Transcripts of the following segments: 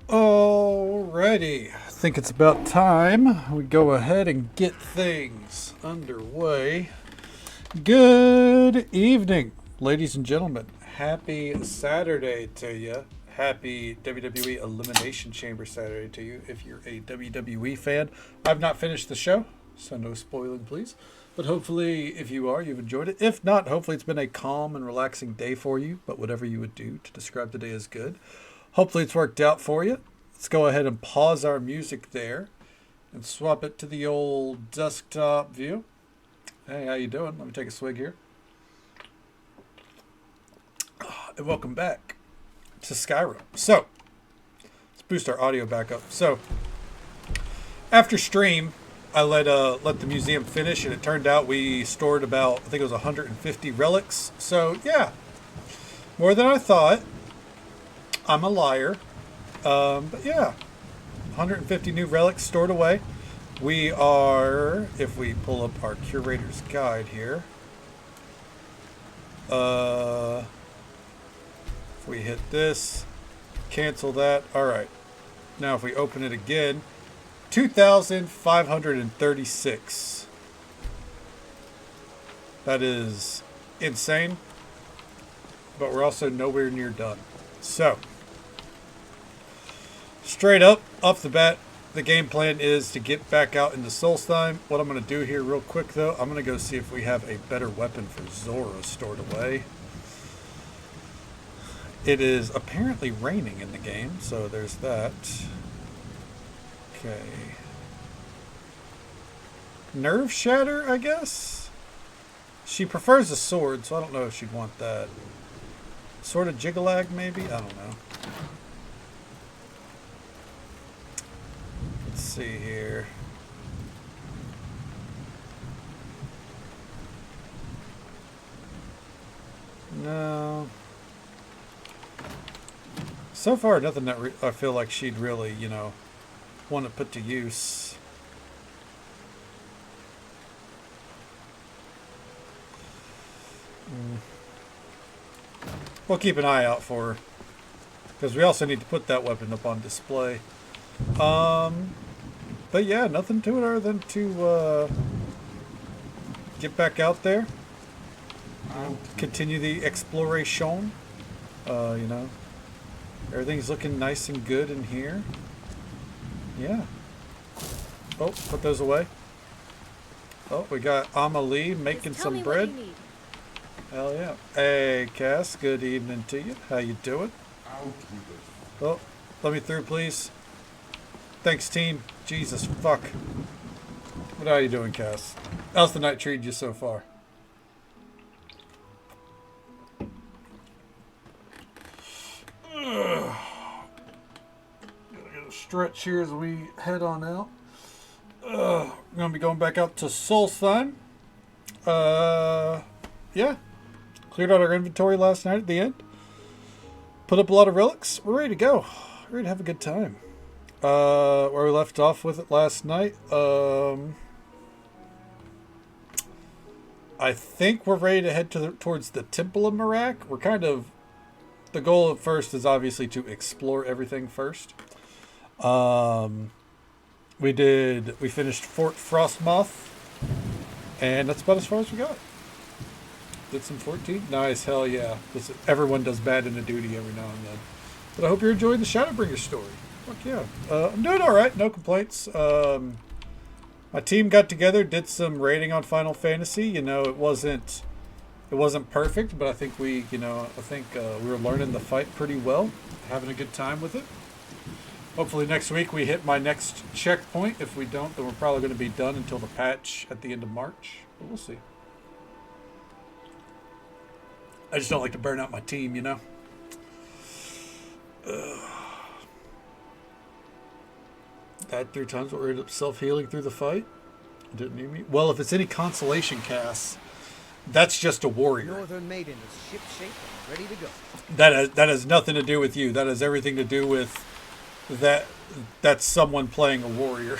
Alrighty, I think it's about time we go ahead and get things underway. Good evening, ladies and gentlemen. Happy Saturday to you. Happy WWE Elimination Chamber Saturday to you if you're a WWE fan. I've not finished the show, so no spoiling, please. But hopefully, if you are, you've enjoyed it. If not, hopefully it's been a calm and relaxing day for you. But whatever you would do to describe the day as good. Hopefully it's worked out for you. Let's go ahead and pause our music there and swap it to the old desktop view. Hey, how you doing? Let me take a swig here. And welcome back to Skyrim. So, let's boost our audio back up. So, after stream, I let the museum finish, and it turned out we stored about, I think it was 150 relics. So, yeah, more than I thought. I'm a liar. But yeah, 150 new relics stored away. We are, if we pull up our curator's guide here, if we hit this, cancel that. All right. Now if we open it again, 2,536. That is insane. But we're also nowhere near done. So, straight up, off the bat, the game plan is to get back out into Solstheim. What I'm going to do here real quick, though, I'm going to go see if we have a better weapon for Zora stored away. It is apparently raining in the game, so there's that. Okay. Nerve Shatter, I guess? She prefers a sword, so I don't know if she'd want that. Sword of Jigalag, maybe? I don't know. Let's see here. No. So far, nothing that I feel like she'd really, want to put to use. We'll keep an eye out for her, because we also need to put that weapon up on display. But yeah, nothing to it other than to get back out there, continue the exploration. Everything's looking nice and good in here. Yeah. Oh, put those away. Oh, we got Amalie making some bread. Hell yeah. Hey, Cass, good evening to you. How you doing? Oh, let me through, please. Thanks, team. Jesus, fuck. What are you doing, Cass? How's the night treating you so far? Ugh. Gonna stretch here as we head on out. I'm gonna be going back out to Solstheim. Yeah. Cleared out our inventory last night at the end. Put up a lot of relics. We're ready to go. We're ready to have a good time. Where we left off with it last night. I think we're ready to head towards the Temple of Merak. We're kind of... The goal at first is obviously to explore everything first. We finished Fort Frostmoth. And that's about as far as we got. Did some 14? Nice, hell yeah. Everyone does bad in a duty every now and then. But I hope you're enjoying the Shadowbringer story. Fuck yeah. I'm doing alright, no complaints. My team got together, did some raiding on Final Fantasy. It wasn't perfect, but I think we were learning the fight pretty well. Having a good time with it. Hopefully next week we hit my next checkpoint. If we don't, then we're probably going to be done until the patch at the end of March. But we'll see. I just don't like to burn out my team, Died 3 times, but we ended up self-healing through the fight. Didn't need me. Well, if it's any consolation, Cass, that's just a warrior. Northern Maiden is shipshape and ready to go. That has nothing to do with you. That has everything to do with that's someone playing a warrior.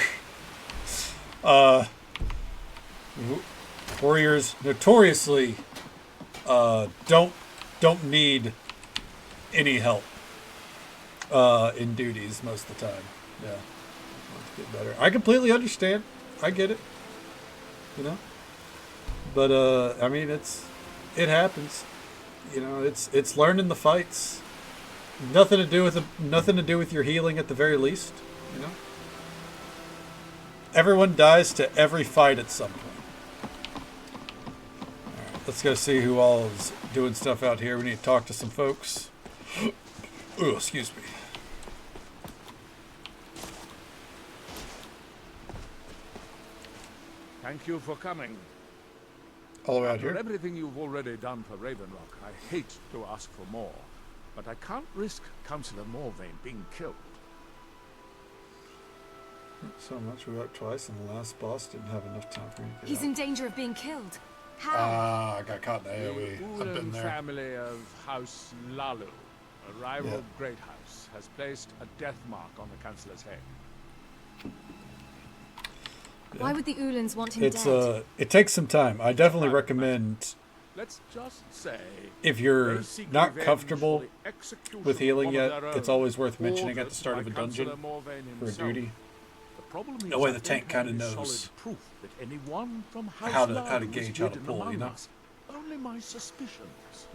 Warriors notoriously don't need any help. in duties most of the time. Yeah, want to get better. I completely understand. I get it. You know, but I mean, it happens. You know, it's learning the fights. Nothing to do with your healing at the very least. You know, everyone dies to every fight at some point. All right, let's go see who all is doing stuff out here. We need to talk to some folks. Oh, excuse me. Thank you for coming. All the way out After here. everything you've already done for Ravenrock, I hate to ask for more, but I can't risk Councillor Morvain being killed. So much. We worked twice, and the last boss didn't have enough time for me to get He's out. in danger of being killed. How? Ah, I got caught in the The AoE. I've been Ulan there. family of House Lalu, a rival Yeah. great house, has placed a death mark on the Councillor's head. Why would the Ulans want him It's dead? it takes some time. I definitely recommend Let's just say, if you're they seek not revenge comfortable for the execution with healing of yet, one of their it's own, always worth mentioning at ordered the start of by a dungeon Councillor Morvain for a himself. duty. The problem is That way I the don't tank have kinda any knows solid proof that anyone from House how to Lalu gauge is how to hidden pull, you among know? us. Only my suspicions.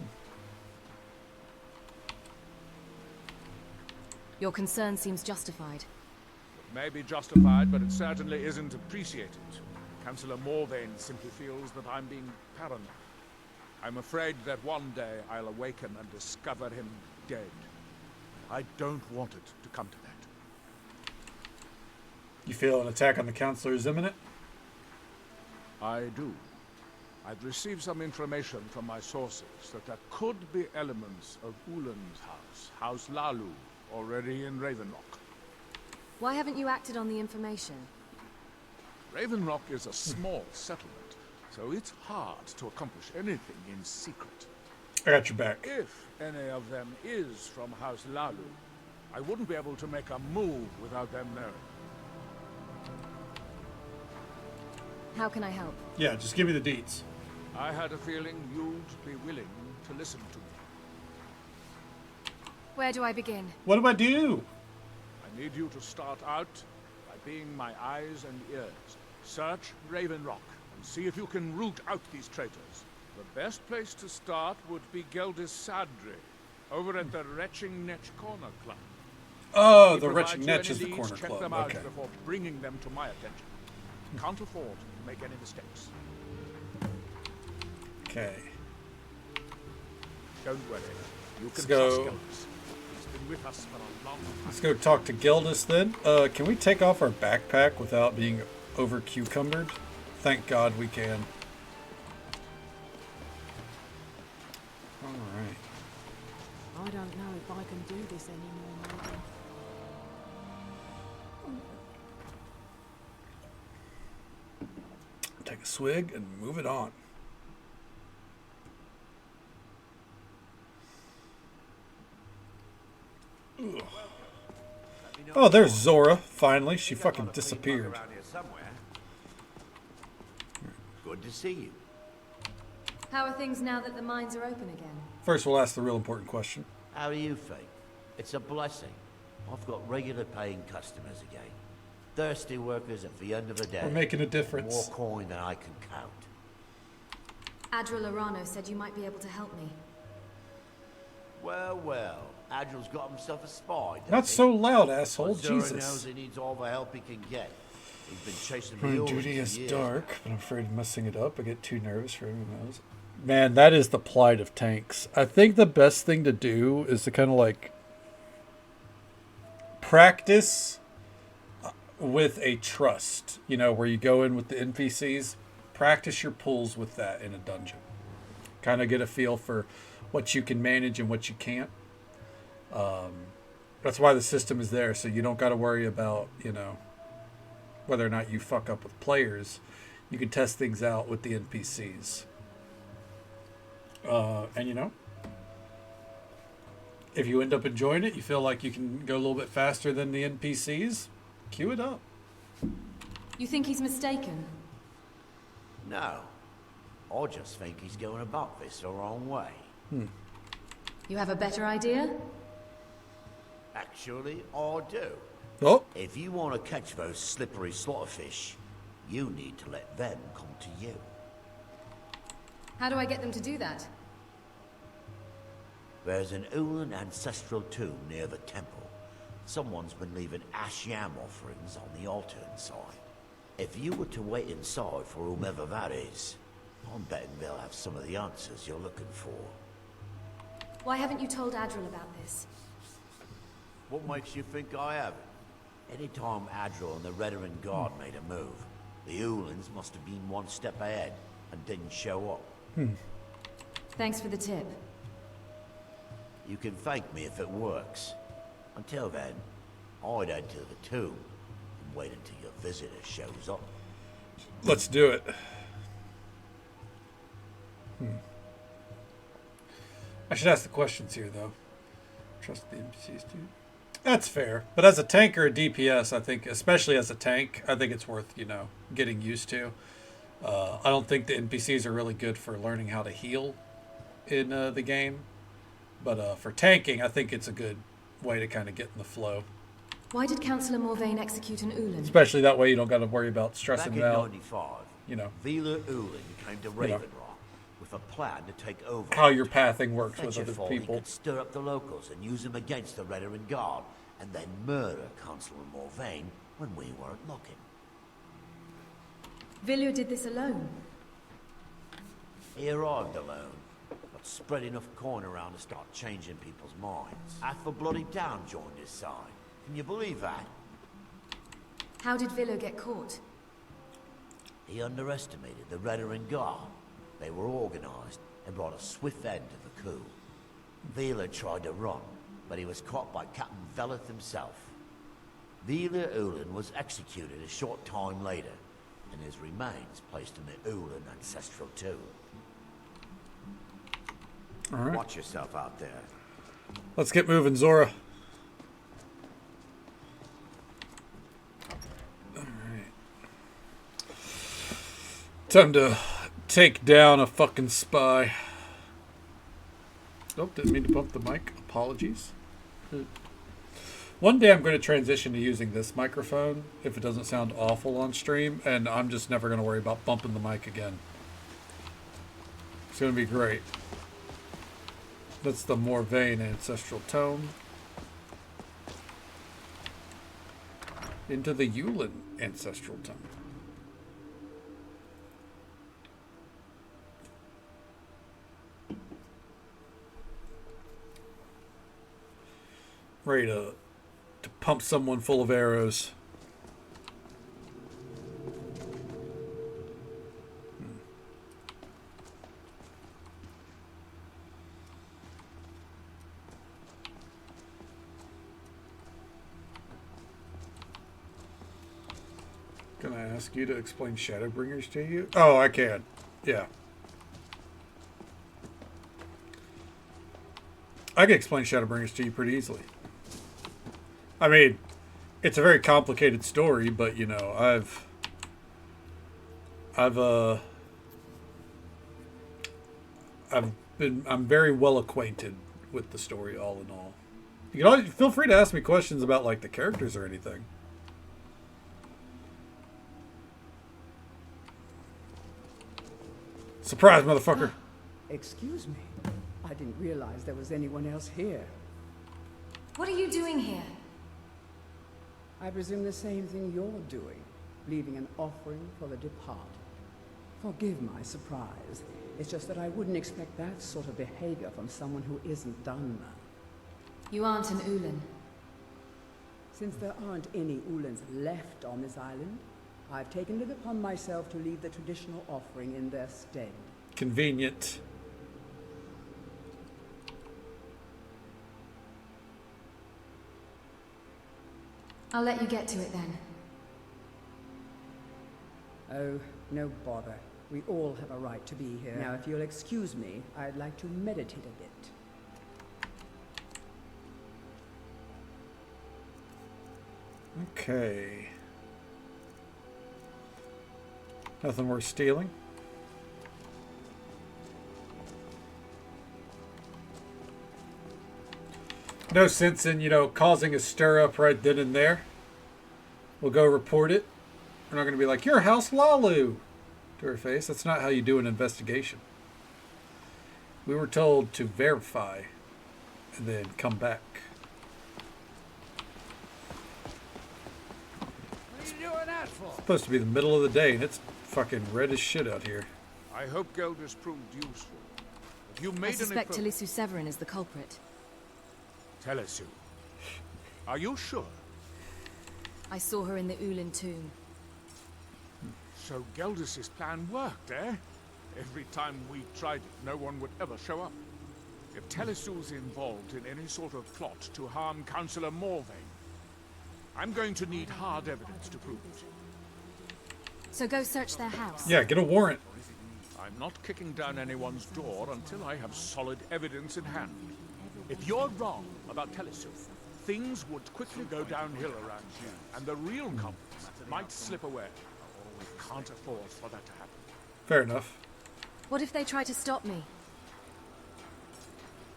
Your concern seems justified. It may be justified, but it certainly isn't appreciated. Councillor Morvain simply feels that I'm being paranoid. I'm afraid that one day I'll awaken and discover him dead. I don't want it to come to that. You feel an attack on the counselor is imminent? I do. I've received some information from my sources that there could be elements of Ulan's house, House Lalu, already in Ravenrock. Why haven't you acted on the information? Ravenrock is a small settlement, so it's hard to accomplish anything in secret. I got your back. If any of them is from House Lalu, I wouldn't be able to make a move without them knowing. How can I help? Yeah, just give me the deets. I had a feeling you'd be willing to listen to me. Where do I begin? What do I do? I need you to start out by being my eyes and ears. Search Ravenrock and see if you can root out these traitors. The best place to start would be Geldis Sadri, over at the Retching Netch Corner Club. Oh, He the provides Wretched you Netch any is the leads, corner check club. them out Okay. before bringing them to my attention. Can't afford to make any mistakes. Okay. Don't worry. You Let's can go. trust Geldis. He's been with us for a long time. Let's go talk to Gildus then. Can we take off our backpack without being over cucumbered? Thank God we can. Alright. I don't know if I can do this anymore, Morgan. Take a swig and move it on. Ugh. Oh, there's Zora, finally. She fucking disappeared. Around here somewhere. Good to see you. How are things now that the mines are open again? First, we'll ask the real important question. How do you think? It's a blessing. I've got regular paying customers again. Thirsty workers at the end of the day. We're making a difference. More coin than I can count. Adra Lorano said you might be able to help me. Well, well. Adril's got himself a spy, doesn't Not he? so loud, asshole. Well, Zora knows Jesus. he needs all the help he can get. He's been chasing My me all duty these is years. dark, but I'm afraid of messing it up. I get too nervous for everyone else. Man, that is the plight of tanks. I think the best thing to do is to kind of like practice with a trust, you know, where you go in with the NPCs, practice your pulls with that in a dungeon. Kind of get a feel for what you can manage and what you can't. That's why the system is there, so you don't got to worry about, you know, whether or not you fuck up with players. You can test things out with the NPCs. And you know, if you end up enjoying it, you feel like you can go a little bit faster than the NPCs, queue it up. You think he's mistaken? No. I just think he's going about this the wrong way. You have a better idea? Actually, I do. Oh, If you want to catch those slippery slaughterfish, you need to let them come to you. How do I get them to do that? There's an Ulan ancestral tomb near the temple. Someone's been leaving ash yam offerings on the altar inside. If you were to wait inside for whomever that is, I'm betting they'll have some of the answers you're looking for. Why haven't you told Adril about this? What makes you think I haven't? Anytime Adril and the Veteran Guard made a move, the Ulans must have been one step ahead and didn't show up. Thanks for the tip. You can thank me if it works. Until then, I'd head to the tomb and wait until your visitor shows up. let's do it. I should ask the questions here, though. Trust the NPCs, dude. That's fair. But as a tank or a DPS, I think, especially as a tank, I think it's worth, getting used to. I don't think the NPCs are really good for learning how to heal in the game. But for tanking, I think it's a good way to kind of get in the flow. Why did Councillor Morvain execute an Ulan? Especially that way you don't got to worry about stressing Back it in out. 95, Vila Ulan came to Raven Rock with a plan to take over. How your pathing works with Fetcher other thought he people. could stir up the locals and use them against the Veteran Guard, and then murder Councillor Morvain when we weren't looking. Villiers did this alone. He arrived alone, but spread enough coin around to start changing people's minds. Half the bloody town joined his side. Can you believe that? How did Villiers get caught? He underestimated the Veteran Guard. They were organized and brought a swift end to the coup. Vila tried to run, but he was caught by Captain Veleth himself. Vila Ulan was executed a short time later, and his remains placed in the Ulan ancestral tomb. All right. Watch yourself out there. Let's get moving, Zora. All right. Time to take down a fucking spy. Oh, didn't mean to bump the mic. Apologies. One day I'm going to transition to using this microphone if it doesn't sound awful on stream, and I'm just never going to worry about bumping the mic again. It's going to be great. That's the Morvain ancestral tome. Into the Ulan ancestral tome. Ready to pump someone full of arrows. Can I ask you to explain Shadowbringers to you? Oh, I can. Yeah. I can explain Shadowbringers to you pretty easily. I mean, it's a very complicated story, but I'm very well acquainted with the story all in all. You can always feel free to ask me questions about like the characters or anything. Surprise, motherfucker. Excuse me. I didn't realize there was anyone else here. What are you doing here? I presume the same thing you're doing, leaving an offering for the departed. Forgive my surprise. It's just that I wouldn't expect that sort of behavior from someone who isn't Dunmer. You aren't an Ulan. Since there aren't any Ulans left on this island, I've taken it upon myself to leave the traditional offering in their stead. Convenient. I'll let you get to it then. Oh, no bother. We all have a right to be here. Now, if you'll excuse me, I'd like to meditate a bit. Okay. Nothing worth stealing. No sense in, causing a stir up right then and there. We'll go report it. We're not going to be like, "Your house, Lalu," to her face. That's not how you do an investigation. We were told to verify and then come back. What are you doing that for? It's supposed to be the middle of the day and it's fucking red as shit out here. I hope Gelders proved useful. If you made I suspect any Talisu Severin is the culprit. Talisu. Are you sure? I saw her in the Ulin tomb. So Gelders' plan worked, eh? Every time we tried it, no one would ever show up. If Telisu's involved in any sort of plot to harm Councillor Morvain, I'm going to need hard evidence to prove it. So go search their house. Yeah, get a warrant. I'm not kicking down anyone's door until I have solid evidence in hand. If you're wrong about Talisu, things would quickly go downhill around you, and the real culprits might slip away. We can't afford for that to happen. Fair enough. What if they try to stop me?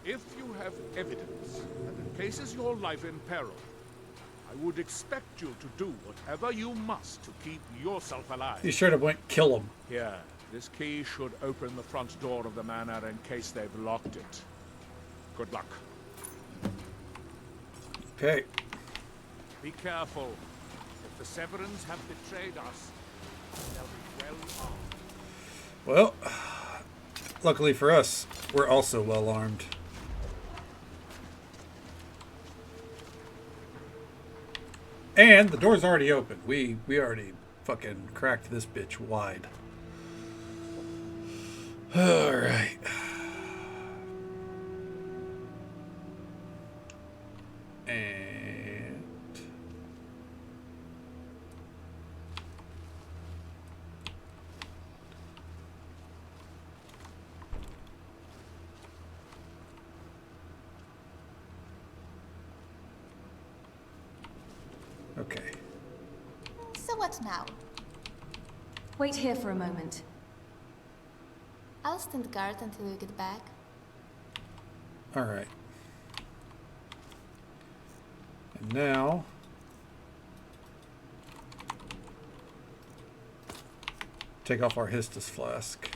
If you have evidence that places your life in peril, I would expect you to do whatever you must to keep yourself alive. You should have went kill him. Here, this key should open the front door of the manor in case they've locked it. Good luck. Okay. Be careful. If the Severins have betrayed us, they'll be well armed. Well, luckily for us, we're also well armed. And the door's already open. We already fucking cracked this bitch wide. Alright. And okay. So what now? Wait here for a moment. I'll stand guard until you get back. Alright. And now take off our Histus flask.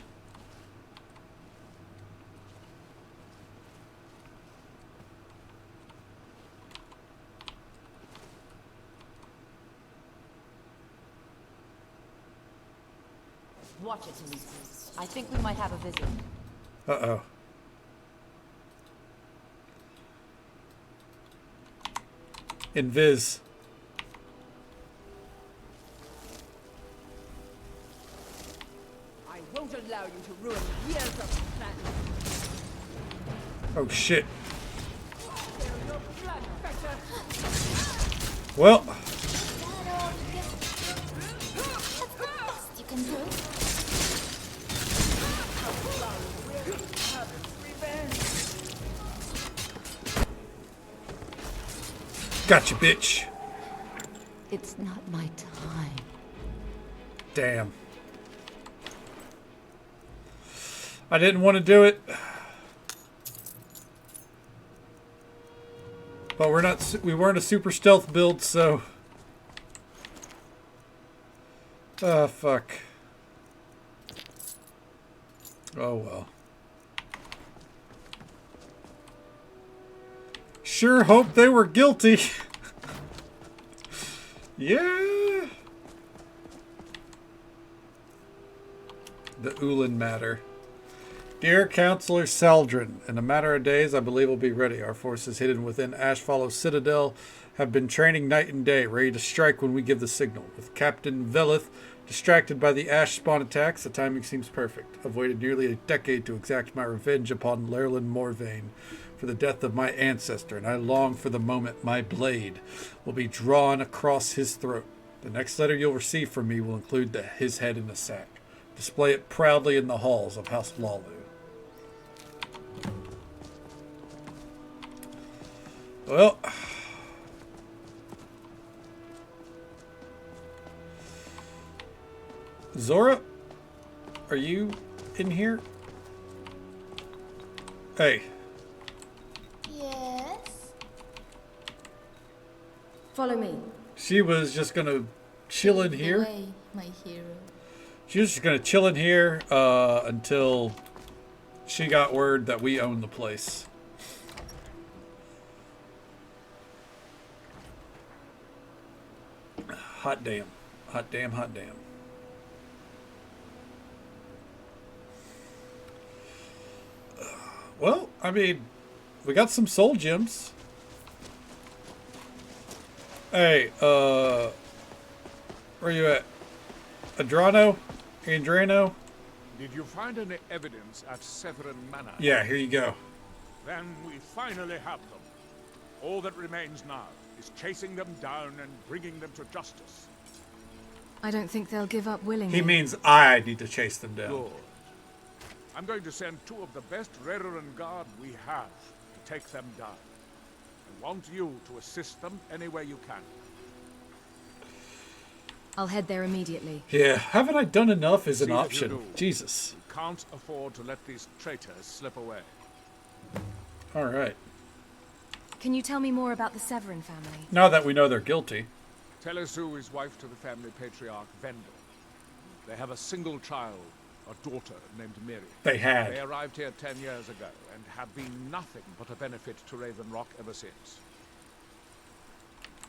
Watch it, Talisu. I think we might have a visit. Uh-oh. Invis. I won't allow you to ruin years of planning. Oh shit. Spare your blood, Becca. Well, That's the best you can do. gotcha, bitch. It's not my time. Damn. I didn't want to do it. But we weren't a super stealth build, so. Ah, fuck. Oh well. Sure hope they were guilty. Yeah. The Ulin matter. Dear Counselor Saldrin, in a matter of days, I believe we'll be ready. Our forces hidden within Ashfallow Citadel have been training night and day, ready to strike when we give the signal. With Captain Velith distracted by the Ash spawn attacks, the timing seems perfect. I've waited nearly a decade to exact my revenge upon Lerlin Morvain for the death of my ancestor, and I long for the moment my blade will be drawn across his throat. The next letter you'll receive from me will include his head in a sack. Display it proudly in the halls of House Lalu. Well, Zora, are you in here? Hey. Yes? Follow me. She was just gonna chill in The here. way, my hero. She was just gonna chill in here until she got word that we own the place. Hot damn. Hot damn, hot damn. Well, I mean, we got some soul gems. Hey, where you at? Adrano? Andrano? Did you find any evidence at Severin Manor? Yeah, here you go. Then we finally have them. All that remains now is chasing them down and bringing them to justice. I don't think they'll give up willingly. He means I need to chase them down. Good. I'm going to send 2 of the best Redoran Guard we have to take them down. I want you to assist them any way you can. I'll head there immediately. Yeah, haven't I done enough is an See that you option. do. Jesus. We can't afford to let these traitors slip away. Alright. Can you tell me more about the Severin family? Now that we know they're guilty. Telesu is wife to the family patriarch Vendel. They have a single child, a daughter named Miri. They had. They arrived here 10 years ago and have been nothing but a benefit to Raven Rock ever since.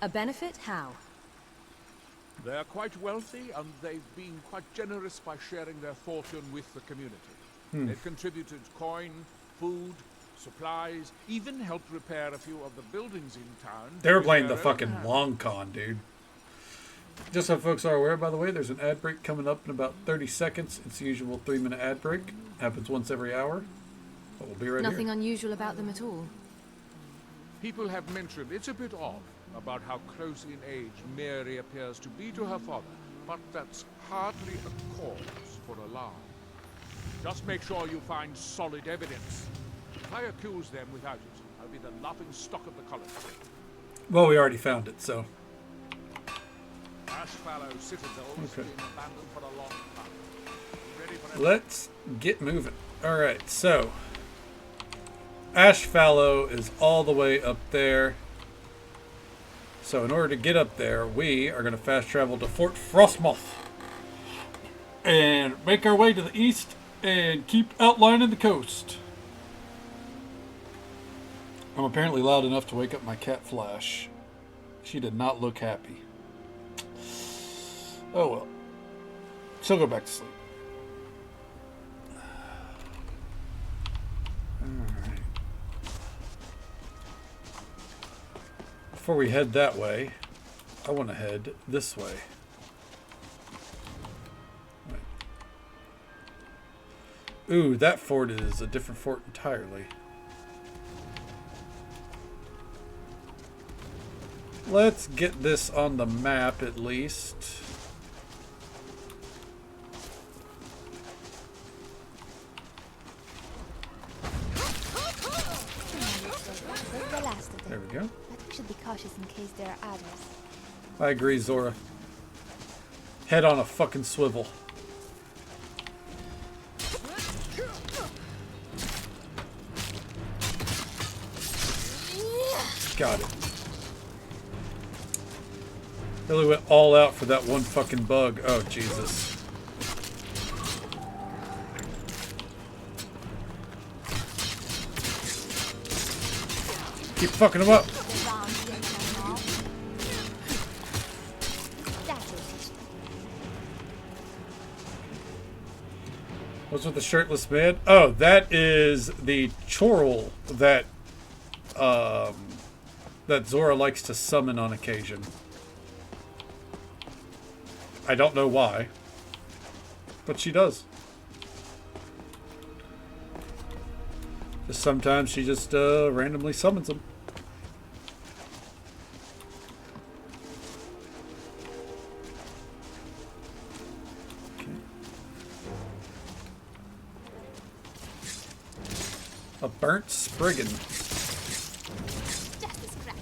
A benefit? How? They're quite wealthy and they've been quite generous by sharing their fortune with the community. They've contributed coin, food, supplies, even helped repair a few of the buildings in town. They were with playing the their own fucking hands. long con, dude. Just so folks are aware, by the way, there's an ad break coming up in about 30 seconds. It's the usual 3-minute ad break. Happens once every hour. But we'll be right Nothing here. unusual about them at all. People have mentioned it's a bit odd about how close in age Mary appears to be to her father, but that's hardly a cause for alarm. Just make sure you find solid evidence. If I accuse them without it, I'll be the laughing stock of the college. Well, we already found it, so. Ashfallow Citadel has Okay. been abandoned for a long time. Ready for Let's get moving. Alright, so. Ashfallow is all the way up there. So in order to get up there, we are going to fast travel to Fort Frostmoth. And make our way to the east and keep outlining the coast. I'm apparently loud enough to wake up my cat Flash. She did not look happy. Oh well. She'll go back to sleep. Alright. Before we head that way, I want to head this way. Right. Ooh, that fort is a different fort entirely. Let's get this on the map at least. The last of There them. we go. But we should be cautious in case there are others. I agree, Zora. Head on a fucking swivel. Got it. Really went all out for that one fucking bug. Oh, Jesus. Keep fucking him up. What's with the shirtless man? Oh, that is the chorl that that Zora likes to summon on occasion. I don't know why, but she does. Just sometimes she just randomly summons them. Okay. A burnt Spriggan. Just a scratch.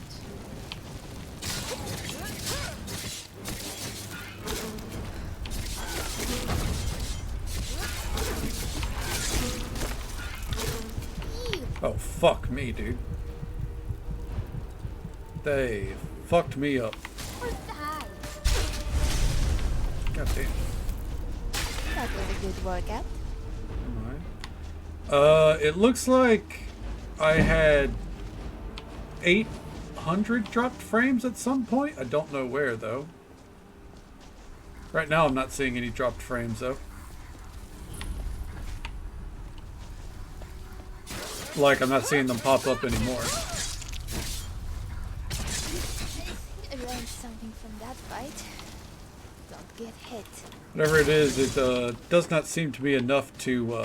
Oh, fuck me, dude. They fucked me up. Hi. God damn. That was a good workout. Alright. It looks like I had 800 dropped frames at some point. I don't know where, though. Right now, I'm not seeing any dropped frames, though. Like, I'm not seeing them pop up anymore. I learned something from that fight. Don't get hit. Whatever it is, it does not seem to be enough to,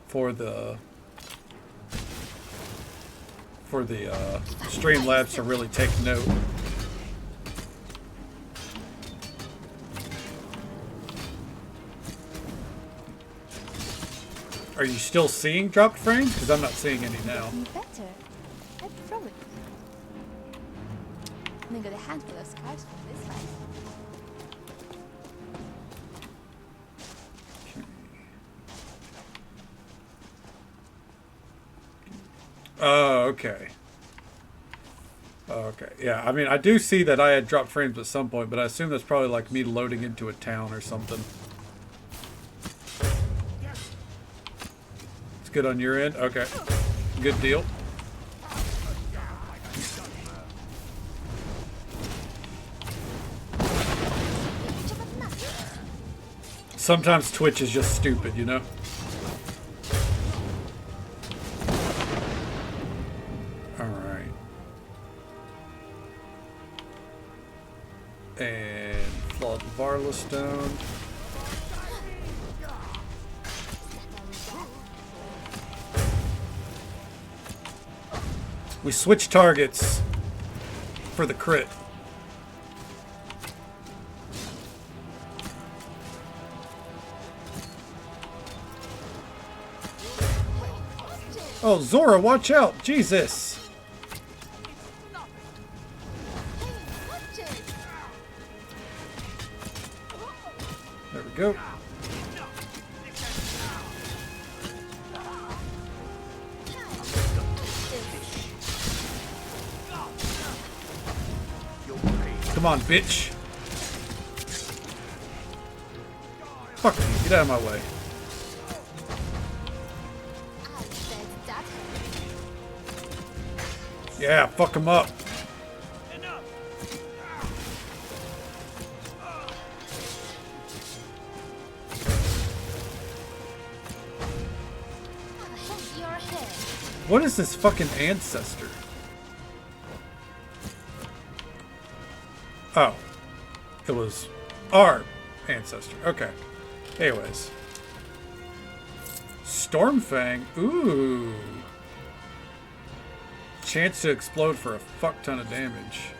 for the Streamlabs to really take note. Are you still seeing dropped frames? Because I'm not seeing any now. Better. I promise. I got a handful of scars from this fight. Oh, okay. Okay, yeah. I mean, I do see that I had dropped frames at some point, but I assume that's probably like me loading into a town or something. It's good on your end? Okay. Good deal. Sometimes Twitch is just stupid, you know? Alright. And flawed Varla Stone. We switch targets for the crit. Oh, Zora, watch out! Jesus! There we go. Come on, bitch. Fuck you, get out of my way. Yeah, fuck him up. What is this fucking ancestor? Oh. It was our ancestor. Okay. Anyways. Stormfang. Ooh. Chance to explode for a fuck ton of damage.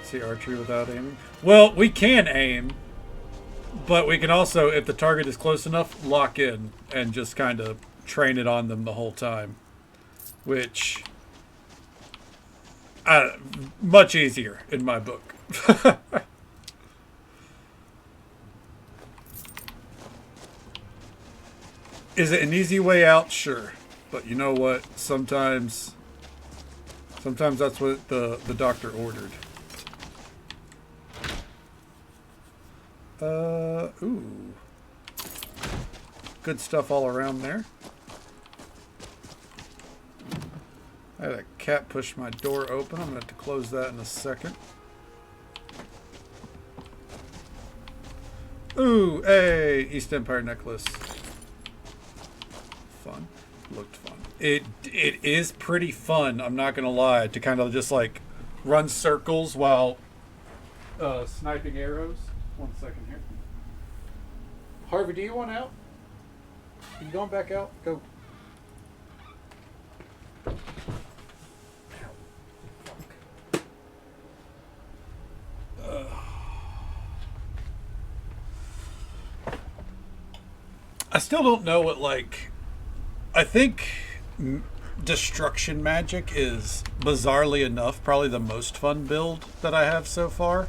See archery without aiming? Well, we can aim. But we can also, if the target is close enough, lock in and just kind of train it on them the whole time. Which, much easier in my book. Is it an easy way out? Sure. But you know what? Sometimes that's what the doctor ordered. Ooh. Good stuff all around there. I had a cat push my door open. I'm going to have to close that in a second. Ooh, hey, East Empire necklace. Fun. Looked fun. It is pretty fun, I'm not going to lie, to kind of just like run circles while sniping arrows. 1 second here. Harvey, do you want out? Are you going back out? Go. I still don't know what, like, I think destruction magic is, bizarrely enough, probably the most fun build that I have so far.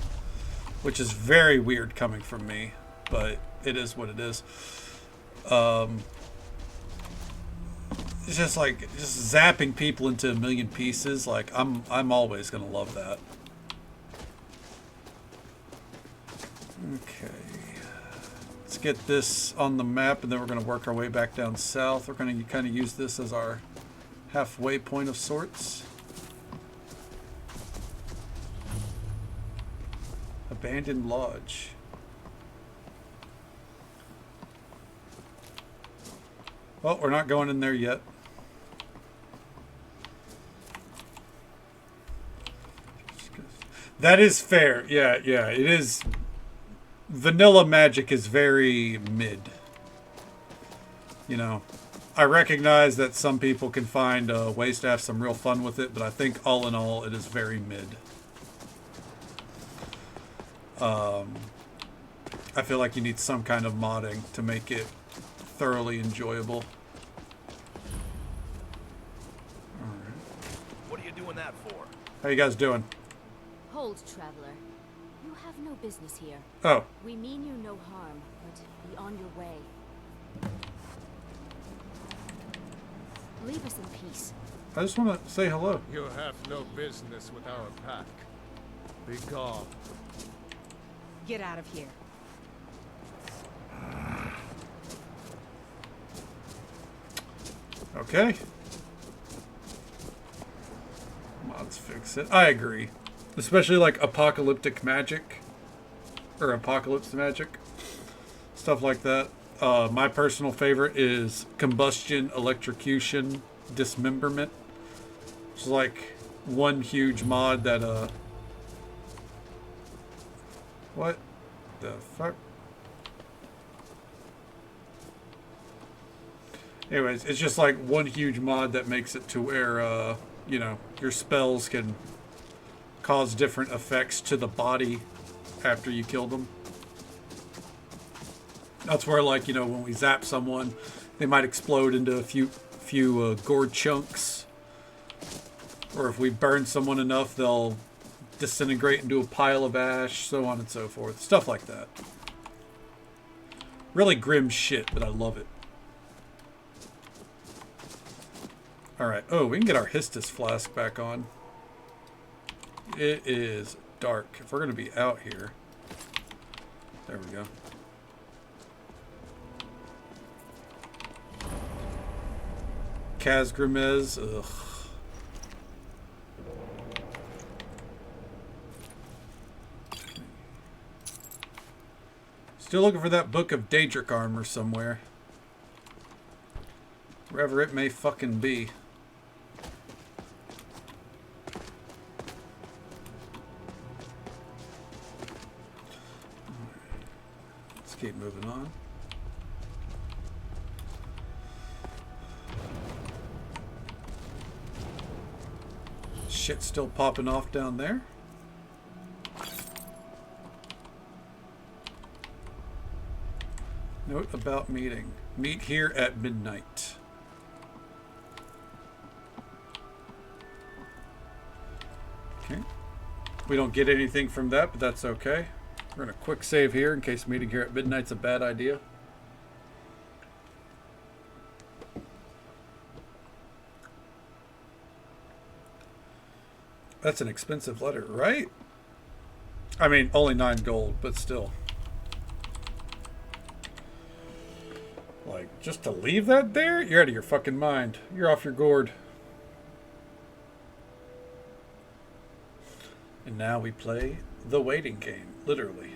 Which is very weird coming from me, but it is what it is. it's just like just zapping people into a million pieces. Like I'm always gonna love that. Okay, let's get this on the map, and then we're gonna work our way back down south. We're gonna kind of use this as our halfway point of sorts. Abandoned lodge. Well, we're not going in there yet. That is fair. Yeah, it is. Vanilla magic is very mid. You know, I recognize that some people can find ways to have some real fun with it, but I think all in all, it is very mid. I feel like you need some kind of modding to make it thoroughly enjoyable. Alright. What are you doing that for? How you guys doing? Hold, traveler. You have no business here. Oh. We mean you no harm, but be on your way. Leave us in peace. I just want to say hello. You have no business with our pack. Be gone. Get out of here. Okay. Mods fix it. I agree. Especially like apocalyptic magic. Or apocalypse magic. Stuff like that. My personal favorite is combustion, electrocution, dismemberment. It's like one huge mod that what the fuck? Anyways, it's just like one huge mod that makes it to where, you know, your spells can cause different effects to the body after you kill them. That's where, like, you know, when we zap someone, they might explode into a few gourd chunks. Or if we burn someone enough, they'll disintegrate into a pile of ash, so on and so forth. Stuff like that. Really grim shit, but I love it. Alright. Oh, we can get our Histus flask back on. It is dark. If we're going to be out here. There we go. Kaz Grimez. Ugh. Still looking for that book of Daedric armor somewhere. Wherever it may fucking be. Let's keep moving on. Shit still popping off down there. Note about meeting. Meet here at midnight. Okay. We don't get anything from that, but that's okay. We're going to quick save here in case meeting here at midnight's a bad idea. That's an expensive letter, right? I mean, only 9 gold, but still. Like, just to leave that there? You're out of your fucking mind. You're off your gourd. And now we play the waiting game, literally.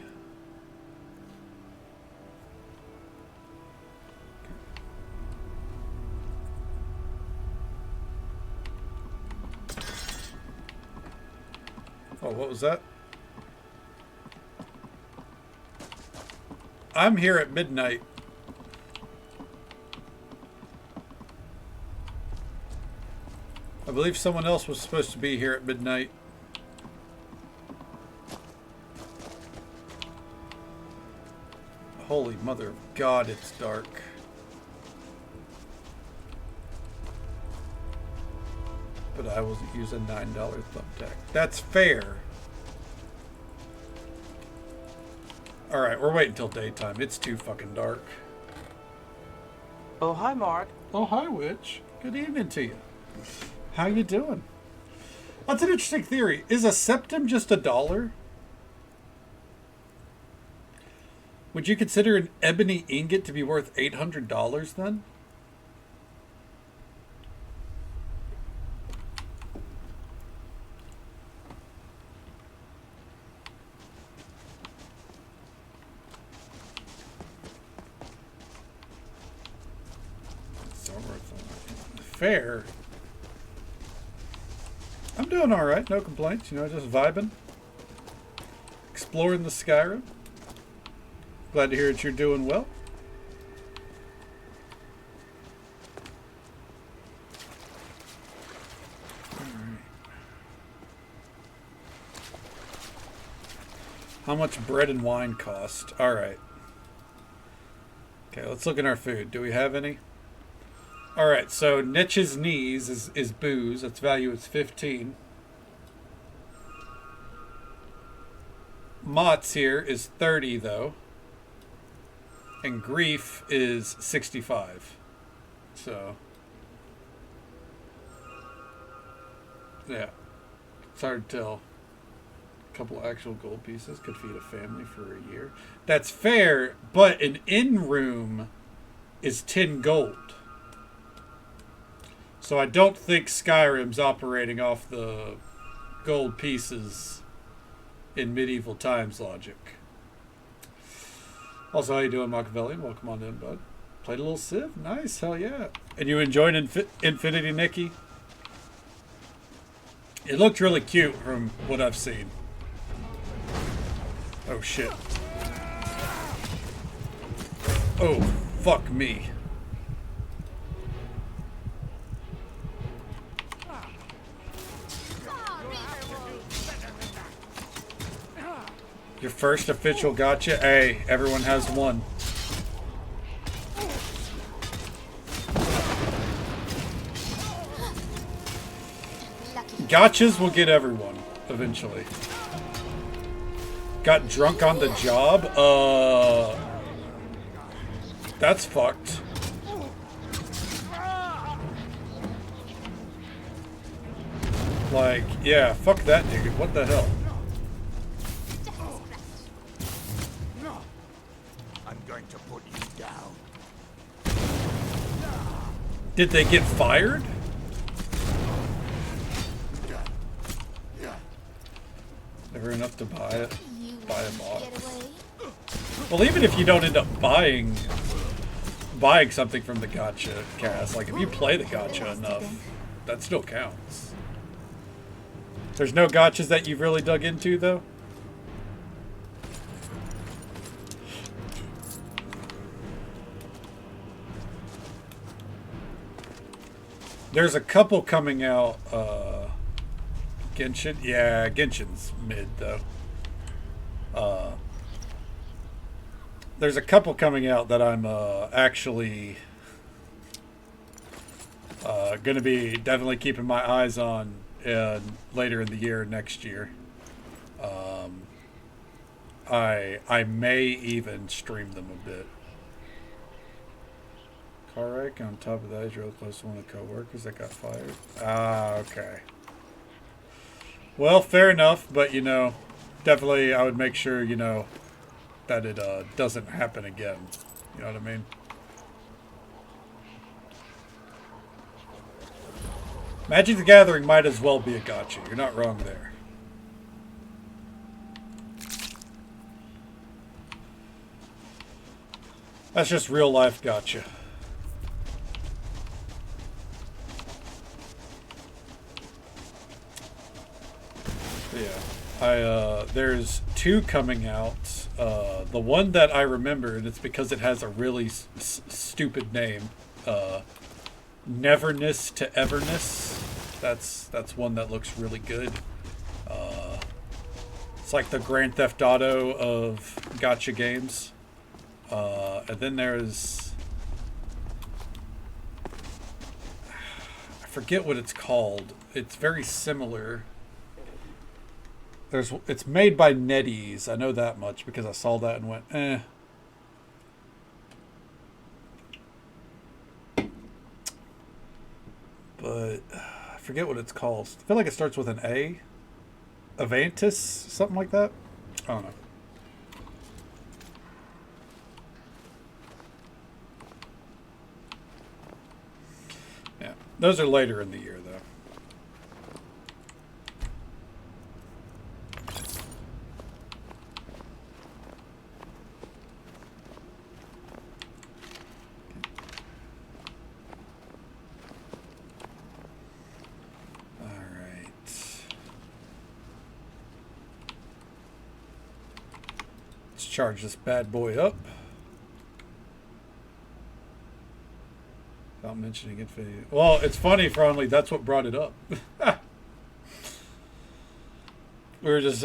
Oh, what was that? I'm here at midnight. I believe someone else was supposed to be here at midnight. Holy mother of God, it's dark. But I wasn't using $9 thumbtack. That's fair. Alright, we're waiting till daytime. It's too fucking dark. Oh, hi, Mark. Oh, hi, Witch. Good evening to you. How you doing? That's an interesting theory. Is a septim just $1? Would you consider an ebony ingot to be worth $800 then? Fair. I'm doing all right, no complaints. You know, just vibing, exploring the Skyrim. Glad to hear that you're doing well. All right. How much bread and wine cost? All right. Okay, let's look at our food. Do we have any? All right, so Niche's Knees is booze. Its value is 15. Mott's here is 30 though. And Grief is 65. So yeah. It's hard to tell. A couple actual gold pieces could feed a family for a year. That's fair, but an in-room is 10 gold. So I don't think Skyrim's operating off the gold pieces in medieval times logic. Also, how you doing, Machiavellian? Welcome on in, bud. Played a little Civ? Nice, hell yeah. And you enjoyed Infinity, Nikki? It looked really cute from what I've seen. Oh, shit. Oh, fuck me. Your first official gotcha? Hey, everyone has one. Gotchas will get everyone, eventually. Got drunk on the job? That's fucked. Like, yeah, fuck that dude. What the hell? To put you down. Did they get fired? Never enough to buy it. Buy a box. Well, even if you don't end up buying something from the gotcha cast, like if you play the gotcha enough, that still counts. There's no gotchas that you've really dug into though? There's a couple coming out. Genshin? Yeah, Genshin's mid, though. There's a couple coming out that I'm actually going to be definitely keeping my eyes on later in the year, next year. I may even stream them a bit. Car wreck. On top of that, he's real close to one of the co-workers that got fired. Ah, okay. Well, fair enough, but, you know, definitely I would make sure, you know, that it doesn't happen again. You know what I mean? Magic the Gathering might as well be a gotcha. You're not wrong there. That's just real life gotcha. Yeah, there's two coming out. The one that I remember, and it's because it has a really stupid name. Neverness to Everness. That's one that looks really good. It's like the Grand Theft Auto of gacha games. And then there's, I forget what it's called. It's very similar. It's made by NetEase. I know that much because I saw that and went, eh. but I forget what it's called. I feel like it starts with an A. Avantis, something like that. I don't know. Yeah, those are later in the year, though. Charge this bad boy up. Without mentioning Infinity. Well, it's funny, Fronley, that's what brought it up. We were just,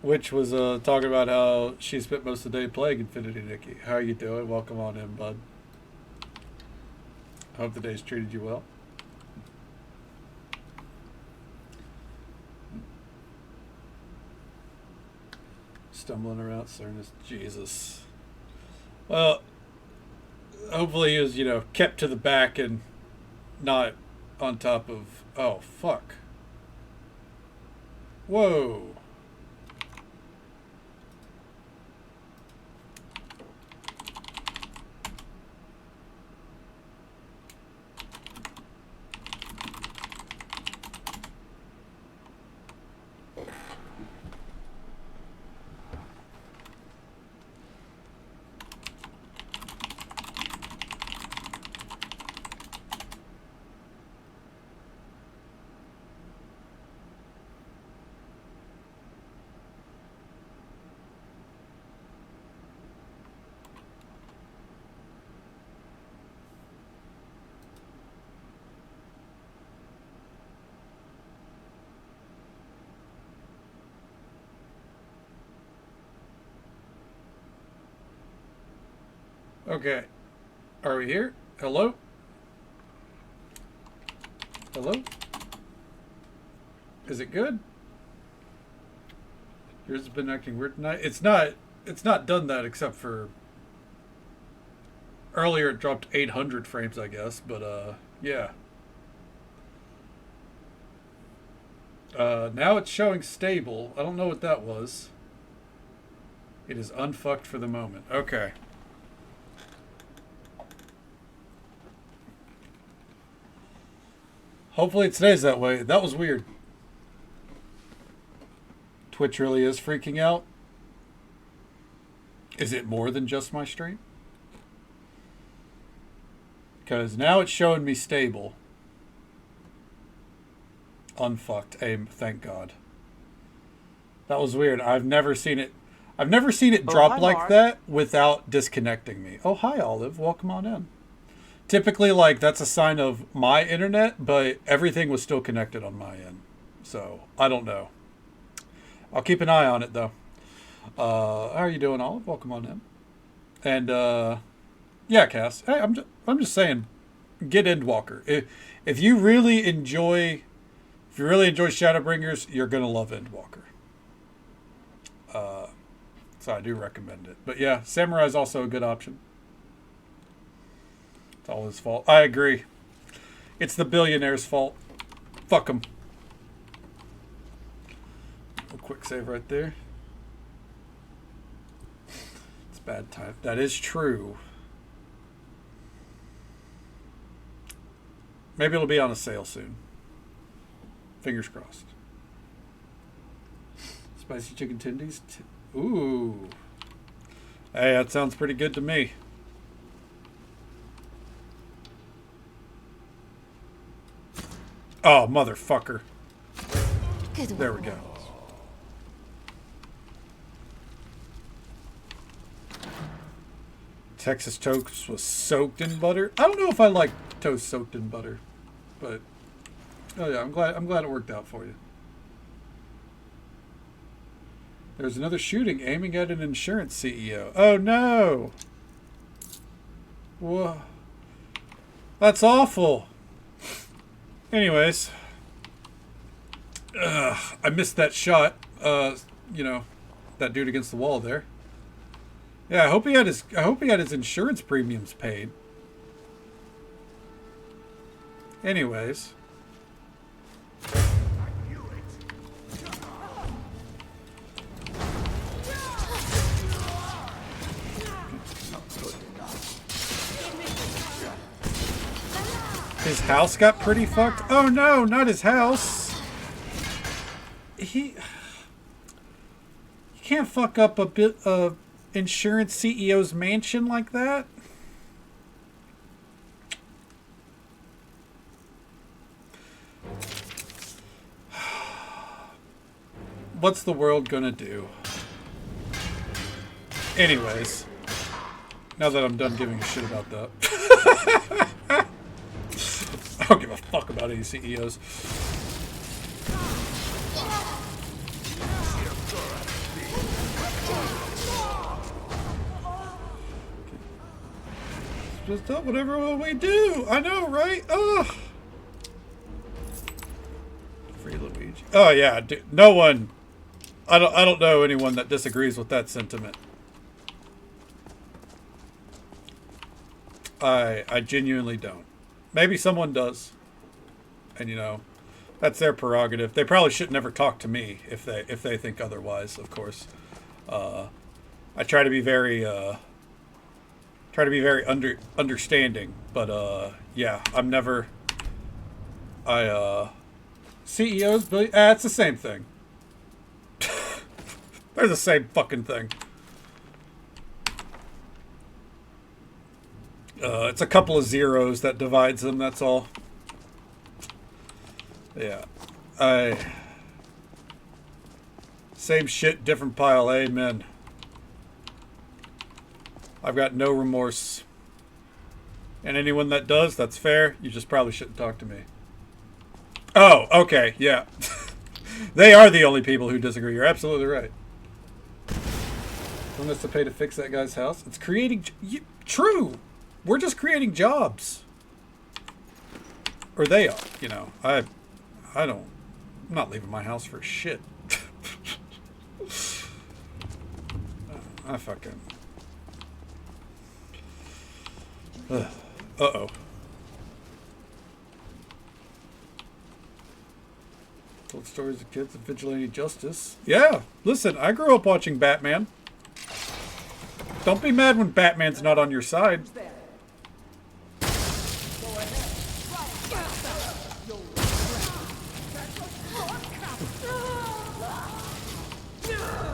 Witch was talking about how she spent most of the day playing Infinity, Nikki. How are you doing? Welcome on in, bud. I hope the day's treated you well. Stumbling around, Cernus. Jesus. Well, hopefully he was, kept to the back and not on top of... Oh, fuck. Whoa. Okay. Are we here? Hello? Hello? Is it good? Yours has been acting weird tonight. It's not done that except for earlier it dropped 800 frames, I guess, but yeah. Now it's showing stable. I don't know what that was. It is unfucked for the moment. Okay. Hopefully it stays that way. That was weird. Twitch really is freaking out. Is it more than just my stream? Because now it's showing me stable. Unfucked. Aim. Thank God. That was weird. I've never seen it drop hi, like Mark. that without disconnecting me. Oh, hi, Olive. Welcome on in. Typically, like, that's a sign of my internet, but everything was still connected on my end. So, I don't know. I'll keep an eye on it, though. How are you doing, Olive? Welcome on in. And, yeah, Cass. Hey, I'm just saying, get Endwalker. If you really enjoy Shadowbringers, you're going to love Endwalker. So I do recommend it. But yeah, Samurai is also a good option. It's all his fault. I agree. It's the billionaire's fault. Fuck him. A quick save right there. It's bad time. That is true. Maybe it'll be on a sale soon. Fingers crossed. Spicy chicken tendies. Ooh. Hey, that sounds pretty good to me. Oh, motherfucker. There we go. Texas toast was soaked in butter. I don't know if I like toast soaked in butter, but oh yeah, I'm glad it worked out for you. There's another shooting aiming at an insurance CEO. Oh no! Whoa. That's awful. Anyways. I missed that shot. That dude against the wall there. Yeah, I hope he had his insurance premiums paid. Anyways. His house got pretty fucked. Oh no, not his house. You can't fuck up a bit of insurance CEO's mansion like that. What's the world gonna do? Anyways, now that I'm done giving a shit about that. I don't give a fuck about any CEOs. Just do whatever we do. I know, right? Ugh. Free Luigi. Oh yeah, dude, no one. I don't know anyone that disagrees with that sentiment. I genuinely don't. Maybe someone does, and you know, that's their prerogative. They probably should never talk to me if they think otherwise. Of course, I try to be very understanding, but yeah, I'm never. CEOs, it's the same thing. They're the same fucking thing. It's a couple of zeros that divides them, that's all. Yeah. Same shit, different pile, amen. I've got no remorse. And anyone that does, that's fair. You just probably shouldn't talk to me. Oh, okay, yeah. They are the only people who disagree. You're absolutely right. Someone has to pay to fix that guy's house. It's creating... True! We're just creating jobs. Or they are, you know. I'm not leaving my house for shit. I fucking... Uh-oh. Told stories of kids of vigilante justice. Yeah, listen, I grew up watching Batman. Don't be mad when Batman's not on your side.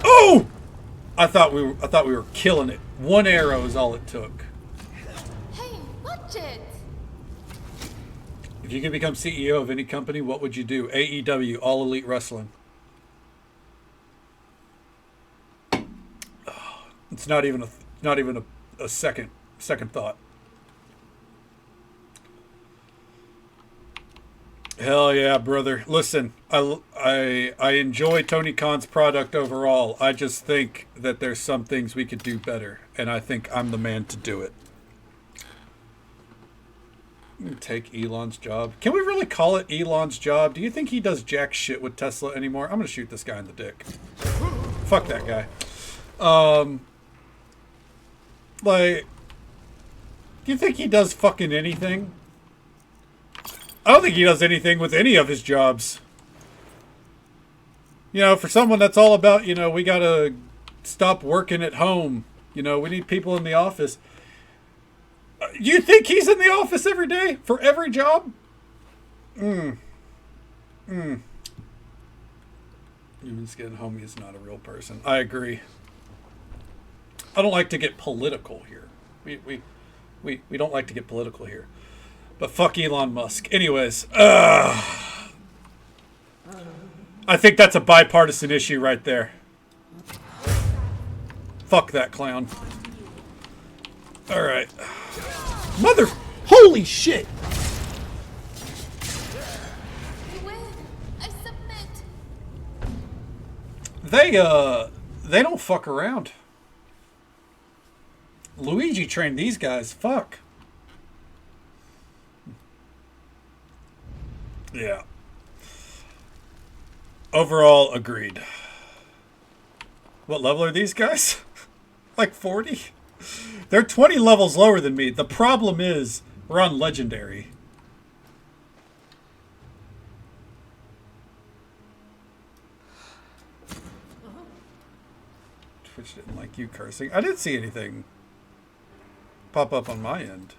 Oh! I thought we were killing it. One arrow is all it took. Hey, watch it! If you could become CEO of any company, what would you do? AEW, All Elite Wrestling. It's not even a second thought. Hell yeah, brother. Listen, I enjoy Tony Khan's product overall. I just think that there's some things we could do better, and I think I'm the man to do it. Take Elon's job. Can we really call it Elon's job? Do you think he does jack shit with Tesla anymore? I'm gonna shoot this guy in the dick. Fuck that guy. Like, do you think he does fucking anything? I don't think he does anything with any of his jobs. You know, for someone that's all about, you know, we gotta stop working at home. You know, we need people in the office. You think he's in the office every day for every job? Humans getting homie is not a real person. I agree. I don't like to get political here. We don't like to get political here. But fuck Elon Musk. Anyways, I think that's a bipartisan issue right there. Fuck that clown. All right. Mother... Holy shit! You win! I submit! They don't fuck around. Luigi trained these guys. Fuck. Yeah. Overall, agreed. What level are these guys? Like 40? They're 20 levels lower than me. The problem is, we're on Legendary. Twitch didn't like you cursing. I didn't see anything pop up on my end.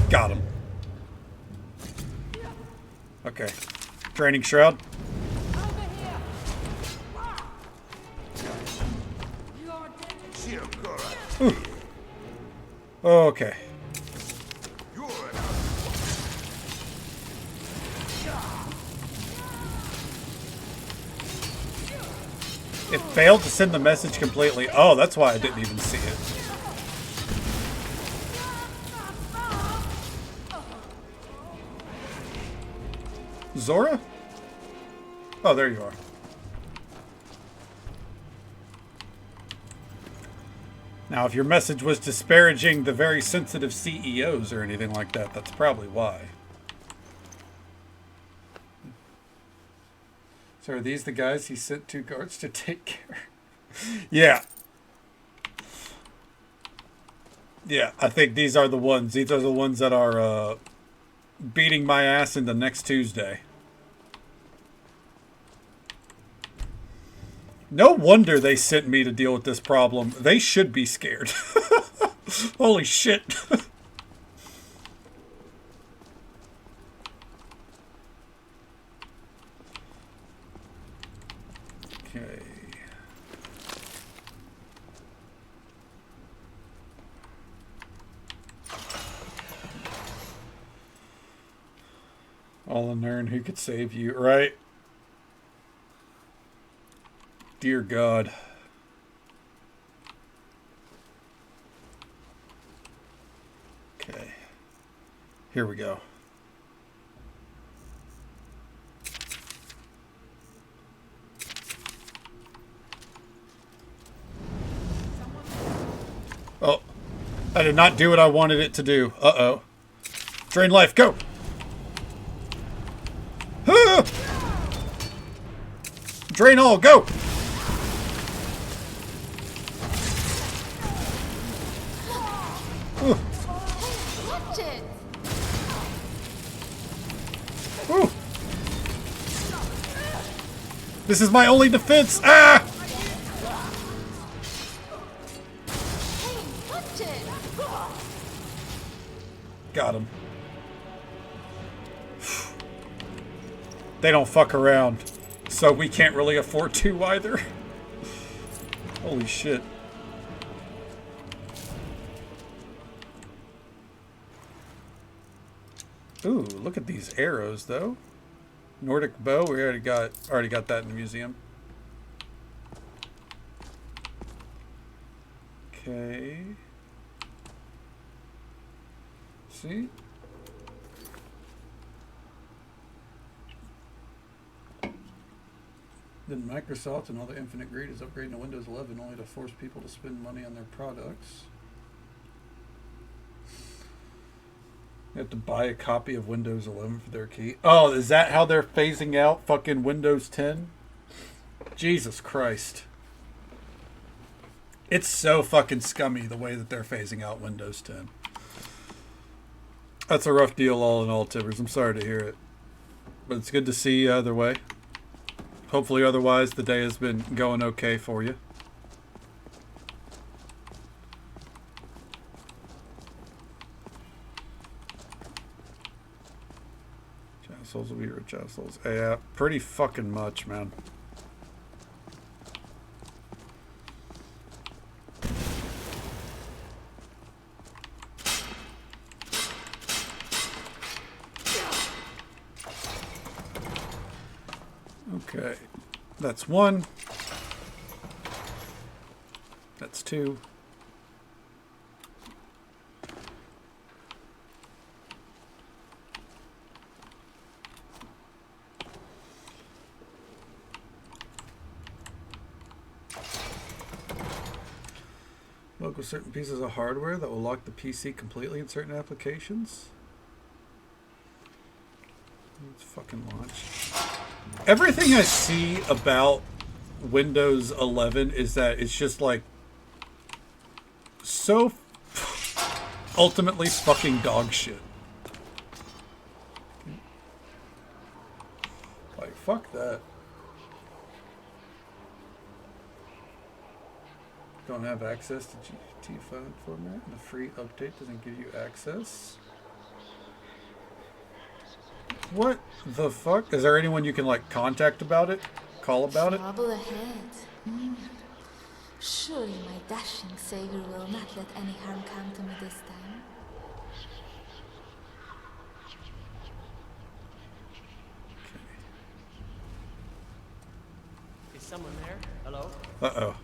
Got him. Okay. Draining Shroud. Ooh. Okay. It failed to send the message completely. Oh, that's why I didn't even see it. Zora? Oh, there you are. Now, if your message was disparaging the very sensitive CEOs or anything like that, that's probably why. So are these the guys he sent 2 guards to take care? Yeah. Yeah, I think these are the ones. These are the ones that are beating my ass into next Tuesday. No wonder they sent me to deal with this problem. They should be scared. Holy shit. Okay. All in there, and who could save you, right? Dear God. Okay. Here we go. Oh. I did not do what I wanted it to do. Uh-oh. Drain life, go! Ah! Drain all, go! Ooh. Watch it! Ooh. This is my only defense! Ah! Watch it! Got him. They don't fuck around, so we can't really afford to either. Holy shit. Ooh, look at these arrows though. Nordic bow, we already got that in the museum. Okay. See? Then Microsoft and all the infinite greed is upgrading to Windows 11 only to force people to spend money on their products. You have to buy a copy of Windows 11 for their key. Oh, is that how they're phasing out fucking Windows 10? Jesus Christ. It's so fucking scummy the way that they're phasing out Windows 10. That's a rough deal all in all, Tibbers. I'm sorry to hear it. But it's good to see you either way. Hopefully otherwise the day has been going okay for you. Souls will be rich assholes. Yeah, pretty fucking much, man. Okay, that's one. That's two. Look with certain pieces of hardware that will lock the PC completely in certain applications. Let's fucking launch. Everything I see about Windows 11 is that it's just like so ultimately fucking dog shit. Like fuck that. Don't have access to GT file format. The free update doesn't give you access. What the fuck? Is there anyone you can like contact about it? Call about it? Trouble ahead. Surely my dashing savior will not let any harm come to me this time. Is someone there? Hello? Uh-oh.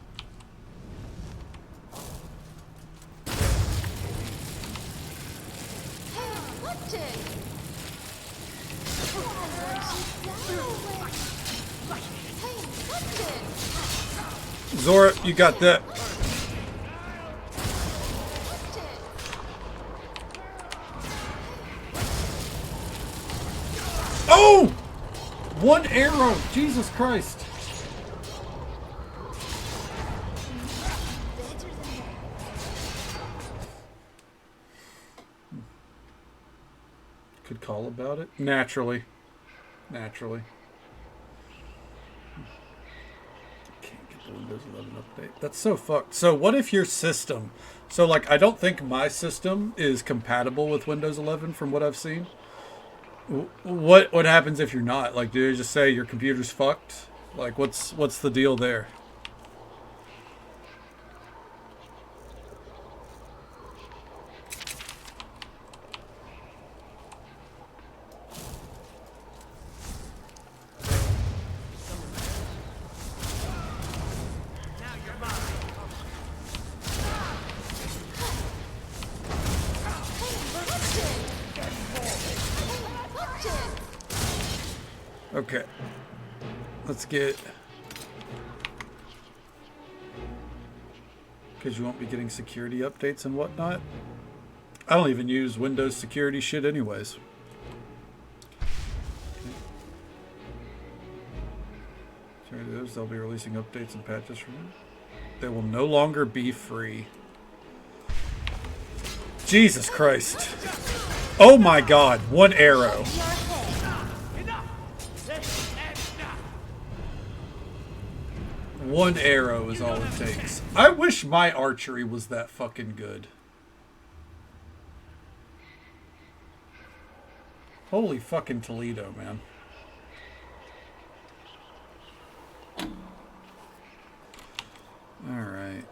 Hey, watch it! Hey, watch it! Zora, you got that. Oh! One arrow! Jesus Christ! Could call about it? Naturally. Naturally. Can't get the Windows 11 update. That's so fucked. So what if your system... So, like, I don't think my system is compatible with Windows 11 from what I've seen. What happens if you're not? Like, do they just say your computer's fucked? Like, what's the deal there? Okay. Let's get... Because you won't be getting security updates and whatnot. I don't even use Windows security shit anyways. Okay. They'll be releasing updates and patches from it. They will no longer be free. Jesus Christ. Oh my God. One arrow. One arrow is all it takes. I wish my archery was that fucking good. Holy fucking Toledo, man. Alright.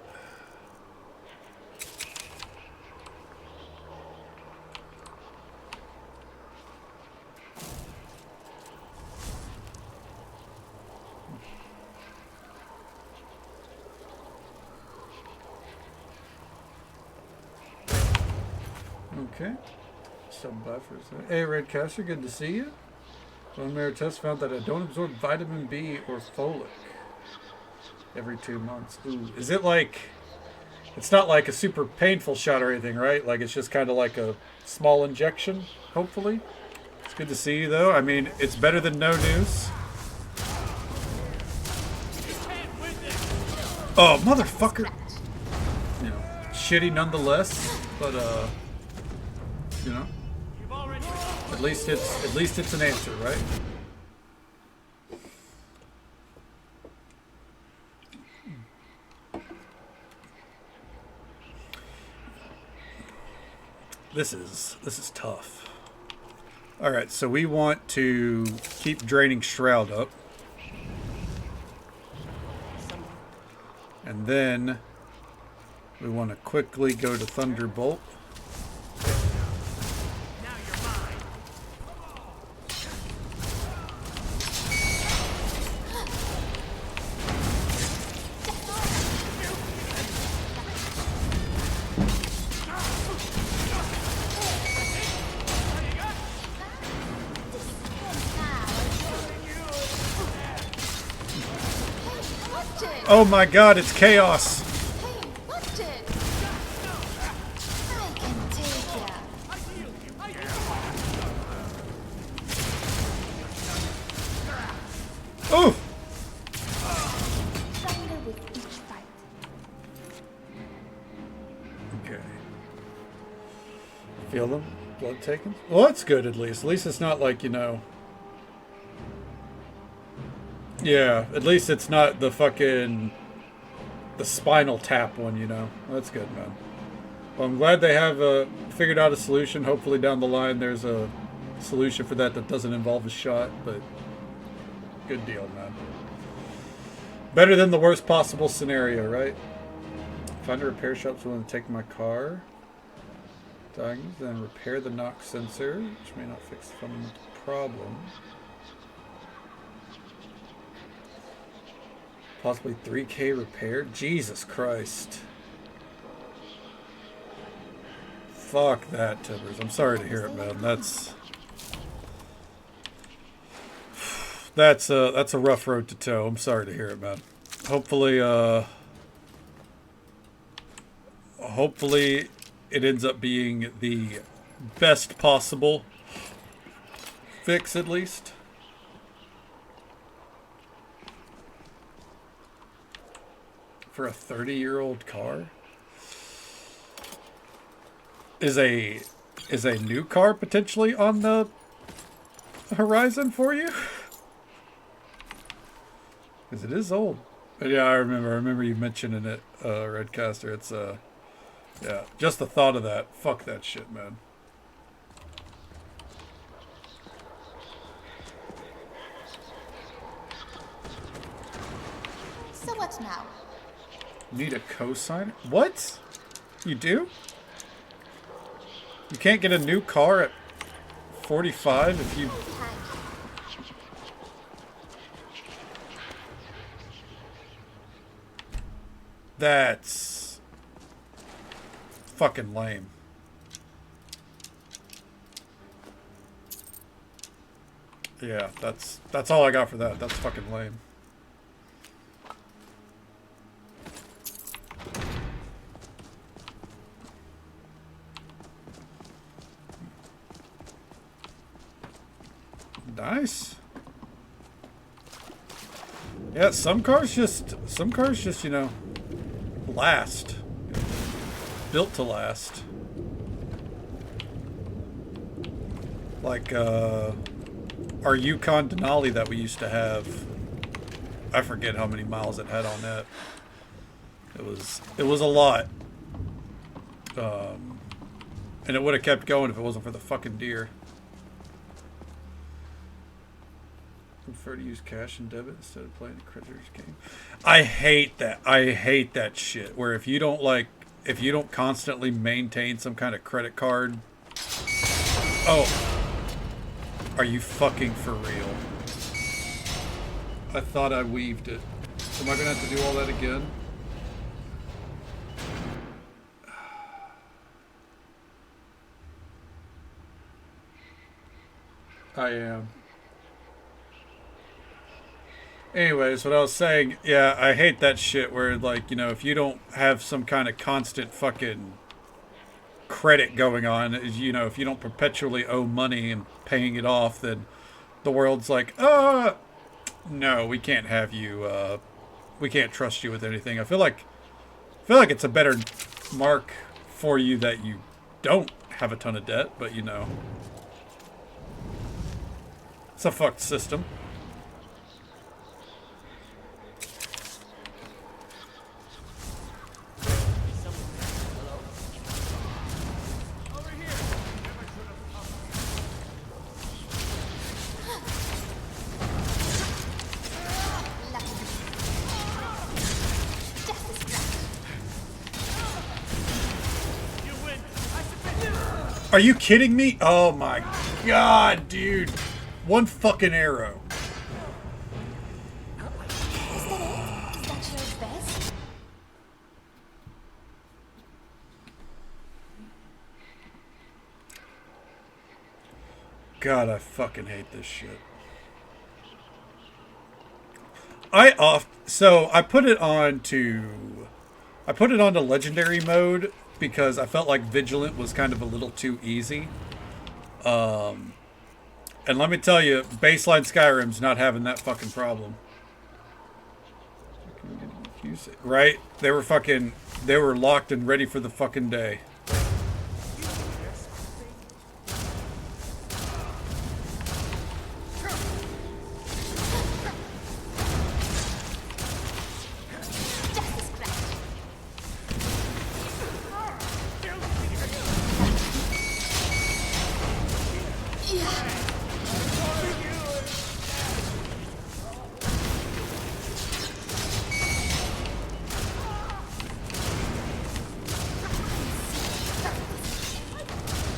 Okay. Stop by for a second. Hey, Redcaster, good to see you. Bone marrow test found that I don't absorb vitamin B or folic every 2 months. Ooh, is it like... It's not like a super painful shot or anything, right? Like, it's just kind of like a small injection, hopefully. It's good to see you, though. I mean, it's better than no news. Oh, motherfucker! You know, shitty nonetheless, but, you know, at least it's an answer, right? This is tough. All right, so we want to keep draining Shroud up, and then we want to quickly go to Thunderbolt. Oh my God, it's chaos. Oh! Okay. Feel them? Blood taken? Well, that's good at least. At least it's not like, you know... Yeah, at least it's not the fucking... the spinal tap one, you know? That's good, man. Well, I'm glad they have figured out a solution. Hopefully down the line there's a solution for that doesn't involve a shot, but... good deal, man. Better than the worst possible scenario, right? Find a repair shop's willing to take my car. Diagnose, then repair the knock sensor, which may not fix the fundamental problem. Possibly 3K repair? Jesus Christ. Fuck that, Tibbers. I'm sorry to hear it, man. That's a rough road to toe. I'm sorry to hear it, man. Hopefully it ends up being the best possible fix, at least. For a 30-year-old car? Is a new car potentially on the horizon for you? Because it is old. But yeah, I remember you mentioning it, Redcaster. It's yeah, just the thought of that. Fuck that shit, man. So what now? Need a cosigner? What? You do? You can't get a new car at 45 if you... That's fucking lame. Yeah, that's all I got for that. That's fucking lame. Nice. Yeah, some cars just, you know, last. Built to last. Like, our Yukon Denali that we used to have. I forget how many miles it had on that. It was a lot. And it would have kept going if it wasn't for the fucking deer. I prefer to use cash and debit instead of playing the creditors game. I hate that. I hate that shit. Where if you don't constantly maintain some kind of credit card. Oh. Are you fucking for real? I thought I weaved it. Am I gonna have to do all that again? I am. Anyways, what I was saying, yeah, I hate that shit where, like, you know, if you don't have some kind of constant fucking credit going on, you know, if you don't perpetually owe money and paying it off, then the world's like, no, we can't have you, we can't trust you with anything. I feel like it's a better mark for you that you don't have a ton of debt, but, you know, it's a fucked system. Are you kidding me? Oh my god, dude. One fucking arrow. Is that it? Is that your best? God, I fucking hate this shit. So I put it on to legendary mode because I felt like Vigilant was kind of a little too easy. And let me tell you, baseline Skyrim's not having that fucking problem. Right? They were locked and ready for the fucking day.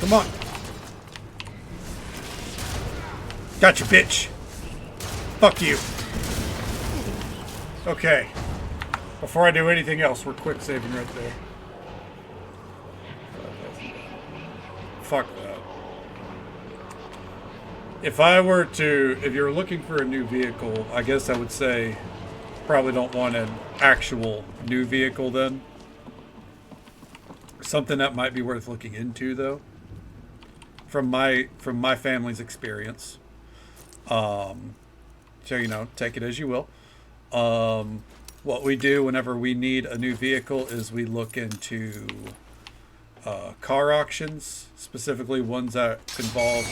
Come on. Gotcha, bitch. Fuck you. Okay. Before I do anything else, we're quick saving right there. Fuck that. If you're looking for a new vehicle, I guess I would say probably don't want an actual new vehicle then. Something that might be worth looking into though. From my family's experience. So, you know, take it as you will. What we do whenever we need a new vehicle is we look into car auctions, specifically ones that involve,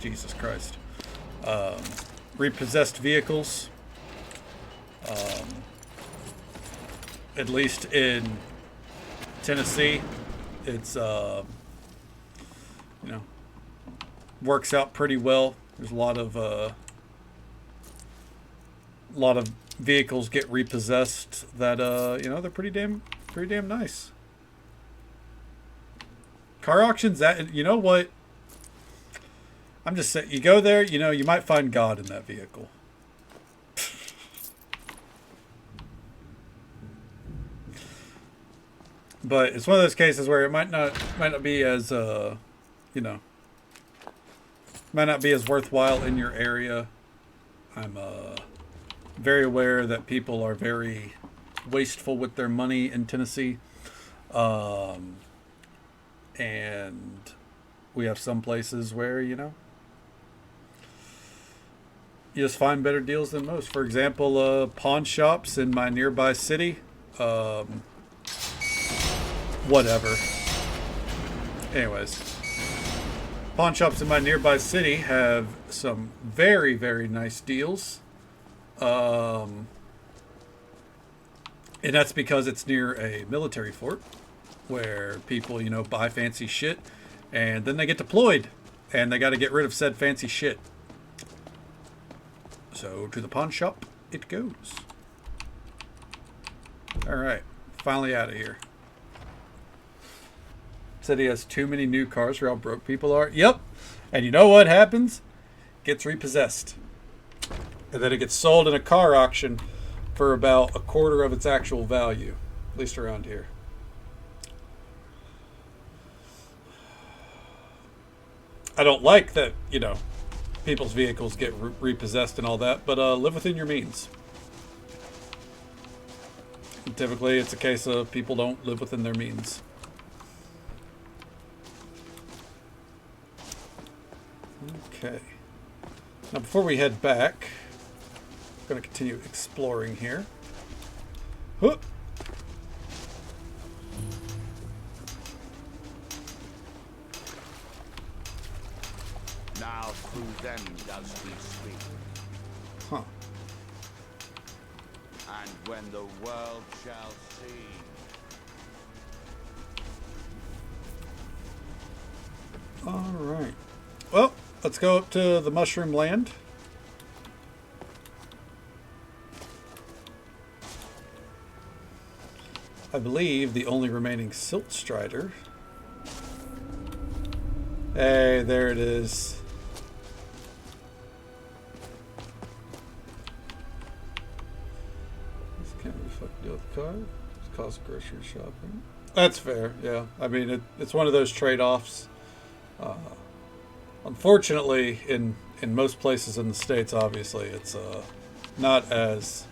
Jesus Christ, repossessed vehicles. At least in Tennessee, it's, you know, works out pretty well. There's a lot of vehicles get repossessed that you know, they're pretty damn nice. Car auctions, that, you know what? I'm just saying, you go there, you know, you might find God in that vehicle. But it's one of those cases where it might not be as you know, might not be as worthwhile in your area. I'm very aware that people are very wasteful with their money in Tennessee. And we have some places where, you know, you just find better deals than most. For example, pawn shops in my nearby city. Whatever. Anyways. Pawn shops in my nearby city have some very, very nice deals. And that's because it's near a military fort where people, you know, buy fancy shit and then they get deployed and they got to get rid of said fancy shit. So to the pawn shop it goes. All right, finally out of here. Said he has too many new cars for how broke people are. Yep. And you know what happens? Gets repossessed. And then it gets sold in a car auction for about a quarter of its actual value. At least around here. I don't like that, you know, people's vehicles get repossessed and all that, but live within your means. And typically it's a case of people don't live within their means. Okay. Now before we head back, I'm going to continue exploring here. Whoop. Now through them does we speak. Huh. And when the world shall see. All right. Well, let's go up to the Mushroom Land. I believe the only remaining Silt Strider. Hey, there it is. This can't be fucking deal with the car. It's cost grocery shopping. That's fair, yeah. I mean, it's one of those trade-offs. Unfortunately, in most places in the States, obviously, it's not as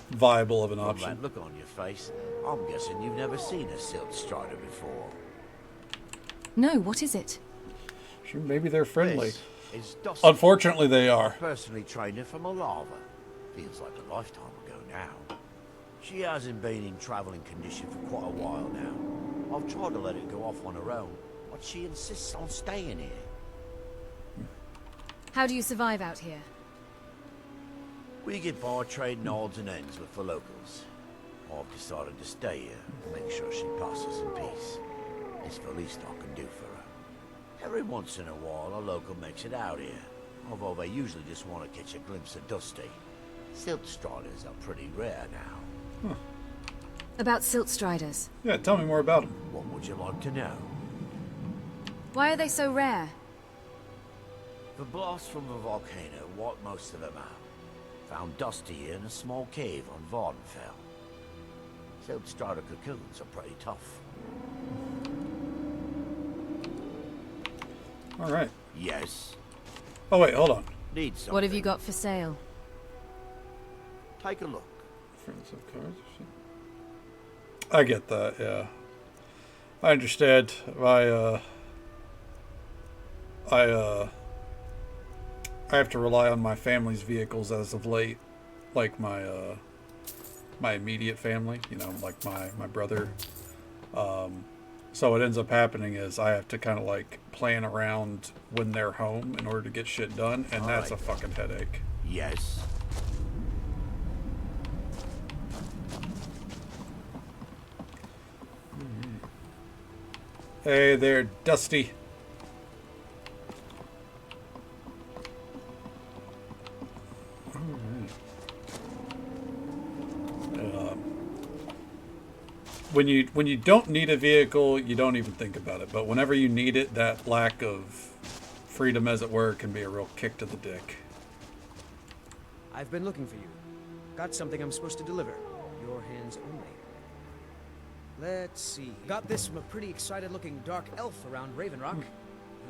viable of an option. From that look on your face, I'm guessing you've never seen a Silt Strider before. No, what is it? Sure, maybe they're friendly. This is Dusty. Unfortunately, they are. Personally trained her from a lava. Feels like a lifetime ago now. She hasn't been in traveling condition for quite a while now. I've tried to let it go off on her own, but she insists on staying here. How do you survive out here? We get by trading odds and ends with the locals. I've decided to stay here and make sure she passes in peace. It's the least I can do for her. Every once in a while, a local makes it out here, although they usually just want to catch a glimpse of Dusty. Silt Striders are pretty rare now. Huh. About Siltstriders. Yeah, tell me more about them. What would you like to know? Why are they so rare? The blast from the volcano wiped most of them out. Found Dusty in a small cave on Vardenfell. Siltstrider cocoons are pretty tough. Alright. Yes. Oh wait, hold on. Need something. What have you got for sale? Take a look. Friends of cards or something. I get that, yeah. I understand. I have to rely on my family's vehicles as of late. Like my my immediate family, you know, like my brother. So what ends up happening is I have to kind of like plan around when they're home in order to get shit done, and that's a fucking headache. Yes. Hey there, Dusty. When you don't need a vehicle, you don't even think about it. But whenever you need it, that lack of freedom, as it were, can be a real kick to the dick. I've been looking for you. Got something I'm supposed to deliver. Your hands only. Let's see. Got this from a pretty excited-looking dark elf around Raven Rock.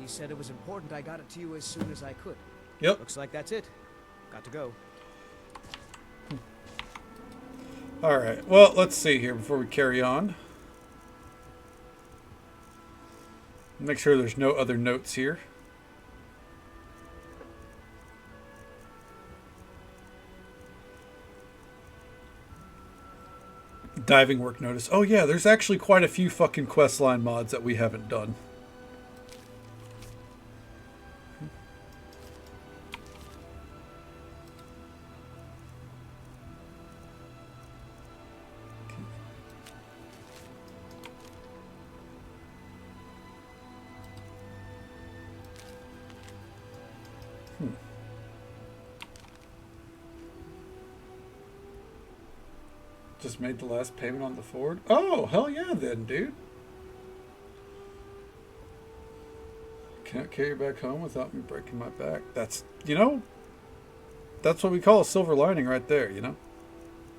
He said it was important I got it to you as soon as I could. Yep. Looks like that's it. Got to go. Alright, well, let's see here before we carry on. Make sure there's no other notes here. Diving work notice. Oh yeah, there's actually quite a few fucking questline mods that we haven't done. Just made the last payment on the Ford. Oh, hell yeah then, dude. Can't carry you back home without me breaking my back. That's, you know, that's what we call a silver lining right there, you know?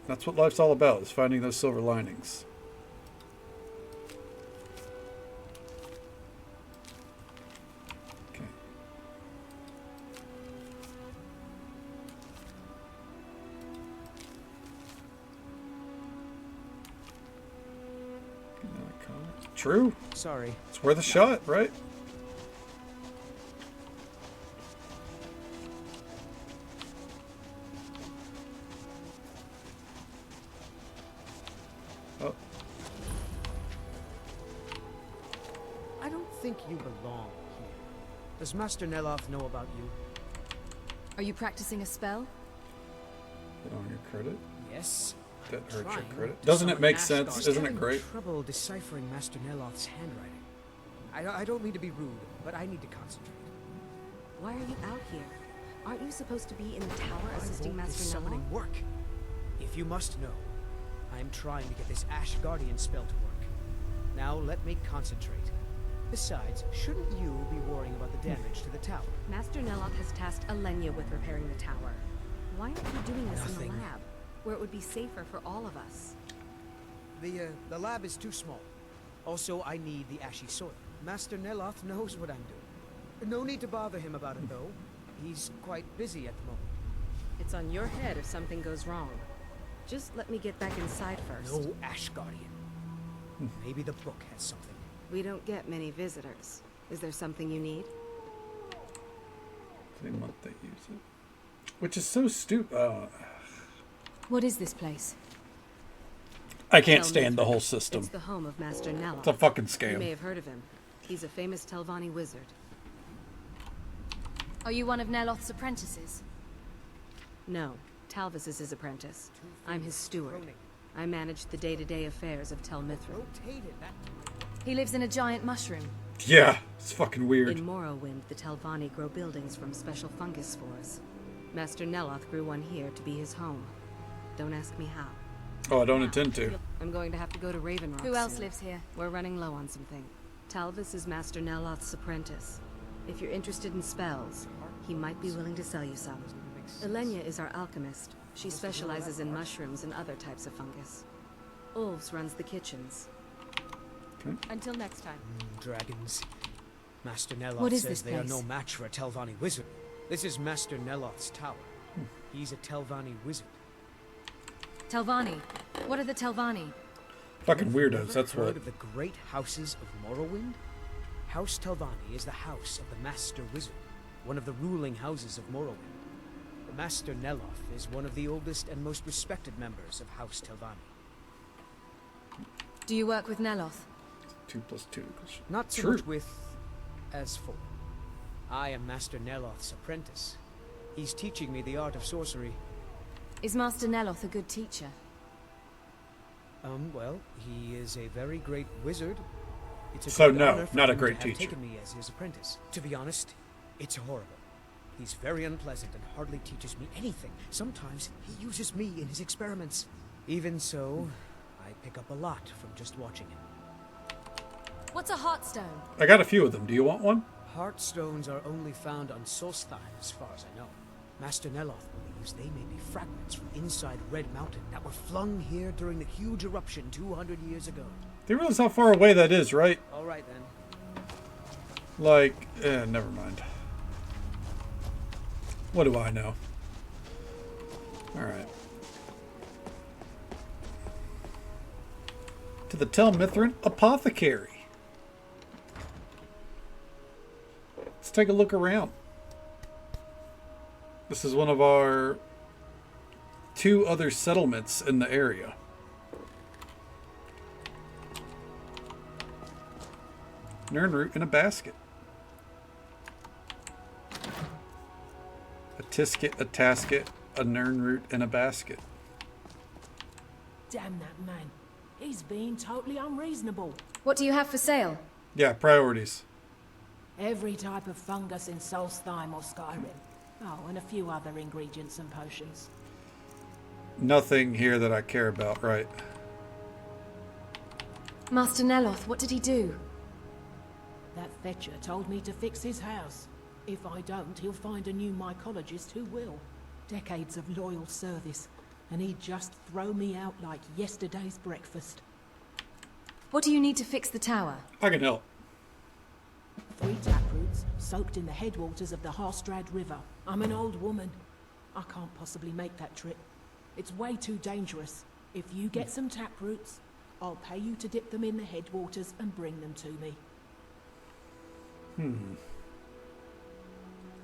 That's what life's all about, is finding those silver linings. True. Sorry. It's worth a shot, right? Oh. I don't think you belong here. Does Master Neloth know about you? Are you practicing a spell? Put on your credit. Yes. That hurts your Trying credit. to Doesn't it summon make Asgard. sense? Isn't it great? Trouble deciphering Master Neloth's handwriting. I don't mean to be rude, but I need to concentrate. Why are you out here? Aren't you supposed to be in the tower assisting Why won't this Master summoning Neloth? work? If you must know, I am trying to get this Ash Guardian spell to work. Now let me concentrate. Besides, shouldn't you be worrying about the damage to the tower? Master Neloth has tasked Alenia with repairing the tower. Why aren't you doing this in Nothing. the lab, where it would be safer for all of us? The lab is too small. Also, I need the ashy soil. Master Neloth knows what I'm doing. No need to bother him about it, though. He's quite busy at the moment. It's on your head if something goes wrong. Just let me get back inside first. No Ash Guardian. Maybe the book has something. We don't get many visitors. Is there something you need? Same month they use it. Which is so stupid. What is this place? I can't stand the whole system. It's the home of Master Neloth. It's a fucking You may scam. have heard of him. He's a famous Telvanni wizard. Are you one of Neloth's apprentices? No, Talvis is his apprentice. I'm his steward. I manage the day-to-day affairs of Tel Mithril. He lives in a giant mushroom. Yeah, it's fucking weird. In Morrowind, the Telvanni grow buildings from special fungus spores. Master Neloth grew one here to be his home. Don't ask me how. Oh, I don't intend to. I'm going to have to go to Raven Rock. Who else soon. lives here? We're running low on something. Talvis is Master Neloth's apprentice. If you're interested in spells, he might be willing to sell you some. Elenia is our alchemist. She specializes in mushrooms and other types of fungus. Ulves runs the kitchens. Okay. Until next time. Dragons. Master Neloth What is says this they are place? no match for a Telvanni wizard. This is Master Neloth's tower. He's a Telvanni wizard. Telvanni. What are the Telvanni? Fucking weirdos, that's Heard what. of the great houses of Morrowind? House Telvanni is the house of the Master Wizard, one of the ruling houses of Morrowind. The Master Neloth is one of the oldest and most respected members of House Telvanni. Do you work with Neloth? 2 + 2 equals... Not so True. much with as for. I am Master Neloth's apprentice. He's teaching me the art of sorcery. Is Master Neloth a good teacher? Well, he is a very great wizard. It's a So great no, honor for not a him great to have teacher. taken me as his apprentice. To be honest, it's horrible. He's very unpleasant and hardly teaches me anything. Sometimes he uses me in his experiments. Even so, I pick up a lot from just watching him. What's a heartstone? I got a few of them. Do you want one? Heartstones are only found on Solstheim, as far as I know. Master Neloth believes they may be fragments from inside Red Mountain that were flung here during the huge eruption 200 years ago. Do you realize how far away that is, right? All right, then. Like, never mind. What do I know? Alright. To the Tel Mithryn Apothecary. Let's take a look around. This is one of our 2 other settlements in the area. Nernroot in a basket. A tisket, a tasket, a nernroot in a basket. Damn that man. He's being totally unreasonable. What do you have for sale? Yeah, priorities. Every type of fungus in Solstheim or Skyrim. Oh, and a few other ingredients and potions. Nothing here that I care about, right? Master Neloth, what did he do? That fetcher told me to fix his house. If I don't, he'll find a new mycologist who will. Decades of loyal service, and he'd just throw me out like yesterday's breakfast. What do you need to fix the tower? I can help. 3 taproots soaked in the headwaters of the Harstrad River. I'm an old woman. I can't possibly make that trip. It's way too dangerous. If you get some taproots, I'll pay you to dip them in the headwaters and bring them to me.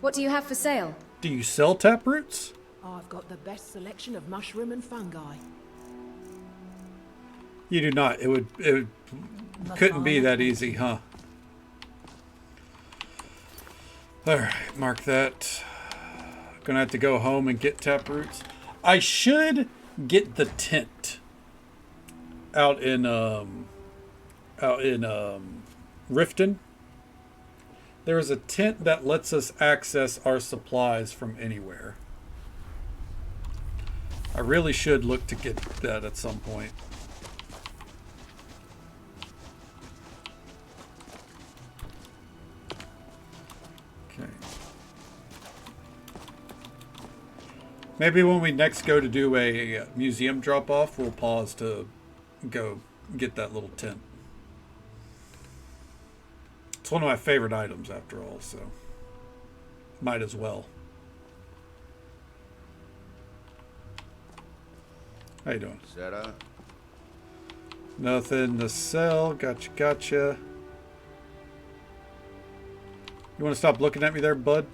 What do you have for sale? Do you sell taproots? I've got the best selection of mushroom and fungi. You do not. It would couldn't be that easy, huh? Alright, mark that. Gonna have to go home and get taproots. I should get the tent out in Riften. There is a tent that lets us access our supplies from anywhere. I really should look to get that at some point. Okay. Maybe when we next go to do a museum drop-off, we'll pause to go get that little tent. It's one of my favorite items after all, so might as well. How you doing? Zeta? Nothing to sell. Gotcha. You want to stop looking at me there, bud?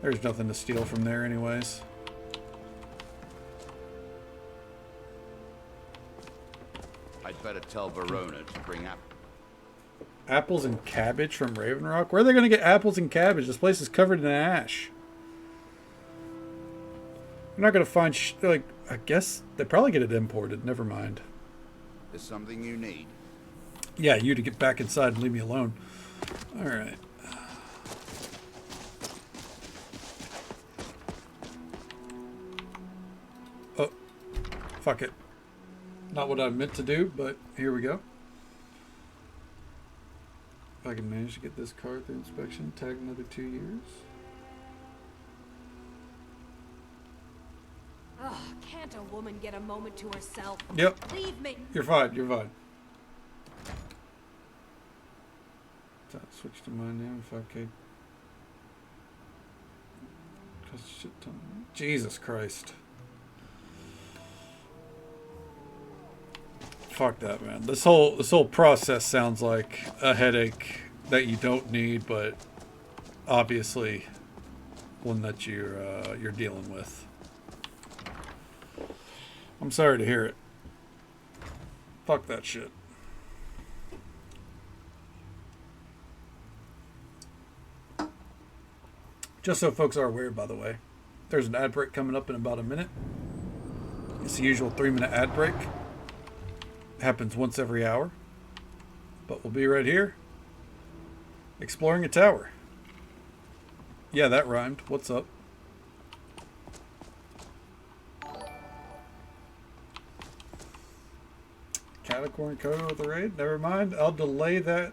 There's nothing to steal from there anyways. I'd better tell Verona to bring up. Apples and cabbage from Raven Rock? Where are they going to get apples and cabbage? This place is covered in ash. You're not going to find... like, I guess they probably get it imported. Never mind. There's something you need. Yeah, you to get back inside and leave me alone. Alright. Fuck it. Not what I meant to do, but here we go. If I can manage to get this car through inspection, tag another 2 years. Ugh, can't a woman get a moment to herself? Yep. Leave me. You're fine. You're fine. Switch to mine now. 5K. Cost a shit ton. Jesus Christ. Fuck that, man. This whole process sounds like a headache that you don't need, but obviously one that you're dealing with. I'm sorry to hear it. Fuck that shit. Just so folks are aware, by the way, there's an ad break coming up in about a minute. It's the usual 3-minute ad break. It happens once every hour. But we'll be right here, exploring a tower. Yeah, that rhymed. What's up? Catacorn Coda with the raid? Never mind. I'll delay that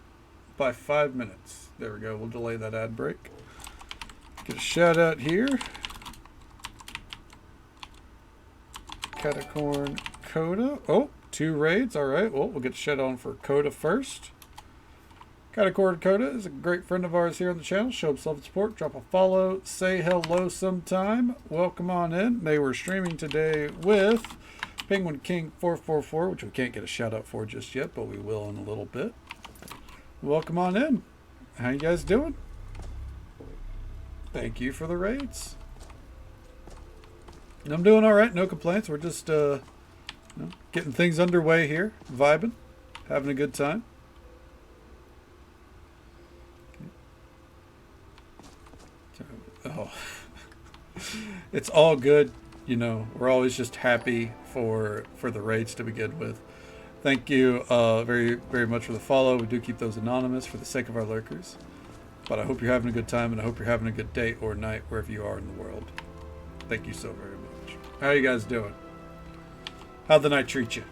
by 5 minutes. There we go. We'll delay that ad break. Get a shout out here. Catacorn Coda. Oh, 2 raids. All right. Well, we'll get a shout out for Coda first. Catacorn Coda is a great friend of ours here on the channel. Show him love and support. Drop a follow. Say hello sometime. Welcome on in. They were streaming today with Penguin King 444, which we can't get a shout out for just yet, but we will in a little bit. Welcome on in. How you guys doing? Thank you for the raids. I'm doing all right. No complaints. We're just getting things underway here. Vibing. Having a good time. Oh. It's all good. You know, we're always just happy for the raids to begin with. Thank you very, very much for the follow. We do keep those anonymous for the sake of our lurkers. But I hope you're having a good time, and I hope you're having a good day or night wherever you are in the world. Thank you so very much. How are you guys doing? How'd the night treat you?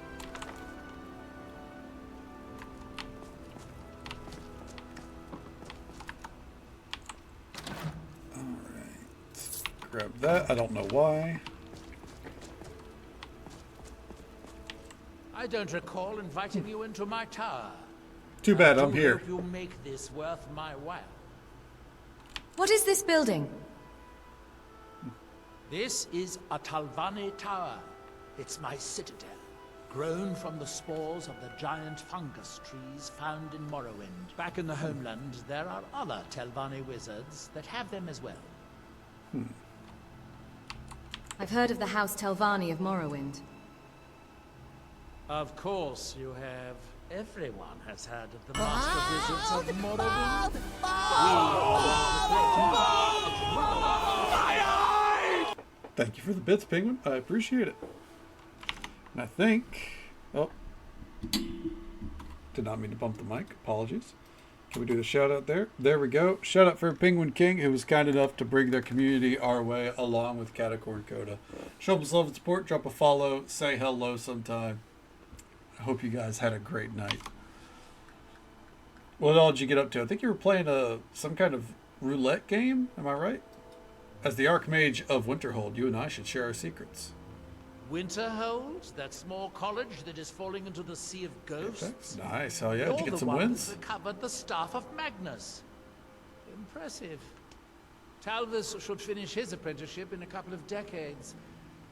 Alright. Grab that. I don't know why. I don't recall inviting you into my tower. Too bad, I'm here. I hope you make this worth my while. What is this building? This is a Talvani tower. It's my citadel, grown from the spores of the giant fungus trees found in Morrowind. Back in the homeland, there are other Telvanni wizards that have them as well. I've heard of the House Telvanni of Morrowind. Of course you have. Everyone has heard of the master wizards of Morrowind. Thank you for the bits, Penguin. I appreciate it. And I think... Oh. Did not mean to bump the mic. Apologies. Can we do the shout out there? There we go. Shout out for Penguin King, who was kind enough to bring their community our way along with Catacorn Coda. Show them some love and support. Drop a follow. Say hello sometime. I hope you guys had a great night. What all did you get up to? I think you were playing some kind of roulette game. Am I right? As the Archmage of Winterhold, you and I should share our secrets. Winterhold? That small college that is falling into the Sea of Ghosts? Nice. Hell yeah. Did you get some wins? You're the one that recovered the staff of Magnus. Impressive. Talvis should finish his apprenticeship in a couple of decades.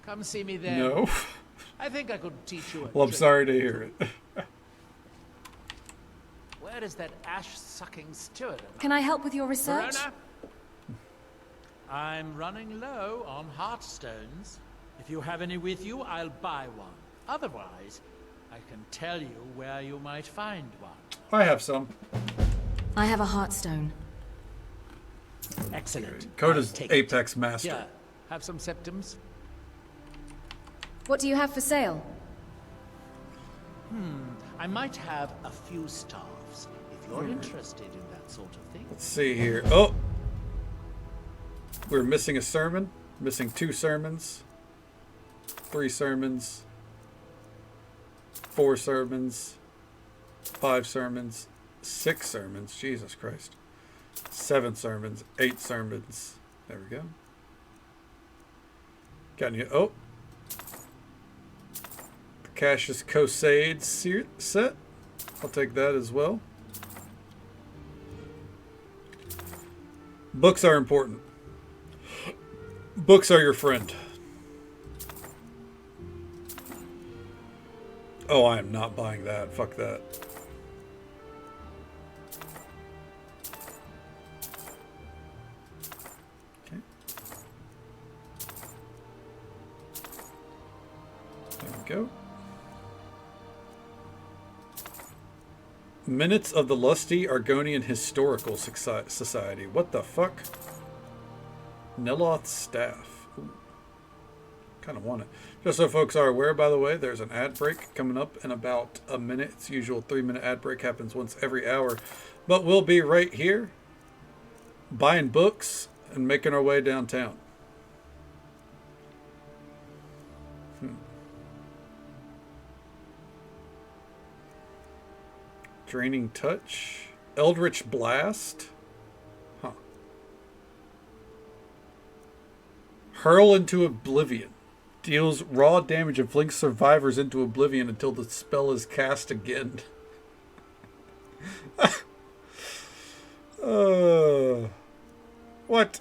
Come see me there. No. I think I could teach you a Well, I'm trick. sorry to hear it. Where is that ash-sucking steward? Can I help with your research? Verona? I'm running low on heartstones. If you have any with you, I'll buy one. Otherwise, I can tell you where you might find one. I have some. I have a heartstone. Excellent. Coda's Take Apex Master. Here, have some septums. What do you have for sale? I might have a few staffs, if you're interested in that sort of thing. Let's see here. Oh! We're missing a sermon. Missing 2 sermons. 3 sermons. 4 sermons, 5 sermons, 6 sermons, Jesus Christ, 7 sermons, 8 sermons. There we go. Got any? Oh, the Cassius Cosade set. I'll take that as well. Books are important. Books are your friend. Oh, I am not buying that. Fuck that. Okay. There we go. Minutes of the Lusty Argonian Historical Society. What the fuck? Neloth's staff. Kind of want it. Just so folks are aware, by the way, there's an ad break coming up in about a minute. Its usual 3-minute ad break happens once every hour. But we'll be right here buying books and making our way downtown. Draining Touch. Eldritch Blast. Huh. Hurl into Oblivion. Deals raw damage and flings survivors into oblivion until the spell is cast again. What?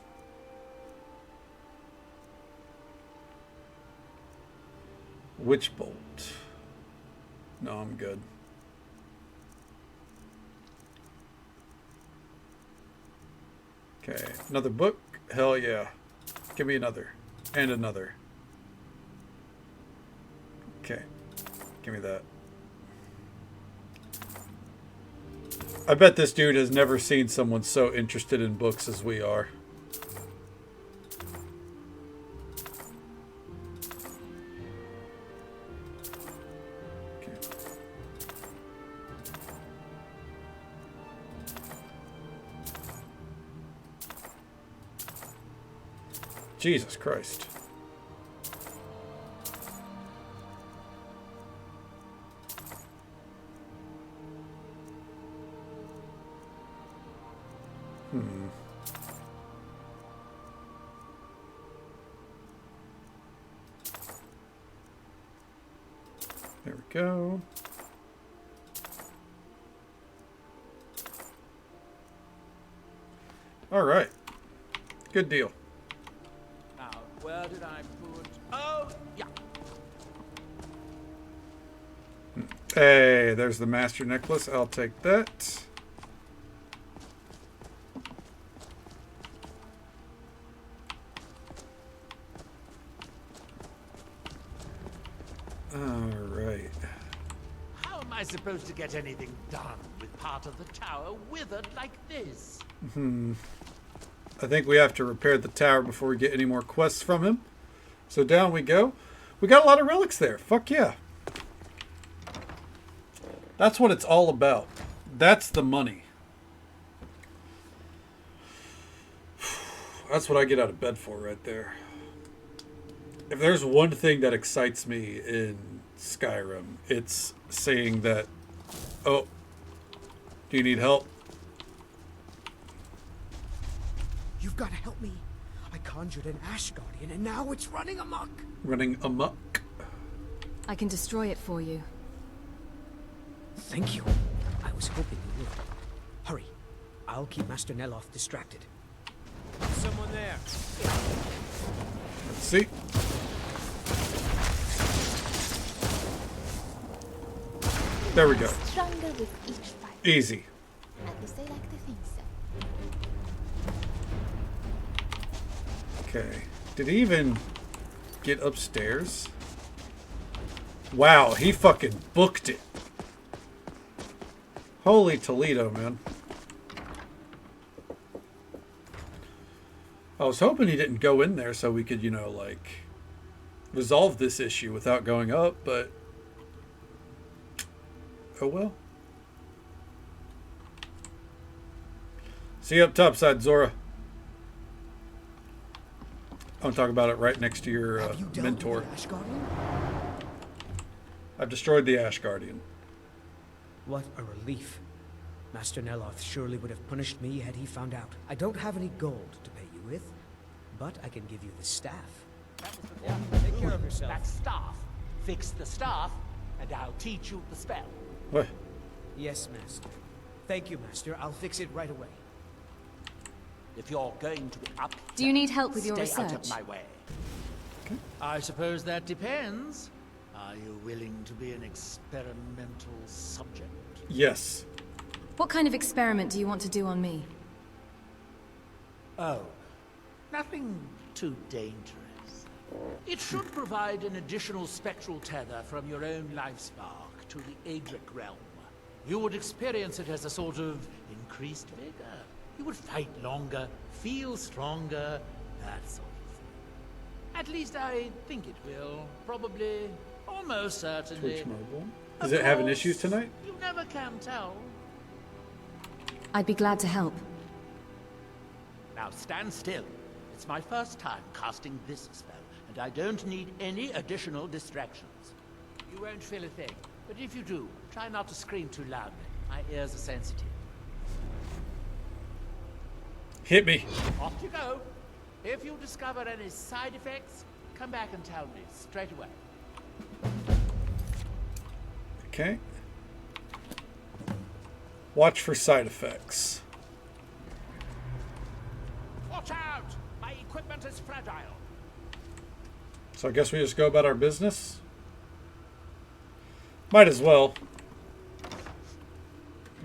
Witch Bolt. No, I'm good. Okay, another book? Hell yeah. Give me another. And another. Okay, give me that. I bet this dude has never seen someone so interested in books as we are. Okay. Jesus Christ. There we go. All right. Good deal. Now, where did I put... Oh, yeah. Hey, there's the master necklace. I'll take that. I supposed to get anything done with part of the tower withered like this? I think we have to repair the tower before we get any more quests from him. So down we go. We got a lot of relics there. Fuck yeah. That's what it's all about. That's the money. That's what I get out of bed for right there. If there's one thing that excites me in Skyrim, it's saying that, oh, do you need help? You've got to help me. I conjured an Ash Guardian and now it's running amok. Running amok? I can destroy it for you. Thank you. I was hoping you would. Hurry. I'll keep Master Neloth distracted. Someone there. Let's see. There we go. Stronger with each fight. Easy. At least I like to think so. Okay. Did he even get upstairs? Wow, he fucking booked it. Holy Toledo, man. I was hoping he didn't go in there so we could, you know, like, resolve this issue without going up, but oh well. See you up top side, Zora. I'm talking about it right next to your mentor. I've destroyed the Ash Guardian. What a relief. Master Neloth surely would have punished me had he found out. I don't have any gold to pay you with, but I can give you the staff. Yeah, take care of yourself. That staff. Fix the staff, and I'll teach you the spell. What? Yes, Master. Thank you, Master. I'll fix it right away. If you're going to be up, Do you need help with your stay out of research? my way. Okay. I suppose that depends. Are you willing to be an experimental subject? Yes. What kind of experiment do you want to do on me? Oh, nothing too dangerous. It should provide an additional spectral tether from your own life spark to the Adric realm. You would experience it as a sort of increased vigor. You would fight longer, feel stronger, that sort of thing. At least I think it will. Probably, almost certainly. Twitch Mobile. Is it having issues tonight? You never can tell. I'd be glad to help. Now stand still. It's my first time casting this spell, and I don't need any additional distractions. You won't feel a thing, but if you do, try not to scream too loudly. My ears are sensitive. Hit me. Off you go. If you discover any side effects, come back and tell me straight away. Okay. Watch for side effects. Watch out! My equipment is fragile. So I guess we just go about our business. Might as well.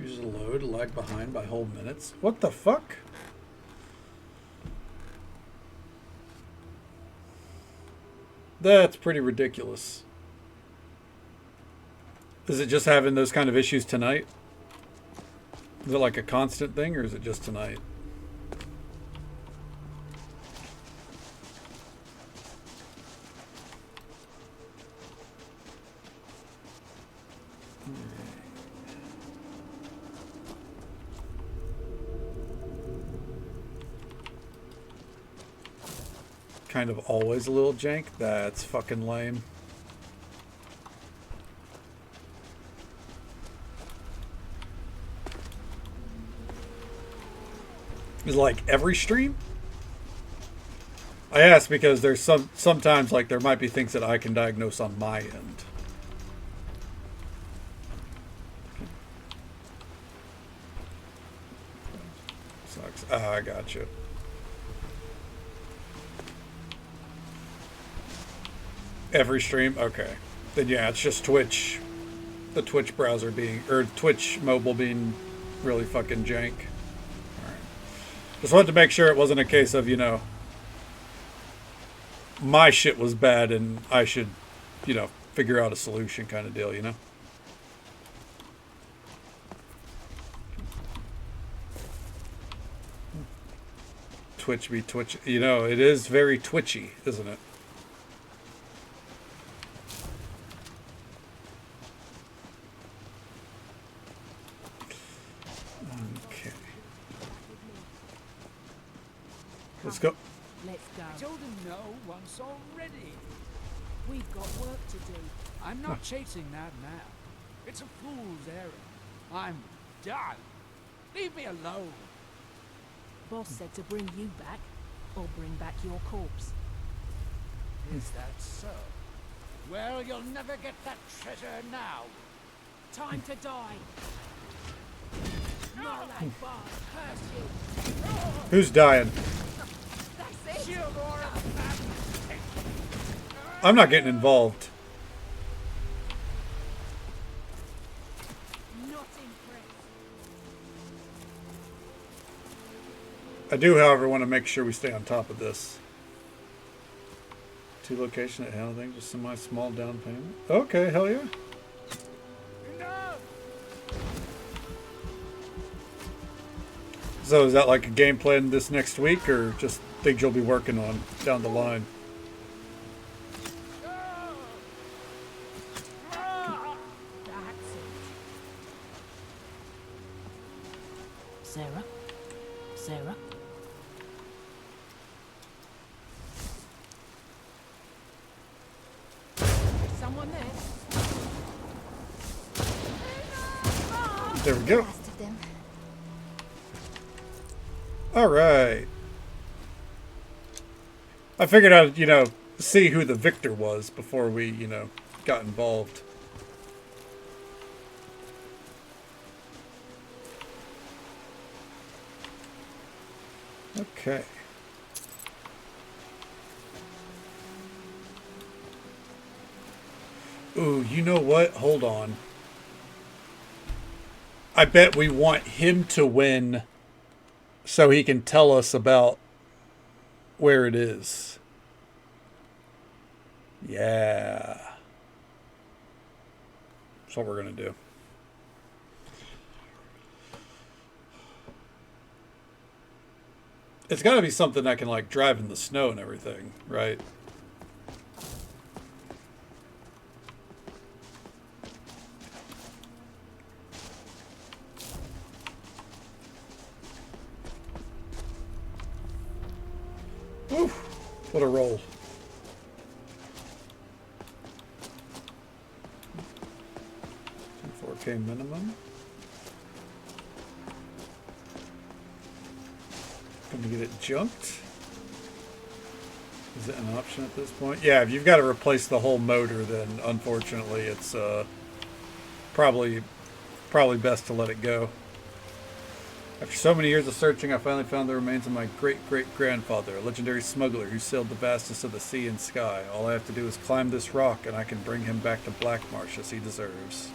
Use a load, lag behind by whole minutes. What the fuck? That's pretty ridiculous. Is it just having those kind of issues tonight? Is it like a constant thing, or is it just tonight? Kind of always a little jank. That's fucking lame. Is like every stream? I ask because there's sometimes like there might be things that I can diagnose on my end. Sucks. Ah, I got you. Every stream? Okay. Then yeah, it's just Twitch. The Twitch browser being, or Twitch mobile being really fucking jank. Alright. Just wanted to make sure it wasn't a case of, you know, my shit was bad and I should, you know, figure out a solution kind of deal, you know? Twitch be Twitch. You know, it is very twitchy, isn't it? Let's go. Let's go. I told him no once already. We've got work to do. I'm not chasing that now. It's a fool's errand. I'm done. Leave me alone. Boss said to bring you back, or bring back your corpse. Is that so? Well, you'll never get that treasure now. Time to die. Marlak Bard, curse you. Who's dying? I'm not getting involved. I do, however, want to make sure we stay on top of this. 2 location at handle things with semi-small down payment. Okay, hell yeah. So is that like a game plan this next week, or just things you'll be working on down the line? Sarah? Sarah? Someone there? There we go. Last of them. All right. I figured I'd, see who the victor was before we, got involved. Okay. Ooh, you know what? Hold on. I bet we want him to win so he can tell us about where it is. Yeah. That's what we're going to do. It's got to be something I can, like, drive in the snow and everything, right? Oof, what a roll. $4K minimum. Gonna get it junked. Is it an option at this point? Yeah, if you've got to replace the whole motor, then unfortunately it's probably best to let it go. After so many years of searching, I finally found the remains of my great-great-grandfather, a legendary smuggler who sailed the vastness of the sea and sky. All I have to do is climb this rock, and I can bring him back to Blackmarsh as he deserves.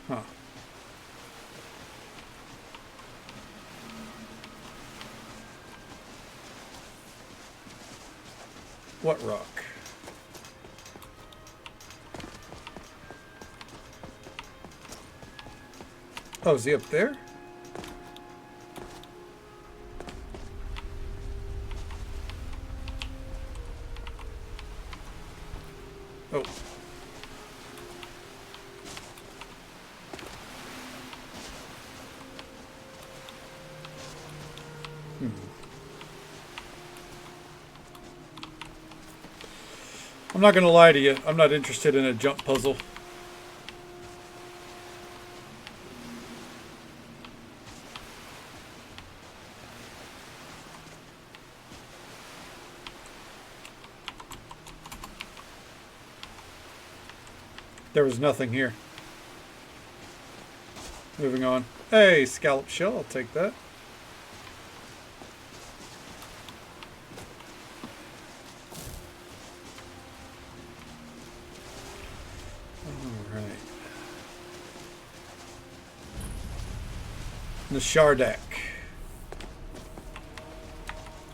Huh. What rock? Oh, is he up there? Oh. I'm not going to lie to you. I'm not interested in a jump puzzle. There was nothing here. Moving on. Hey, scallop shell. I'll take that. The Shardak.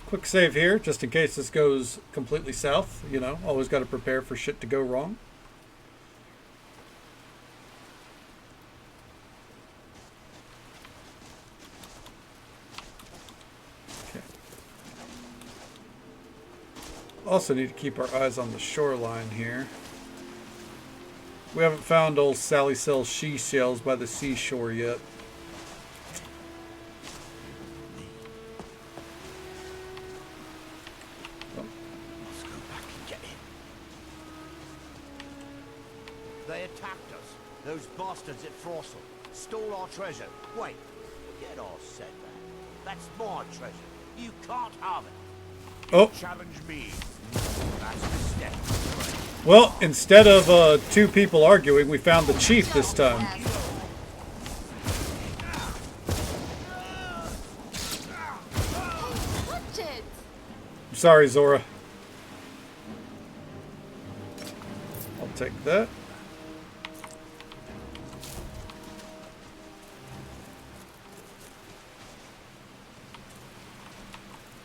Quick save here, just in case this goes completely south. Always got to prepare for shit to go wrong. Okay. Also need to keep our eyes on the shoreline here. We haven't found old Sally sells she shells by the seashore yet. They attacked us. Those bastards at Frostle stole our treasure. Wait, forget I said that. That's my treasure. You can't have it. Oh. Challenge me. That's a mistake. Well, instead of two people arguing, we found the chief this time. I'm sorry, Zora. I'll take that.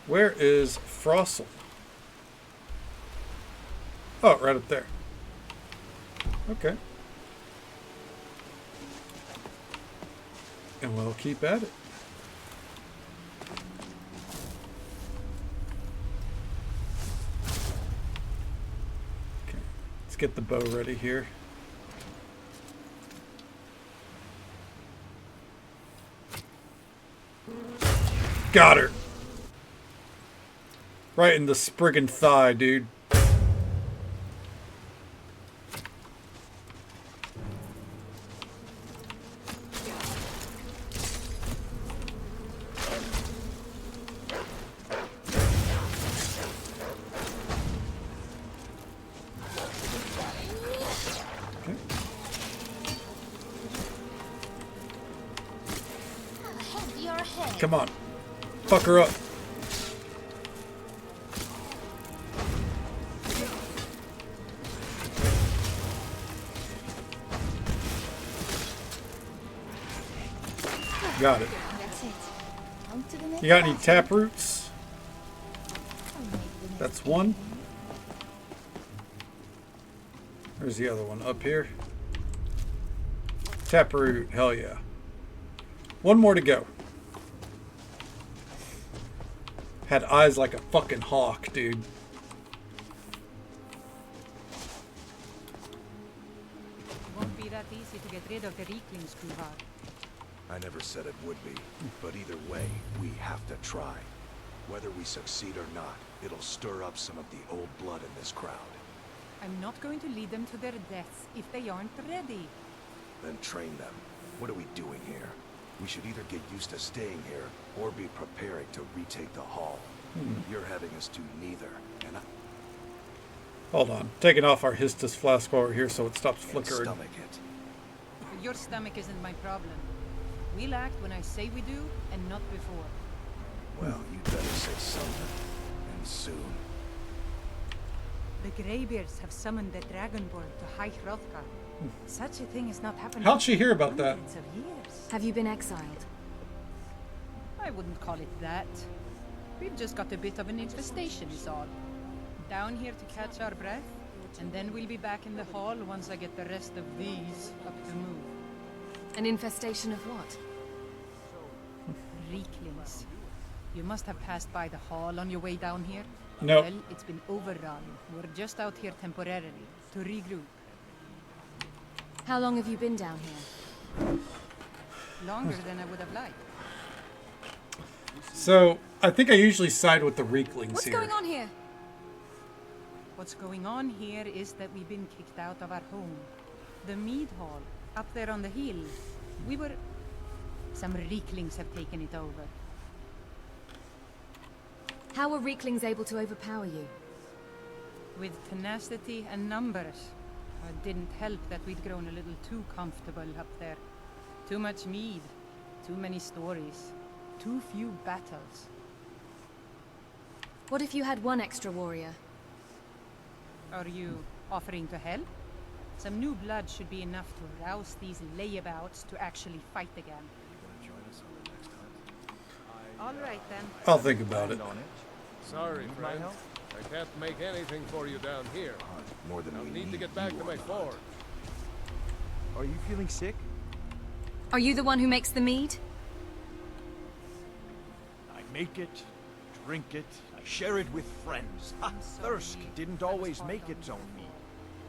Where is Frostle? Oh, right up there. Okay. And we'll keep at it. Okay. Let's get the bow ready here. Got her. Right in the spriggin' thigh, dude. Come on. Fuck her up. Got it. That's it. On to the next You got any battle. tap roots? That's one. Where's the other one? Up here. Taproot, hell yeah. One more to go. Had eyes like a fucking hawk, dude. Won't be that easy to get rid of the Reeklings, Kuvar. I never said it would be, but either way, we have to try. Whether we succeed or not, it'll stir up some of the old blood in this crowd. I'm not going to lead them to their deaths if they aren't ready. Then train them. What are we doing here? We should either get used to staying here, or be preparing to retake the hall. You're having us do neither, and I... Hold on. Taking off our Histus flask while we're here so it stops flickering. Stomach it. Your stomach isn't my problem. We'll act when I say we do, and not before. Well, you'd better say something. And soon. The Greybeards have summoned the Dragonborn to High Hrothgar. Such a thing has not happened. How'd she hear about that? hundreds of years. Have you been exiled? I wouldn't call it that. We've just got a bit of an infestation is all. Down here to catch our breath, and then we'll be back in the hall once I get the rest of these up to move. An infestation of what? Reeklings. You must have passed by the hall on your way down here. No. Well, it's been overrun. We're just out here temporarily, to regroup. How long have you been down here? Longer than I would have liked. So, I think I usually side with the Reeklings What's here. going on here? What's going on here is that we've been kicked out of our home. The mead hall, up there on the hill. Some Reeklings have taken it over. How were Reeklings able to overpower you? With tenacity and numbers. It didn't help that we'd grown a little too comfortable up there. Too much mead, too many stories, too few battles. What if you had one extra warrior? Are you offering to help? Some new blood should be enough to rouse these layabouts to actually fight again. All right then. I'll think about it. Sorry, friend. I can't make anything for you down here. More than we need to get back to my fort. Are you feeling sick? Are you the one who makes the mead? I make it, drink it, I share it with friends. Thirsk didn't always make its own mead.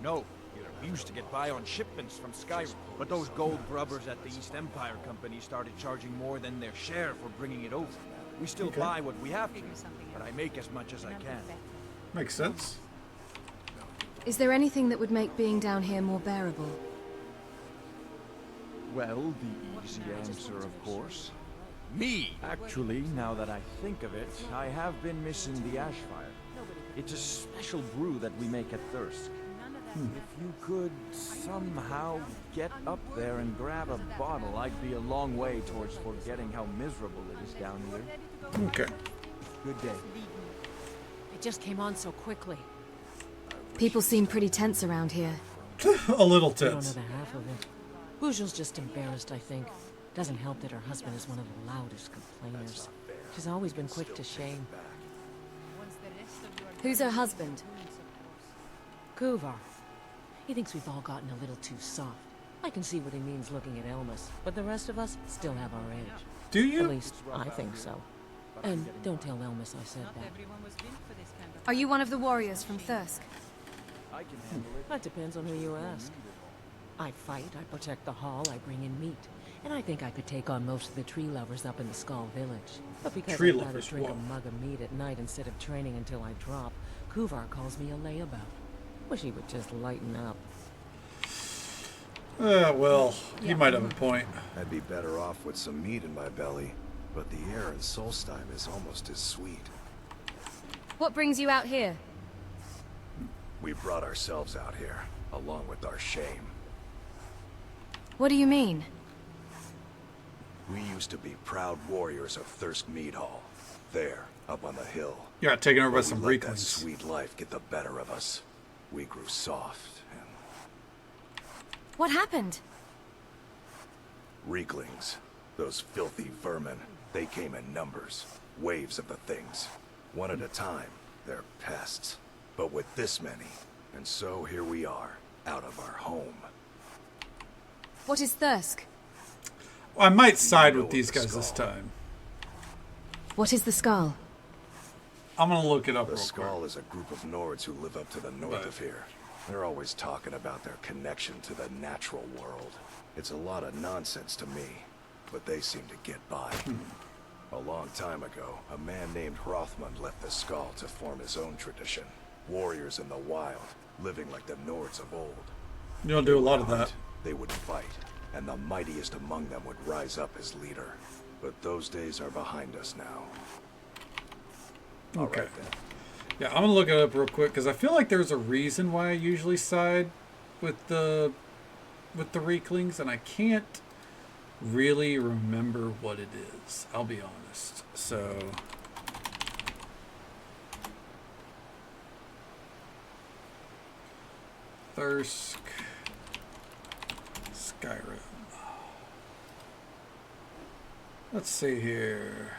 No, we used to get by on shipments from Skyrim. But those gold grubbers at the East Empire Company started charging more than their share for bringing it over. We still buy what we have to, but I make as much as I can. Makes sense. Is there anything that would make being down here more bearable? Well, the easy answer, of course. Me! Actually, now that I think of it, I have been missing the Ashfire. It's a special brew that we make at Thirsk. If you could somehow get up there and grab a bottle, I'd be a long way towards forgetting how miserable it is down here. Okay. Good day. It just came on so quickly. People seem pretty tense around here. A little I don't know tense. the half of it. Bujel's just embarrassed, I think. Doesn't help that her husband is one of the loudest complainers. She's always been quick to shame. Who's her husband? Kuvar. He thinks we've all gotten a little too soft. I can see what he means looking at Elmas, but the rest of us still have our edge. Do you? At least, I think so. And don't tell Elmas I said that. Are you one of the warriors from Thirsk? That depends on who you ask. I fight, I protect the hall, I bring in meat. And I think I could take on most of the tree lovers up in the Skull Village. But because Tree I'd rather lovers, drink whoa. a mug of meat at night instead of training until I drop, Kuvar calls me a layabout. Wish he would just lighten up. Well, you might have a point. I'd be better off with some meat in my belly, but the air in Solstheim is almost as sweet. What brings you out here? We brought ourselves out here, along with our shame. What do you mean? We used to be proud warriors of Thirsk Mead Hall. There, up on the hill. You got taken over by But some we let that Reeklings. sweet life get the better of us. We grew soft and What happened? Reeklings. Those filthy vermin. They came in numbers. Waves of the things. One at a time. They're pests. But with this many. And so here we are. Out of our home. What is Thirsk? I might side with these guys this time. What is the Skull? I'm gonna look it up The real quick. Skull is a group of Nords who live up to the north of here. They're always talking about their connection to the natural world. It's a lot of nonsense to me, but they seem to get by. A long time ago, a man named Hrothmund left the Skull to form his own tradition. Warriors in the wild, living like the Nords of old. You don't do a lot of that. They would fight, and the mightiest among them would rise up as leader. But those days are behind us now. Okay. All right, then. Yeah, I'm gonna look it up real quick because I feel like there's a reason why I usually side with the Reeklings, and I can't really remember what it is. I'll be honest. So. Thirsk, Skyrim. Let's see here.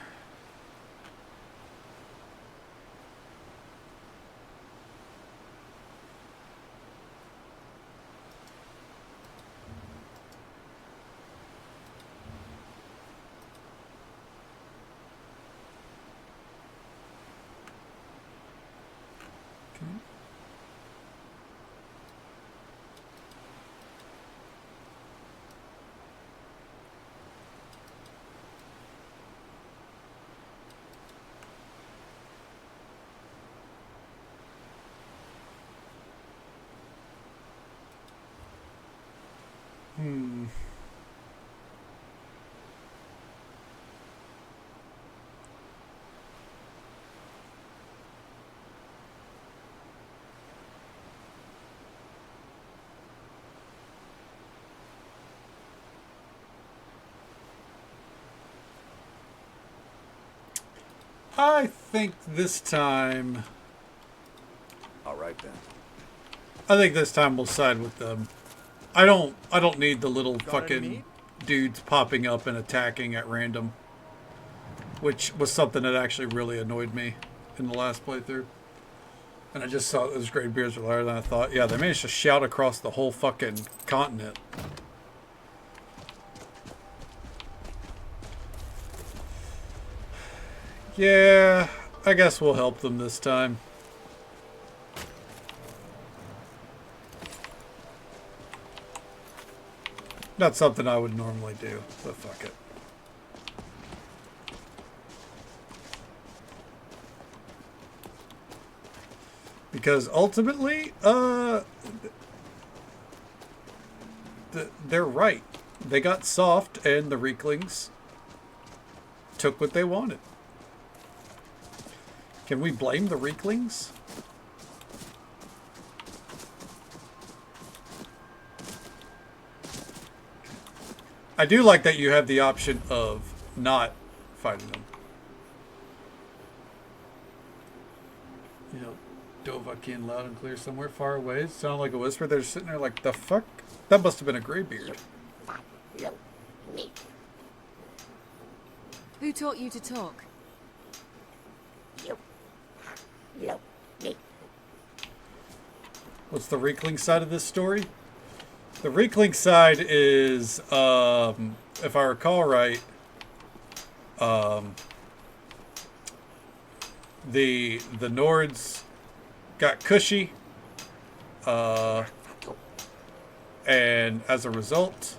I think this time. All right then. I think this time we'll side with them. I don't need the little fucking dudes popping up and attacking at random, which was something that actually really annoyed me in the last playthrough. And I just saw those great beards were louder than I thought. Yeah, they managed to shout across the whole fucking continent. Yeah, I guess we'll help them this time. Not something I would normally do, but fuck it. Because ultimately, they're right. They got soft, and the Reeklings took what they wanted. Can we blame the Reeklings? I do like that you have the option of not fighting them. You know, Dovahkiin loud and clear somewhere far away. It sounded like a whisper. They're sitting there like, the fuck? That must have been a graybeard. Who taught you to talk? What's the Reekling side of this story? The Reekling side is, if I recall right, the Nords got cushy, and as a result,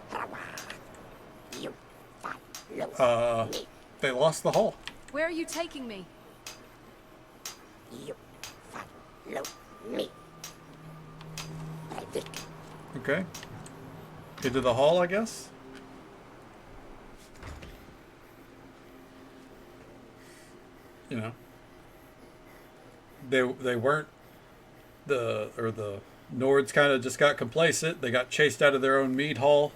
they lost the hall. Where are you taking me? Okay. Into the hall, I guess. You know. They weren't the Nords kind of just got complacent. They got chased out of their own mead hall.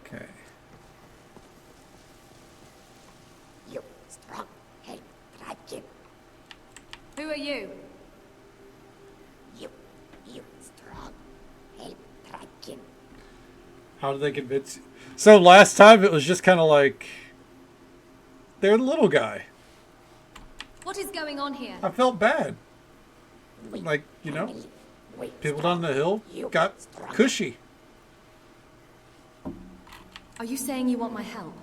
Okay. Who are you? How did they convince you? So last time it was just kind of like, they're the little guy. What is going on here? I felt bad. Like, you know, people down the hill got cushy. Are you saying you want my help?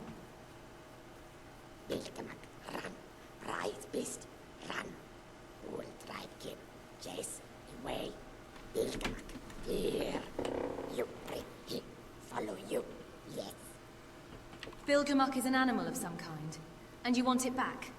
Bilgamuk is an animal of some kind, and you want it back?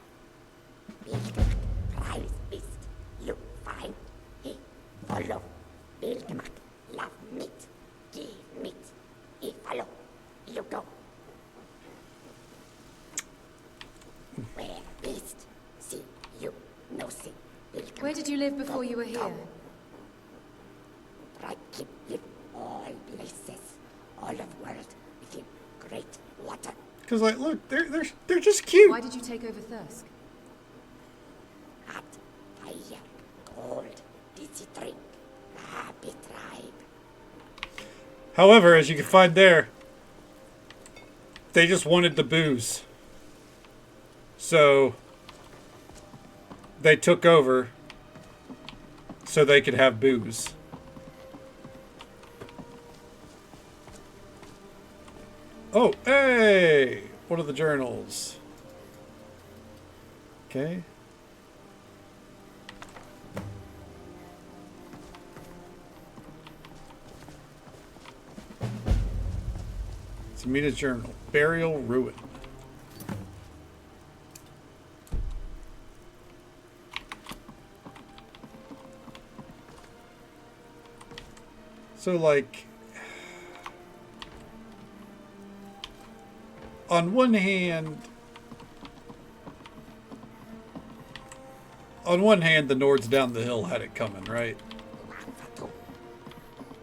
Where did you live before you were here? Because, like, look, they're just cute. Why did you take over Thirsk? However, as you can find there, they just wanted the booze. So they took over so they could have booze. Oh, hey! What are the journals? Okay. Mina's journal. Burial ruin. So, like, on one hand, the Nords down the hill had it coming, right?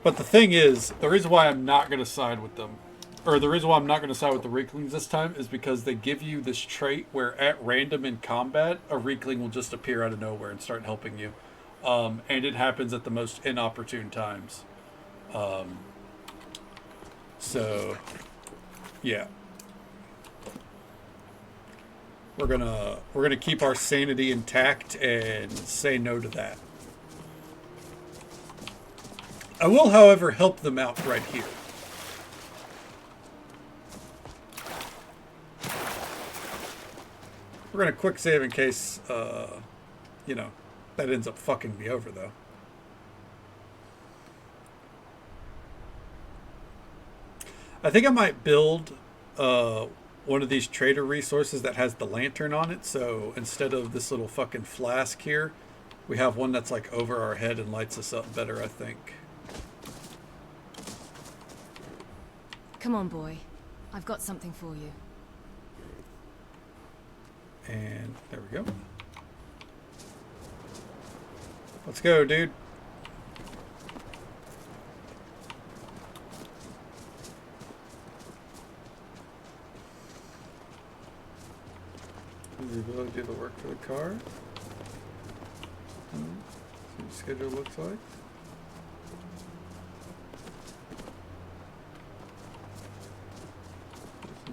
But the thing is, the reason why I'm not going to side with them, or the reason why I'm not going to side with the Reeklings this time, is because they give you this trait where at random in combat, a Reekling will just appear out of nowhere and start helping you. And it happens at the most inopportune times. So, yeah. We're gonna keep our sanity intact and say no to that. I will, however, help them out right here. We're gonna quick save in case, you know, that ends up fucking me over, though. I think I might build one of these trader resources that has the lantern on it. So instead of this little fucking flask here, we have one that's like over our head and lights us up better, I think. Come on, boy. I've got something for you. And there we go. Let's go, dude. Is the ability to do the work for the car? See what the schedule looks like.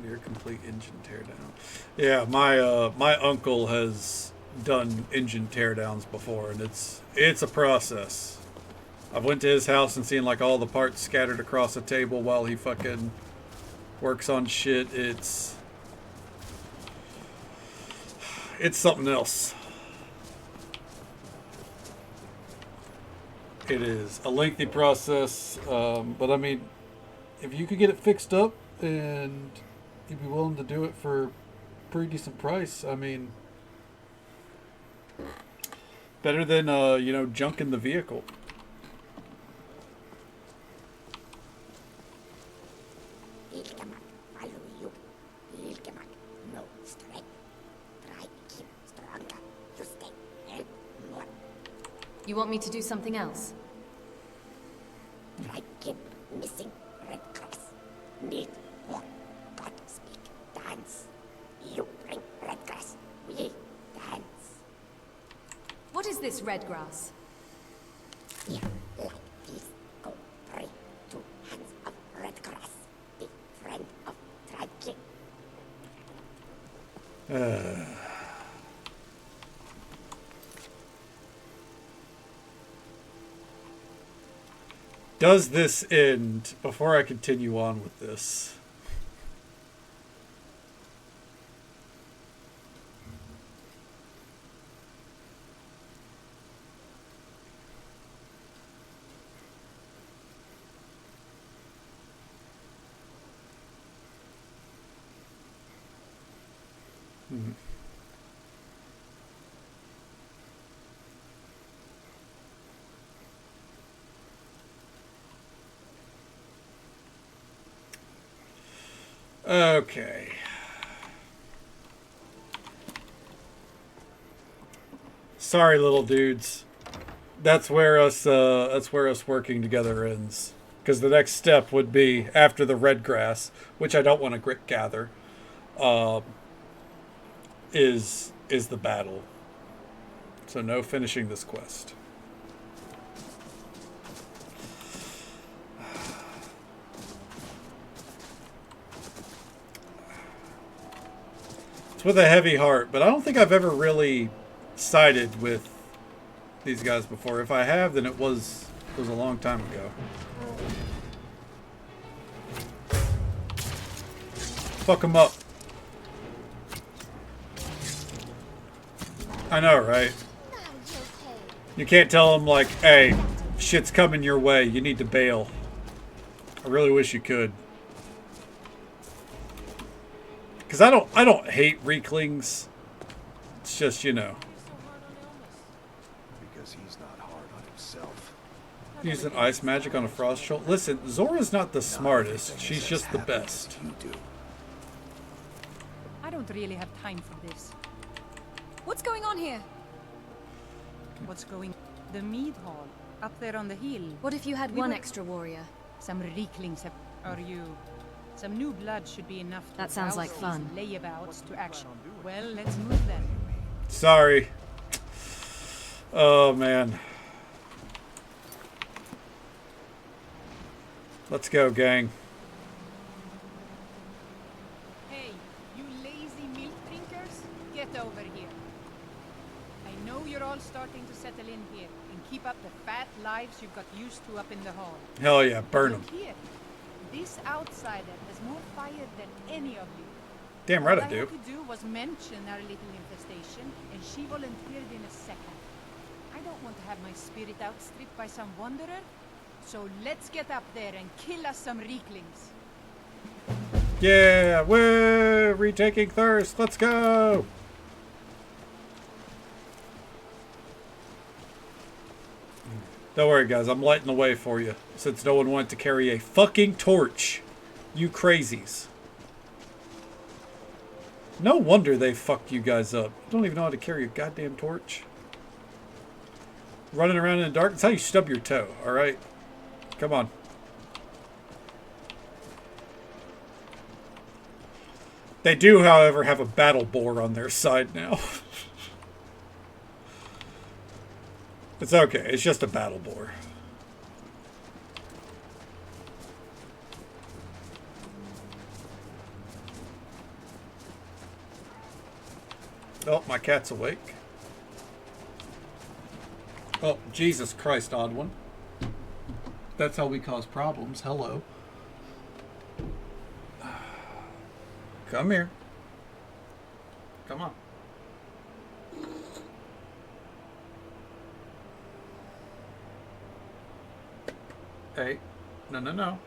Near complete engine teardown. Yeah, my uncle has done engine teardowns before, and it's a process. I've went to his house and seen like all the parts scattered across a table while he fucking works on shit. it's something else. It is a lengthy process, but I mean, if you could get it fixed up and you'd be willing to do it for a pretty decent price, I mean, better than you know, junk in the vehicle. You want me to do something else? Missing red cross. Need more. God speak. Dance. You bring red grass. We dance. What is this red grass? Here, like this, go pray to hands of red grass. The friend of tribe king. Does this end before I continue on with this? Okay. Sorry, little dudes. That's where us working together ends. Because the next step would be after the red grass, which I don't want to gather, is the battle. So no finishing this quest. It's with a heavy heart, but I don't think I've ever really sided with these guys before. If I have, then it was a long time ago. Fuck them up. I know, right? You can't tell them like, hey, shit's coming your way. You need to bail. I really wish you could. Because I don't hate Reeklings. It's just, you know. Because he's not hard on himself. Using ice magic on a frost shoal. Listen, Zora's not the smartest. She's just the best. You do. I don't really have time for this. What's going on here? What's going... The mead hall, up there on the hill. What if you had one extra warrior? Some Reeklings have... Are you... Some new blood should be enough to That sounds like fun. Layabouts to action. Well, let's move then. Sorry. Oh, man. Let's go, gang. Hey, you lazy milk drinkers, get over here. I know you're all starting to settle in here and keep up the fat lives you've got used to up in the hall. Hell yeah, burn them. Look here. This outsider has more fire than any of you. Damn right I All do. I had to do was mention our little infestation, and she volunteered in a second. I don't want to have my spirit outstripped by some wanderer, so let's get up there and kill us some Reeklings. Yeah, we're retaking Thirst. Let's go. Don't worry, guys. I'm lighting the way for you, since no one wanted to carry a fucking torch. You crazies. No wonder they fucked you guys up. You don't even know how to carry a goddamn torch. Running around in the dark. That's how you stub your toe, alright? Come on. They do, however, have a battle boar on their side now. It's okay. It's just a battle boar. Oh, my cat's awake. Oh, Jesus Christ, odd one. That's how we cause problems. Hello. Come here. Come on. Hey. No, no, no.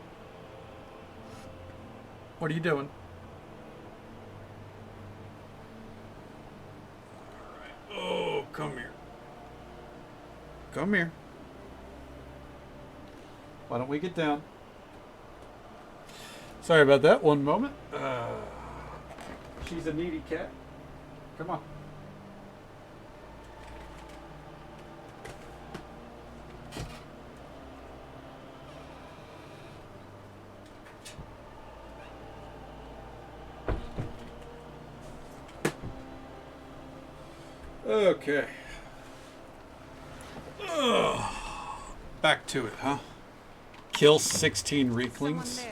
What are you doing? Oh, come here. Come here. Why don't we get down? Sorry about that. One moment. She's a needy cat. Come on. Okay. Ugh. Back to it, huh? Kill 16 Reeflings.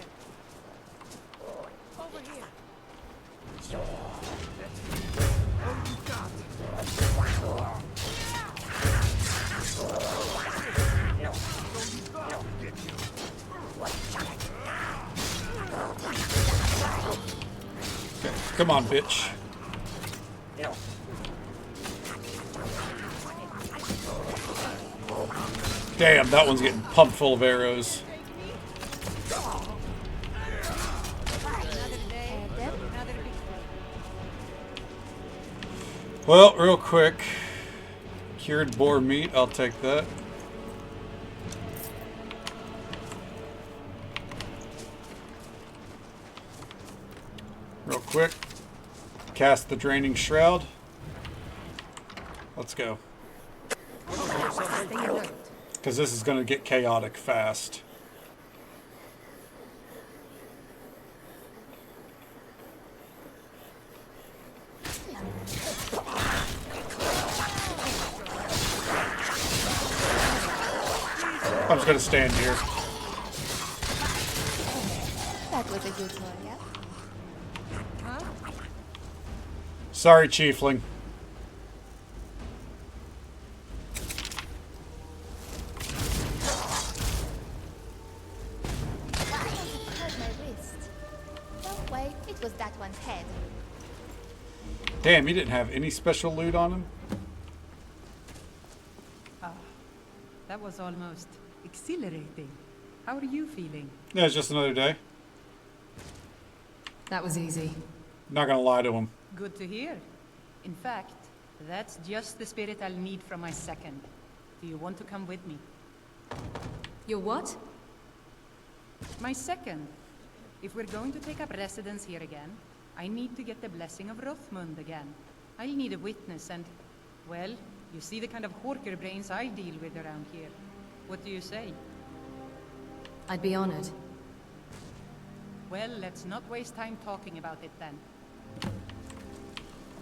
Okay, come on, bitch. Damn, that one's getting pumped full of arrows. Well, real quick. Cured boar meat, I'll take that. Real quick. Cast the Draining Shroud. Let's go. Because this is going to get chaotic fast. I'm just going to stand here. That was a good one, yeah? Huh? Sorry, Chiefling. Was that one's head? Damn, he didn't have any special loot on him. Ah, that was almost exhilarating. How are you feeling? Yeah, it's just another day. That was easy. Not gonna lie to him. Good to hear. In fact, that's just the spirit I'll need from my second. Do you want to come with me? Your what? My second. If we're going to take up residence here again, I need to get the blessing of Rothmund again. I'll need a witness and, well, you see the kind of horker brains I deal with around here. What do you say? I'd be honored. Well, let's not waste time talking about it then.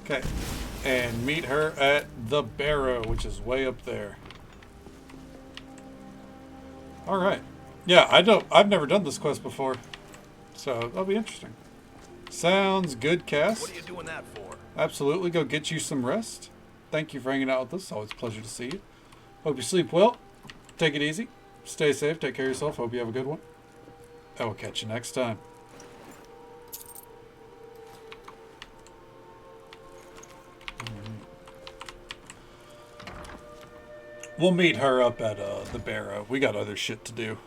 Okay. And meet her at the Barrow, which is way up there. Alright. Yeah, I've never done this quest before. So that'll be interesting. Sounds good, Cass. What are you doing that for? Absolutely. Go get you some rest. Thank you for hanging out with us. Always a pleasure to see you. Hope you sleep well. Take it easy. Stay safe. Take care of yourself. Hope you have a good one. I will catch you next time. We'll meet her up at the Barrow. We got other shit to do.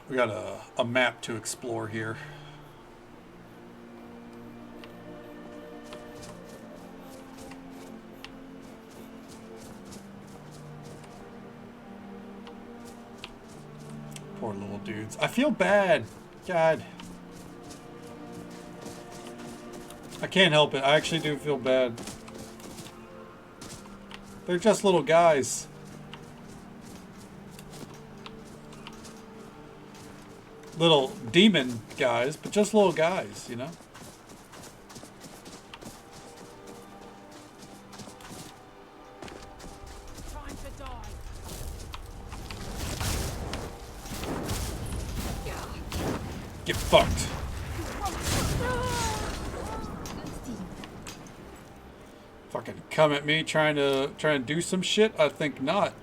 We got a map to explore here. Poor little dudes. I feel bad. God. I can't help it. I actually do feel bad. They're just little guys. Little demon guys, but just little guys, you know? Time to die. Get fucked. Fucking come at me trying to do some shit? I think not.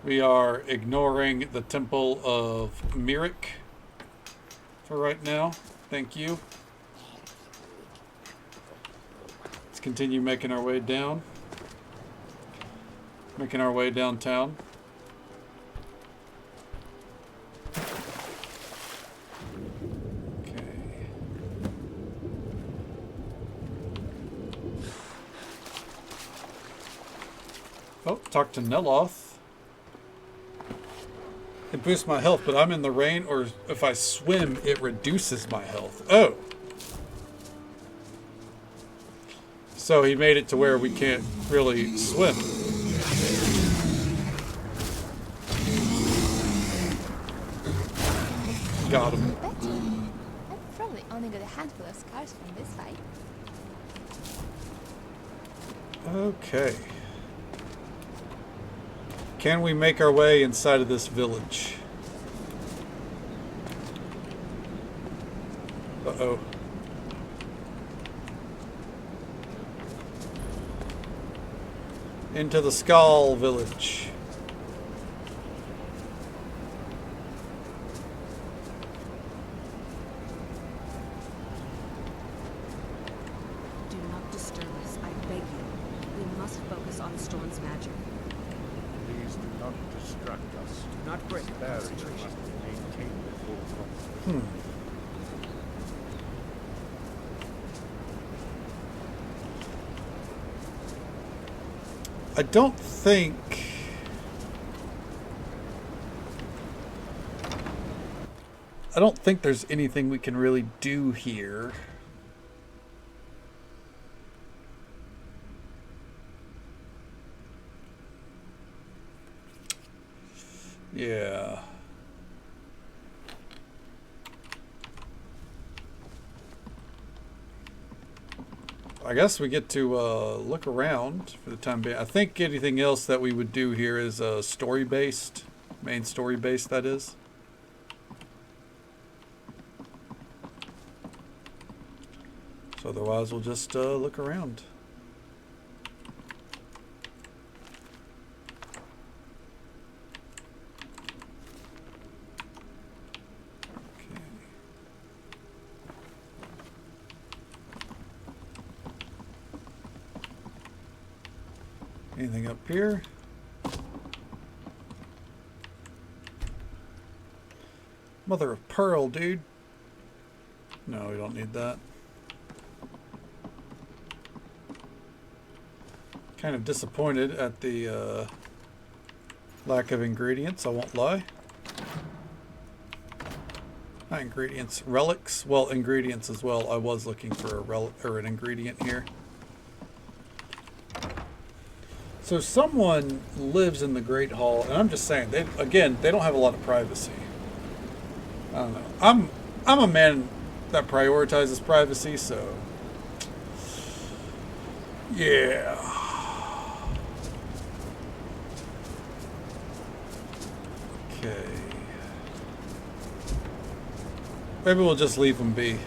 We are ignoring the Temple of Myrick for right now. Thank you. Let's continue making our way down. Making our way downtown. Oh, talk to Neloth. It boosts my health, but I'm in the rain, or if I swim, it reduces my health. Oh! So he made it to where we can't really swim. Got him. I've probably only got a handful of scars from this fight. Okay. Can we make our way inside of this village? Uh-oh. Into the Skull Village. Do not disturb us, I beg you. We must focus on Storm's magic. Please do not distract us. Do not break the Barrier concentration. must be maintained at all costs. I don't think... I don't think there's anything we can really do here. Yeah. I guess we get to look around for the time being. I think anything else that we would do here is story-based. Main story-based, that is. So otherwise, we'll just look around. Anything up here? Mother of pearl, dude. No, we don't need that. Kind of disappointed at the lack of ingredients, I won't lie. Not ingredients, relics. Well, ingredients as well. I was looking for a relic or an ingredient here. So someone lives in the Great Hall, and I'm just saying, they don't have a lot of privacy. I don't know. I'm a man that prioritizes privacy, so yeah. Okay. Maybe we'll just leave them be.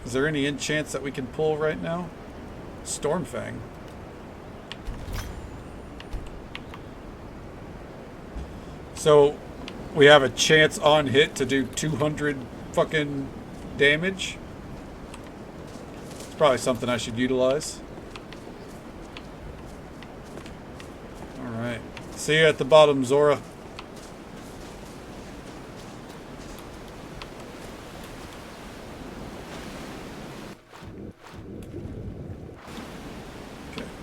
Is there any enchants that we can pull right now? Stormfang. So we have a chance on hit to do 200 fucking damage. It's probably something I should utilize. Alright. See you at the bottom, Zora.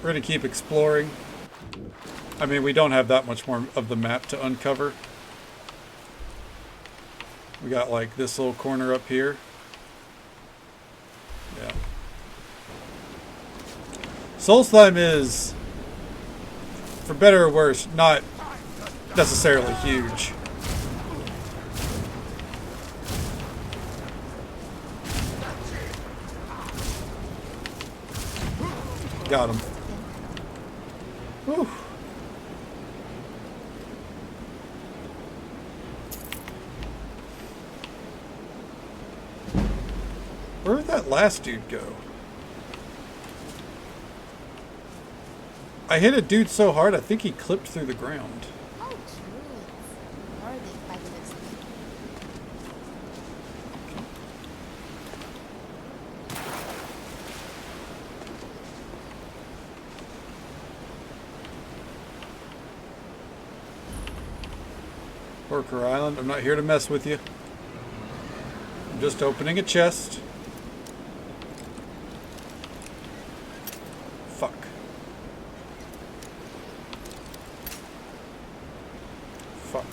We're going to keep exploring. I mean, we don't have that much more of the map to uncover. We got like this little corner up here. Yeah. Solstheim is, for better or worse, not necessarily huge. Got him. Whew. Where did that last dude go? I hit a dude so hard, I think he clipped through the ground. Oh, truly. Worthy by the looks of it. Worker Island, I'm not here to mess with you. I'm just opening a chest. Fuck. Fuck.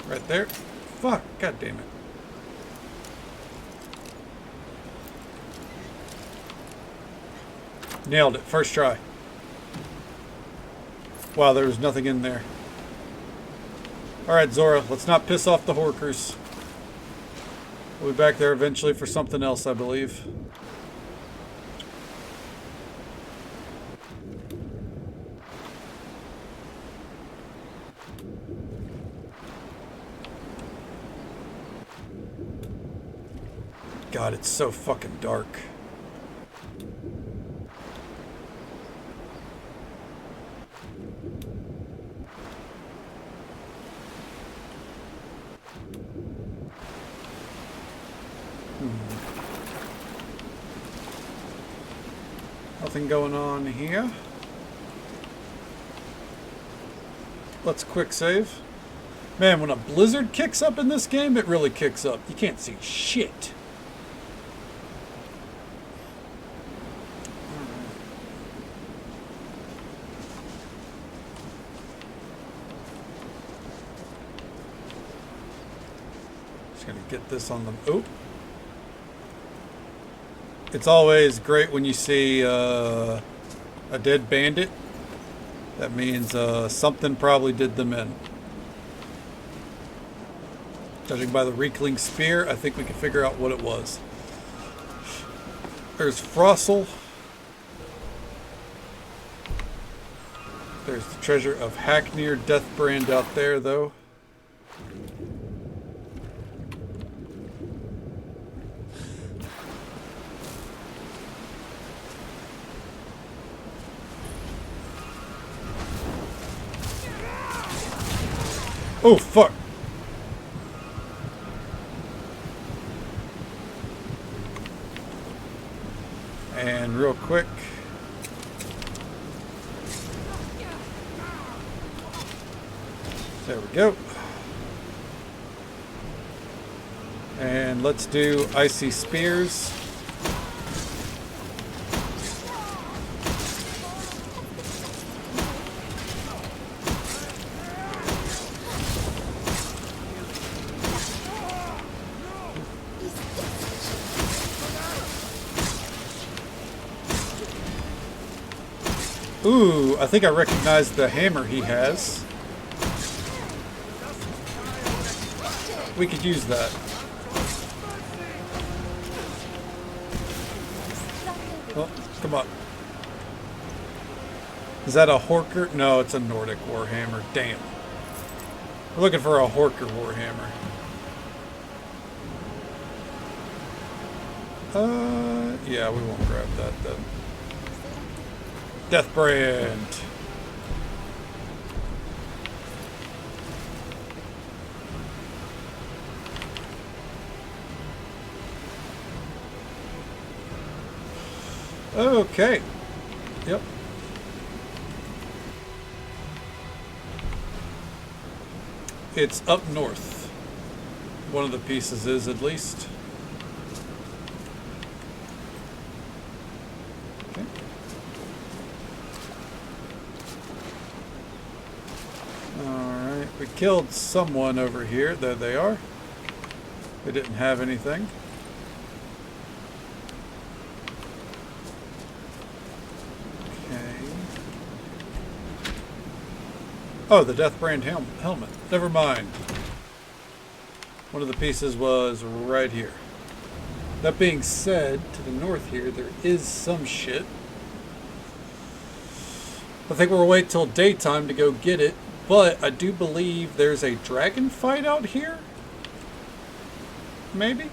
Right there. Fuck. God damn it. Nailed it. First try. Wow, there was nothing in there. Alright, Zora, let's not piss off the Horkers. We'll be back there eventually for something else, I believe. God, it's so fucking dark. Nothing going on here. Let's quick save. Man, when a blizzard kicks up in this game, it really kicks up. You can't see shit. Just gonna get this on the... Oh. It's always great when you see a dead bandit. That means something probably did them in. Judging by the Reekling Spear, I think we can figure out what it was. There's Frossel. There's the treasure of Hacknir Deathbrand out there, though. Oh, fuck. And real quick. There we go. And let's do Icy Spears. Ooh, I think I recognize the hammer he has. We could use that. Oh, come on. Is that a Horker? No, it's a Nordic Warhammer. Damn. We're looking for a Horker Warhammer. Yeah, we won't grab that then. Deathbrand. Okay. Yep. It's up north. One of the pieces is, at least. Okay. Alright, we killed someone over here. There they are. They didn't have anything. Oh, the Deathbrand helmet. Never mind. One of the pieces was right here. That being said, to the north here, there is some shit. I think we'll wait till daytime to go get it, But I do believe there's a dragon fight out here. Maybe?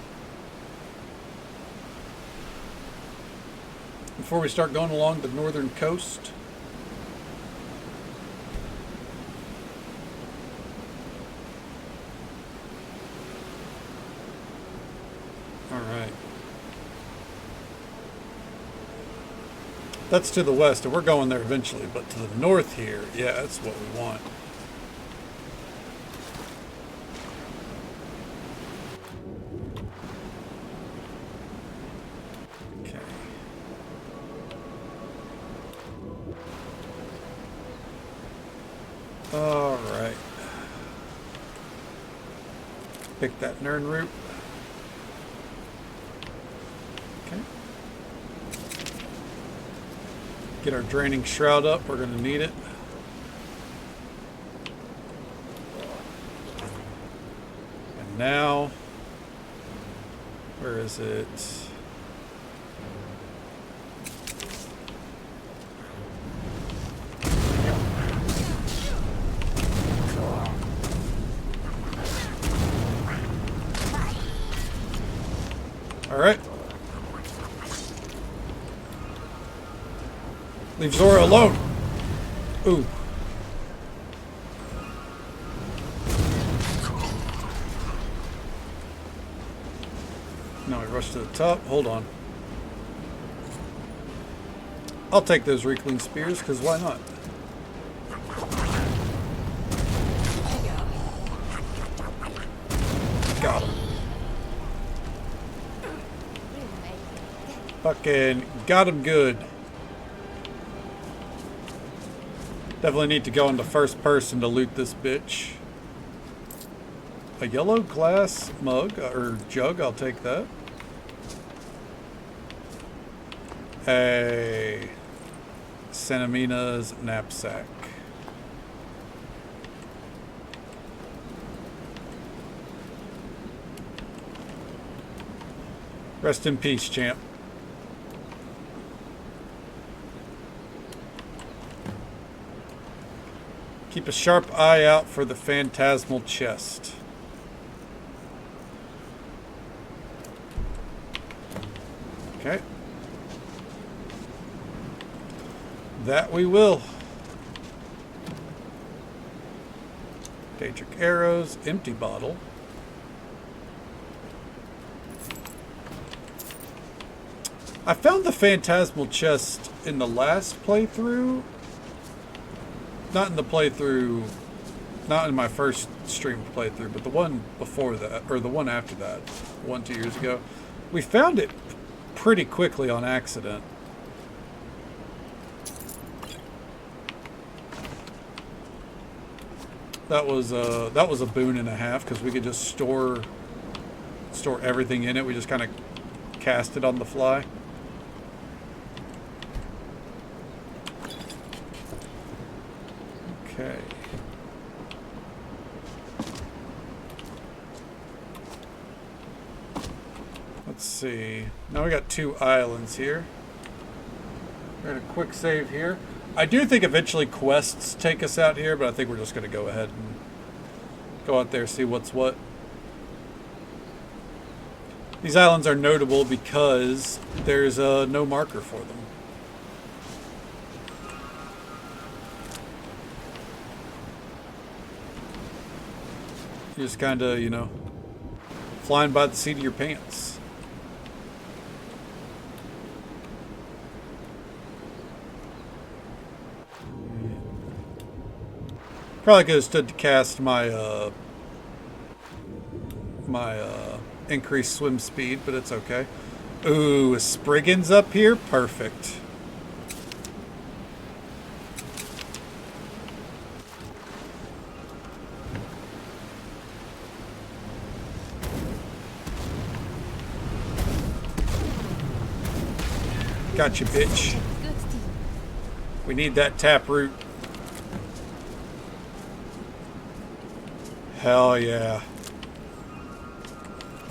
Before we start going along the northern coast. Alright. That's to the west, and we're going there eventually, but to the north here, yeah, that's what we want. Okay. Alright. Pick that Nern root. Okay. Get our draining shroud up. We're going to need it. And now, where is it? All right. Leave Zora alone. Ooh. Now we rush to the top. Hold on. I'll take those Reekling Spears, because why not? Got him. Fucking got him good. Definitely need to go into first person to loot this bitch. A yellow glass mug, or jug, I'll take that. A Sanamina's knapsack. Rest in peace, champ. Keep a sharp eye out for the phantasmal chest. Okay. That we will. Daedric arrows, empty bottle. I found the phantasmal chest in the last playthrough. Not in the playthrough, not in my first stream playthrough, but the one before that, or the one after that, 2 years ago. We found it pretty quickly on accident. That was a boon and a half, because we could just store everything in it. We just kind of cast it on the fly. Okay. Let's see. Now we got 2 islands here. We're gonna quick save here. I do think eventually quests take us out here, but I think we're just gonna go ahead and go out there, see what's what. These islands are notable because there's no marker for them. You're just kind of, you know, flying by the seat of your pants. Probably could have stood to cast my increased swim speed, but it's okay. Ooh, a Spriggan's up here? Perfect. Gotcha, bitch. We need that taproot. Hell yeah.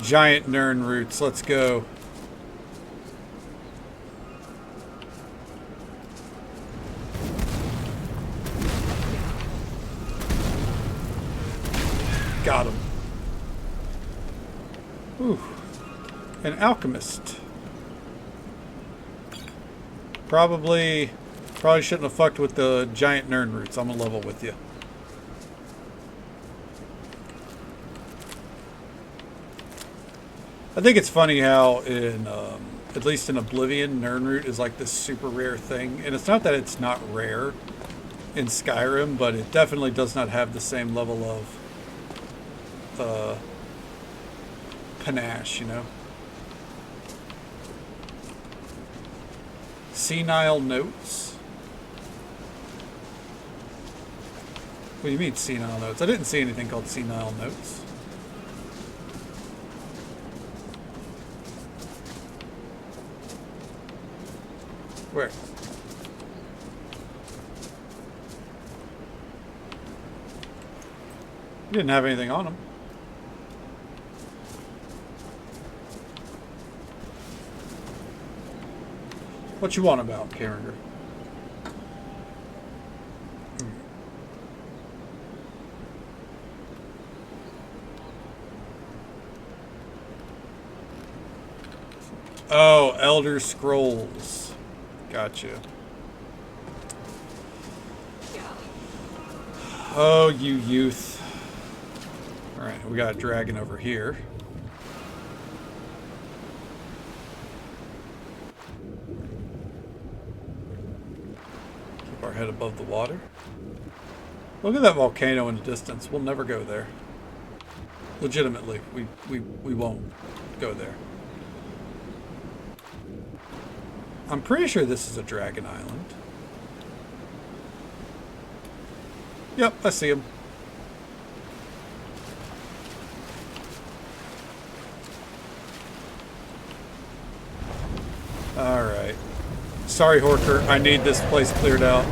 Giant Nern roots. Let's go. Got him. Ooh. An alchemist. Probably shouldn't have fucked with the giant nern roots. I'm gonna level with you. I think it's funny how in, at least in Oblivion, Nernroot is like this super rare thing. And it's not that it's not rare in Skyrim, but it definitely does not have the same level of panache, you know? Senile notes? What do you mean senile notes? I didn't see anything called senile notes. Where? You didn't have anything on them. What you want about, Carringer? Oh, Elder Scrolls. Gotcha. Oh, you youth. Alright, we got a dragon over here. Keep our head above the water. Look at that volcano in the distance. We'll never go there. Legitimately, we won't go there. I'm pretty sure this is a dragon island. Yep, I see him. Alright. Sorry, Horker. I need this place cleared out.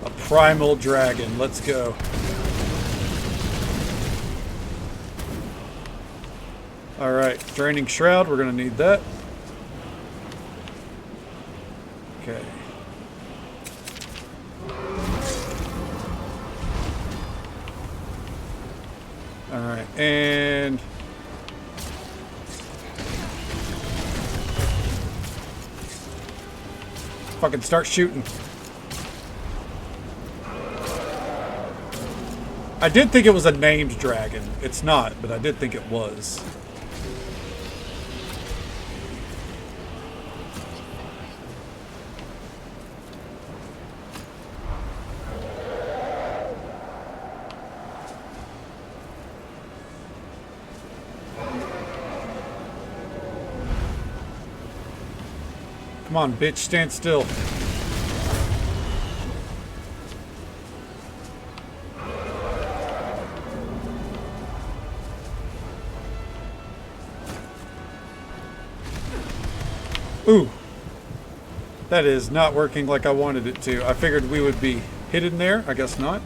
A primal dragon. Let's go. Alright. Draining Shroud. We're going to need that. Okay. Alright, and fucking start shooting. I did think it was a named dragon. It's not, but I did think it was. Come on, bitch, stand still. Ooh. That is not working like I wanted it to. I figured we would be hidden there. I guess not.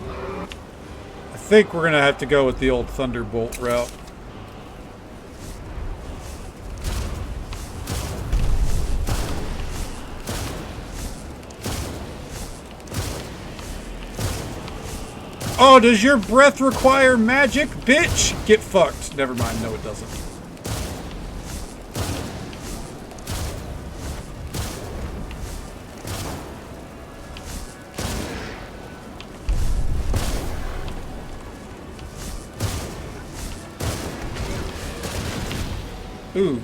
I think we're going to have to go with the old Thunderbolt route. Oh, does your breath require magic, bitch? Get fucked. Never mind. No, it doesn't. Ooh.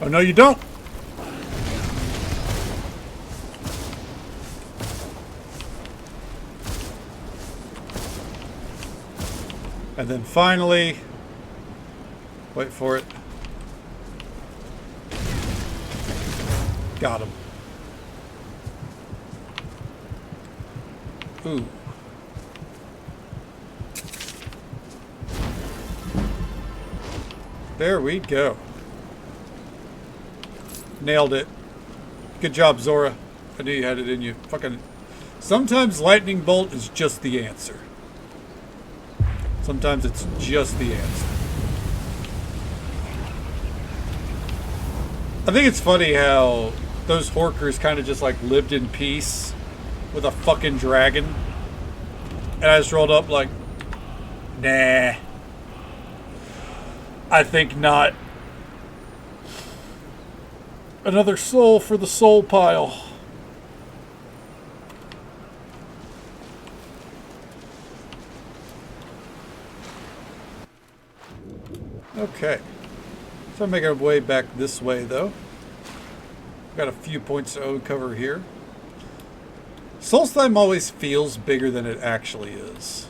Oh, no, you don't. And then finally, wait for it. Got him. Ooh. There we go. Nailed it. Good job, Zora. I knew you had it in you. Fucking. Sometimes lightning bolt is just the answer. Sometimes it's just the answer. I think it's funny how those Horkers kind of just like lived in peace with a fucking dragon. And I just rolled up like, nah. I think not. Another soul for the soul pile. Okay. So I'm making our way back this way though. Got a few points to cover here. Solstheim always feels bigger than it actually is.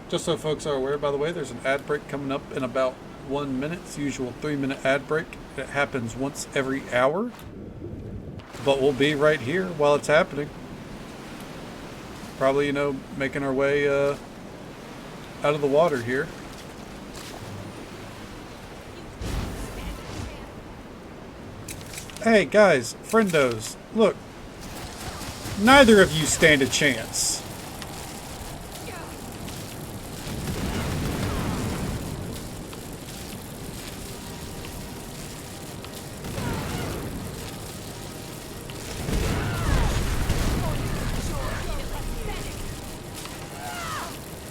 Just so folks are aware, by the way, there's an ad break coming up in about 1 minute. It's the usual 3-minute ad break. It happens once every hour. But we'll be right here while it's happening. Probably, you know, making our way out of the water here. Hey guys, friendos, look. Neither of you stand a chance.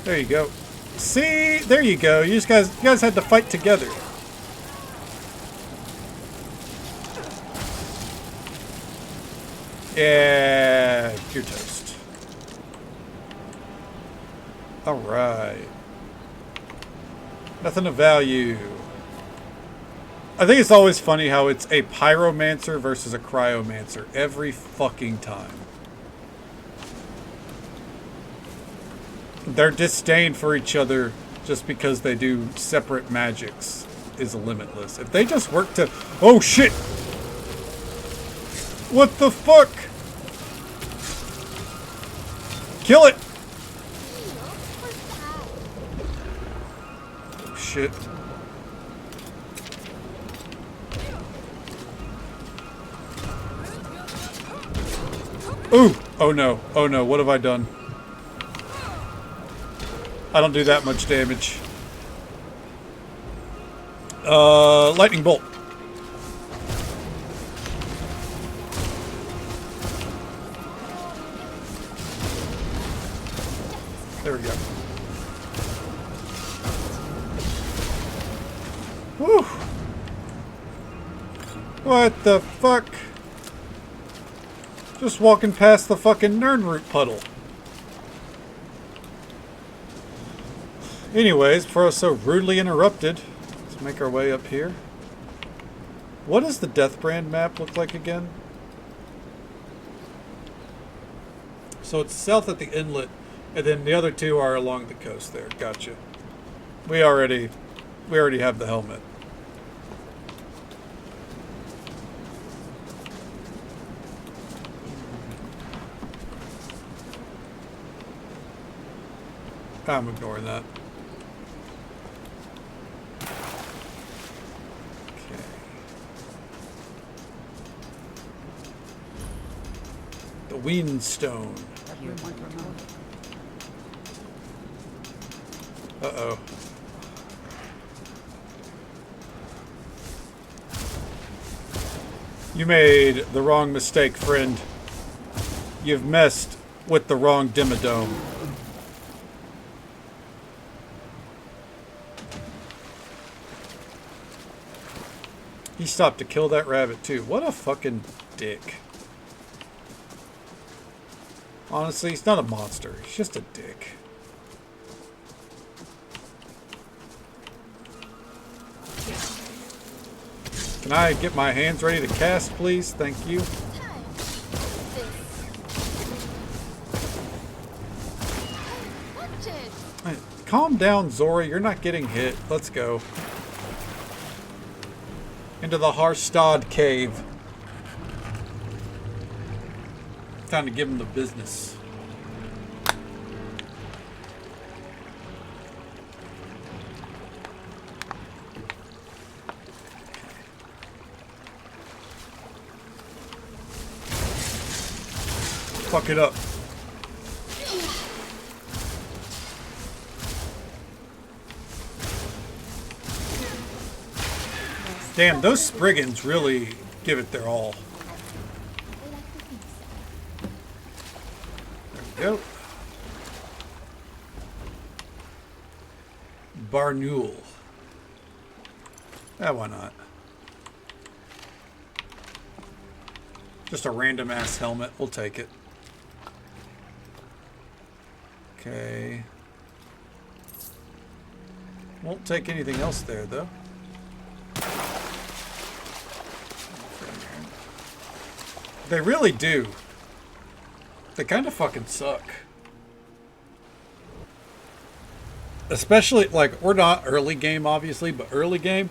There you go. See? There you go. You guys had to fight together. Yeah, you're toast. Alright. Nothing of value. I think it's always funny how it's a pyromancer versus a cryomancer every fucking time. Their disdain for each other just because they do separate magics is limitless. If they just work to... Oh shit! What the fuck? Kill it! Oh, shit. Ooh! Oh no. Oh no. What have I done? I don't do that much damage. Lightning bolt. There we go. Whew. What the fuck? Just walking past the fucking Nernroot puddle. Anyways, before I was so rudely interrupted, let's make our way up here. What does the Deathbrand map look like again? So it's south at the inlet, and then the other two are along the coast there. Gotcha. We already have the helmet. I'm ignoring that. Okay. The Windstone. Uh-oh. You made the wrong mistake, friend. You've messed with the wrong Dimmadome. He stopped to kill that rabbit too. What a fucking dick. Honestly, he's not a monster. He's just a dick. Can I get my hands ready to cast, please? Thank you. Hey, calm down, Zora. You're not getting hit. Let's go. Into the Harstad cave. Time to give him the business. fuck it up. Damn, those Spriggans really give it their all. There we go. Barnul. Yeah, why not? Just a random ass helmet. We'll take it. Okay. Won't take anything else there, though. They really do. They kind of fucking suck. Especially, like, we're not early game, obviously, but early game,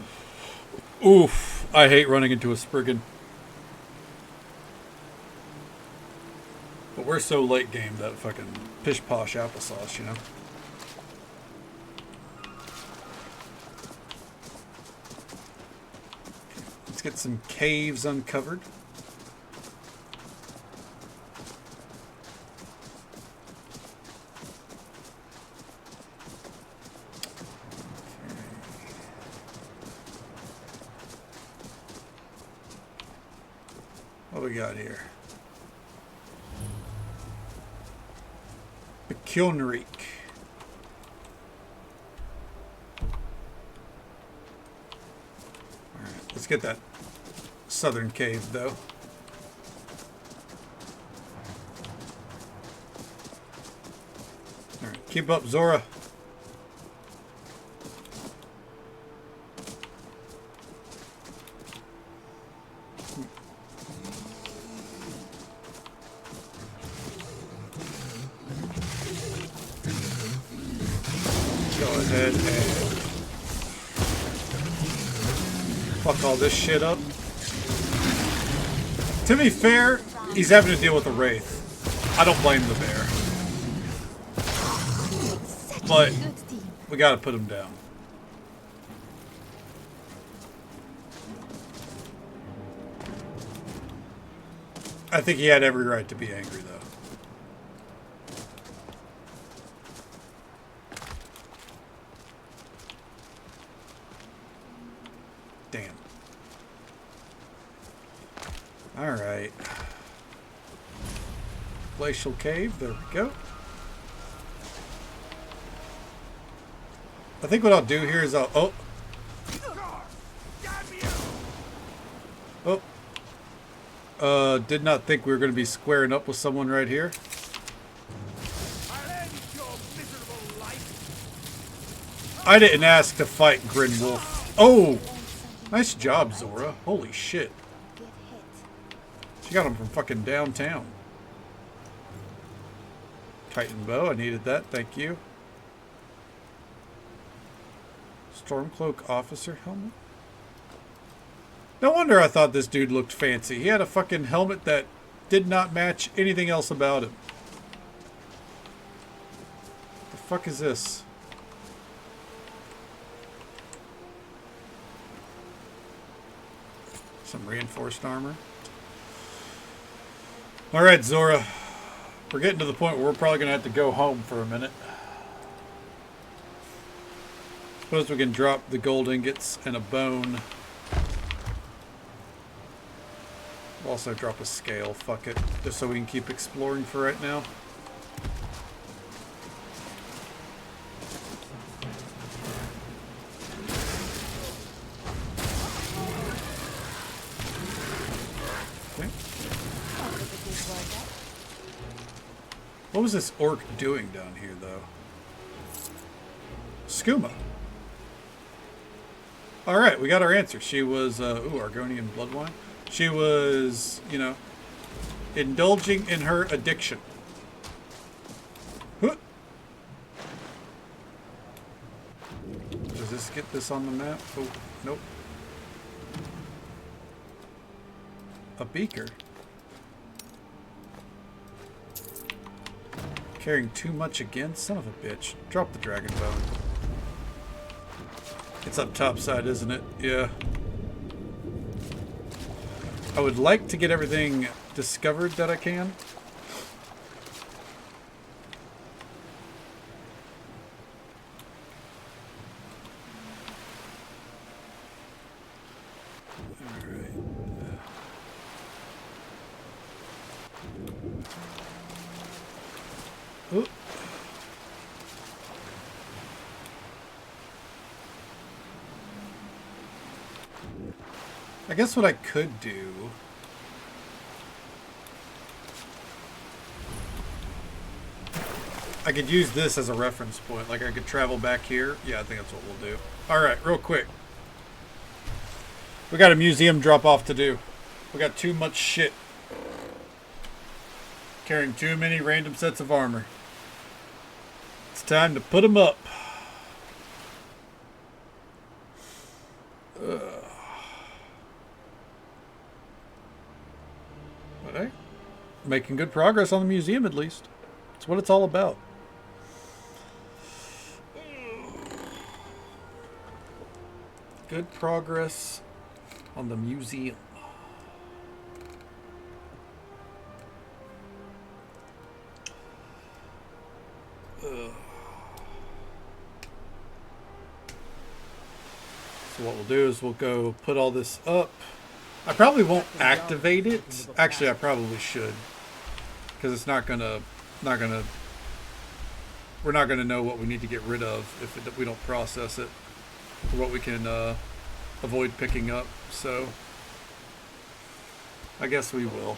oof, I hate running into a Spriggan. But we're so late game that fucking pish-posh applesauce, you know? Let's get some caves uncovered. What we got here? Kilnreek. Alright, let's get that southern cave though. Alright, keep up, Zora. Fuck all this shit up. To be fair, he's having to deal with a wraith. I don't blame the bear. But we gotta put him down. I think he had every right to be angry, though. Damn. Alright. Glacial cave, there we go. I think what I'll do here is I'll... did not think we were going to be squaring up with someone right here. I didn't ask to fight Grin Wolf. Oh! Nice job, Zora. Holy shit. She got him from fucking downtown. Titan bow, I needed that. Thank you. Stormcloak officer helmet? No wonder I thought this dude looked fancy. He had a fucking helmet that did not match anything else about him. The fuck is this? Some reinforced armor. Alright, Zora. We're getting to the point where we're probably going to have to go home for a minute. Suppose we can drop the gold ingots and a bone. We'll also drop a scale, fuck it. Just so we can keep exploring for right now. Okay. What was this orc doing down here, though? Skooma. Alright, we got our answer. She was, Argonian bloodwine. She was, you know, indulging in her addiction. Huh. Does this get this on the map? Oh, nope. A beaker. Carrying too much again? Son of a bitch. Drop the dragon bone. It's up top side, isn't it? Yeah. I would like to get everything discovered that I can. Ooh. I guess what I could do... I could use this as a reference point. Like I could travel back here. Yeah, I think that's what we'll do. Alright, real quick. We got a museum drop off to do. We got too much shit. Carrying too many random sets of armor. It's time to put them up. But hey, making good progress on the museum at least. That's what it's all about. Good progress on the museum. So what we'll do is we'll go put all this up. I probably won't activate it. Actually, I probably should, because it's not gonna, we're not gonna know what we need to get rid of if we don't process it, or what we can avoid picking up. So I guess we will.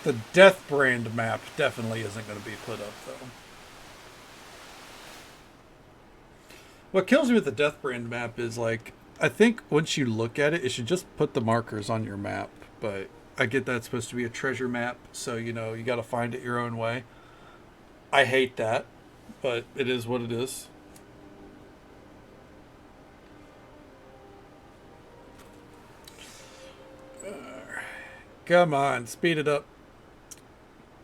The Death Brand map definitely isn't going to be put up, though. What kills me with the Death Brand map is, like, I think once you look at it, it should just put the markers on your map. But I get that it's supposed to be a treasure map, so, you know, you got to find it your own way. I hate that, but it is what it is. Come on, speed it up.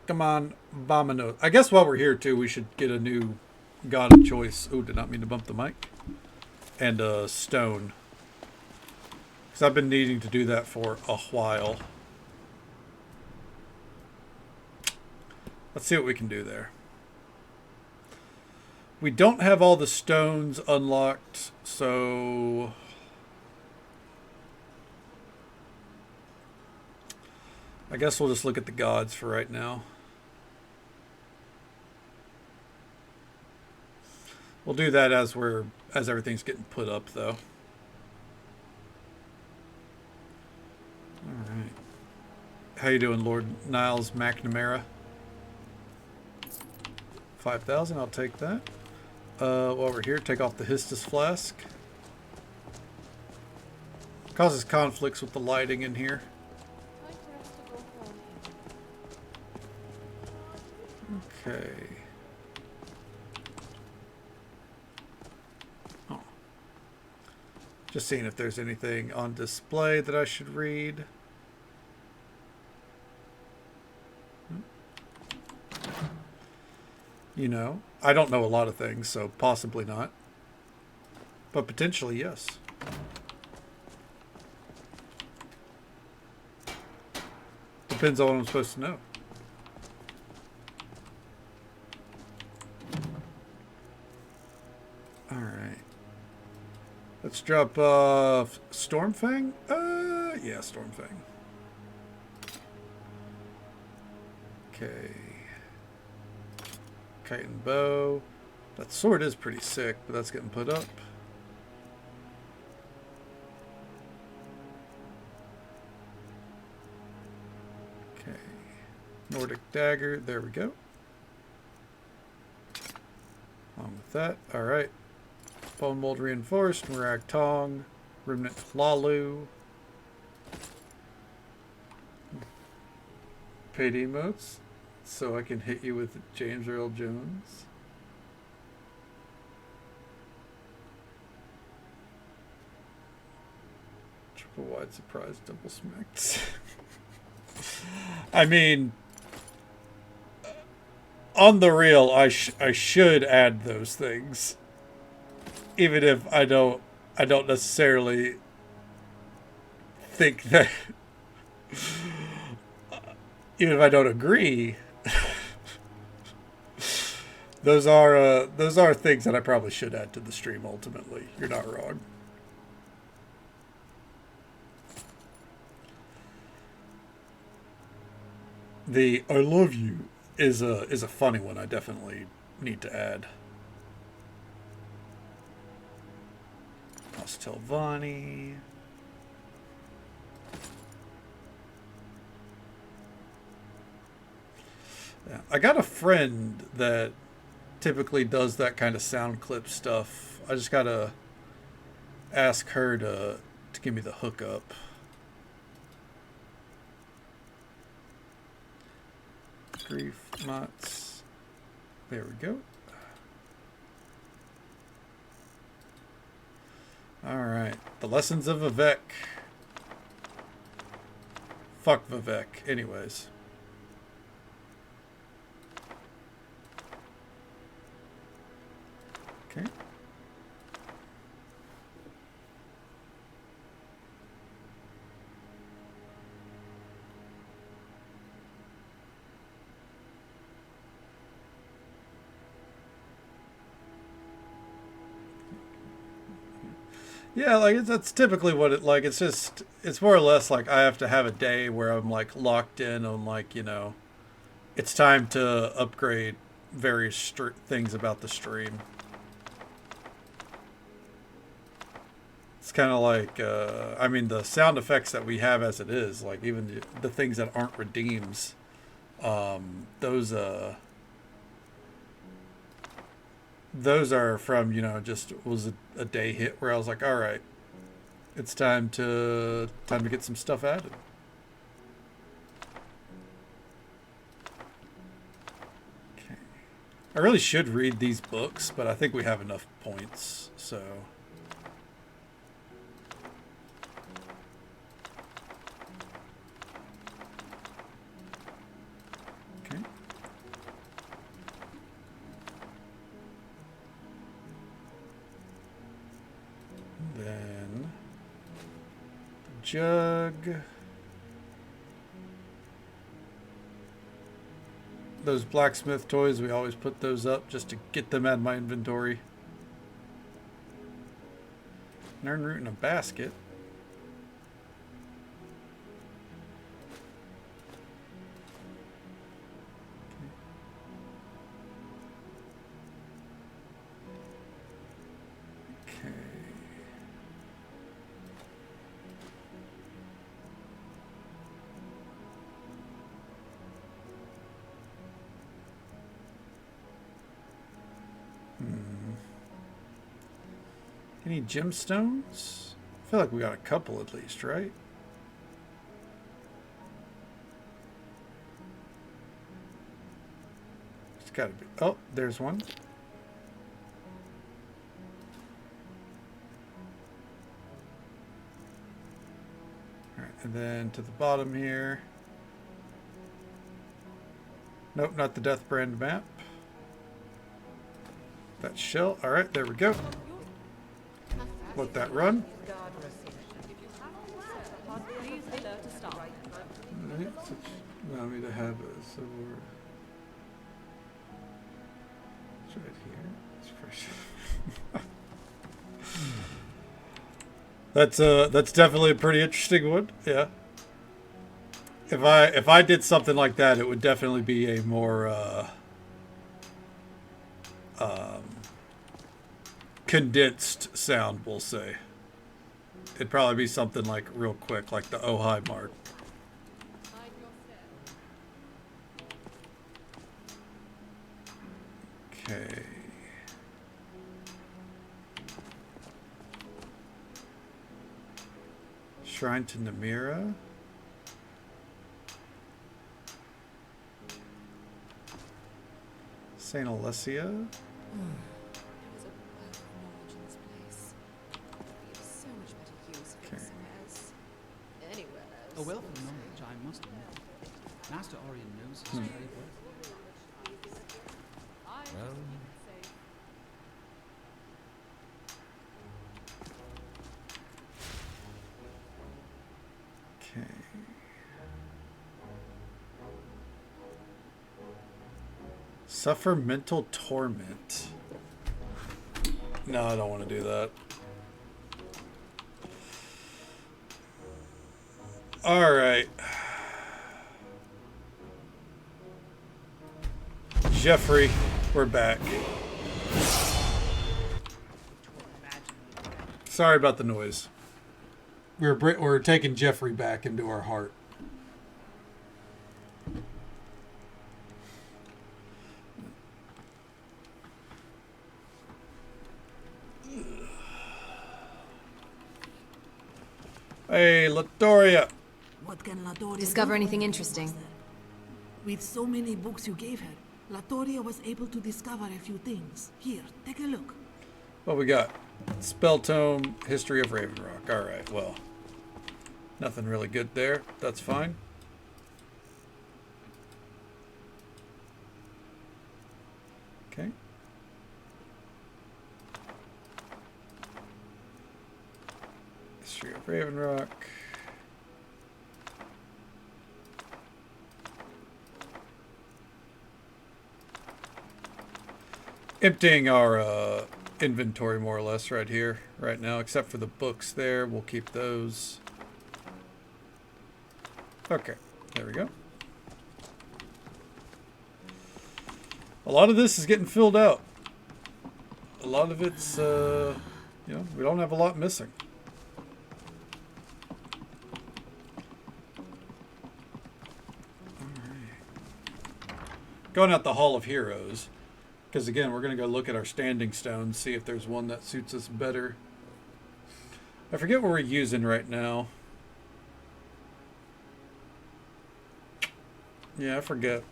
Come on, Vamano. I guess while we're here, too, we should get a new God of Choice. Ooh, did not mean to bump the mic. And a stone. Because I've been needing to do that for a while. Let's see what we can do there. We don't have all the stones unlocked, so... I guess we'll just look at the gods for right now. We'll do that as everything's getting put up, though. All right. How you doing, Lord Niles McNamara? 5,000. I'll take that. While we're here, take off the Histus flask. Causes conflicts with the lighting in here. Okay. Oh. Just seeing if there's anything on display that I should read. You know, I don't know a lot of things, so possibly not. But potentially, yes. Depends on what I'm supposed to know. Alright. Let's drop Stormfang? Yeah, Stormfang. Okay. Kite and bow. That sword is pretty sick, but that's getting put up. Okay. Nordic dagger. There we go. Along with that. Alright. Bone mold reinforced. Murag Tong. Remnant Lalu. Paid emotes. So I can hit you with James Earl Jones. Triple wide surprise, double smacked. I mean, on the real, I should add those things, even if I don't necessarily think that. Even if I don't agree. Those are things that I probably should add to the stream ultimately. You're not wrong. The "I love you" is a funny one. I definitely need to add. Castelvani. Yeah, I got a friend that typically does that kind of sound clip stuff. I just gotta ask her to give me the hookup. Grief knots. There we go. Alright. The lessons of Vivek. Fuck Vivek. Anyways. Okay. Yeah, like that's typically what it like. It's just it's more or less like I have to have a day where I'm like locked in on like, you know, it's time to upgrade various things about the stream. It's kind of like I mean the sound effects that we have as it is, like even the things that aren't redeems, those are from, you know, just was a day hit where I was like, all right, it's time to get some stuff added. Okay. I really should read these books, but I think we have enough points, so. Okay. Then jug. Those blacksmith toys, we always put those up just to get them out of my inventory. Nern root in a basket. Okay. Any gemstones? I feel like we got a couple at least, right? It's gotta be. Oh, there's one. Alright, and then to the bottom here. Nope, not the Death Brand map. That shell. Alright, there we go. Let that run. Right, allow me to have a silver. It's right here. It's fresh. That's definitely a pretty interesting one. Yeah. If I did something like that, it would definitely be a more condensed sound, we'll say. It'd probably be something like real quick, like the oh hi mark. Okay. Shrine to Namira. Saint Alessia. A wealth of knowledge, I must admit. Master Orion knows his trade well. Okay. Suffer mental torment. No, I don't want to do that. All right. Jeffrey, we're back. Sorry about the noise. We're taking Jeffrey back into our heart. Hey, Latoria. What can Latoria Discover do? anything interesting? With so many books you gave her, Latoria was able to discover a few things. Here, take a look. What we got? Spell Tome, History of Raven Rock. Alright, well. Nothing really good there. That's fine. Okay. History of Raven Rock. Emptying our inventory more or less right here, right now, except for the books there. We'll keep those. Okay, there we go. A lot of this is getting filled out. A lot of it's, you know, we don't have a lot missing. Alright. Going out the Hall of Heroes. Because again, we're going to go look at our standing stones, see if there's one that suits us better. I forget what we're using right now. Yeah, I forget.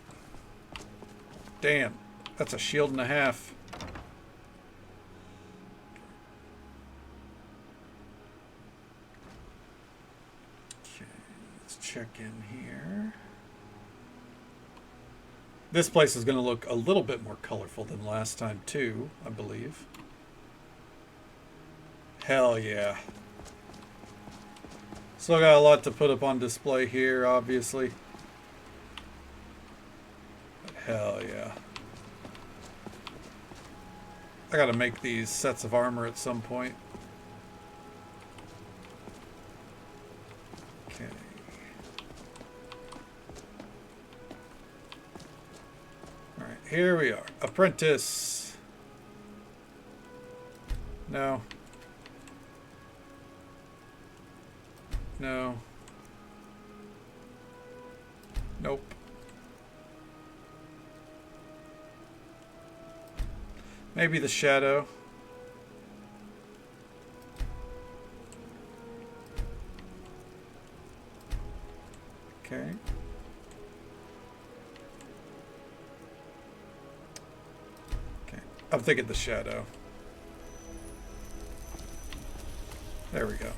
Damn, that's a shield and a half. Okay, let's check in here. This place is going to look a little bit more colorful than last time too, I believe. Hell yeah. Still got a lot to put up on display here, obviously. But hell yeah. I gotta make these sets of armor at some point. Okay. Alright, here we are. Apprentice. No. No. Nope. Maybe the shadow. Okay. Okay. I'm thinking the shadow. There we go.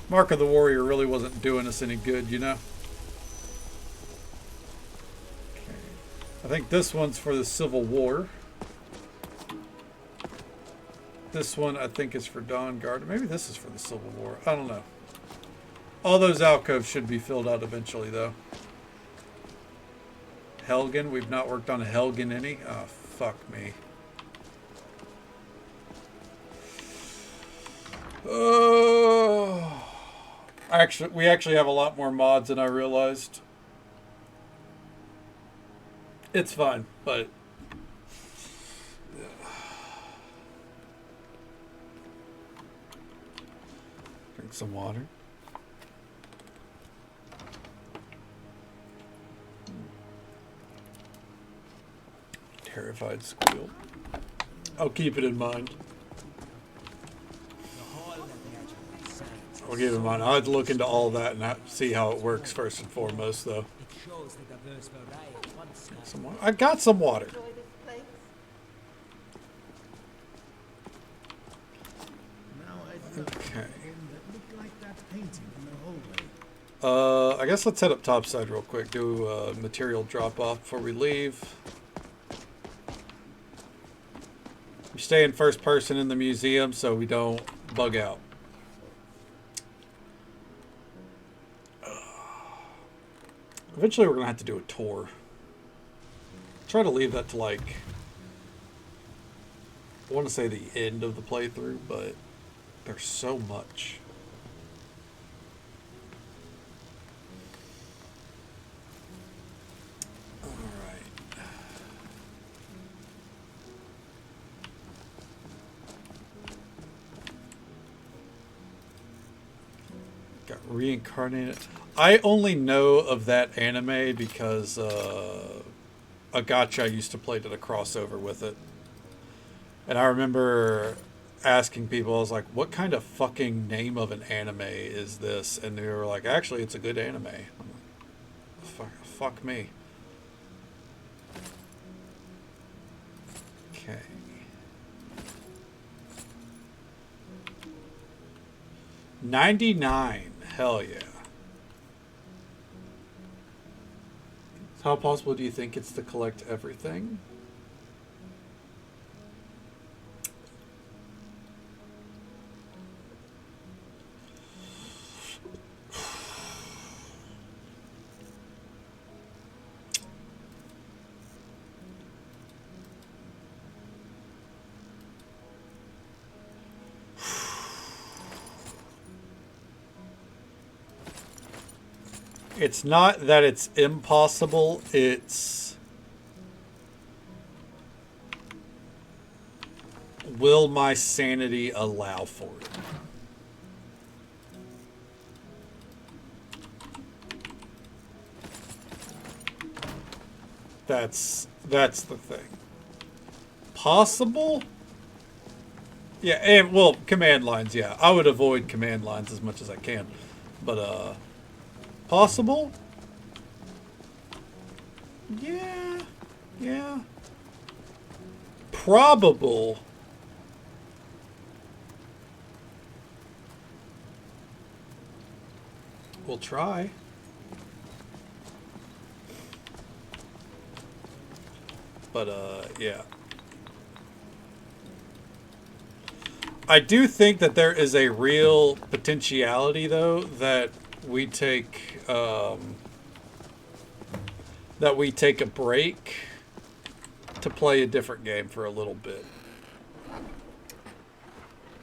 Mark of the Warrior really wasn't doing us any good, you know? Okay. I think this one's for the Civil War. This one, I think, is for Dawn Guard. Maybe this is for the Civil War. I don't know. All those alcoves should be filled out eventually, though. Helgen. We've not worked on a Helgen any. Oh, fuck me. Oh. We actually have a lot more mods than I realized. It's fine, but... Drink some water. Terrified squeal. I'll keep it in mind. I'll keep it in mind. I'll have to look into all that and see how it works first and foremost, though. Some water. I got some water. Okay. I guess let's head up topside real quick. Do a material drop off before we leave. We stay in first person in the museum so we don't bug out. Eventually we're going to have to do a tour. Try to leave that to, like, I want to say the end of the playthrough, but there's so much. Alright. Reincarnated. I only know of that anime because a gacha I used to play did a crossover with it. And I remember asking people, I was like, what kind of fucking name of an anime is this? And they were like, actually, it's a good anime. I'm like, fuck me. Okay. $99. Hell yeah. How possible do you think it's to collect everything? It's not that it's impossible, it's will my sanity allow for it? That's the thing. Possible? Yeah, and well, command lines, yeah. I would avoid command lines as much as I can. But possible? Yeah. Probable. We'll try. But yeah. I do think that there is a real potentiality, though, that we take a break to play a different game for a little bit.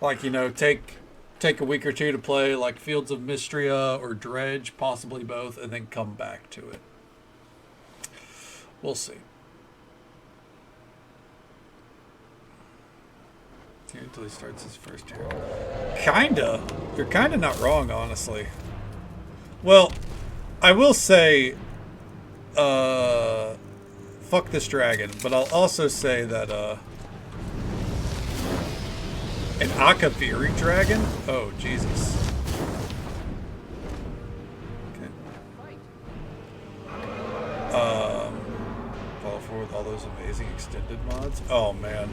Like, you know, take a week or two to play like Fields of Mystria or Dredge, possibly both, and then come back to it. We'll see. Here until he starts his first year. Kinda. You're kinda not wrong, honestly. Well, I will say, fuck this dragon, but I'll also say that, an Akaviri dragon? Oh, Jesus. Okay. Follow forward with all those amazing extended mods? Oh, man.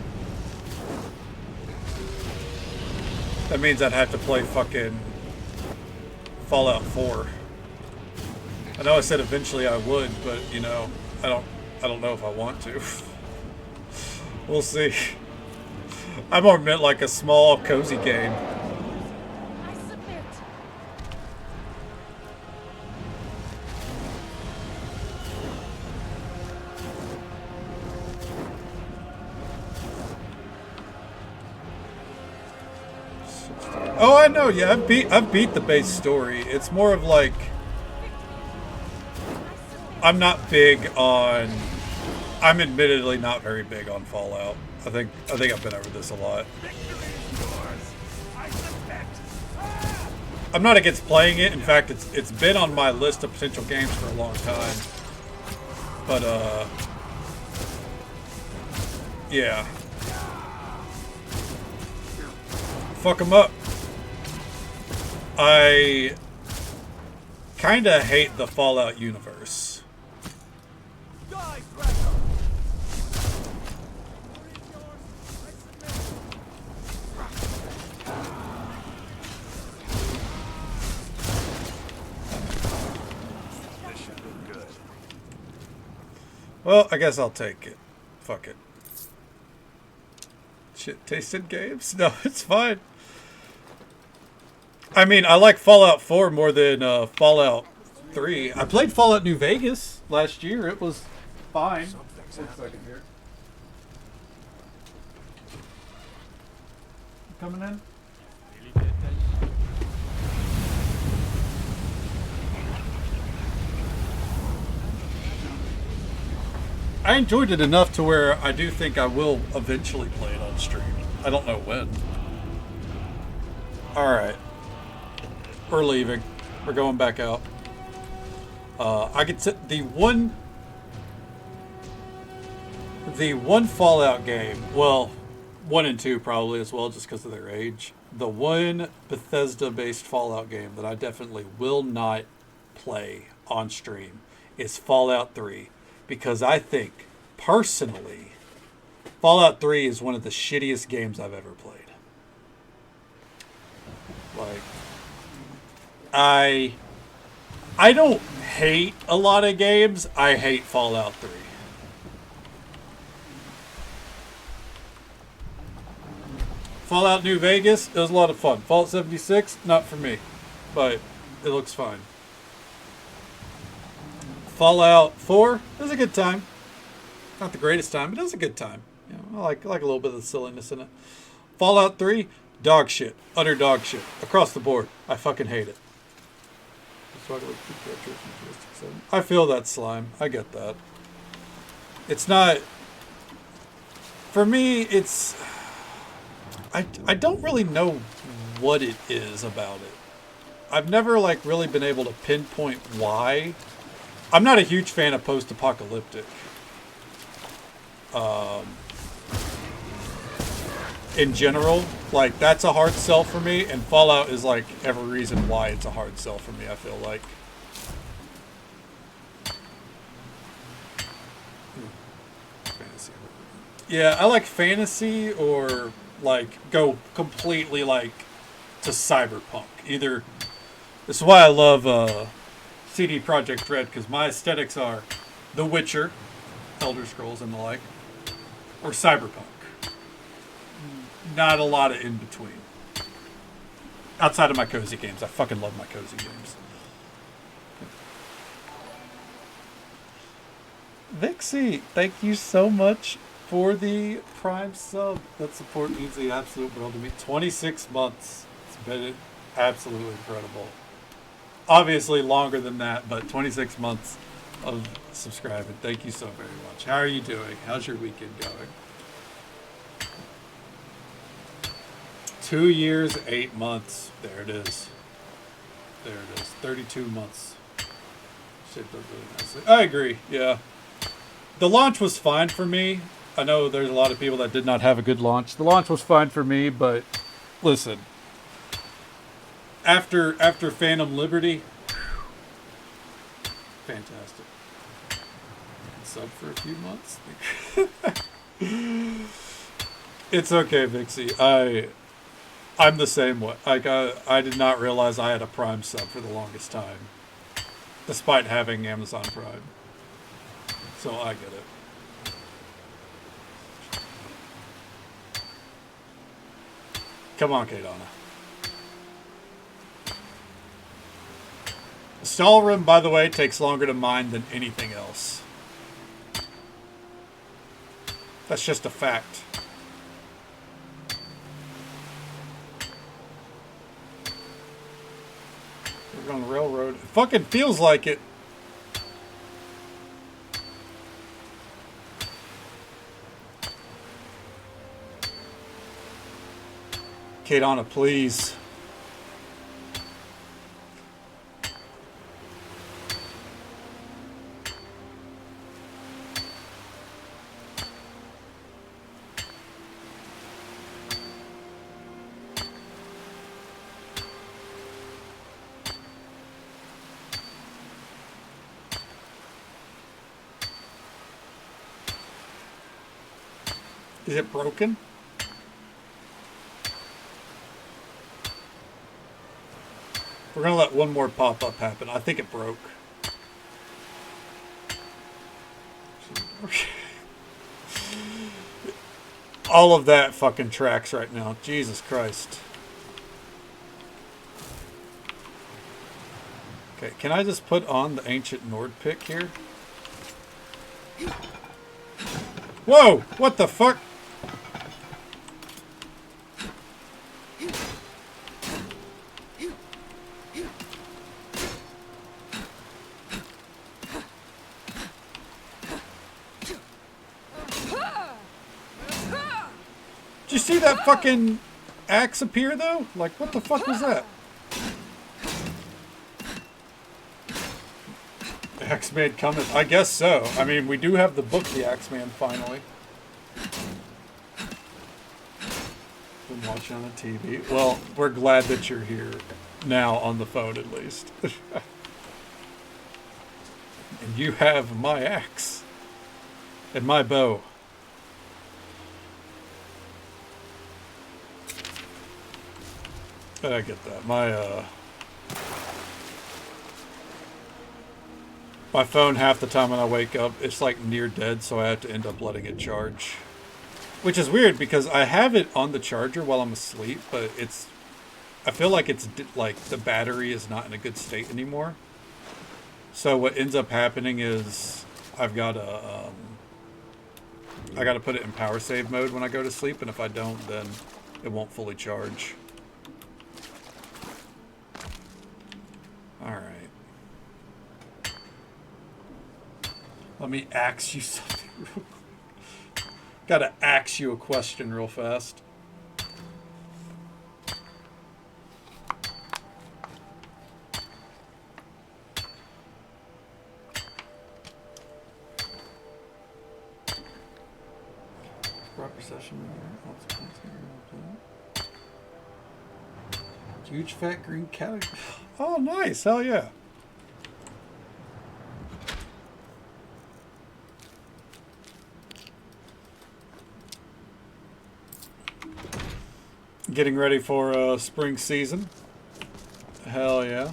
That means I'd have to play fucking Fallout 4. I know I said eventually I would, but you know, I don't know if I want to. We'll see. I more meant like a small, cozy game. I submit. Oh, I know. Yeah, I've beat the base story. It's more of like I'm admittedly not very big on Fallout. I think I've been over this a lot. I'm not against playing it. In fact, it's been on my list of potential games for a long time. But yeah. Fuck them up. I kinda hate the Fallout universe. Well, I guess I'll take it. Fuck it. Shit, tasted games? No, it's fine. I mean, I like Fallout 4 more than Fallout 3. I played Fallout New Vegas last year. It was fine. 1 second here. Coming in? I enjoyed it enough to where I do think I will eventually play it on stream. I don't know when. Alright. We're leaving. We're going back out. I could t the one Fallout game, well, 1 and 2 probably as well, just because of their age. The one Bethesda-based Fallout game that I definitely will not play on stream is Fallout 3, because I think, personally, Fallout 3 is one of the shittiest games I've ever played. Like, I don't hate a lot of games. I hate Fallout 3. Fallout New Vegas, it was a lot of fun. Fallout 76, not for me, but it looks fine. Fallout 4, it was a good time. Not the greatest time, but it was a good time. You know, I like a little bit of the silliness in it. Fallout 3, dog shit. Utter dog shit. Across the board. I fucking hate it. I feel that, Slime. I get that. It's not... For me, it's... I don't really know what it is about it. I've never, like, really been able to pinpoint why. I'm not a huge fan of post-apocalyptic. In general, like, that's a hard sell for me, and Fallout is, like, every reason why it's a hard sell for me, I feel like. Fantasy. Yeah, I like fantasy or, like, go completely, like, to cyberpunk. Either, this is why I love CD Projekt Red, because my aesthetics are The Witcher, Elder Scrolls and the like, or cyberpunk. Not a lot of in between. Outside of my cozy games. I fucking love my cozy games. Vixie, thank you so much for the Prime sub. That support means the absolute world to me. 26 months. It's been absolutely incredible. Obviously longer than that, but 26 months of subscribing. Thank you so very much. How are you doing? How's your weekend going? 2 years, 8 months. There it is. There it is. 32 months. Shaped up really nicely. I agree, yeah. The launch was fine for me. I know there's a lot of people that did not have a good launch. The launch was fine for me, but listen. After Phantom Liberty, fantastic. Sub for a few months. It's okay, Vixie. I'm the same way. Like, I did not realize I had a Prime sub for the longest time, despite having Amazon Prime. So I get it. Come on, Kadana. The stall room, by the way, takes longer to mine than anything else. That's just a fact. We're on the railroad. It fucking feels like it. Kadana, please. Is it broken? We're gonna let one more pop-up happen. I think it broke. All of that fucking tracks right now. Jesus Christ. Okay, can I just put on the Ancient Nord pick here? Whoa! What the fuck? Did you see that fucking axe appear though? Like, what the fuck was that? Axeman coming? I guess so. I mean, we do have the book, The Axeman, finally. Been watching on the TV. Well, we're glad that you're here now on the phone, at least. And you have my axe. And my bow. I get that. My phone, half the time when I wake up, it's like near dead, so I have to end up letting it charge. Which is weird because I have it on the charger while I'm asleep, but I feel like like the battery is not in a good state anymore. So what ends up happening is I got to put it in power save mode when I go to sleep, and if I don't, then it won't fully charge. All right. Let me ask you something real quick. Gotta ask you a question real fast. Proper session. Huge fat green cat. Oh, nice. Hell yeah. Getting ready for spring season. Hell yeah.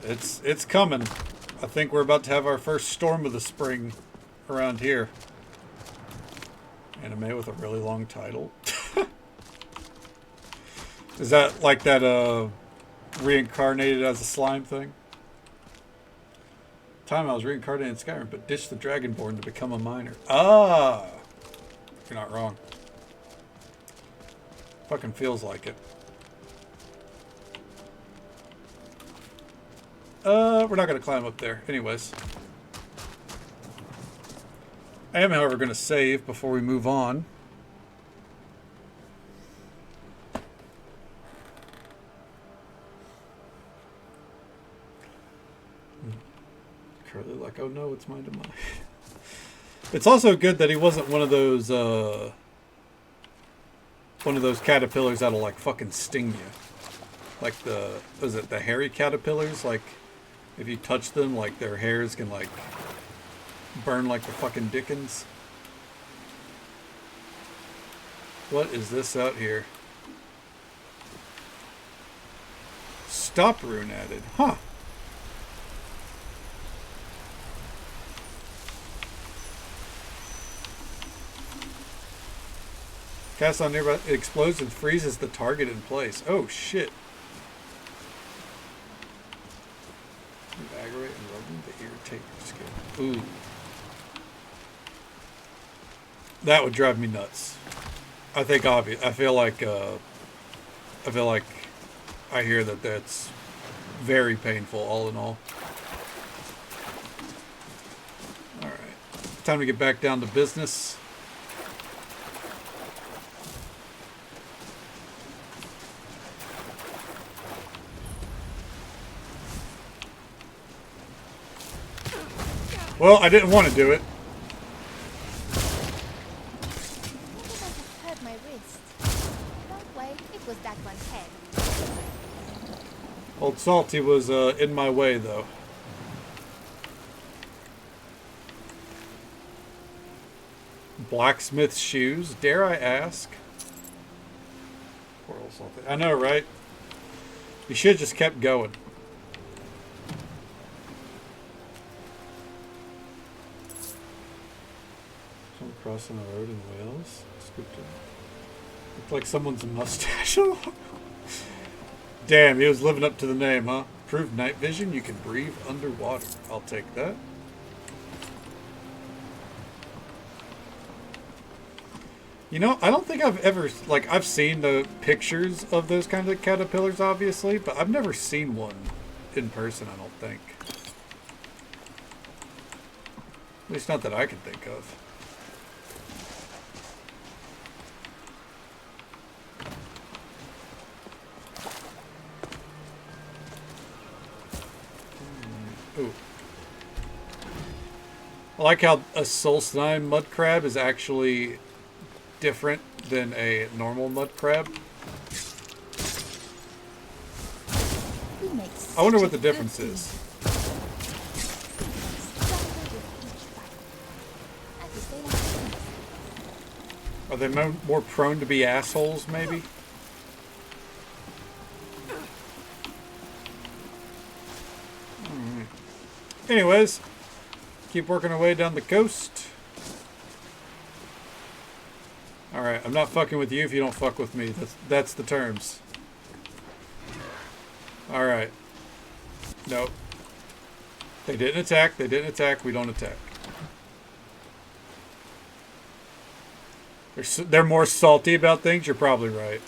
It's coming. I think we're about to have our first storm of the spring around here. Anime with a really long title. Is that like that reincarnated as a slime thing? Time I was reincarnated in Skyrim, but ditched the Dragonborn to become a miner. Ah! You're not wrong. Fucking feels like it. We're not gonna climb up there. Anyways. I am, however, gonna save before we move on. Curly like, oh no, it's mine to mine. It's also good that he wasn't one of those caterpillars that'll like fucking sting you. Like the hairy caterpillars? Like if you touch them, like their hairs can like burn like the fucking Dickens. What is this out here? Stop rune added. Huh. Cast on nearby, it explodes and freezes the target in place. Oh shit. Aggravate and rub them to irritate your skin. Ooh. That would drive me nuts. I think obvious. I feel like I hear that that's very painful all in all. Alright. Time to get back down to business. Well, I didn't want to do it. Hurt my wrist. Don't worry, it was that one's head. Old Salty was in my way, though. Blacksmith's shoes, dare I ask? Poor old Salty. I know, right? You should have just kept going. Crossing the road in Wales. Looked like someone's mustache. Damn, he was living up to the name, huh? Improved night vision, you can breathe underwater. I'll take that. You know, I don't think I've ever, like, I've seen the pictures of those kinds of caterpillars, obviously, but I've never seen one in person, I don't think. At least not that I can think of. Ooh. I like how a Solstheim mud crab is actually different than a normal mud crab. I wonder what the difference is. Are they more prone to be assholes, maybe? Anyways, keep working our way down the coast. Alright, I'm not fucking with you if you don't fuck with me. That's the terms. Alright. Nope. They didn't attack. They didn't attack. We don't attack. They're more salty about things. You're probably right.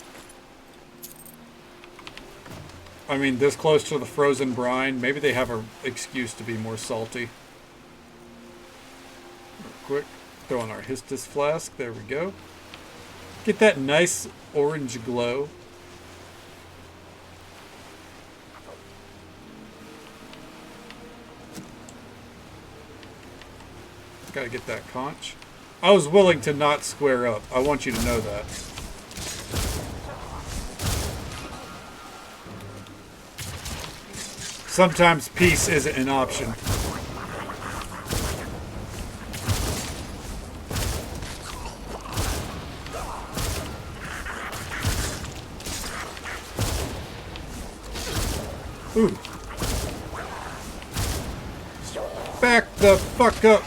I mean, this close to the frozen brine, maybe they have an excuse to be more salty. Real quick, throw on our Histus flask. There we go. Get that nice orange glow. Gotta get that conch. I was willing to not square up. I want you to know that. Sometimes peace isn't an option. Ooh. Back the fuck up.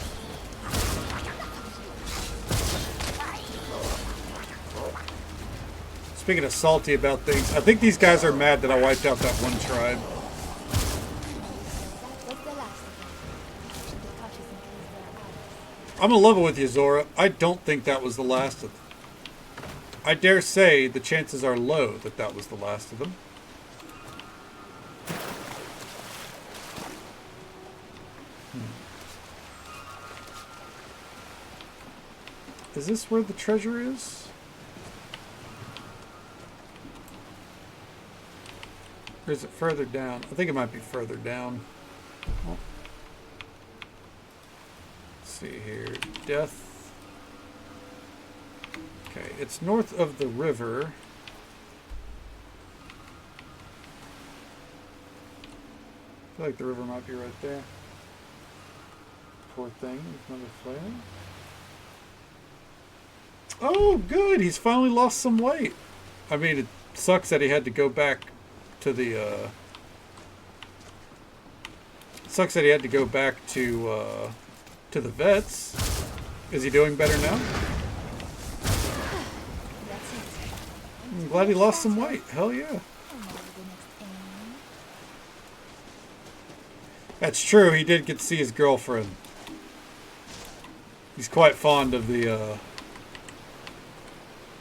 Speaking of salty about things, I think these guys are mad that I wiped out that one tribe. I'm gonna level with you, Zora. I don't think that was the last of them. I dare say the chances are low that that was the last of them. Is this where the treasure is? Or is it further down? I think it might be further down. Oh. Let's see here. Death. Okay, it's north of the river. I feel like the river might be right there. Poor thing. There's another flare. Oh, good. He's finally lost some weight. I mean, it sucks that he had to go back to the, it sucks that he had to go back to the vets. Is he doing better now? I'm glad he lost some weight. Hell yeah. That's true. He did get to see his girlfriend. He's quite fond of the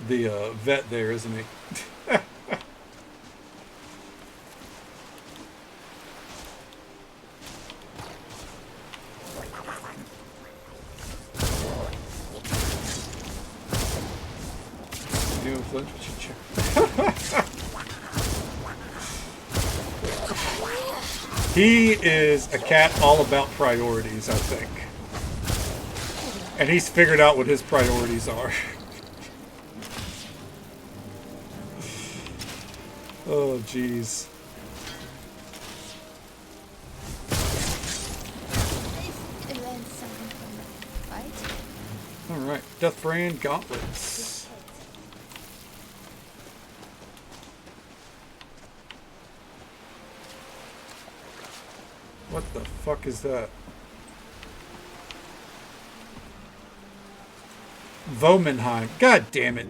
vet there, isn't he? He is a cat all about priorities, I think. And he's figured out what his priorities are. Oh, jeez. Alright, Death Brand Gauntlets. What the fuck is that? Vomenheim. God damn it.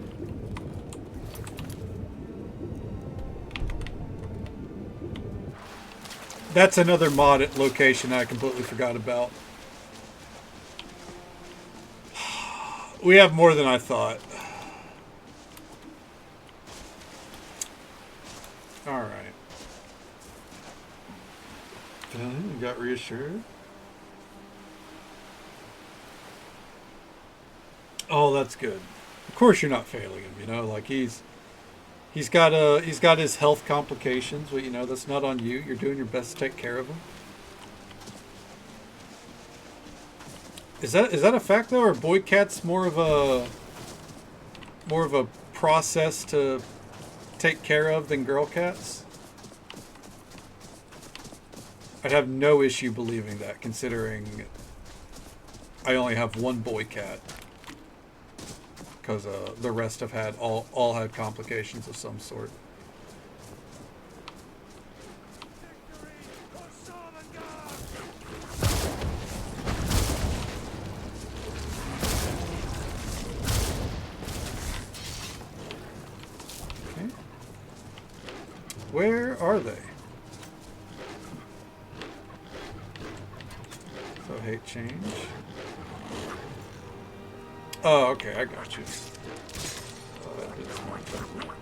That's another mod location I completely forgot about. We have more than I thought. Alright. You got reassured? Oh, that's good. Of course you're not failing him, you know, like he's got his health complications, but you know, that's not on you. You're doing your best to take care of him. Is that a fact though, or boy cats more of a process to take care of than girl cats? I'd have no issue believing that, considering I only have one boy cat, because the rest have had all had complications of some sort. Okay. Where are they? So hate change. Oh, okay, I got you.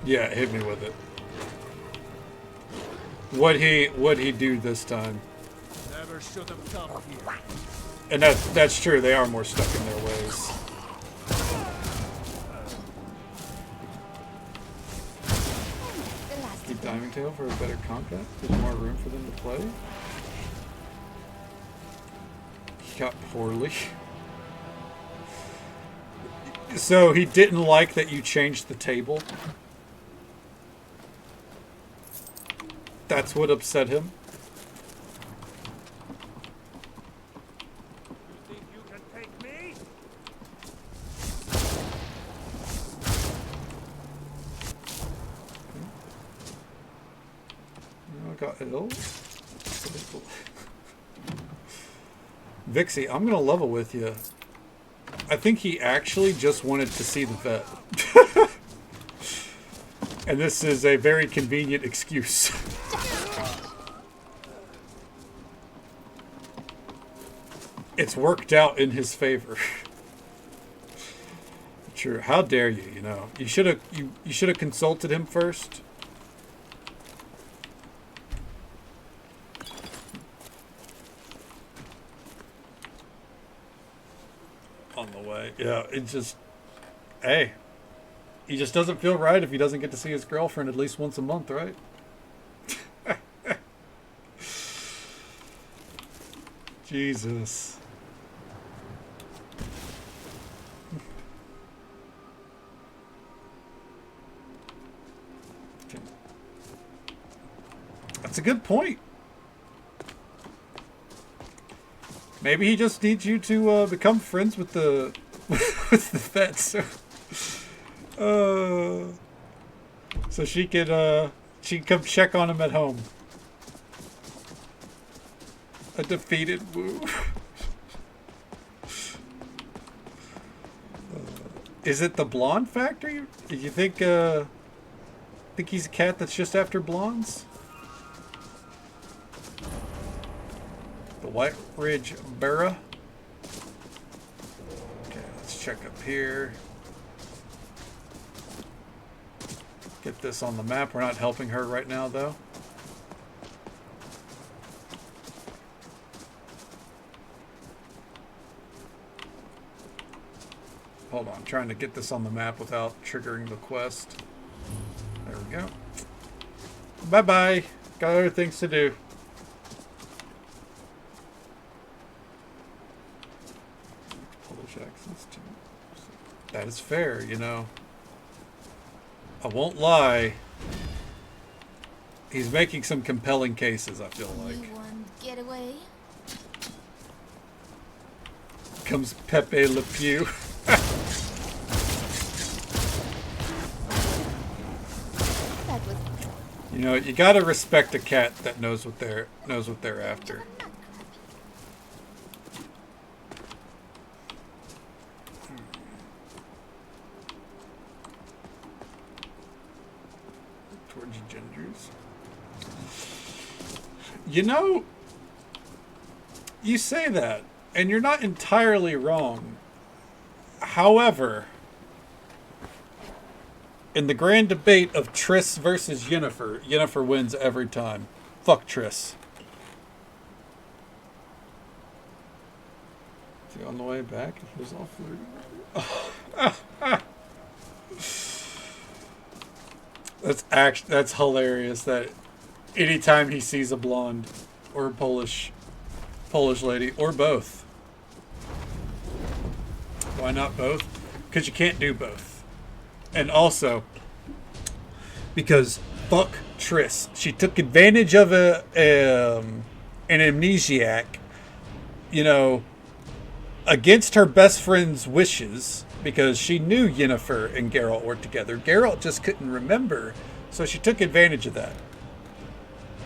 Yeah, hit me with it. What'd he do this time? Never should have come here. And that's true. They are more stuck in their ways. Keep Diving Tail for a better combat. There's more room for them to play. He got poorly. So he didn't like that you changed the table. That's what upset him. You think you can take me? I got ill. Vixie, I'm gonna level with you. I think he actually just wanted to see the vet. And this is a very convenient excuse. It's worked out in his favor. True. How dare you, you know. You should have consulted him first. On the way. Yeah, it just, hey, he just doesn't feel right if he doesn't get to see his girlfriend at least once a month, right? Jesus. Okay. That's a good point. Maybe he just needs you to become friends with the with the vet, so she could come check on him at home. A defeated woo. Is it the blonde factory? Do you think he's a cat that's just after blondes? The White Ridge Burra. Okay, let's check up here. Get this on the map. We're not helping her right now, though. Hold on, trying to get this on the map without triggering the quest. There we go. Bye-bye. Got other things to do. That is fair, you know. I won't lie. He's making some compelling cases, I feel like. You want get away? Comes Pepe Le Pew. You know, you gotta respect a cat that knows what they're after. Towards genders. You know, you say that, and you're not entirely wrong. However, in the grand debate of Triss versus Yennefer, Yennefer wins every time. Fuck Triss. Is he on the way back? He was all flirty. That's hilarious that anytime he sees a blonde or a Polish lady or both, Why not both? Because you can't do both. And also, because fuck Triss. She took advantage of an amnesiac, you know, against her best friend's wishes, because she knew Yennefer and Geralt were together. Geralt just couldn't remember, so she took advantage of that.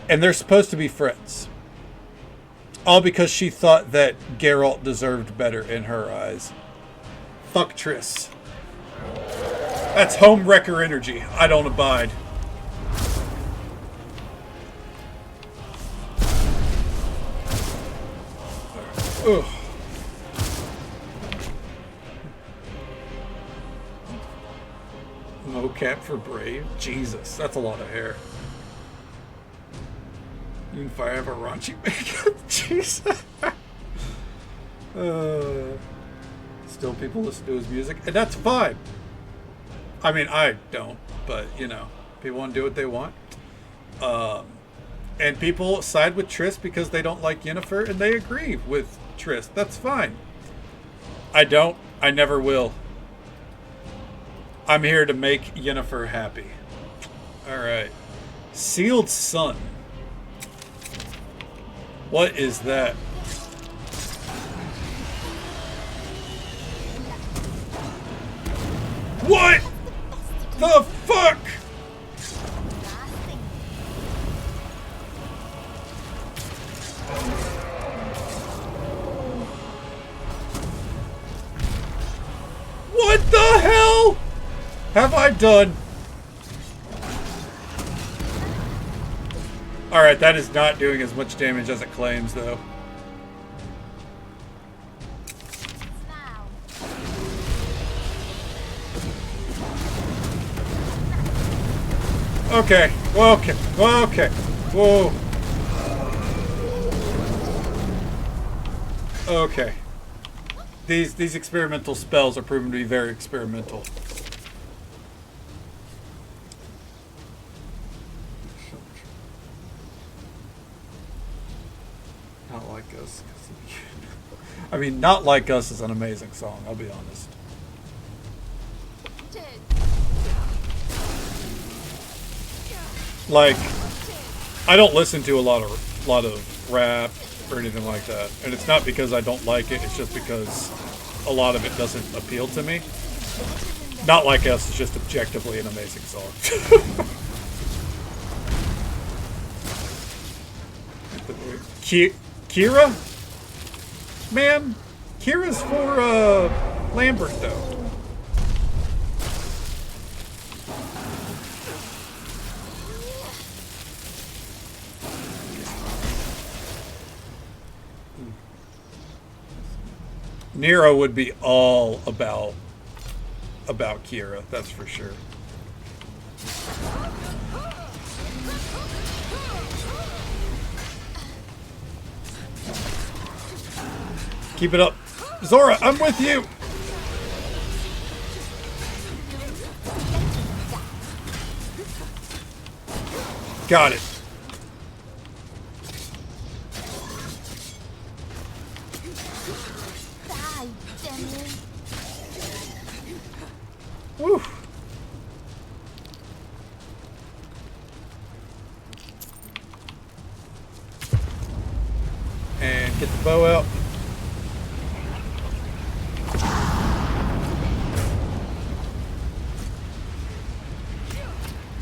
And they're supposed to be friends. All because she thought that Geralt deserved better in her eyes. Fuck Triss. That's homewrecker energy. I don't abide. Ugh. Mocap for Brave? Jesus, that's a lot of hair. Even if I have a raunchy makeup, Jesus. Still people listen to his music, and that's fine. I mean, I don't, but, you know, people want to do what they want. And people side with Triss because they don't like Yennefer, and they agree with Triss. That's fine. I don't. I never will. I'm here to make Yennefer happy. Alright. Sealed Sun. What is that? What the fuck? What the hell have I done? Alright, that is not doing as much damage as it claims, though. Okay. Well, okay. Well, okay. Whoa. Okay. These experimental spells are proven to be very experimental. Not Like Us. I mean, Not Like Us is an amazing song, I'll be honest. Like, I don't listen to a lot of rap or anything like that, and it's not because I don't like it. It's just because a lot of it doesn't appeal to me. Not Like Us is just objectively an amazing song. Kira? Man, Kira's for Lambert though. Nero would be all about Kira, that's for sure. Keep it up. Zora, I'm with you! Got it. Woo. And get the bow out.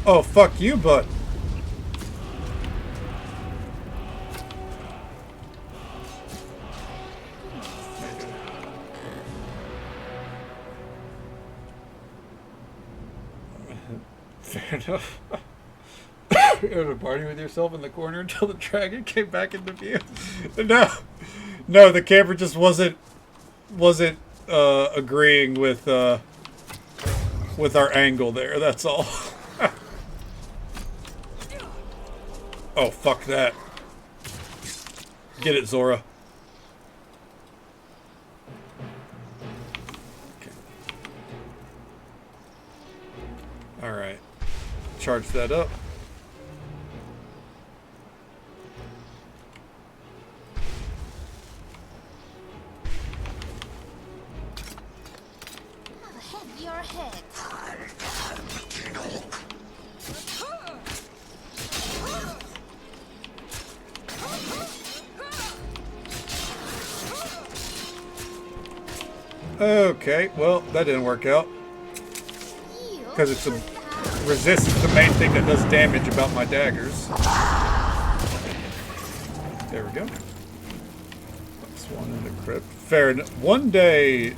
Oh, fuck you, bud. Fair enough. You had a party with yourself in the corner until the dragon came back into view. No, the camera just wasn't agreeing with our angle there. That's all. Oh, fuck that. Get it, Zora. Okay. Alright. Charge that up. head. Okay, well, that didn't work out. Because it's a resist is the main thing that does damage about my daggers. There we go. That's one in the crypt. Fair enough. One day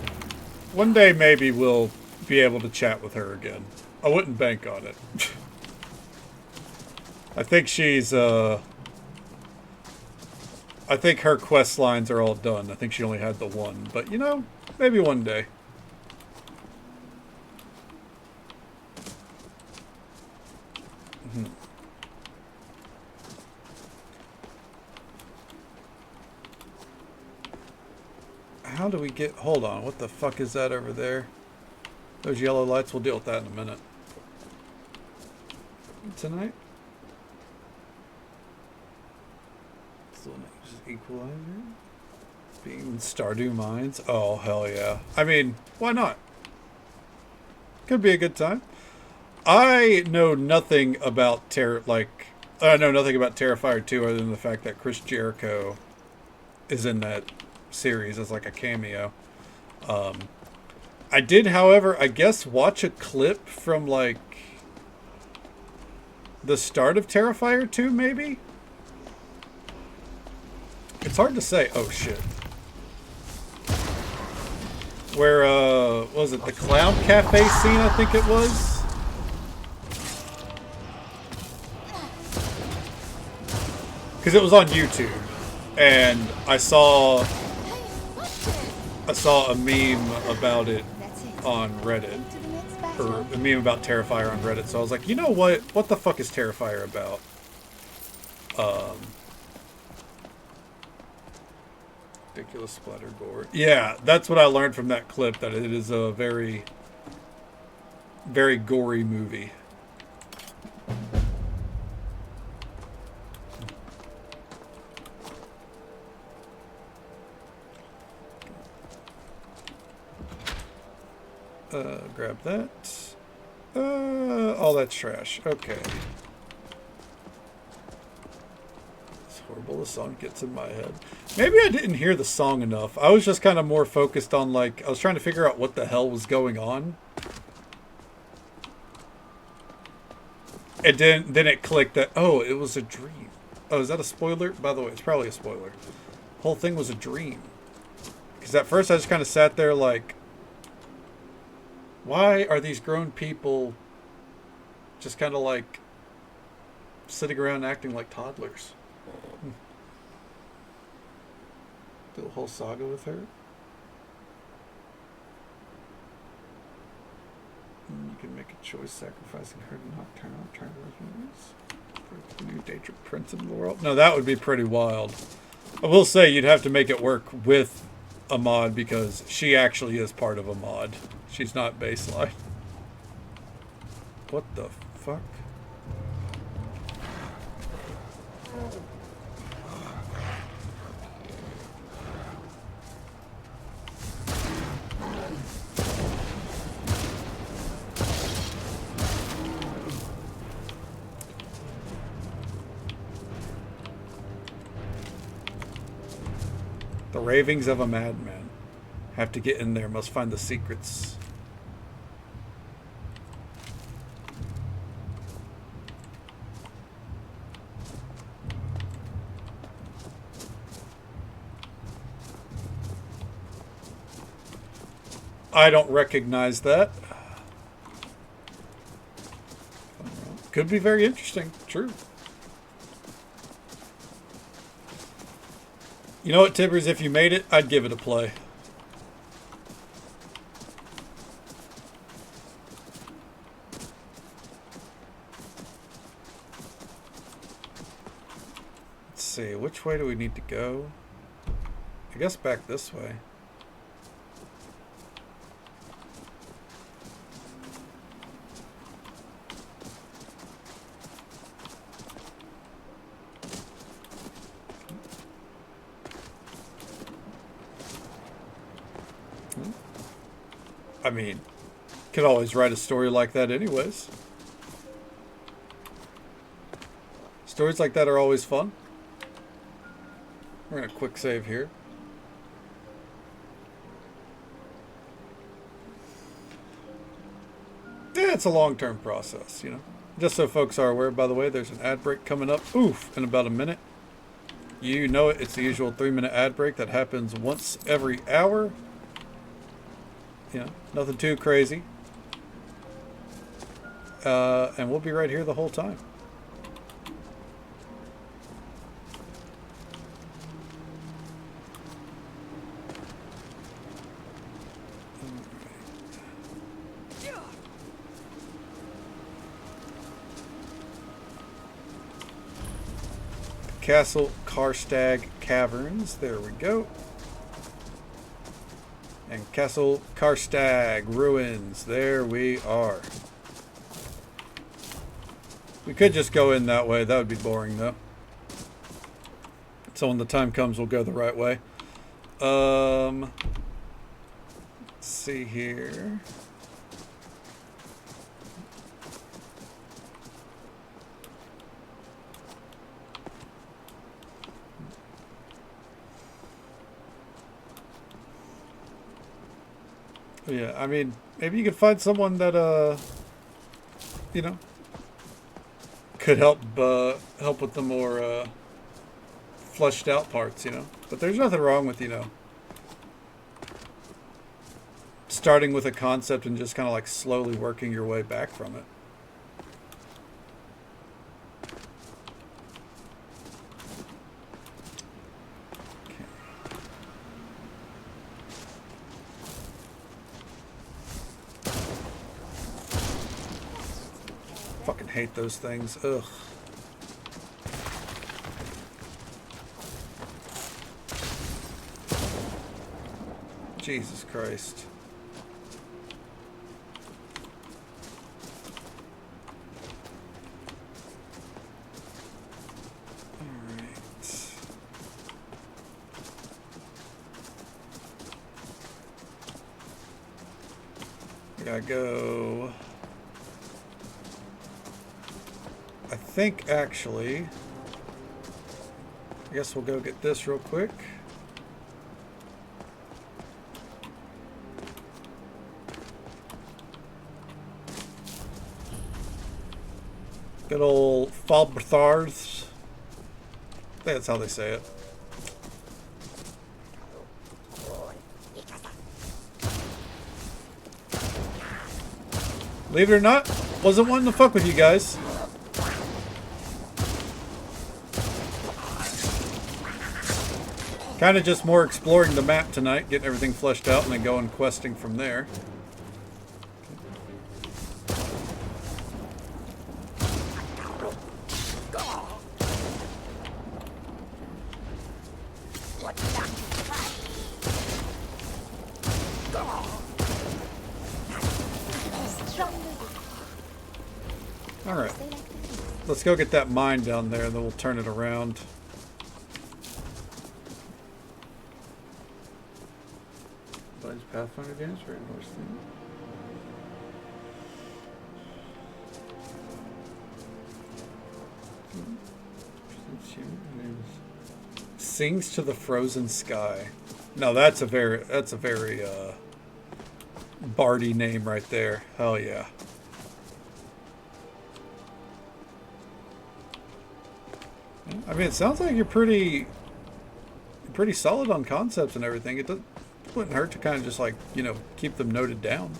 maybe we'll be able to chat with her again. I wouldn't bank on it. I think she's, I think her quest lines are all done. I think she only had the one. But, you know, maybe one day. How do we get... Hold on. What the fuck is that over there? Those yellow lights? We'll deal with that in a minute. Tonight? Still equalizer? Being Stardew Mines? Oh, hell yeah. I mean, why not? Could be a good time. I know nothing about I know nothing about Terrifier 2 other than the fact that Chris Jericho is in that series as like a cameo. I did, however, I guess watch a clip from like the start of Terrifier 2, maybe? It's hard to say. Oh shit. Where was it the Clown Cafe scene, I think it was? Because it was on YouTube and I saw a meme about it on Reddit, or a meme about Terrifier on Reddit. So I was like, you know what? What the fuck is Terrifier about? Ridiculous splatter gore. Yeah, that's what I learned from that clip. That it is a very, very gory movie. Grab that. All that's trash. Okay. It's horrible. The song gets in my head. Maybe I didn't hear the song enough. I was just kind of more focused on, like, I was trying to figure out what the hell was going on. And then it clicked that, oh, it was a dream. Oh, is that a spoiler? By the way, it's probably a spoiler. The whole thing was a dream. Because at first I just kind of sat there like, why are these grown people just kind of like sitting around acting like toddlers? Do a whole saga with her. You can make a choice sacrificing her to not turn out humans. For the new Daedric prince in the world. No, that would be pretty wild. I will say you'd have to make it work with a mod because she actually is part of a mod. She's not baseline. What the fuck? The ravings of a madman. Have to get in there, must find the secrets. I don't recognize that. Could be very interesting. True. You know what, Tibbers? If you made it, I'd give it a play. Let's see. Which way do we need to go? I guess back this way. I mean, Could always write a story like that anyways. Stories like that are always fun. We're going to quick save here. Yeah, it's a long-term process, you know. Just so folks are aware, by the way, there's an ad break coming up. Oof, in about a minute. You know it. It's the usual 3-minute ad break that happens once every hour. You know, nothing too crazy. And we'll be right here the whole time. Castle Karstag Caverns. There we go. And Castle Karstag Ruins. There we are. We could just go in that way. That would be boring, though. So when the time comes, we'll go the right way. Let's see here. Yeah, I mean, maybe you could find someone that, you know, could help with the more fleshed out parts, you know. But there's nothing wrong with, you know, starting with a concept and just kind of like slowly working your way back from it. Fucking hate those things. Ugh. Jesus Christ. Alright. We gotta go. I think actually, I guess we'll go get this real quick. Good old Falberthards. I think that's how they say it. Believe it or not, wasn't wanting to fuck with you guys. Kind of just more exploring the map tonight, getting everything fleshed out, and then going questing from there. Alright. Let's go get that mine down there, and then we'll turn it around. Pathfinder games for Solstheim. Sings to the frozen sky. No, that's a very bardy name right there. Hell yeah. I mean, it sounds like you're pretty solid on concepts and everything. It wouldn't hurt to kind of just like, you know, keep them noted down.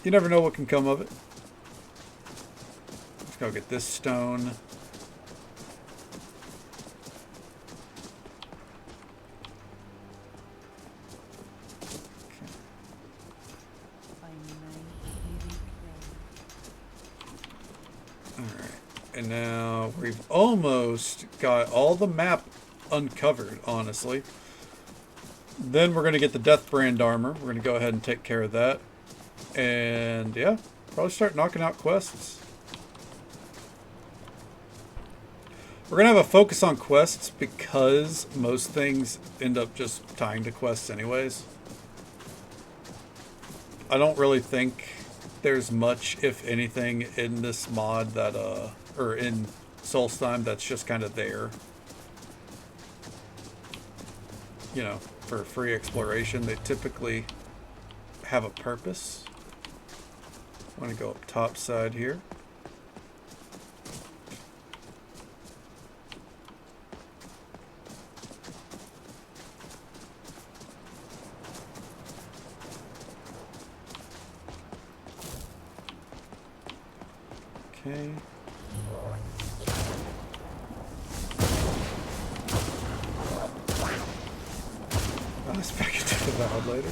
You never know what can come of it. Let's go get this stone. And now we've almost got all the map uncovered, honestly. Then we're going to get the Death Brand armor. We're going to go ahead and take care of that. And yeah, probably start knocking out quests. We're going to have a focus on quests because most things end up just tying to quests anyways. I don't really think there's much, if anything, in this mod that, or in Solstheim that's just kind of there. You know, for free exploration. They typically have a purpose. I'm going to go up top side here. Okay. I'll just back into the valve later.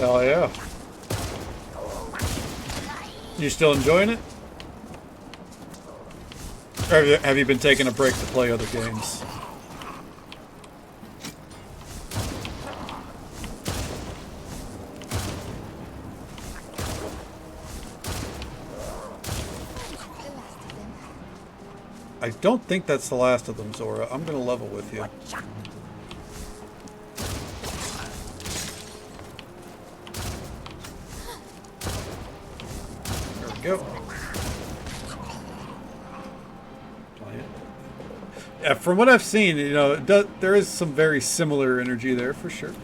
Hell yeah. You still enjoying it? Or have you been taking a break to play other games? I don't think that's the last of them, Zora. I'm going to level with you. There we go. Yeah, from what I've seen, you know, there is some very similar energy there for sure.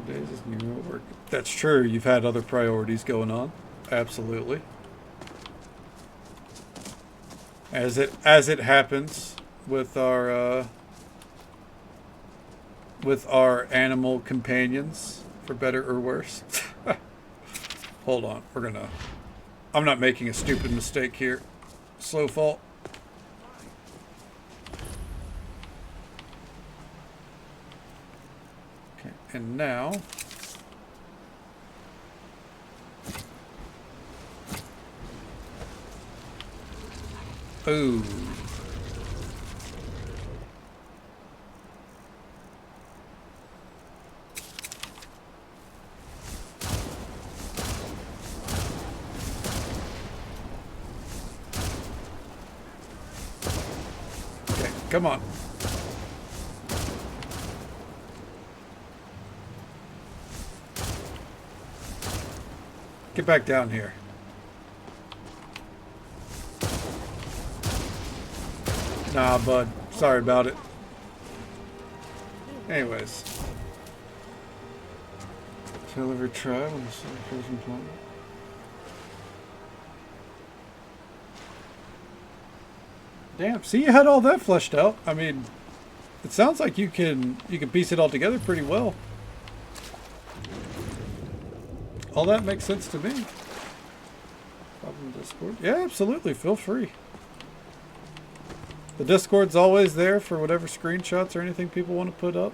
Days is new work. That's true. You've had other priorities going on. Absolutely. As it happens with our animal companions, for better or worse. Hold on, I'm not making a stupid mistake here. Slow fall. Okay, and now ooh. Okay, come on. Get back down here. Nah, bud. Sorry about it. Anyways. Deliver tribe on the frozen planet. Damn, see, you had all that fleshed out. I mean, it sounds like you can piece it all together pretty well. All that makes sense to me. Problem Discord? Yeah, absolutely. Feel free. The Discord's always there for whatever screenshots or anything people want to put up.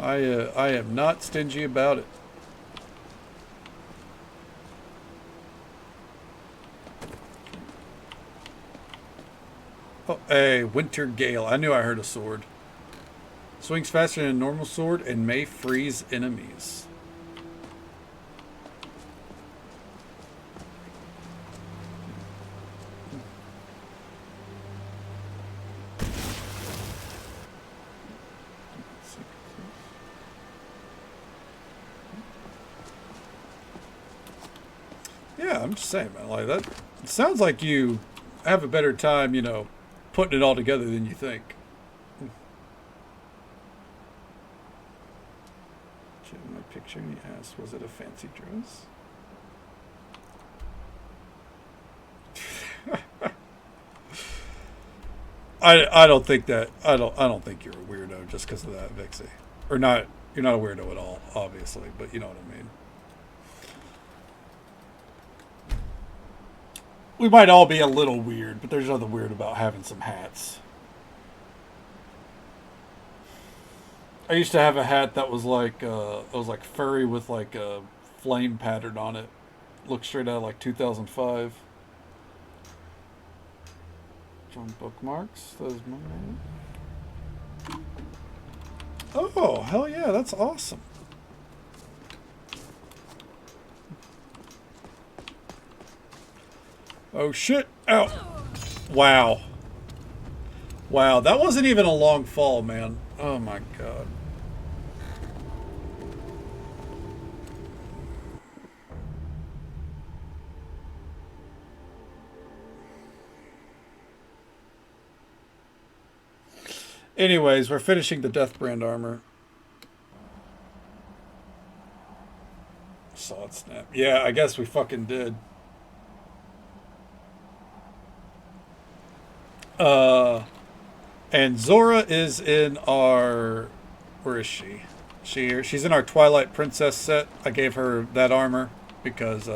I am not stingy about it. Oh, hey, Winter Gale. I knew I heard a sword. Swings faster than a normal sword and may freeze enemies. Yeah, I'm just saying, man. Like that, it sounds like you have a better time, you know, putting it all together than you think. Showed my picture and he asked, was it a fancy dress? I don't think that I don't think you're a weirdo just because of that, Vixie. Or not, you're not a weirdo at all, obviously, but you know what I mean. We might all be a little weird, but there's nothing weird about having some hats. I used to have a hat that was like furry with like a flame pattern on it. Looked straight out of like 2005. John bookmarks. That is my name. Oh, hell yeah, that's awesome. Oh shit! Ow! Wow. Wow, that wasn't even a long fall, man. Oh my god. Anyways, we're finishing the Deathbrand armor. Saw it snap. Yeah, I guess we fucking did. And Zora is in our... Where is she? She's in our Twilight Princess set. I gave her that armor because,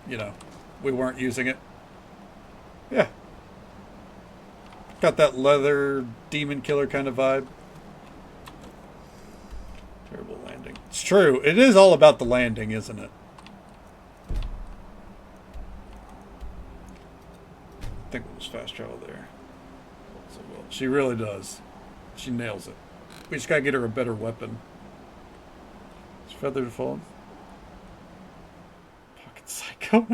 you know, we weren't using it. Yeah. Got that leather demon killer kind of vibe. Terrible landing. It's true. It is all about the landing, isn't it? I think we'll just fast travel there. So well, she really does. She nails it. We just gotta get her a better weapon. Is Feather Fallen? Pocket Psycho?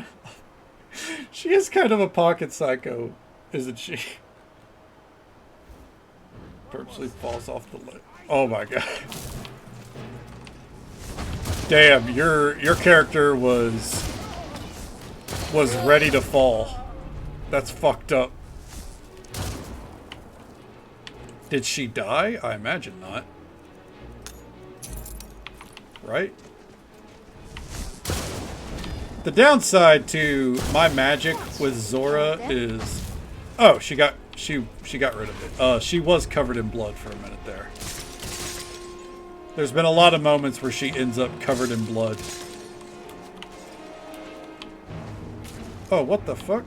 She is kind of a pocket psycho, isn't she? Purposely falls off the ledge. Oh my god. Damn, your character was ready to fall. That's fucked up. Did she die? I imagine not. Right? The downside to my magic with Zora is... Oh, she got rid of it. She was covered in blood for a minute there. There's been a lot of moments where she ends up covered in blood. Oh, what the fuck?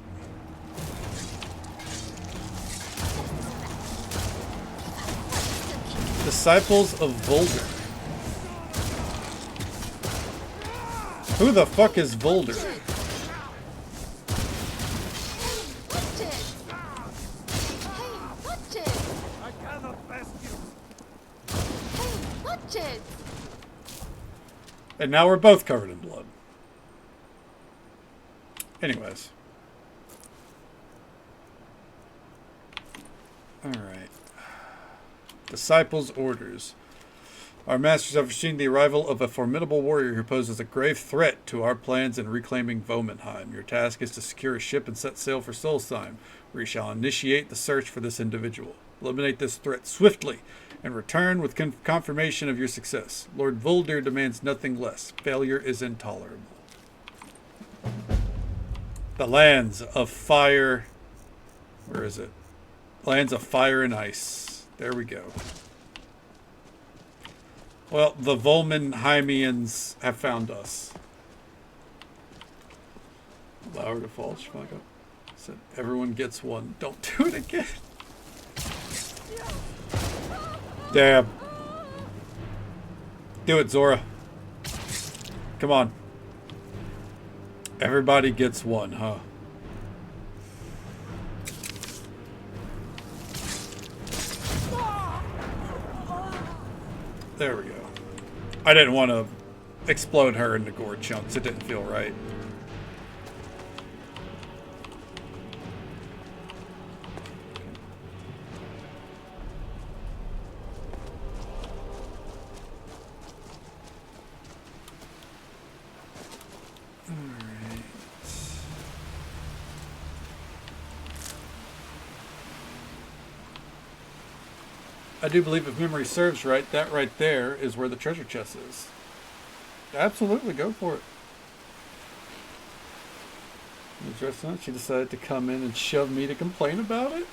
Disciples of Volder. Who the fuck is Volder? And now we're both covered in blood. Anyways. Alright. Disciples' orders. Our masters have foreseen the arrival of a formidable warrior who poses a grave threat to our plans in reclaiming Vomenheim. Your task is to secure a ship and set sail for Solstheim, where you shall initiate the search for this individual. Eliminate this threat swiftly, and return with confirmation of your success. Lord Volder demands nothing less. Failure is intolerable. The lands of fire... Where is it? Lands of fire and ice. There we go. Well, the Volmenheimians have found us. Allow her to fall, Chicago. Said everyone gets one. Don't do it again. Damn. Do it, Zora. Come on. Everybody gets one, huh? There we go. I didn't want to explode her into gore chunks. It didn't feel right. I do believe if memory serves right, that right there is where the treasure chest is. Absolutely, go for it. She decided to come in and shove me to complain about it.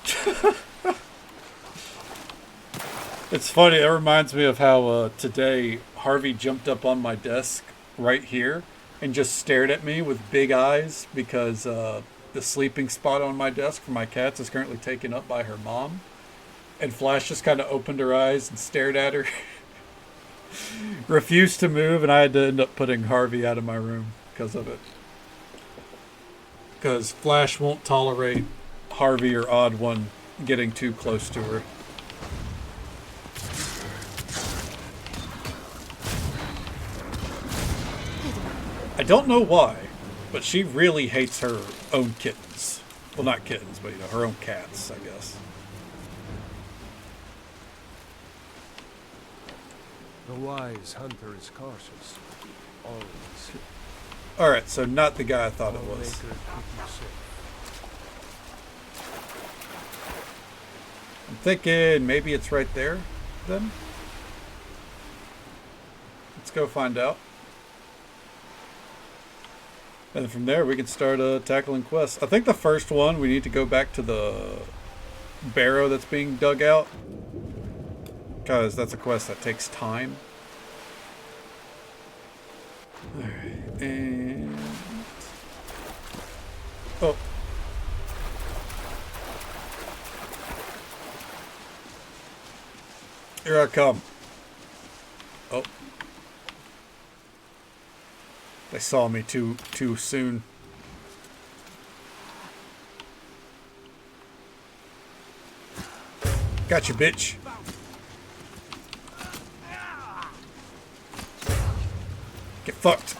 It's funny, it reminds me of how today Harvey jumped up on my desk right here and just stared at me with big eyes because the sleeping spot on my desk for my cats is currently taken up by her mom. And Flash just kind of opened her eyes and stared at her. Refused to move, and I had to end up putting Harvey out of my room because of it. Because Flash won't tolerate Harvey or Odd One getting too close to her. I don't know why, but she really hates her own kittens. Well, not kittens, but, you know, her own cats, I guess. The wise hunter is cautious. Always. Alright, so not the guy I thought it was. I'm thinking maybe it's right there, then. Let's go find out. And from there, we can start tackling quests. I think the first one, we need to go back to the barrow that's being dug out. Because that's a quest that takes time. Alright, and... Oh. Here I come. Oh. They saw me too soon. Gotcha, bitch. Get fucked.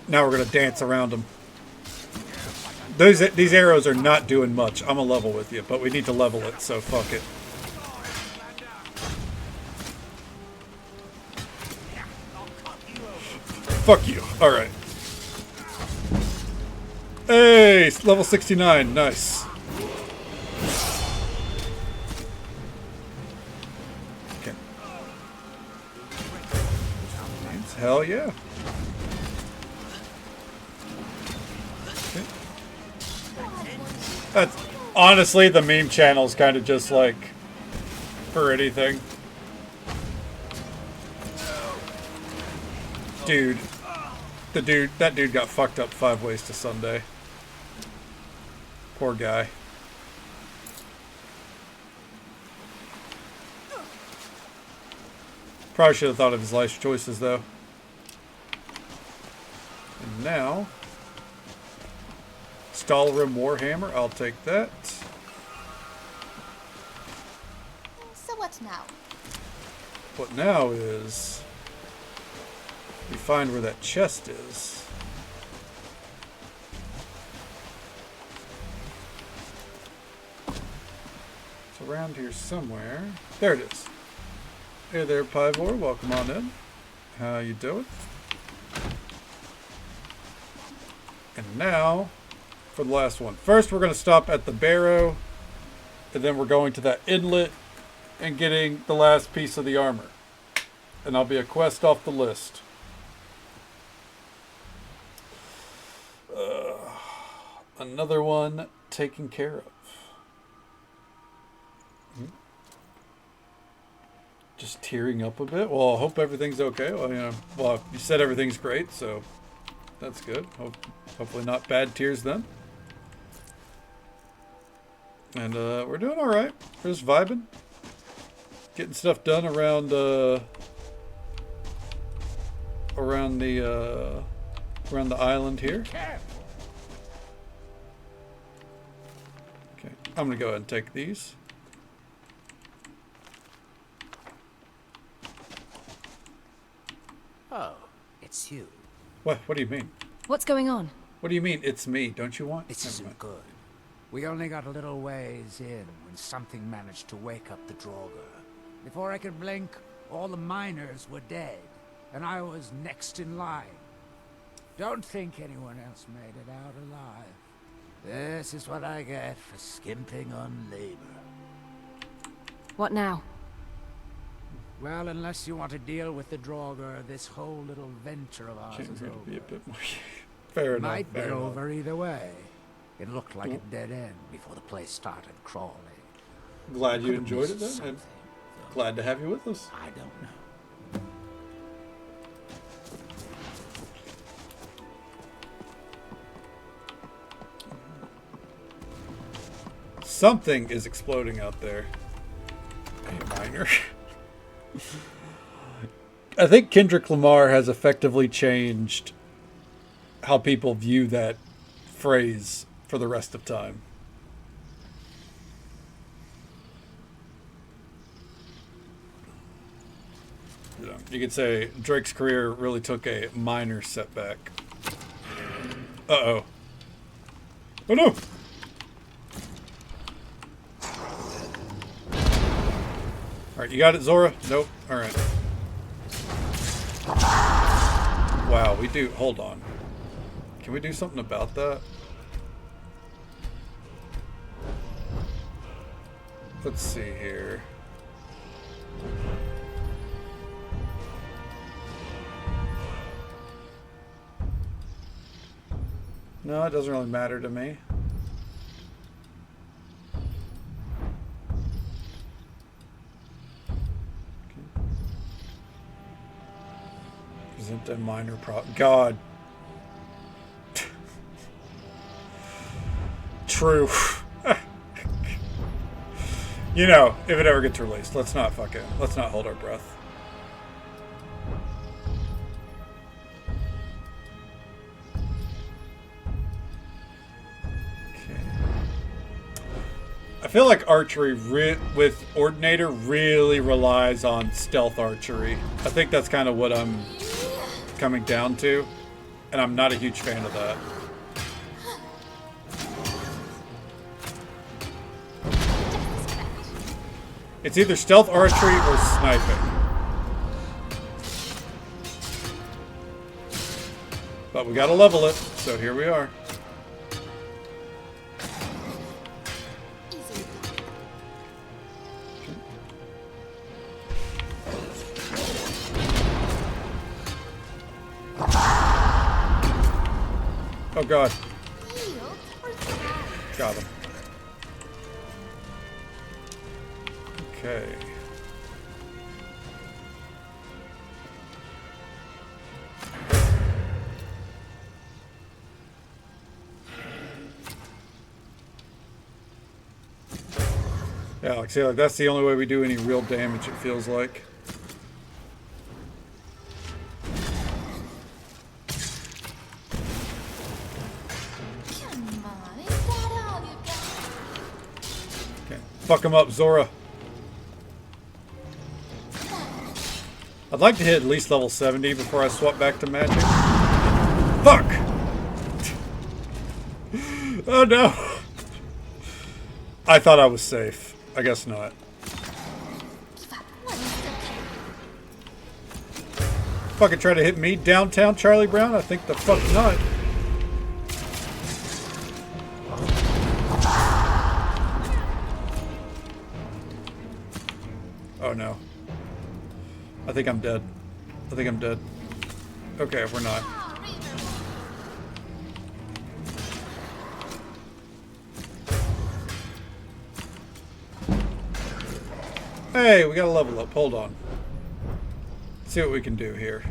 Now we're gonna dance around them. These arrows are not doing much. I'm a level with you, but we need to level it, so fuck it. Fuck you. Alright. Hey! Level 69. Nice. Okay. Hell yeah. That's honestly, the meme channel is kind of just like for anything. Dude, that dude got fucked up 5 ways to Sunday. Poor guy. Probably should have thought of his life's choices though. And now, Skyrim Warhammer, I'll take that. So what now? What now is we find where that chest is. It's around here somewhere. There it is. Hey there, Pivor. Welcome on in. How you doing? And now for the last one. First, we're going to stop at the barrow, and then we're going to that inlet and getting the last piece of the armor. And I'll be a quest off the list. Another one taken care of. Just tearing up a bit. Well, I hope everything's okay. Well, you know, well, you said everything's great, so that's good. Hopefully not bad tears then. And we're doing all right. We're just vibing, getting stuff done around the island here. Okay, I'm gonna go ahead and take these. Oh, it's you. What do you mean? What's going on? What do you mean, it's me? Don't you want? This isn't good. We only got a little ways in when something managed to wake up the Draugr. Before I could blink, all the miners were dead, and I was next in line. Don't think anyone else made it out alive. This is what I get for skimping on labor. What now? Well, unless you want to deal with the Draugr, this whole little venture of ours is over. Be a bit more fair enough. Might be over either way. It looked like a dead end before the place started crawling. Glad you enjoyed it then, and glad to have you with us. I don't know. Something is exploding out there. A miner. I think Kendrick Lamar has effectively changed how people view that phrase for the rest of time. You know, You could say Drake's career really took a minor setback. Uh-oh. Oh no! Alright, you got it, Zora? Nope. Alright. Wow, we do... Hold on. Can we do something about that? Let's see here. No, it doesn't really matter to me. Present a minor problem. God. True. You know, if it ever gets released, let's not hold our breath. Okay. I feel like archery with Ordinator really relies on stealth archery. I think that's kind of what I'm coming down to, and I'm not a huge fan of that. It's either stealth archery or sniping. But we gotta level it, so here we are. Oh god. Got him. Okay. Yeah, like, see, like that's the only way we do any real damage, it feels like. Okay, fuck him up, Zora. I'd like to hit at least level 70 before I swap back to magic. Fuck! Oh no! I thought I was safe. I guess not. Fucking try to hit me downtown, Charlie Brown? I think the fuck not. Oh no. I think I'm dead. I think I'm dead. Okay, we're not. Hey, we gotta level up. Hold on. Let's see what we can do here.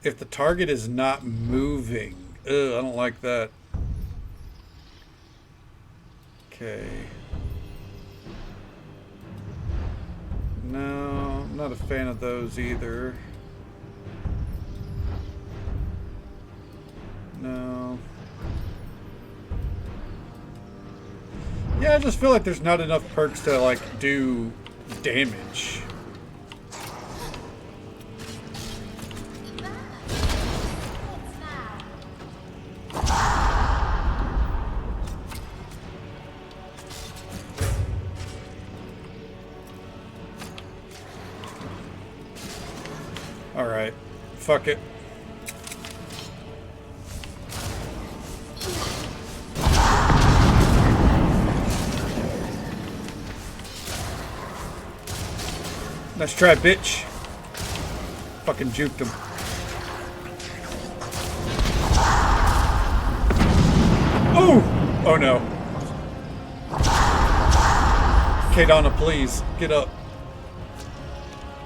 If the target is not moving. Ugh, I don't like that. Okay. No, I'm not a fan of those either. No. Yeah, I just feel like there's not enough perks to, like, do damage. Alright. Fuck it. Nice try, bitch. Fucking juked him. Oh! Oh no. Kadana, please, get up.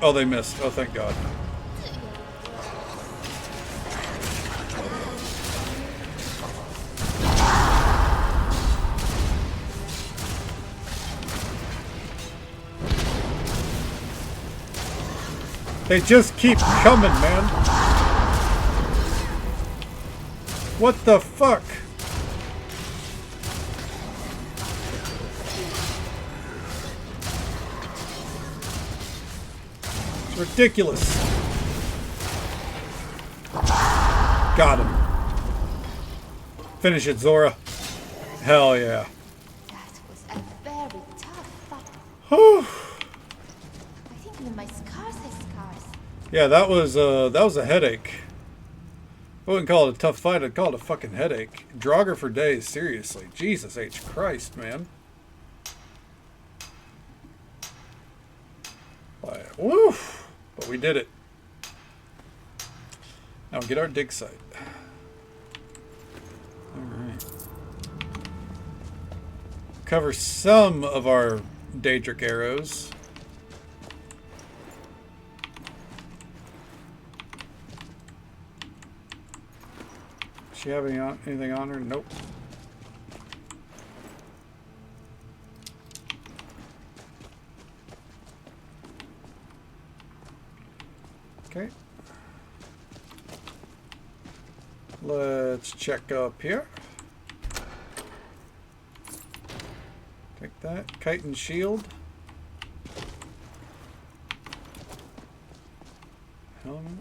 Oh, they missed. Oh, thank God. They just keep coming, man. What the fuck? It's ridiculous. Got him. Finish it, Zora. Hell yeah. That was a very tough fight. Whew. I think even my scars have scars. Yeah, that was a headache. I wouldn't call it a tough fight, I'd call it a fucking headache. Draugr for days, seriously. Jesus H. Christ, man. Woo! But we did it. Now we get our dig site. Alright. Cover some of our Daedric arrows. Does she have anything on her? Nope. Okay. Let's check up here. Take that. Kite and shield. Helmet.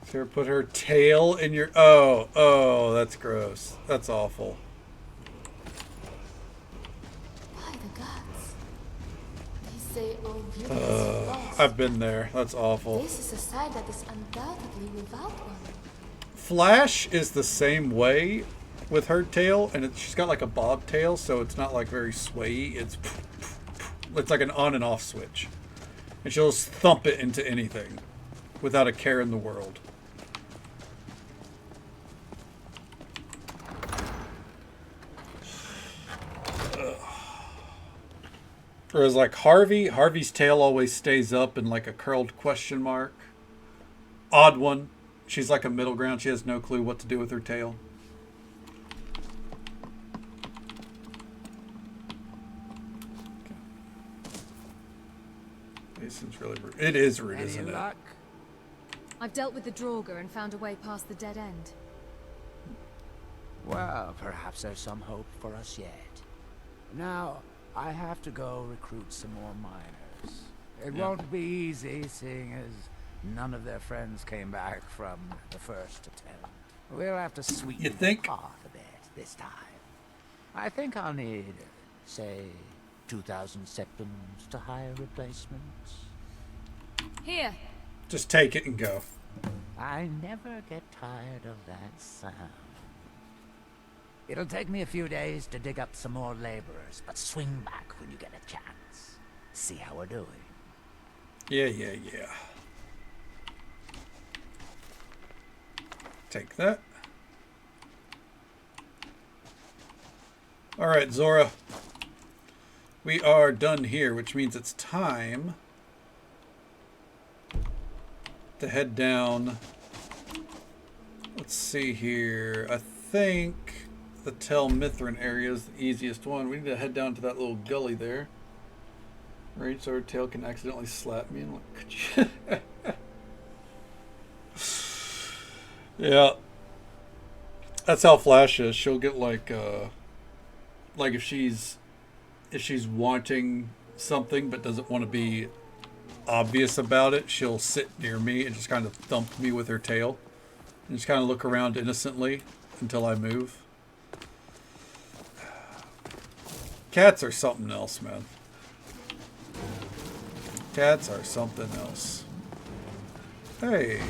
Sarah put her tail in your... Oh, that's gross. That's awful. By the gods. They say all beauty is lost. I've been there. That's awful. This is a side that is undoubtedly without one. Flash is the same way with her tail, and she's got like a bob tail, so it's not like very swayy. It's like an on and off switch. And she'll just thump it into anything without a care in the world. Whereas like Harvey's tail always stays up in like a curled question mark. Odd one. She's like a middle ground. She has no clue what to do with her tail. This is really rude. It is rude, isn't it? I've dealt with the Draugr and found a way past the dead end. Well, perhaps there's some hope for us yet. Now, I have to go recruit some more miners. It won't be easy, seeing as none of their friends came back from the first attempt. We'll have to sweeten the pot a bit this time. I think I'll need, say, 2,000 sequins to hire replacements. Here. Just take it and go. I never get tired of that sound. It'll take me a few days to dig up some more laborers, but swing back when you get a chance. See how we're doing. Yeah. Take that. Alright, Zora. We are done here, which means it's time to head down. Let's see here. I think the Tel Mithrin area is the easiest one. We need to head down to that little gully there. Right, so her tail can accidentally slap me. And what could you? Yeah. That's how Flash is. She'll get like if she's wanting something but doesn't want to be obvious about it, she'll sit near me and just kind of thump me with her tail and just kind of look around innocently until I move. Cats are something else, man. Cats are something else. Hey.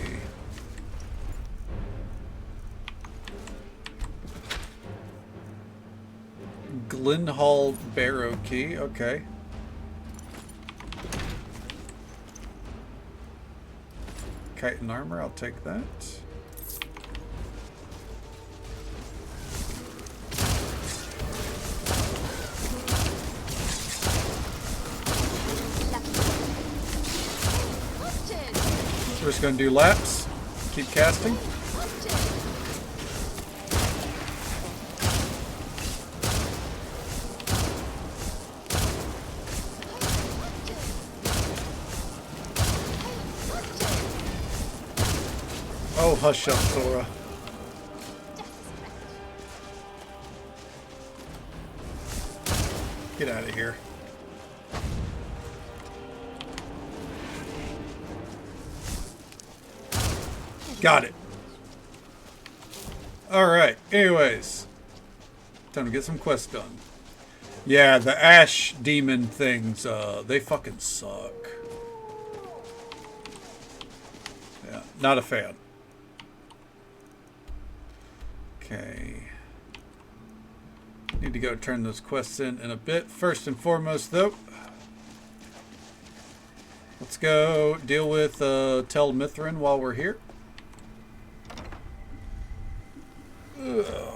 Glenhall Barrow Key, okay. Chitin armor, I'll take that. We're just going to do laps. Keep casting. Oh, hush up, Zora. Get out of here. Got it. Alright, anyways. Time to get some quests done. Yeah, the ash demon things, they fucking suck. Yeah, not a fan. Okay. Need to go turn those quests in a bit. First and foremost, though, let's go deal with Tel Mithrin while we're here. Ugh.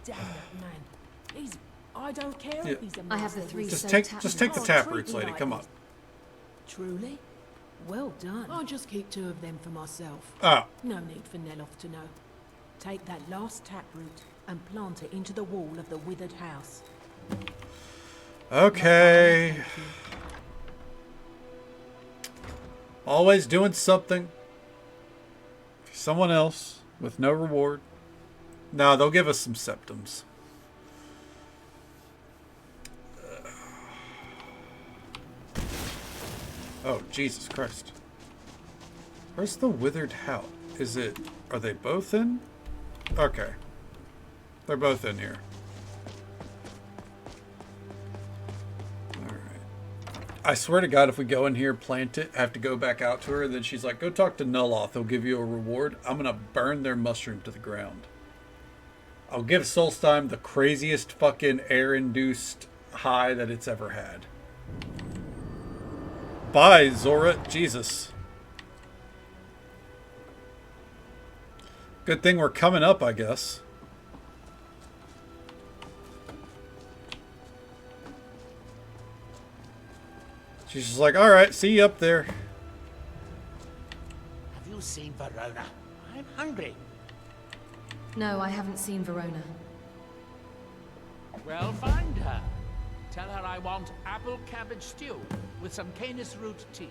Damn that man. He's... I don't care if he's a I have the master. 3 Just soaked take taproot. the taproots, lady. Come on. Truly? Well done. I'll just keep 2 of them for myself. Ah. No need for Neloth to know. Take that last taproot and plant it into the wall of the withered house. Okay. Always doing something for someone else with no reward. No, they'll give us some septums. Oh, Jesus Christ. Where's the withered house? Is it... Are they both in? Okay. They're both in here. Alright. I swear to God, if we go in here, plant it, have to go back out to her, and then she's like, go talk to Neloth, he'll give you a reward. I'm gonna burn their mushroom to the ground. I'll give Solstheim the craziest fucking air-induced high that it's ever had. Bye, Zora. Jesus. Good thing we're coming up, I guess. She's just like, alright, see you up there. Have you seen Verona? I'm hungry. No, I haven't seen Verona. Well, find her. Tell her I want apple cabbage stew with some canis root tea.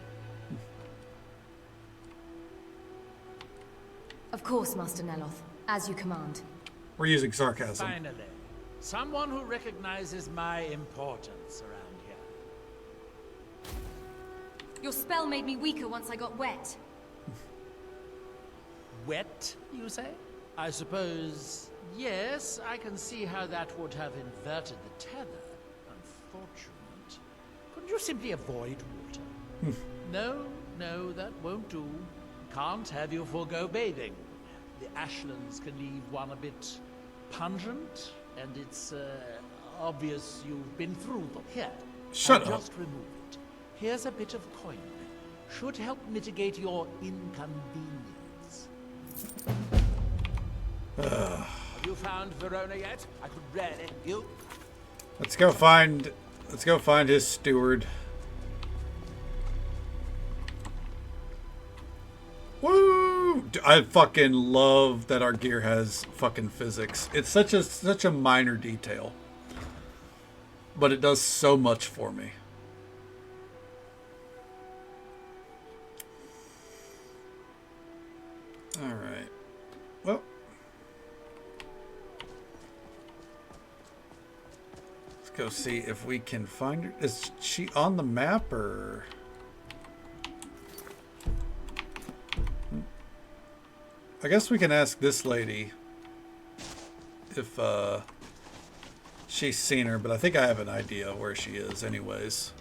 Of course, Master Neloth. As you command. We're using sarcasm. Finally, someone who recognizes my importance around here. Your spell made me weaker once I got wet. Wet, you say? I suppose, yes, I can see how that would have inverted the tether. Unfortunate. Couldn't you simply avoid water? No, that won't do. Can't have you forego bathing. The ashlands can leave one a bit pungent, and it's obvious you've been through them. Here, Shut I'll up. just remove it. Here's a bit of coin. Should help mitigate your inconvenience. Have you found Verona yet? I could really you. Let's go find his steward. Woo! I fucking love that our gear has fucking physics. It's such a minor detail, but it does so much for me. All right. Well, let's go see if we can find her. Is she on the map or? I guess we can ask this lady if she's seen her, but I think I have an idea where she is anyways.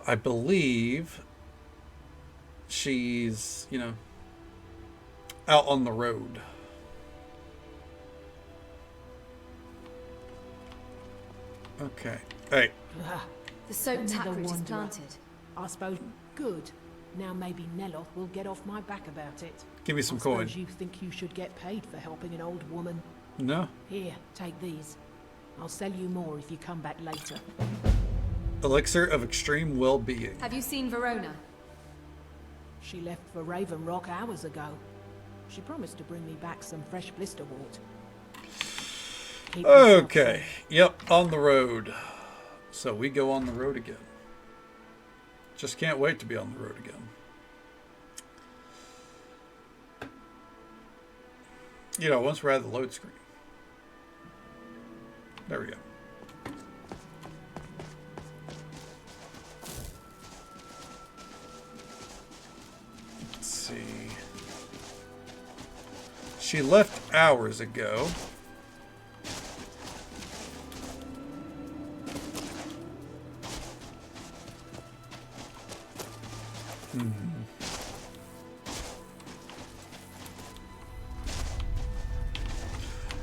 I believe she's, you know, out on the road. Okay. Hey. The soaked taproot is planted. I suppose good. Now maybe Neloth will get off my back about it. Give me some I coin. suppose you think you should get paid for helping an old woman. No. Here, take these. I'll sell you more if you come back later. Elixir of extreme well-being. Have you seen Verona? She left for Raven Rock hours ago. She promised to bring me back some fresh blisterwort. Keep yourself Okay. Yep, on the road. So we go on the road again. Just can't wait to be on the road again. You know, once we're at the load screen. There we go. Let's see. She left hours ago.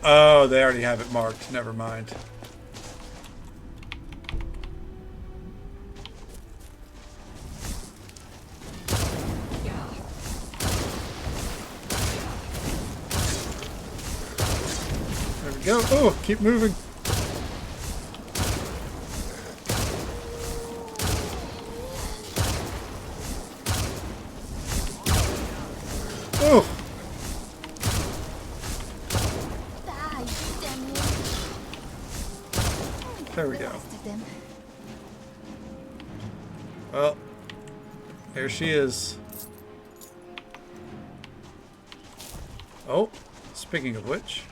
Oh, they already have it marked. Never mind. There we go. Oh, keep moving. Oh. There we go. Well, there she is. Oh, speaking of which.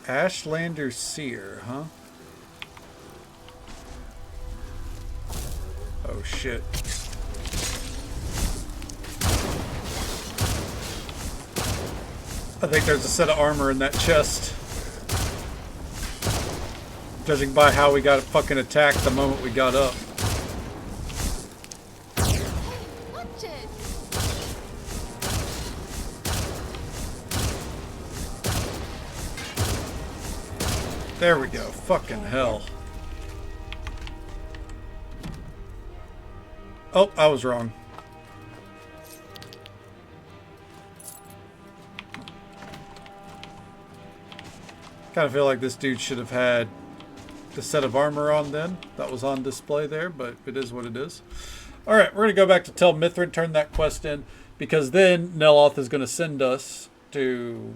Ashlander Seer, huh? Oh shit. I think there's a set of armor in that chest. Judging by how we got fucking attacked the moment we got up. There we go. Fucking hell. Oh, I was wrong. Kind of feel like this dude should have had the set of armor on then. That was on display there, but it is what it is. Alright, we're going to go back to Tel Mithrin, turn that quest in, because then Neloth is going to send us to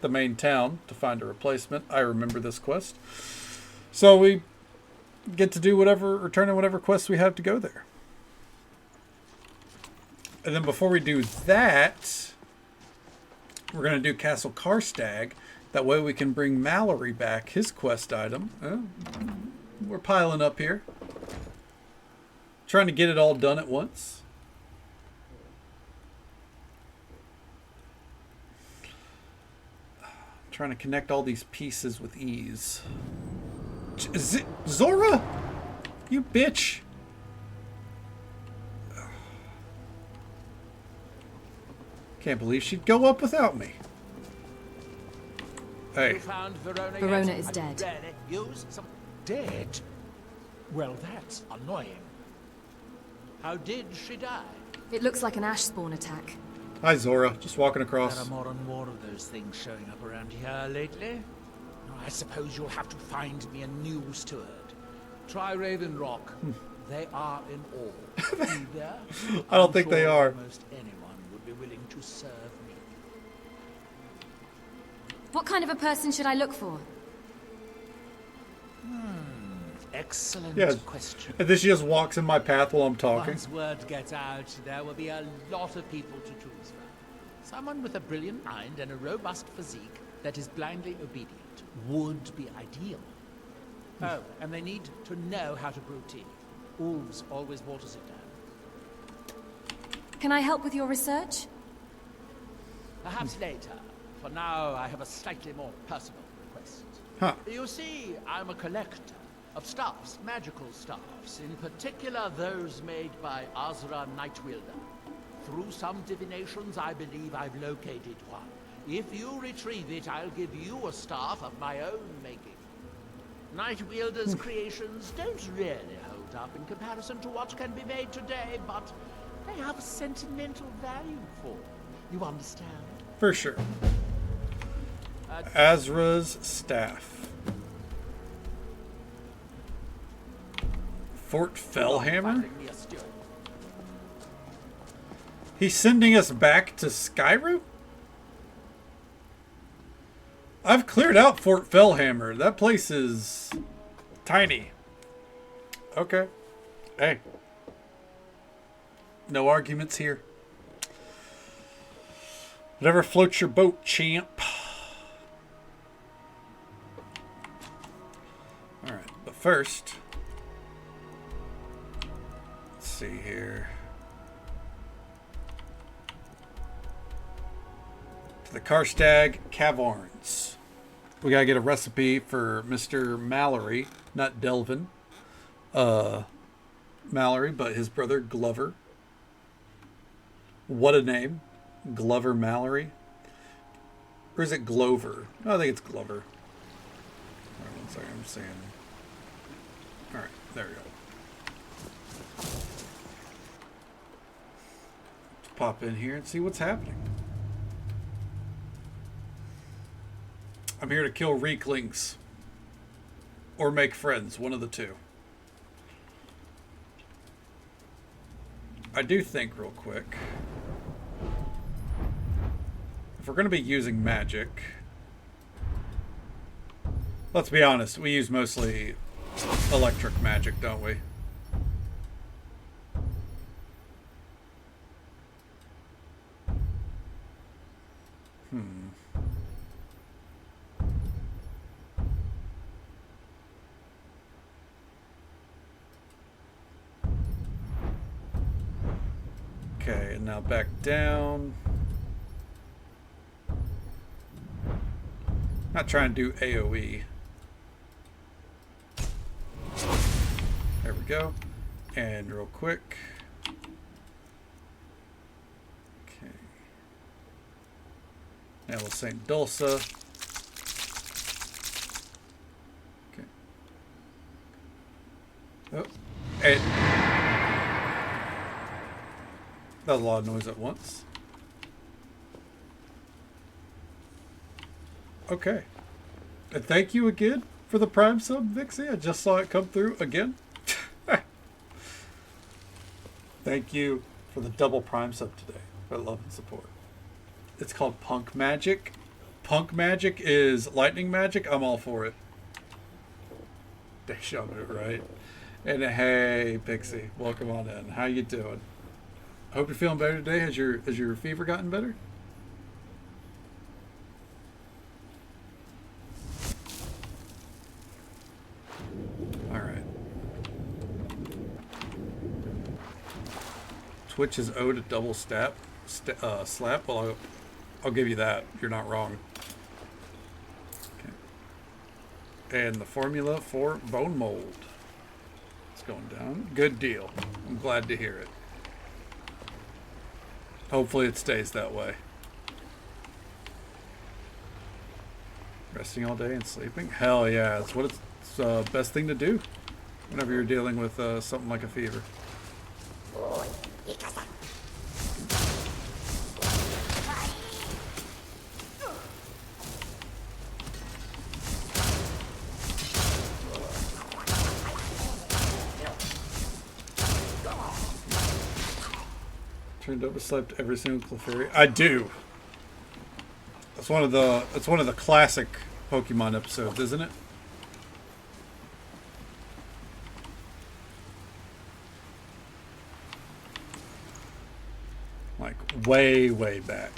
the main town to find a replacement. I remember this quest. So we get to do whatever, or turn in whatever quests we have to go there. And then before we do that, we're going to do Castle Karstag. That way we can bring Mallory back, his quest item. We're piling up here. Trying to get it all done at once. Trying to connect all these pieces with ease. Zora? You bitch. Can't believe she'd go up without me. Hey. You found Verona, Verona yet? is dead. Use some dead? Well, that's annoying. How did she die? It looks like an ash spawn attack. Hi, Zora. Just walking across. There are more and more of those things showing up around here lately. I suppose you'll have to find me a new steward. Try Raven Rock. They are in awe. There, I don't think they are. Almost anyone would be willing to serve me. What kind of a person should I look for? Excellent question. And then she just walks in my path while I'm talking. Once word gets out, there will be a lot of people to choose from. Someone with a brilliant mind and a robust physique that is blindly obedient would be ideal. Oh, and they need to know how to brew tea. Ooze always waters it down. Can I help with your research? Perhaps later. For now, I have a slightly more personal request. Huh. You see, I'm a collector of staffs, magical staffs, in particular those made by Azra Nightwielder. Through some divinations, I believe I've located one. If you retrieve it, I'll give you a staff of my own making. Nightwielder's creations don't really hold up in comparison to what can be made today, but they have a sentimental value for you. You understand? For sure. Azra's staff. Fort Fellhammer? He's sending us back to Skyrim? I've cleared out Fort Fellhammer. That place is tiny. Okay. Hey. No arguments here. Whatever floats your boat, champ. Alright, but first, let's see here. To the Karstag Caverns. We gotta get a recipe for Mr. Mallory, not Delvin. Mallory, but his brother Glover. What a name. Glover Mallory. Or is it Glover? No, I think it's Glover. Alright, 1 second, I'm seeing. Alright, there we go. Let's pop in here and see what's happening. I'm here to kill Reeklings. Or make friends, one of the two. I do think real quick. If we're going to be using magic. Let's be honest, we use mostly electric magic, don't we? Okay, and now back down. Not trying to do AoE. There we go. And real quick. Okay. Now we'll St. Dulce. Okay. Oh. And that was a lot of noise at once. Okay. And thank you again for the Prime sub, Vixie. I just saw it come through again. Thank you for the double Prime sub today. For love and support. It's called Punk Magic. Punk Magic is lightning magic. I'm all for it. They showed it right. And hey, Pixie, welcome on in. How you doing? I hope you're feeling better today. Has your fever gotten better? All right. Twitch is owed a double slap. Well, I'll give you that. You're not wrong. Okay. And the formula for bone mold. It's going down. Good deal. I'm glad to hear it. Hopefully it stays that way. Resting all day and sleeping? Hell yeah. It's what it's the best thing to do whenever you're dealing with something like a fever. Turned over slept every single Clefairy. I do. That's one of the classic Pokemon episodes, isn't it? Like way, way back.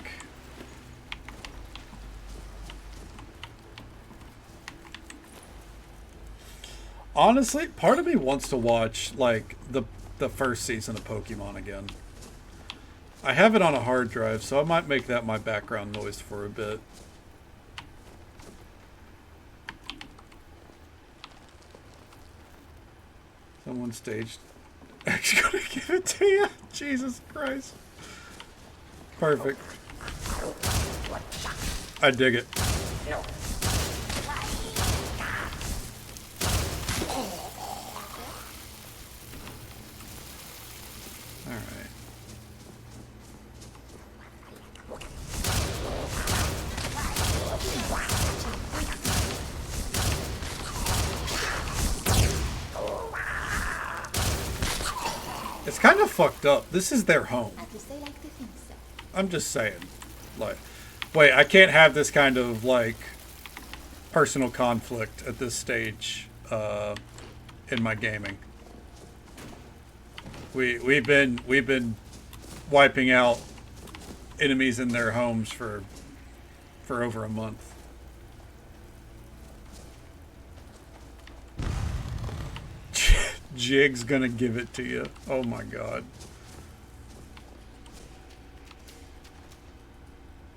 Honestly, part of me wants to watch like the first season of Pokemon again. I have it on a hard drive, so I might make that my background noise for a bit. Someone staged. Actually gonna give it to you. Jesus Christ. Perfect. I dig it. Alright. It's kind of fucked up. This is their home. I'm just saying. Like, wait, I can't have this kind of, like, personal conflict at this stage in my gaming. We've been wiping out enemies in their homes for over a month. Jig's gonna give it to you. Oh my god.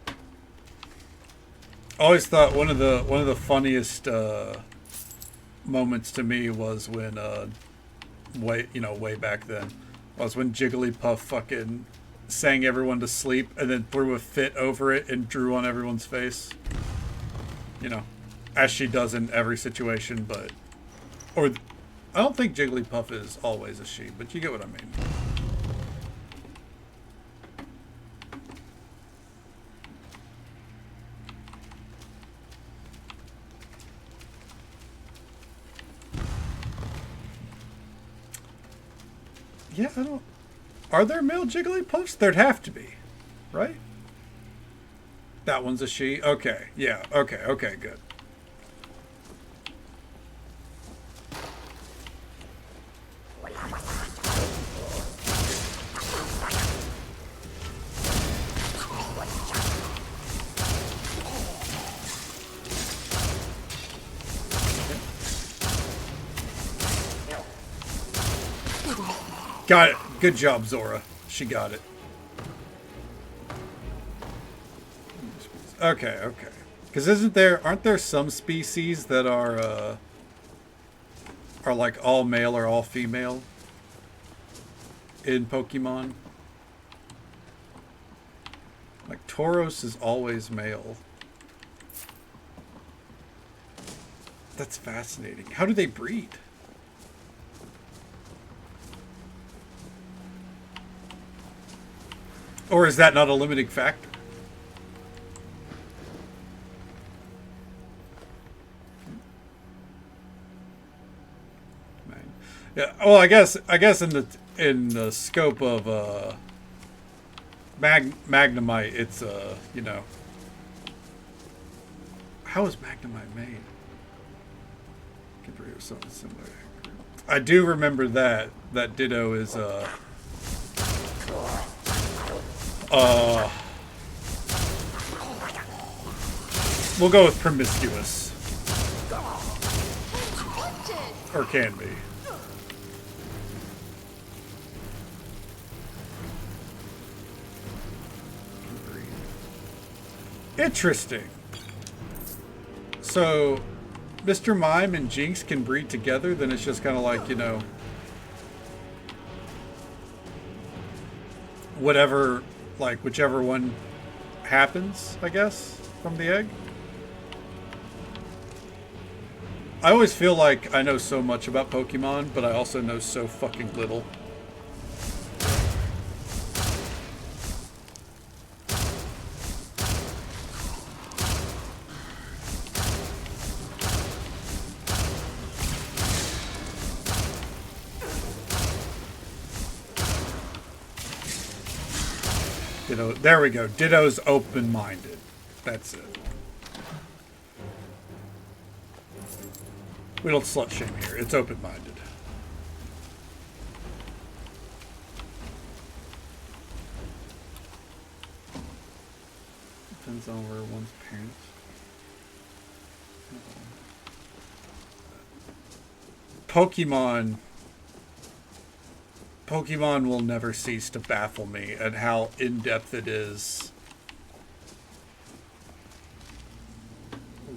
I always thought one of the funniest moments to me was when way back then was when Jigglypuff fucking sang everyone to sleep and then threw a fit over it and drew on everyone's face. You know, as she does in every situation, but I don't think Jigglypuff is always a she, but you get what I mean. Yeah, I don't... Are there male Jigglypuffs? There'd have to be, right? That one's a she? Okay, yeah, okay, good. Got it. Good job, Zora. She got it. Okay. Because aren't there some species that are like all male or all female in Pokemon? Like Tauros is always male. That's fascinating. How do they breed? Or is that not a limiting factor? Man. Yeah. Well, I guess in the scope of Magnemite, it's you know. How is Magnemite made? Or something similar. I do remember that Ditto is we'll go with promiscuous. Or can be. Interesting. So, Mr. Mime and Jinx can breed together, then it's just kind of like, you know, whatever, like, whichever one happens, I guess, from the egg. I always feel like I know so much about Pokemon, but I also know so fucking little. Ditto, there we go. Ditto's open-minded. That's it. We don't slut shame here. It's open-minded. Depends on where one's parents. Pokemon will never cease to baffle me at how in-depth it is.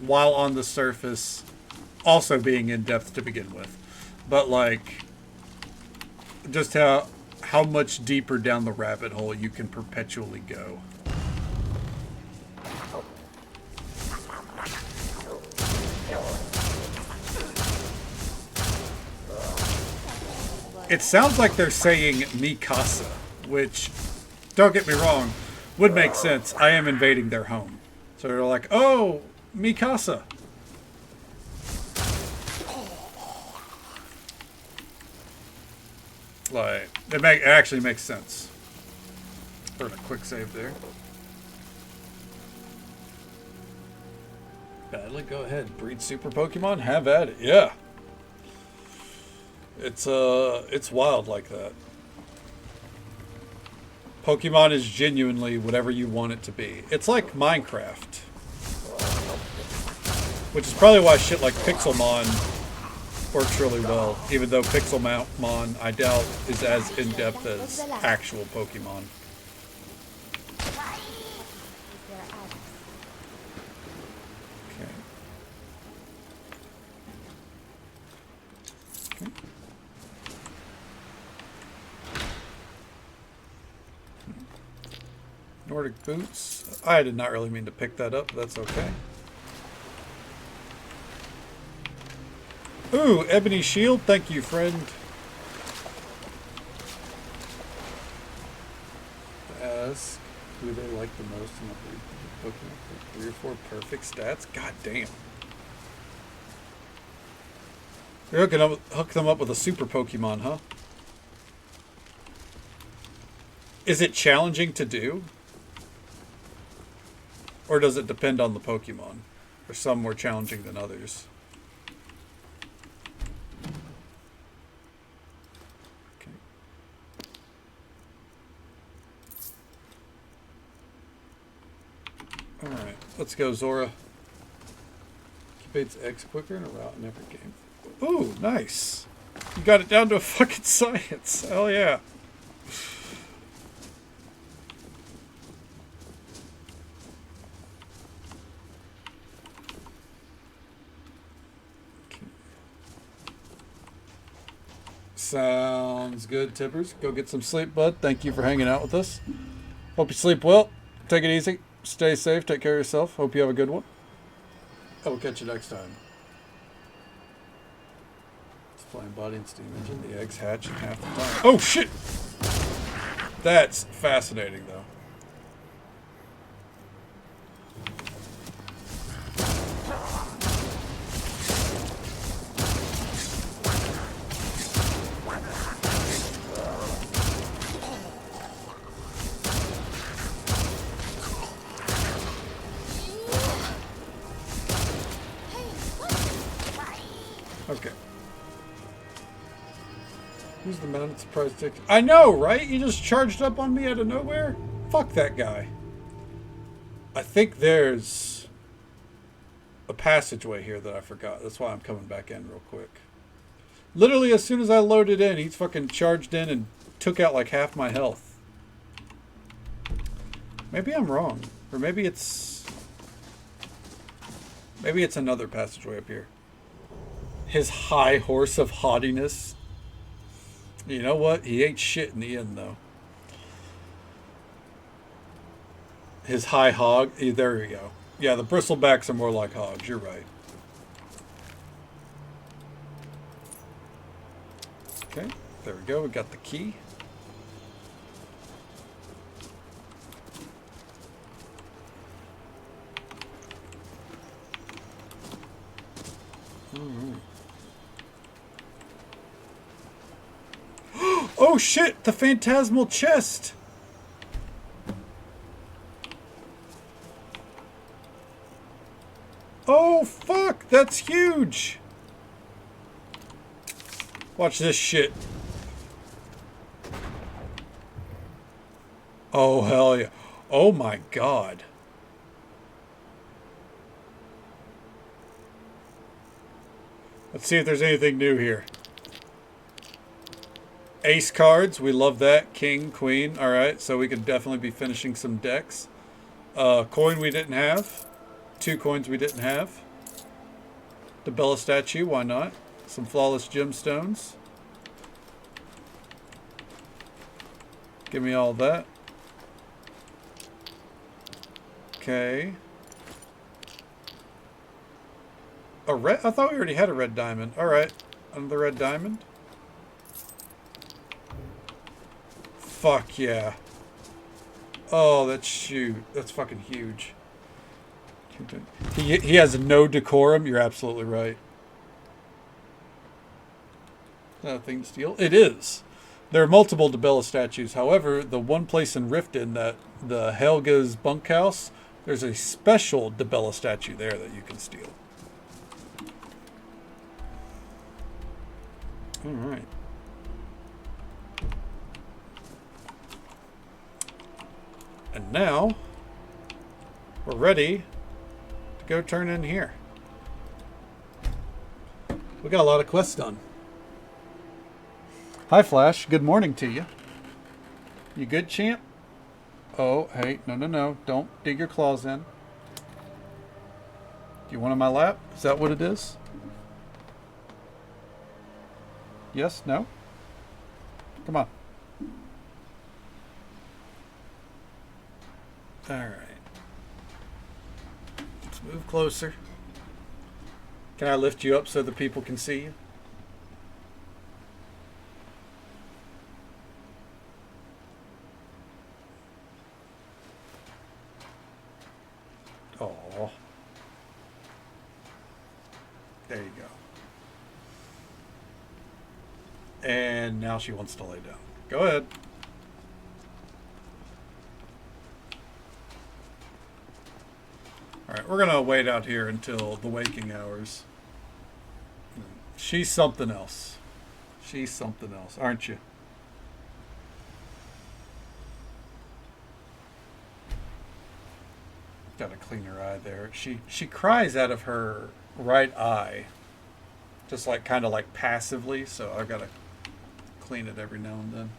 While on the surface, also being in-depth to begin with. But like, just how much deeper down the rabbit hole you can perpetually go. It sounds like they're saying Mikasa, which, don't get me wrong, would make sense. I am invading their home. So they're like, oh, Mikasa. Like, it actually makes sense. Put a quick save there. Badly, go ahead. Breed super Pokemon? Have at it. Yeah. It's wild like that. Pokemon is genuinely whatever you want it to be. It's like Minecraft. Which is probably why shit like Pixelmon works really well. Even though Pixelmon, I doubt, is as in-depth as actual Pokemon. Okay. Okay. Nordic boots. I did not really mean to pick that up, but that's okay. Ooh, ebony shield. Thank you, friend. Ask who they like the most in the Pokemon. 3 or 4 perfect stats. God damn. You're gonna hook them up with a super Pokemon, huh? Is it challenging to do? Or does it depend on the Pokemon? Are some more challenging than others? Okay. Alright, let's go, Zora. Incubates eggs quicker in a route in every game. Ooh, nice. You got it down to a fucking science. Hell yeah. Sounds good, Tippers. Go get some sleep, bud. Thank you for hanging out with us. Hope you sleep well. Take it easy. Stay safe. Take care of yourself. Hope you have a good one. I will catch you next time. It's flying body and steam engine. The eggs hatch in half the time. Oh, shit! That's fascinating, though. Okay. Who's the mounted surprise tick? I know, right? You just charged up on me out of nowhere? Fuck that guy. I think there's a passageway here that I forgot. That's why I'm coming back in real quick. Literally, as soon as I loaded in, he's fucking charged in and took out like half my health. Maybe I'm wrong. Or maybe it's another passageway up here. His high horse of haughtiness. You know what? He ain't shit in the end, though. His high hog. There you go. Yeah, the bristlebacks are more like hogs. You're right. Okay, there we go. We got the key. All right. Oh shit! The phantasmal chest! Oh fuck! That's huge! Watch this shit. Oh hell yeah. Oh my god. Let's see if there's anything new here. Ace cards, we love that. King, queen. Alright, so we could definitely be finishing some decks. Coin we didn't have. 2 coins we didn't have. The Bella statue, why not? Some flawless gemstones. Give me all that. Okay. A red? I thought we already had a red diamond. Alright. Another red diamond. Fuck yeah. Oh, that's shoot. That's fucking huge. He has no decorum. You're absolutely right. Is that a thing to steal? It is. There are multiple Debella statues. However, the one place in Riften, that the Helga's bunkhouse, there's a special Debella statue there that you can steal. All right. And now we're ready to go turn in here. We got a lot of quests done. Hi, Flash. Good morning to you. You good, champ? Oh, hey, no. Don't dig your claws in. Do you want on my lap? Is that what it is? Yes? No? Come on. Alright. Let's move closer. Can I lift you up so the people can see you? Oh. There you go. And now she wants to lay down. Go ahead. Alright, we're going to wait out here until the waking hours. She's something else. She's something else, aren't you? Got to clean her eye there. She cries out of her right eye. Just like kind of like passively, so I've got to clean it every now and then.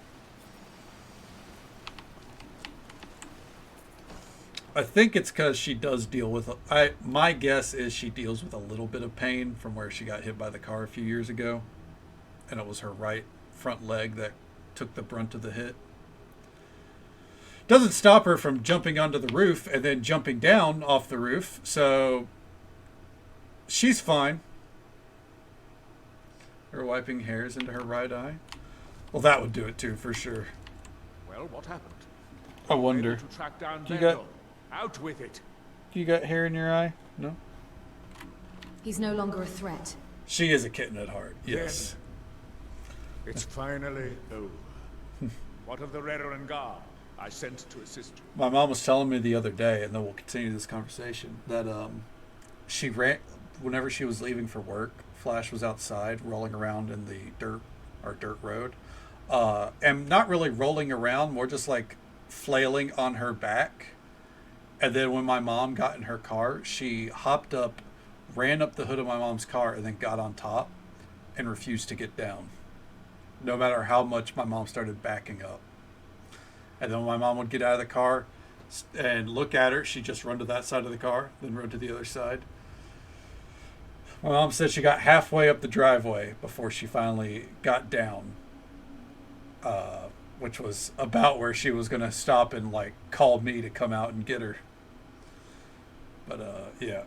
I think it's because she does deal with... my guess is she deals with a little bit of pain from where she got hit by the car a few years ago. And it was her right front leg that took the brunt of the hit. Doesn't stop her from jumping onto the roof and then jumping down off the roof. So she's fine. Her wiping hairs into her right eye. Well, that would do it too, for sure. Well, what happened? I wonder. To track down You got... Out with it. You got hair in your eye? No? He's no longer a threat. She is a kitten at heart, yes. Then it's finally over. What of the Reverend Gar I sent to assist you? My mom was telling me the other day, and then we'll continue this conversation, that she ran, whenever she was leaving for work, Flash was outside rolling around in the dirt road. And not really rolling around, more just like flailing on her back. And then when my mom got in her car, she hopped up, ran up the hood of my mom's car, and then got on top and refused to get down. No matter how much my mom started backing up. And then when my mom would get out of the car and look at her, she'd just run to that side of the car, then run to the other side. My mom said she got halfway up the driveway before she finally got down. Which was about where she was going to stop and like call me to come out and get her. But yeah,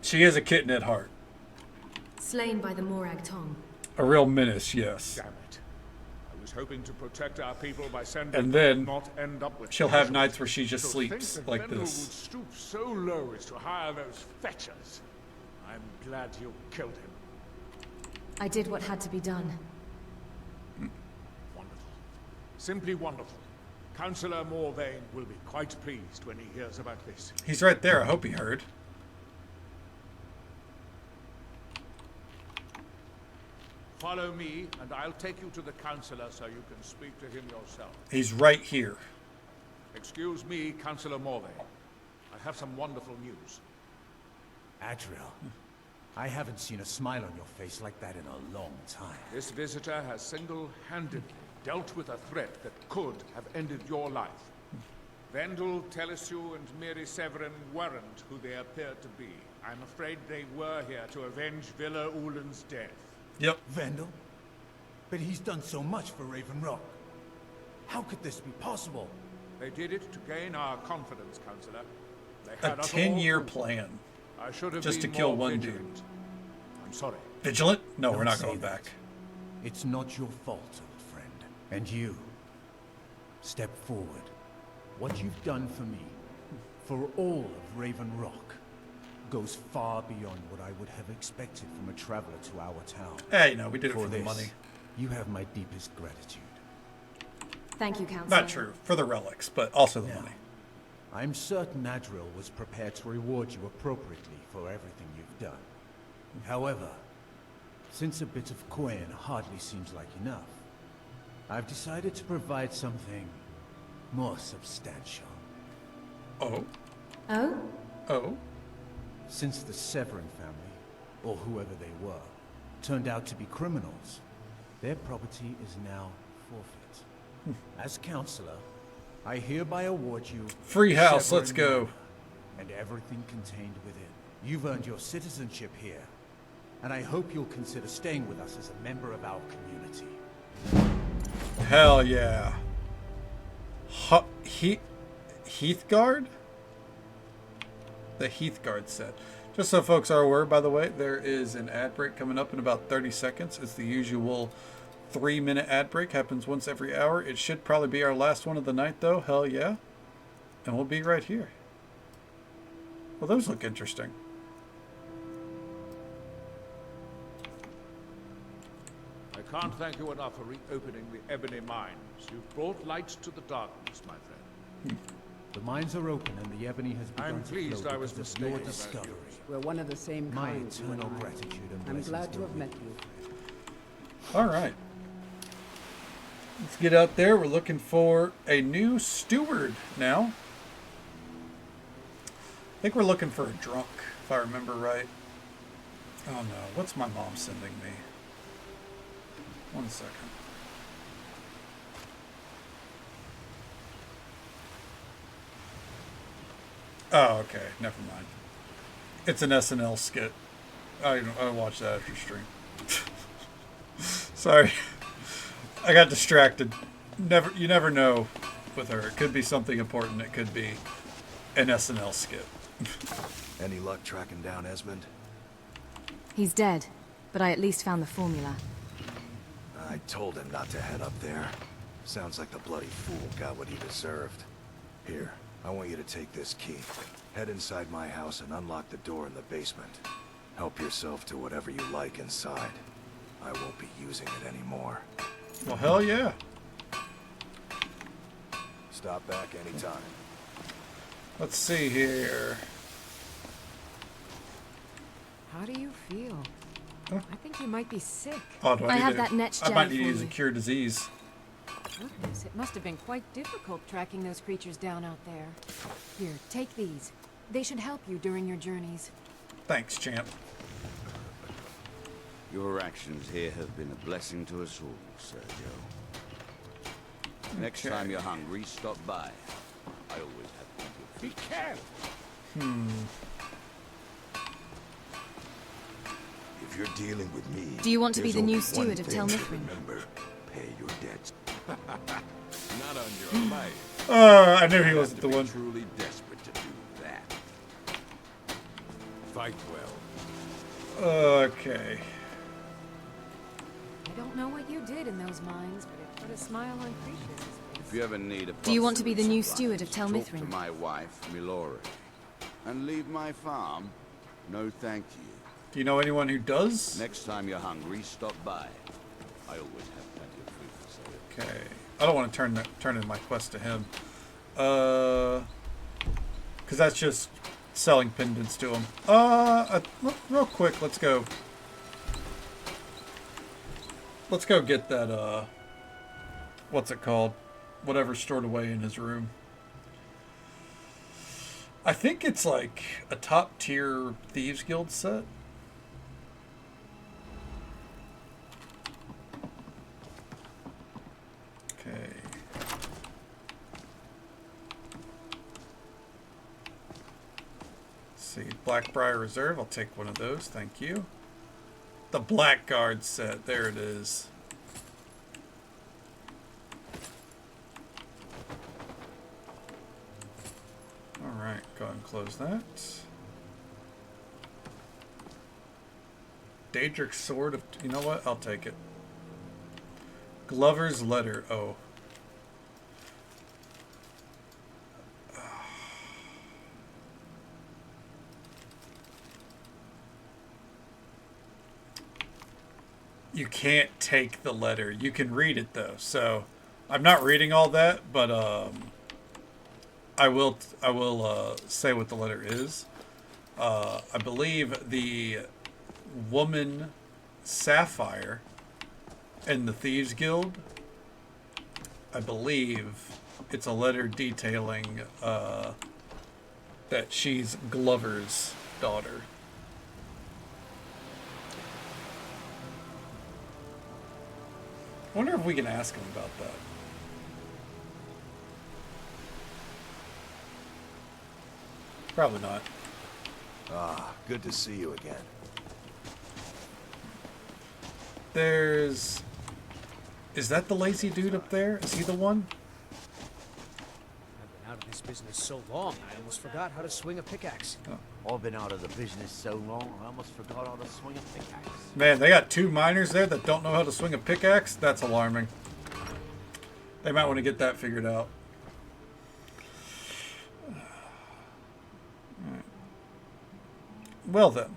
she is a kitten at heart. Slain by the Morag Tong. A real menace, yes. Damn it. I was hoping to protect our people by sending and then not end up with she'll have nights where she just sleeps like Vendel this. Would stoop so low as to hire those fetchers. I'm glad you killed him. I did what had to be done. Wonderful. Simply wonderful. Councillor Morvain will be quite pleased when he hears about this. He's right there. I hope he heard. Follow me, and I'll take you to the councillor so you can speak to him yourself. He's right here. Excuse me, Councillor Morvain. I have some wonderful news. Adriel, I haven't seen a smile on your face like that in a long time. This visitor has single-handedly dealt with a threat that could have ended your life. Vendel, Telesue, and Mary Severin weren't who they appeared to be. I'm afraid they were here to avenge Villa Ulen's death. Yep. Vendel? But he's done so much for Raven Rock. How could this be possible? They did it to gain our confidence, Councillor. They A had us 10-year all plan. I should have just to been kill more one vigilant. dude. I'm sorry. Vigilant? No, we're Don't not say going that. back. It's not your fault, old friend. And you, step forward. What you've done for me, for all of Raven Rock, goes far beyond what I would have expected from a traveler to our town. Hey, no, we did it for the this, money. You have my deepest gratitude. Thank you, Councillor. Not true. For the relics, but also the money. I'm certain Adriel was prepared to reward you appropriately for everything you've done. However, since a bit of coin hardly seems like enough, I've decided to provide something more substantial. Oh? Oh? Oh? Since the Severin family, or whoever they were, turned out to be criminals, their property is now forfeit. As counselor, I hereby award you free house, Severin let's go. Manor and everything contained within. You've earned your citizenship here, and I hope you'll consider staying with us as a member of our community. Hell yeah. Heathguard? The Heathguard set. Just so folks are aware, by the way, there is an ad break coming up in about 30 seconds. It's the usual 3-minute ad break. Happens once every hour. It should probably be our last one of the night, though. Hell yeah. And we'll be right here. Well, those look interesting. I can't thank you enough for reopening the Ebony Mines. You've brought light to the darkness, my friend. The mines are open and the ebony has begun I'm to pleased flow I was because of your mistaken about discovery. you. We're one of the same My kind. you and eternal I. gratitude and I'm blessings glad to go have with met you. you. All right. Let's get out there. We're looking for a new steward now. I think we're looking for a drunk, if I remember right. Oh no, what's my mom sending me? 1 second. Oh, okay. Never mind. It's an SNL skit. I watched that after stream. Sorry. I got distracted. You never know with her. It could be something important. It could be an SNL skit. Any luck tracking down Esmond? He's dead, but I at least found the formula. I told him not to head up there. Sounds like the bloody fool got what he deserved. Here, I want you to take this key. Head inside my house and unlock the door in the basement. Help yourself to whatever you like inside. I won't be using it anymore. Well, hell yeah. Stop back anytime. Let's see here. How do you feel? I think you might be sick. Oh, do I have need that net's I might jelly need to for use a you. cure disease. Goodness, it must have been quite difficult tracking those creatures down out there. Here, take these. They should help you during your journeys. Thanks, champ. Your actions here have been a blessing to us all, Sergio. Next time you're hungry, stop by. I always have plenty of food. Be careful! If you're dealing with me, Do you want to be there's the new only steward one of thing Tel to Mithryn? Remember, pay your debts. Not on your life. I knew he wasn't the one. Truly desperate to do that. Fight well. Okay. I don't know what you did in those mines, but it put a smile on Creature's face. If you ever need a Do you want to be the new supplies, steward of Tel talk Mithryn? to my wife, Milori. And leave my farm? No thank you. Do you know anyone who does? Next time you're hungry, stop by. I always have plenty of food for sale. Okay. I don't want to turn in my quest to him. Because that's just selling pendants to him. Real quick, let's go. Let's go get that, what's it called? Whatever's stored away in his room. I think it's like a top tier Thieves Guild set. Okay. Let's see, Blackbriar Reserve. I'll take one of those. Thank you. The Blackguard set. There it is. Alright, go ahead and close that. Daedric Sword of... You know what? I'll take it. Glover's Letter. Oh. You can't take the letter. You can read it though. So I'm not reading all that, but I will say what the letter is. I believe the woman Sapphire in the Thieves Guild, I believe it's a letter detailing that she's Glover's daughter. I wonder if we can ask him about that. Probably not. Ah, good to see you again. There's... Is that the lazy dude up there? Is he the one? I've been out of this business so long, I almost forgot how to swing a pickaxe. Oh. I've been out of the business so long, I almost forgot how to swing a pickaxe. Man, they got 2 miners there that don't know how to swing a pickaxe? That's alarming. They might want to get that figured out. Well then,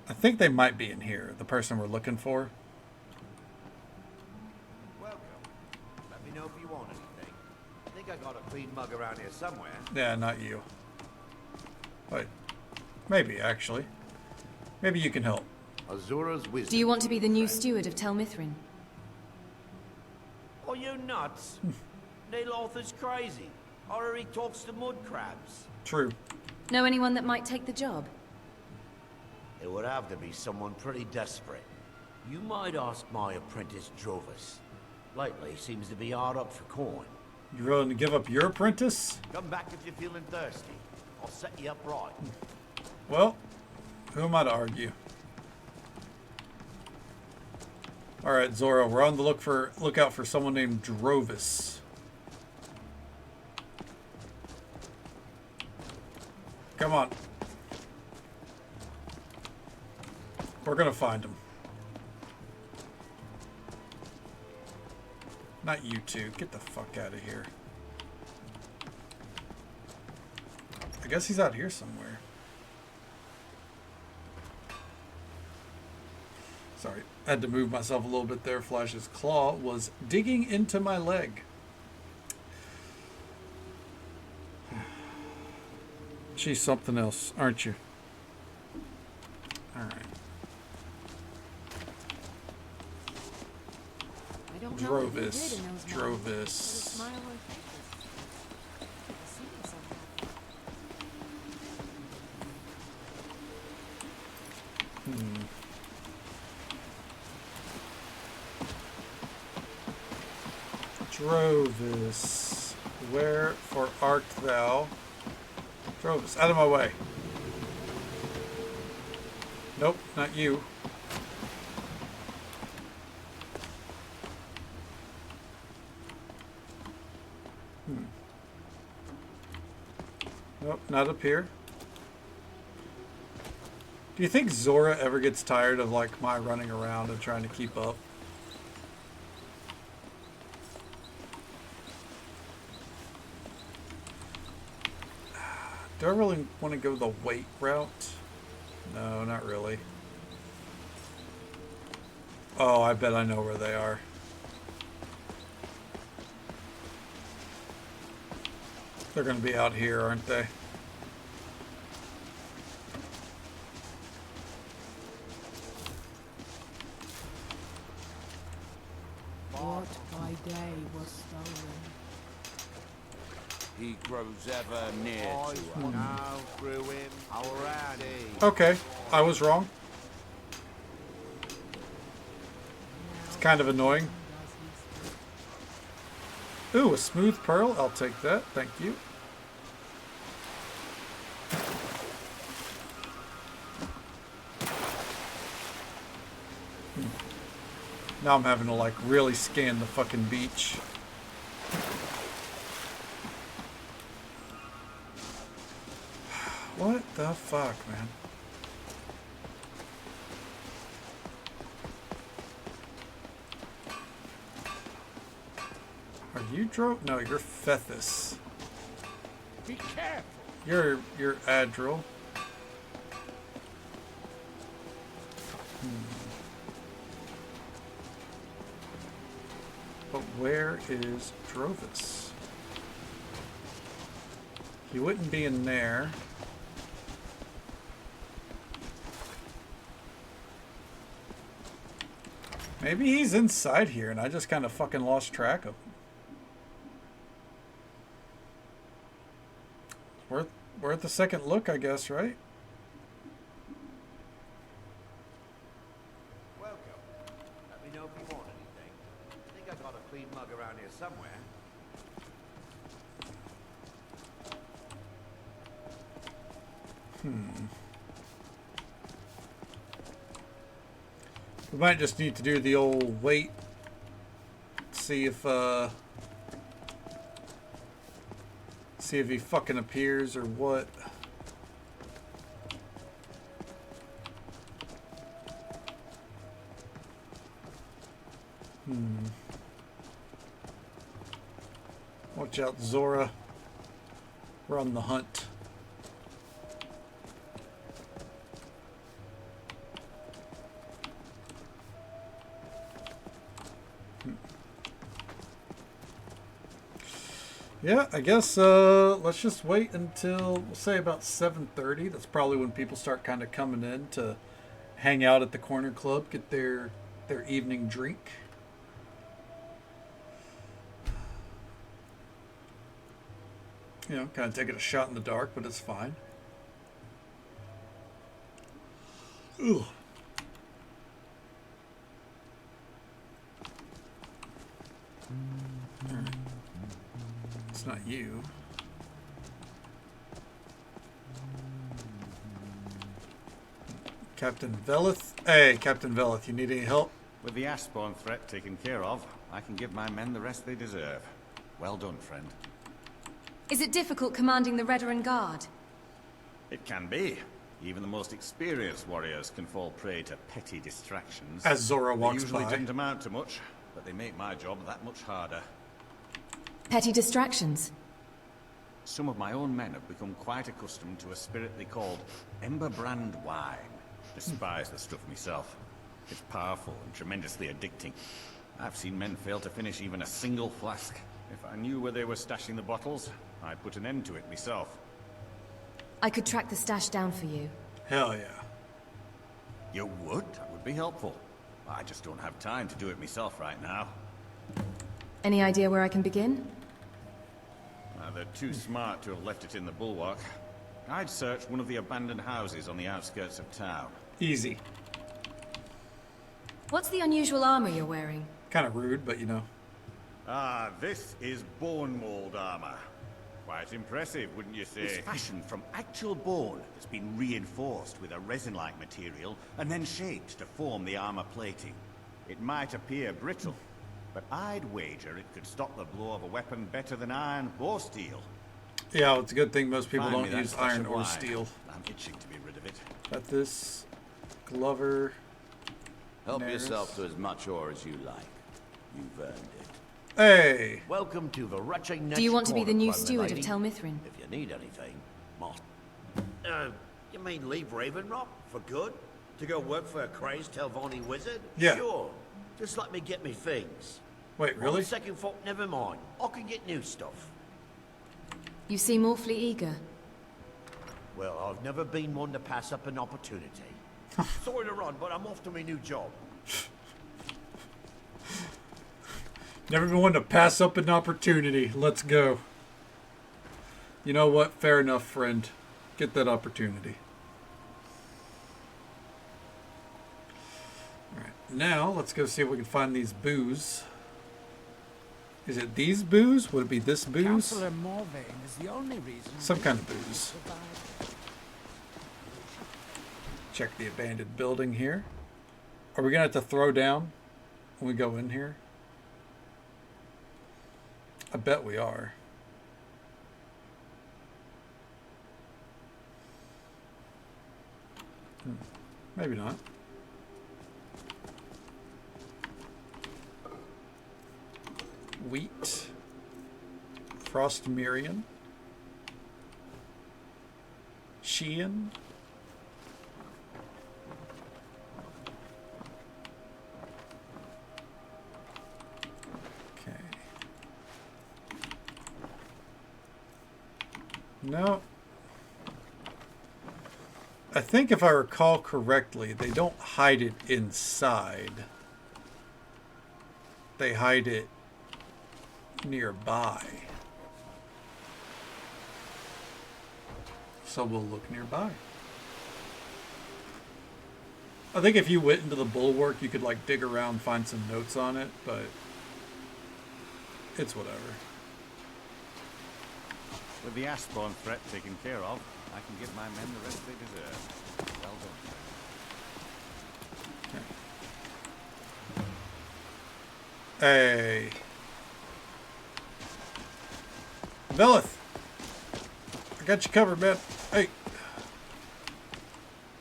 I think they might be in here, the person we're looking for. Welcome. Let me know if you want anything. I think I got a clean mug around here somewhere. Yeah, not you. Wait, maybe actually. Maybe you can help. Azura's wisdom. Do you want to be the new steward of Tel Mithrin? Are you nuts? Neil Arthur's crazy. Or he talks to mud crabs. True. Know anyone that might take the job? It would have to be someone pretty desperate. You might ask my apprentice Drovis. Lately, seems to be hard up for coin. You willing to give up your apprentice? Come back if you're feeling thirsty. I'll set you up right. Well, who am I to argue? Alright, Zora, we're on the lookout for someone named Drovis. Come on. We're gonna find him. Not you two. Get the fuck out of here. I guess he's out here somewhere. Sorry, I had to move myself a little bit there. Flash's claw was digging into my leg. She's something else, aren't you? Alright. Drovis. Drovis. Drovis. Wherefore art thou? Drovis, out of my way. Nope, not you. Nope, not up here. Do you think Zora ever gets tired of like my running around and trying to keep up? Do I really want to go the weight route? No, not really. Oh, I bet I know where they are. They're going to be out here, aren't they? What by day was stolen? He grows ever near to us. Now through him, our Okay, I was wrong. It's kind of annoying. Ooh, a smooth pearl. I'll take that. Thank you. Now I'm having to like really scan the fucking beach. What the fuck, man? Are you No, you're Fethus. Be careful. You're Adril. But where is Drovis? He wouldn't be in there. Maybe he's inside here and I just kind of fucking lost track of him. we're at the second look, I guess, right? Welcome. Let me know if you want anything. I think I got a clean mug around here somewhere. We might just need to do the old wait. See if he fucking appears or what. Watch out, Zora. We're on the hunt. Yeah, I guess let's just wait until, we'll say about 7:30. That's probably when people start kind of coming in to hang out at the corner club, get their evening drink. You know, kind of taking a shot in the dark, but it's fine. Ooh. It's not you. Captain Velith? Hey, Captain Velith, you need any help? With the Ashspawn threat taken care of, I can give my men the rest they deserve. Well done, friend. Is it difficult commanding the Redoran Guard? It can be. Even the most experienced warriors can fall prey to petty distractions. As Zora walks They usually by. don't amount to much, but they make my job that much harder. Petty distractions? Some of my own men have become quite accustomed to a spirit they called Emberbrand wine. Despise the stuff myself. It's powerful and tremendously addicting. I've seen men fail to finish even a single flask. If I knew where they were stashing the bottles, I'd put an end to it myself. I could track the stash down for you. Hell yeah. You would? That would be helpful. I just don't have time to do it myself right now. Any idea where I can begin? They're too smart to have left it in the bulwark. I'd search one of the abandoned houses on the outskirts of town. Easy. What's the unusual armor you're wearing? Kind of rude, but you know. This is bone mold armor. Quite impressive, wouldn't you say? It's fashioned from actual bone that's been reinforced with a resin-like material and then shaped to form the armor plating. It might appear brittle, but I'd wager it could stop the blow of a weapon better than iron or steel. Yeah, well, it's a good thing most people Find me don't that use stash iron of or wine. steel. I'm itching to be rid of it. Got this. Glover. Help Nares. yourself to as much ore as you like. You've earned it. Hey! Welcome to the wretching next Do you want to be the corner, new clever steward of lady. Tel Mithryn? If you need anything, Moss. You mean leave Raven Rock for good? To go work for a crazed Telvanni wizard? Yeah. Sure. Just let me get me things. Wait, really? On second thought, never mind. I can get new stuff. You seem awfully eager. Well, I've never been one to pass up an opportunity. Sorry to run, but I'm off to my new job. Never been one to pass up an opportunity. Let's go. You know what? Fair enough, friend. Get that opportunity. Alright, now let's go see if we can find these booze. Is it these booze? Would it be this booze? Councillor Morvain is the only reason. Some kind of booze. Check the abandoned building here. Are we gonna have to throw down when we go in here? I bet we are. Maybe not. Wheat. Frost Mirian. Sheehan. Okay. No. I think if I recall correctly, they don't hide it inside. They hide it nearby. So we'll look nearby. I think if you went into the bulwark, you could like dig around, find some notes on it, but it's whatever. With the Ashbourne threat taken care of, I can give my men the rest they deserve. Well done. Hey. Velith! I got you covered, man. Hey.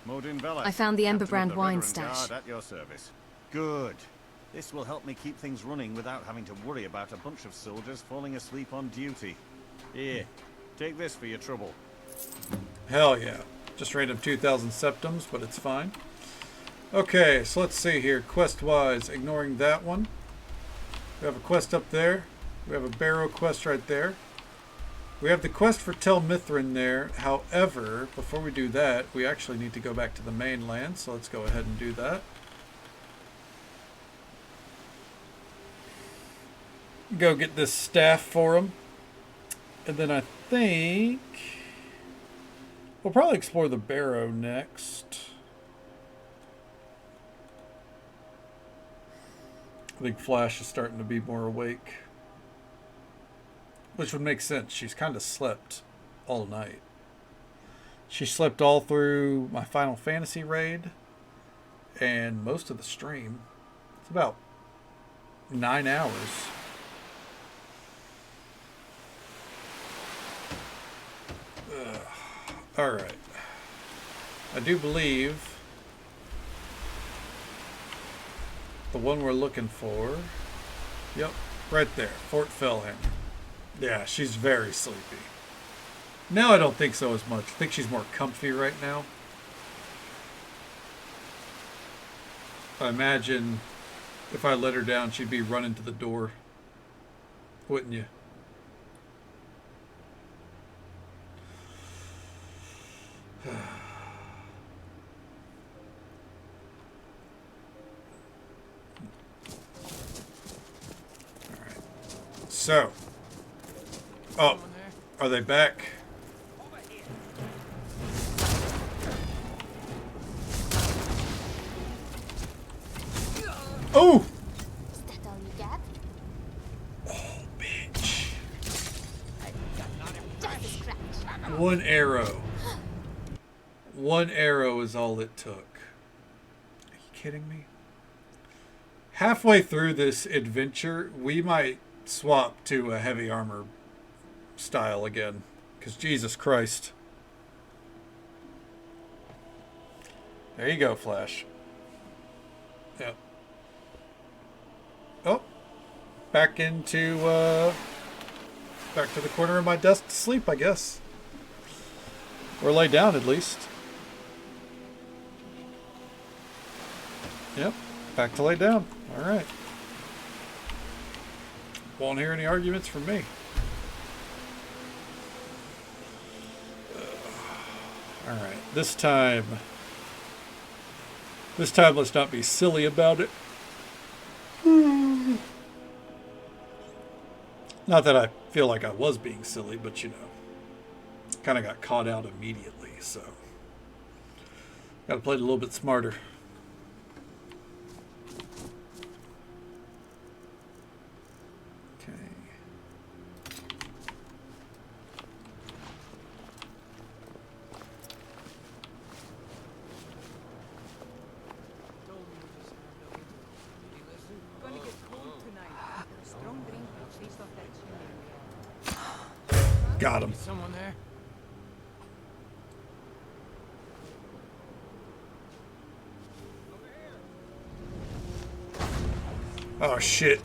Modin Velith, I found the Captain of Emberbrand the wine Veteran stash. Guard at your service. Good. This will help me keep things running without having to worry about a bunch of soldiers falling asleep on duty. Here, take this for your trouble. Hell yeah. Just random 2,000 septums, but it's fine. Okay, so let's see here. Quest-wise, ignoring that one. We have a quest up there. We have a Barrow quest right there. We have the quest for Tel Mithrin there. However, before we do that, we actually need to go back to the mainland, so let's go ahead and do that. Go get this staff for him. And then I think we'll probably explore the Barrow next. I think Flash is starting to be more awake. Which would make sense. She's kind of slept all night. She slept all through my Final Fantasy raid and most of the stream. It's about 9 hours. Alright. I do believe the one we're looking for. Yep, right there. Fort Felham. Yeah, she's very sleepy. Now I don't think so as much. I think she's more comfy right now. I imagine if I let her down, she'd be running to the door. Wouldn't you? Alright. So. Oh, are they back? Oh! Is that all you got? Oh, bitch. Just a scratch. One arrow. One arrow is all it took. Are you kidding me? Halfway through this adventure, we might swap to a heavy armor style again. Because Jesus Christ. There you go, Flash. Yep. Oh. Back into, back to the corner of my desk to sleep, I guess. Or lay down, at least. Yep. Back to lay down. Alright. Won't hear any arguments from me. Alright. This time, let's not be silly about it. Not that I feel like I was being silly, but you know. Kind of got caught out immediately, so. Got to play it a little bit smarter. Got him. Someone there? Oh shit.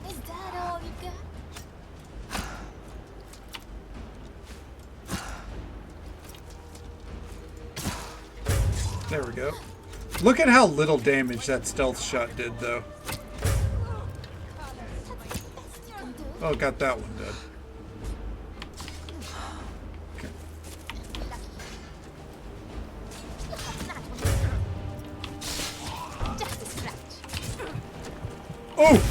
Is that all you got? There we go. Look at how little damage that stealth shot did, though. Oh, got that one dead. Okay. Oh!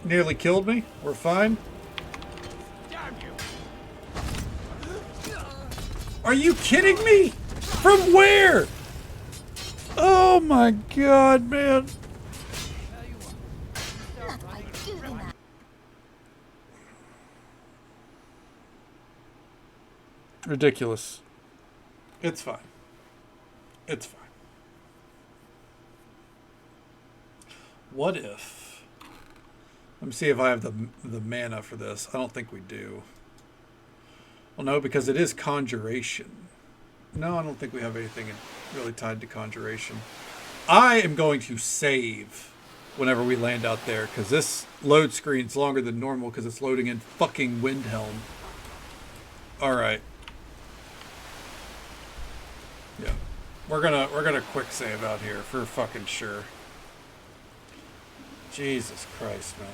Nearly killed me. We're fine. Are you kidding me? From where? Oh my god, man. Ridiculous. It's fine. It's fine. What if... Let me see if I have the mana for this. I don't think we do. Well, no, because it is Conjuration. No, I don't think we have anything really tied to Conjuration. I am going to save whenever we land out there, because this load screen's longer than normal because it's loading in fucking Windhelm. Alright. Yeah. We're gonna quick save out here for fucking sure. Jesus Christ, man.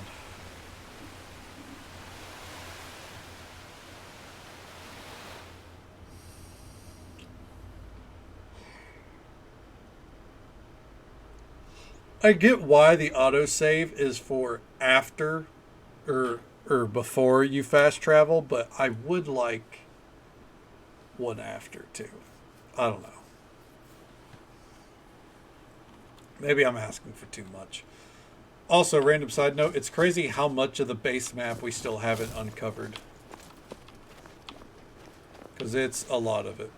I get why the autosave is for after or before you fast travel, but I would like one after too. I don't know. Maybe I'm asking for too much. Also, random side note, it's crazy how much of the base map we still haven't uncovered. Because it's a lot of it.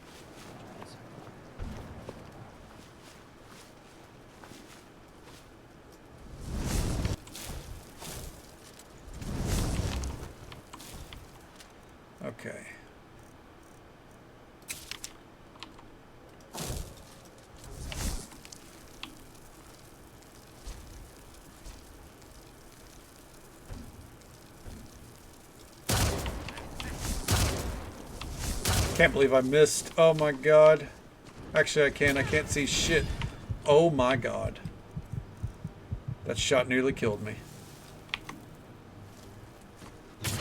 Okay. Can't believe I missed. Oh my god. Actually, I can't see shit. Oh my god. That shot nearly killed me. Is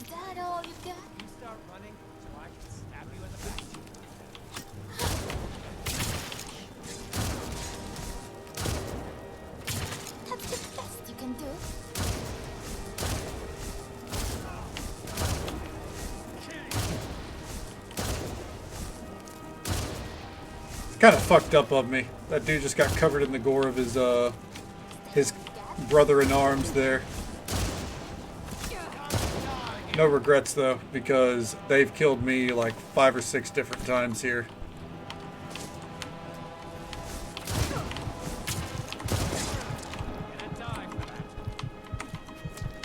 that all you got? You start running so I can stab you in the back. That's the best you can do. It's kind of fucked up of me. That dude just got covered in the gore of his brother in arms there. No regrets though, because they've killed me like 5 or 6 different times here.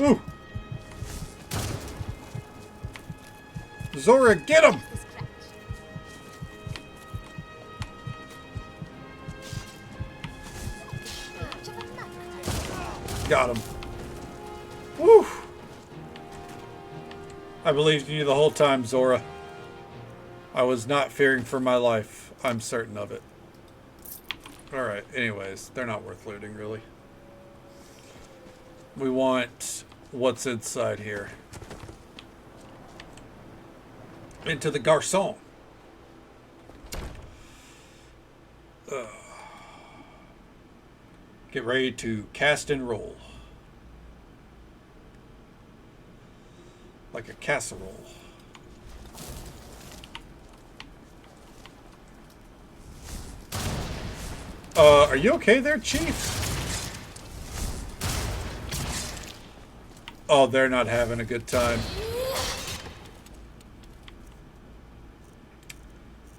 Ooh! Zora, get him! Got him. Woo! I believed in you the whole time, Zora. I was not fearing for my life. I'm certain of it. Alright, anyways, they're not worth looting, really. We want what's inside here. Into the garçon. Get ready to cast and roll. Like a casserole. Are you okay there, Chief? Oh, they're not having a good time.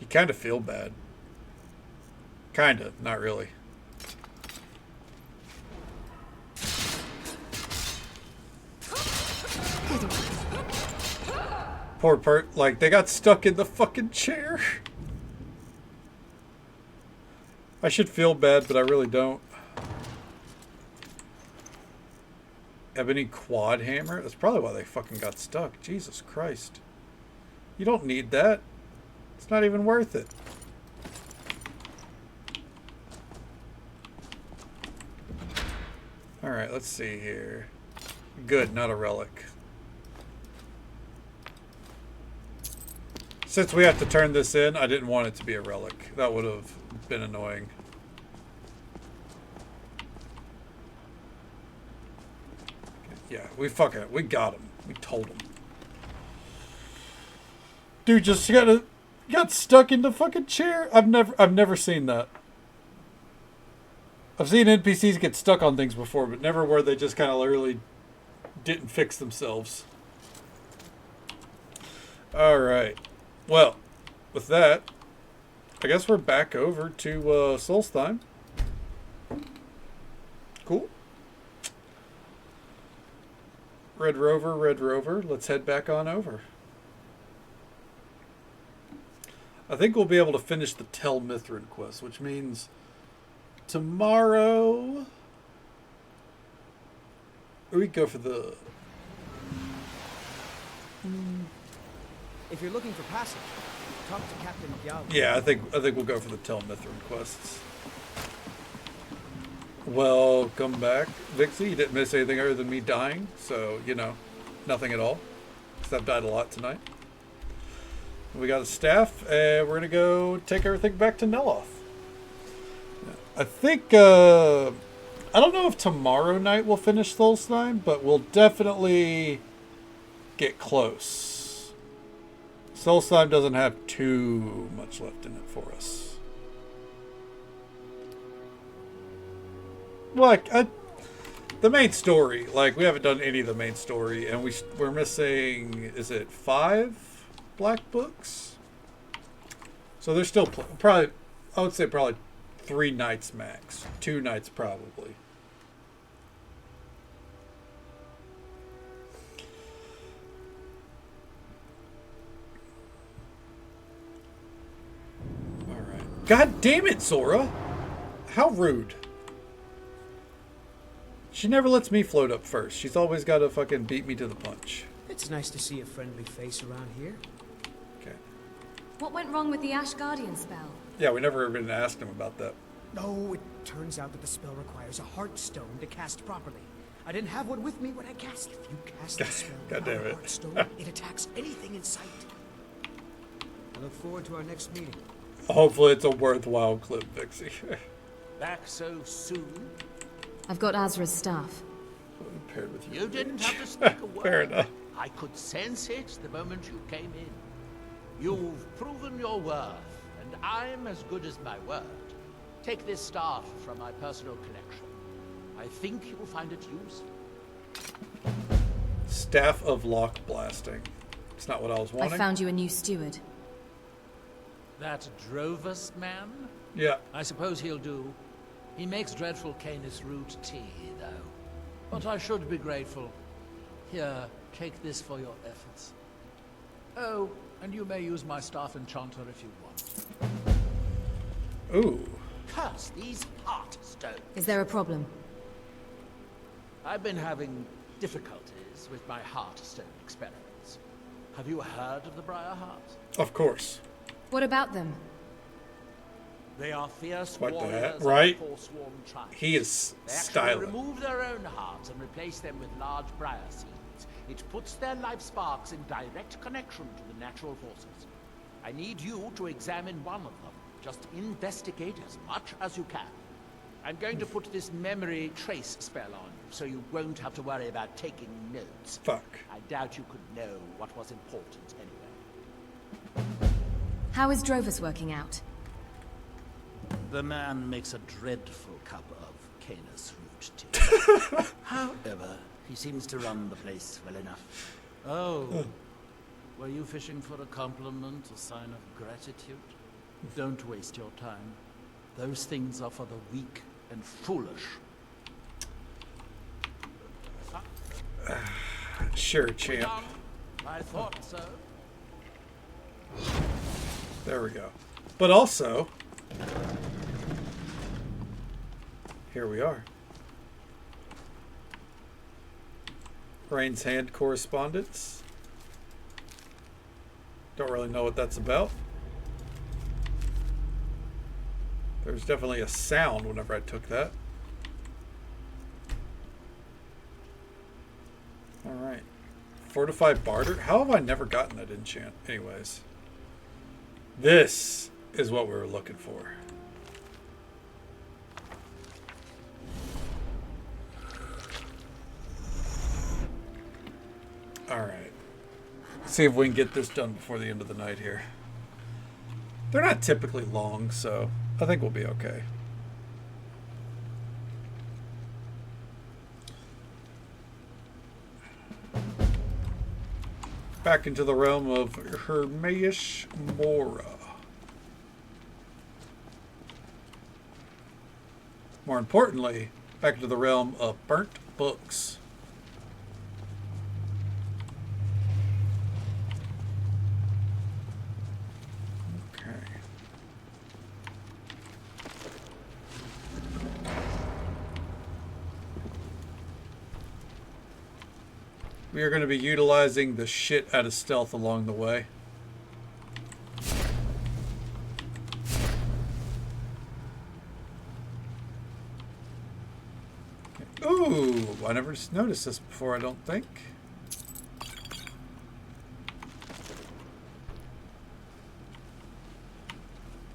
You kind of feel bad. Kind of, not really. Poor like, they got stuck in the fucking chair. I should feel bad, but I really don't. Ebony quad hammer? That's probably why they fucking got stuck. Jesus Christ. You don't need that. It's not even worth it. Alright, let's see here. Good, not a relic. Since we have to turn this in, I didn't want it to be a relic. That would have been annoying. Yeah, we got him. We told him. Dude just got stuck in the fucking chair. I've never seen that. I've seen NPCs get stuck on things before, but never where they just kind of literally didn't fix themselves. All right. Well, with that, I guess we're back over to Solstheim. Cool. Red Rover. Let's head back on over. I think we'll be able to finish the Tel Mithrin quest, which means tomorrow we go for the... If you're looking for passage, talk to Captain Gallo. Yeah, I think we'll go for the Tel Mithrin quests. Welcome back, Vixie. You didn't miss anything other than me dying, so, you know, nothing at all. Because I've died a lot tonight. We got a staff, and we're going to go take everything back to Neloth. I think, I don't know if tomorrow night we'll finish Solstheim, but we'll definitely get close. Solstheim doesn't have too much left in it for us. Like, the main story, like, we haven't done any of the main story, and we're missing, is it 5 black books? So there's still probably, I would say probably 3 nights max. 2 nights probably. Alright. God damn it, Sora! How rude. She never lets me float up first. She's always got to fucking beat me to the punch. It's nice to see a friendly face around here. Okay. What went wrong with the Ash Guardian spell? Yeah, we never even asked him about that. No, it turns out that the spell requires a heart stone to cast properly. I didn't have one with me when I cast it. If you cast the spell God without damn a it. heart stone, it attacks anything in sight. I look forward to our next meeting. Hopefully it's a worthwhile clip, Vixie. Back so soon? I've got Azra's staff. Paired with You didn't have to speak a word. Fair enough. I could sense it the moment you came in. You've proven your worth, and I'm as good as my word. Take this staff from my personal collection. I think you'll find it useful. Staff of Lock Blasting. It's not what I was wanting. I found you a new steward. That Drovus man? Yeah. I suppose he'll do. He makes dreadful Canis root tea, though. But I should be grateful. Here, take this for your efforts. Oh, and you may use my staff enchanter if you want. Ooh. Curse these heart stones. Is there a problem? I've been having difficulties with my heart stone experiments. Have you heard of the Briar Heart? Of course. What about them? They are fierce Quite warriors that, of right? the forsworn tribes. He is They actually styling. remove their own hearts and replace them with large briar seeds. It puts their life sparks in direct connection to the natural forces. I need you to examine one of them. Just investigate as much as you can. I'm going to put this memory trace spell on you, so you won't have to worry about taking notes. Fuck. I doubt you could know what was important anyway. How is Drovus working out? The man makes a dreadful cup of Canis root tea. However, he seems to run the place well enough. Oh, were you fishing for a compliment, a sign of gratitude? Don't waste your time. Those things are for the weak and foolish. Sure, champ. I thought so. There we go. But also, here we are. Rain's Hand correspondence. Don't really know what that's about. There's definitely a sound whenever I took that. Alright. Fortified Barter? How have I never gotten that enchant? Anyways. This is what we were looking for. See if we can get this done before the end of the night here. They're not typically long, so I think we'll be okay. Back into the realm of Hermeish Mora. More importantly, back into the realm of burnt books. Okay. We are going to be utilizing the shit out of stealth along the way. Ooh, I never noticed this before, I don't think.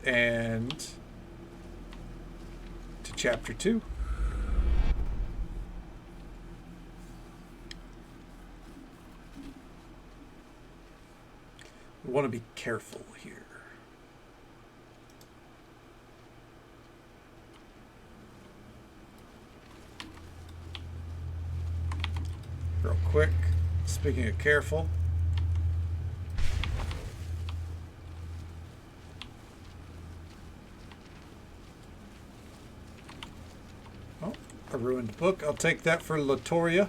And to chapter 2. We want to be careful here. Real quick, speaking of careful. Oh, a ruined book. I'll take that for Latoria.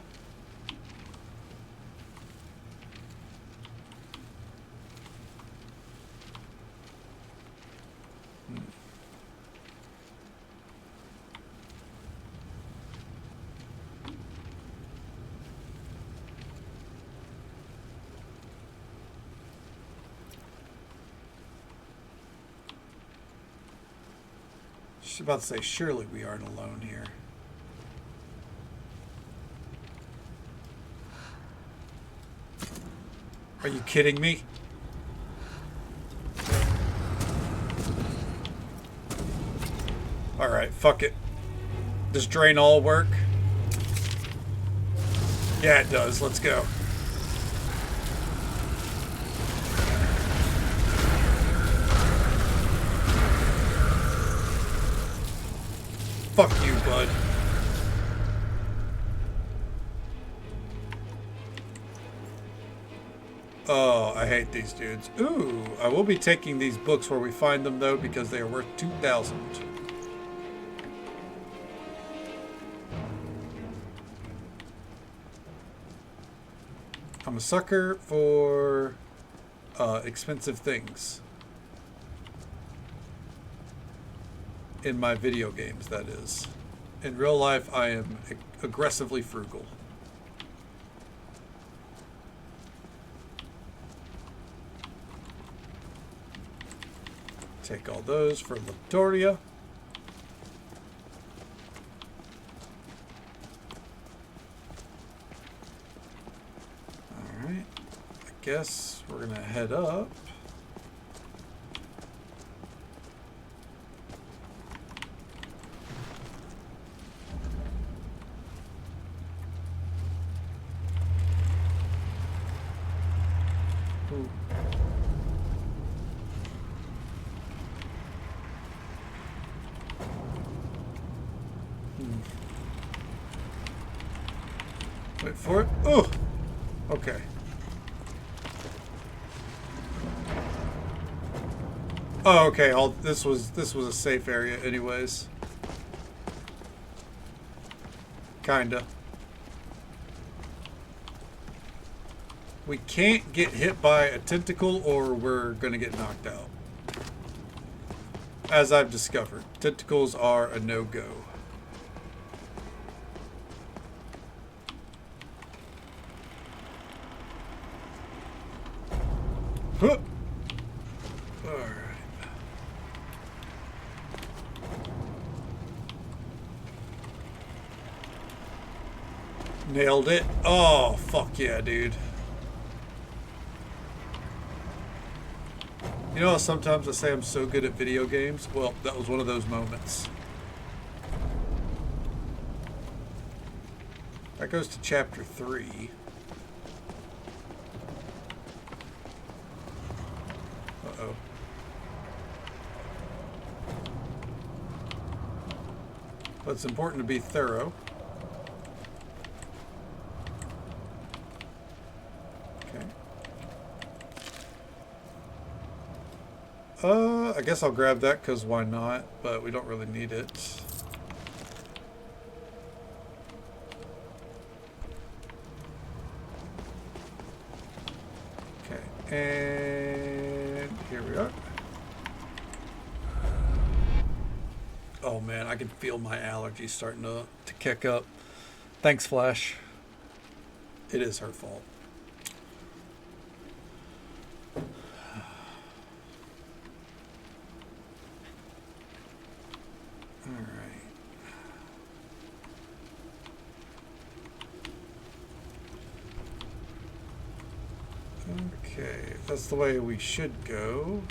I was about to say, surely we aren't alone here. Are you kidding me? Alright, fuck it. Does drain all work? Yeah, it does. Let's go. Fuck you, bud. Oh, I hate these dudes. Ooh, I will be taking these books where we find them, though, because they are worth 2,000. I'm a sucker for expensive things. In my video games, that is. In real life, I am aggressively frugal. Take all those for Latoria. Alright. I guess we're gonna head up. Wait for it. Oh, okay. Oh, okay. This was a safe area, anyways. Kinda. We can't get hit by a tentacle, or we're gonna get knocked out. As I've discovered, tentacles are a no-go. Huh. All right. Nailed it. Oh, fuck yeah, dude. You know how sometimes I say I'm so good at video games? Well, that was one of those moments. That goes to chapter 3. But it's important to be thorough. Okay. I guess I'll grab that because why not? But we don't really need it. Okay, and here we are. Oh man, I can feel my allergies starting to kick up. Thanks, Flash. It is her fault. Alright. Okay, that's the way we should go.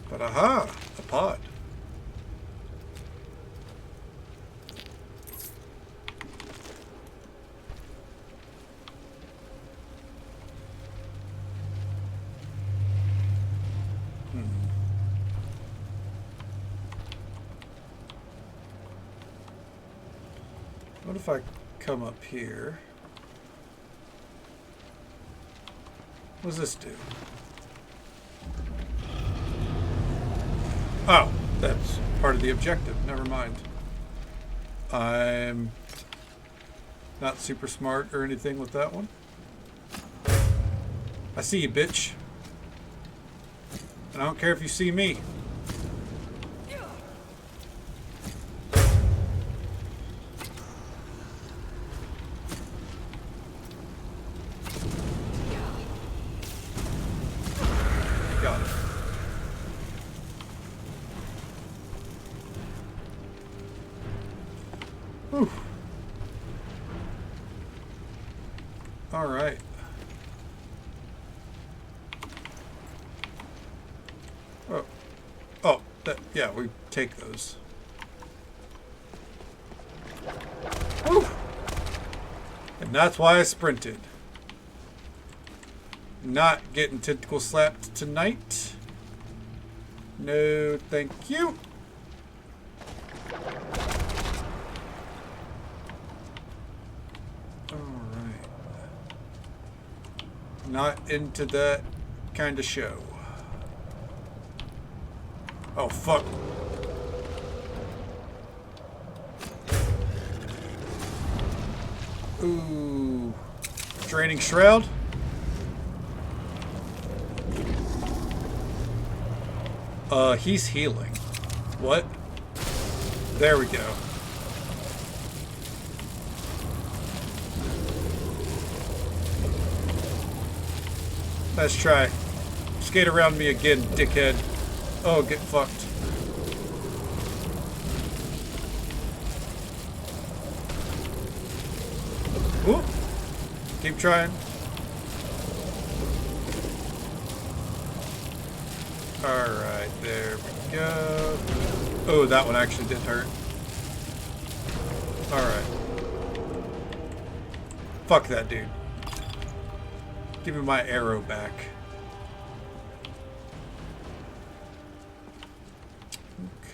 But aha! A pod. What if I come up here? What does this do? Oh, that's part of the objective. Never mind. I'm not super smart or anything with that one. I see you, bitch. And I don't care if you see me. Got it. Whew. All right. Oh, yeah, we take those. Whew. And that's why I sprinted. Not getting tentacle slapped tonight. No, thank you. Alright. Not into that kind of show. Oh, fuck. Ooh. Draining Shroud. He's healing. What? There we go. Let's try. Skate around me again, dickhead. Oh, get fucked. Ooh. Keep trying. Alright, there we go. Oh, that one actually did hurt. Alright. Fuck that dude. Give me my arrow back.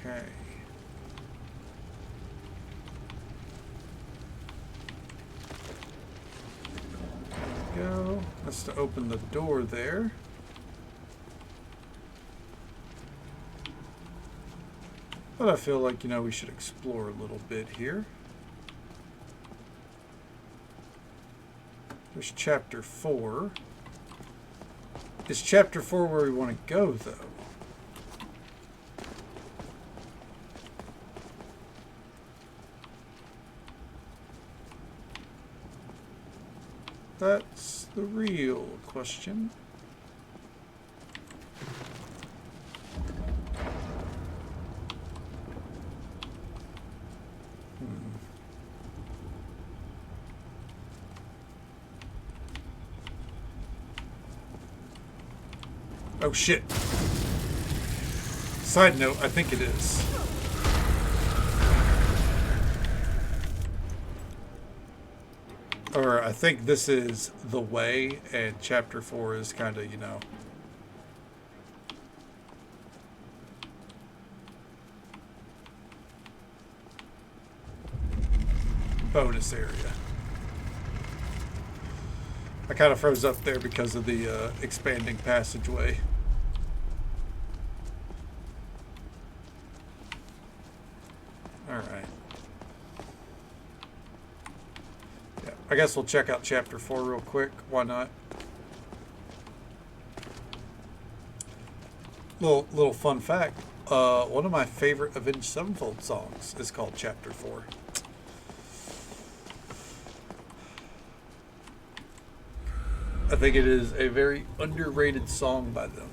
Okay. There we go. That's to open the door there. But I feel like, we should explore a little bit here. There's chapter 4. Is chapter 4 where we want to go, though? That's the real question. Oh shit. Side note, I think it is. Or I think this is the way, and chapter 4 is kind of, bonus area. I kind of froze up there because of the expanding passageway. Alright. Yeah, I guess we'll check out Chapter 4 real quick. Why not? Little fun fact. One of my favorite Avenged Sevenfold songs is called Chapter 4. I think it is a very underrated song by them.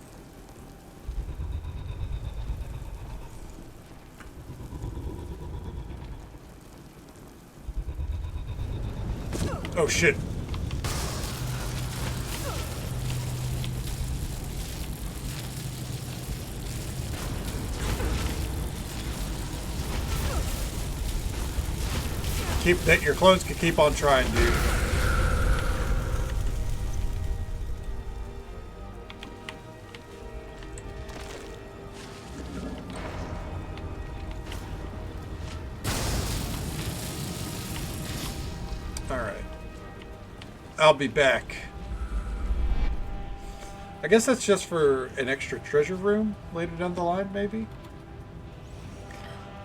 Oh shit. Keep that your clones can keep on trying, dude. I'll be back. I guess that's just for an extra treasure room later down the line, maybe?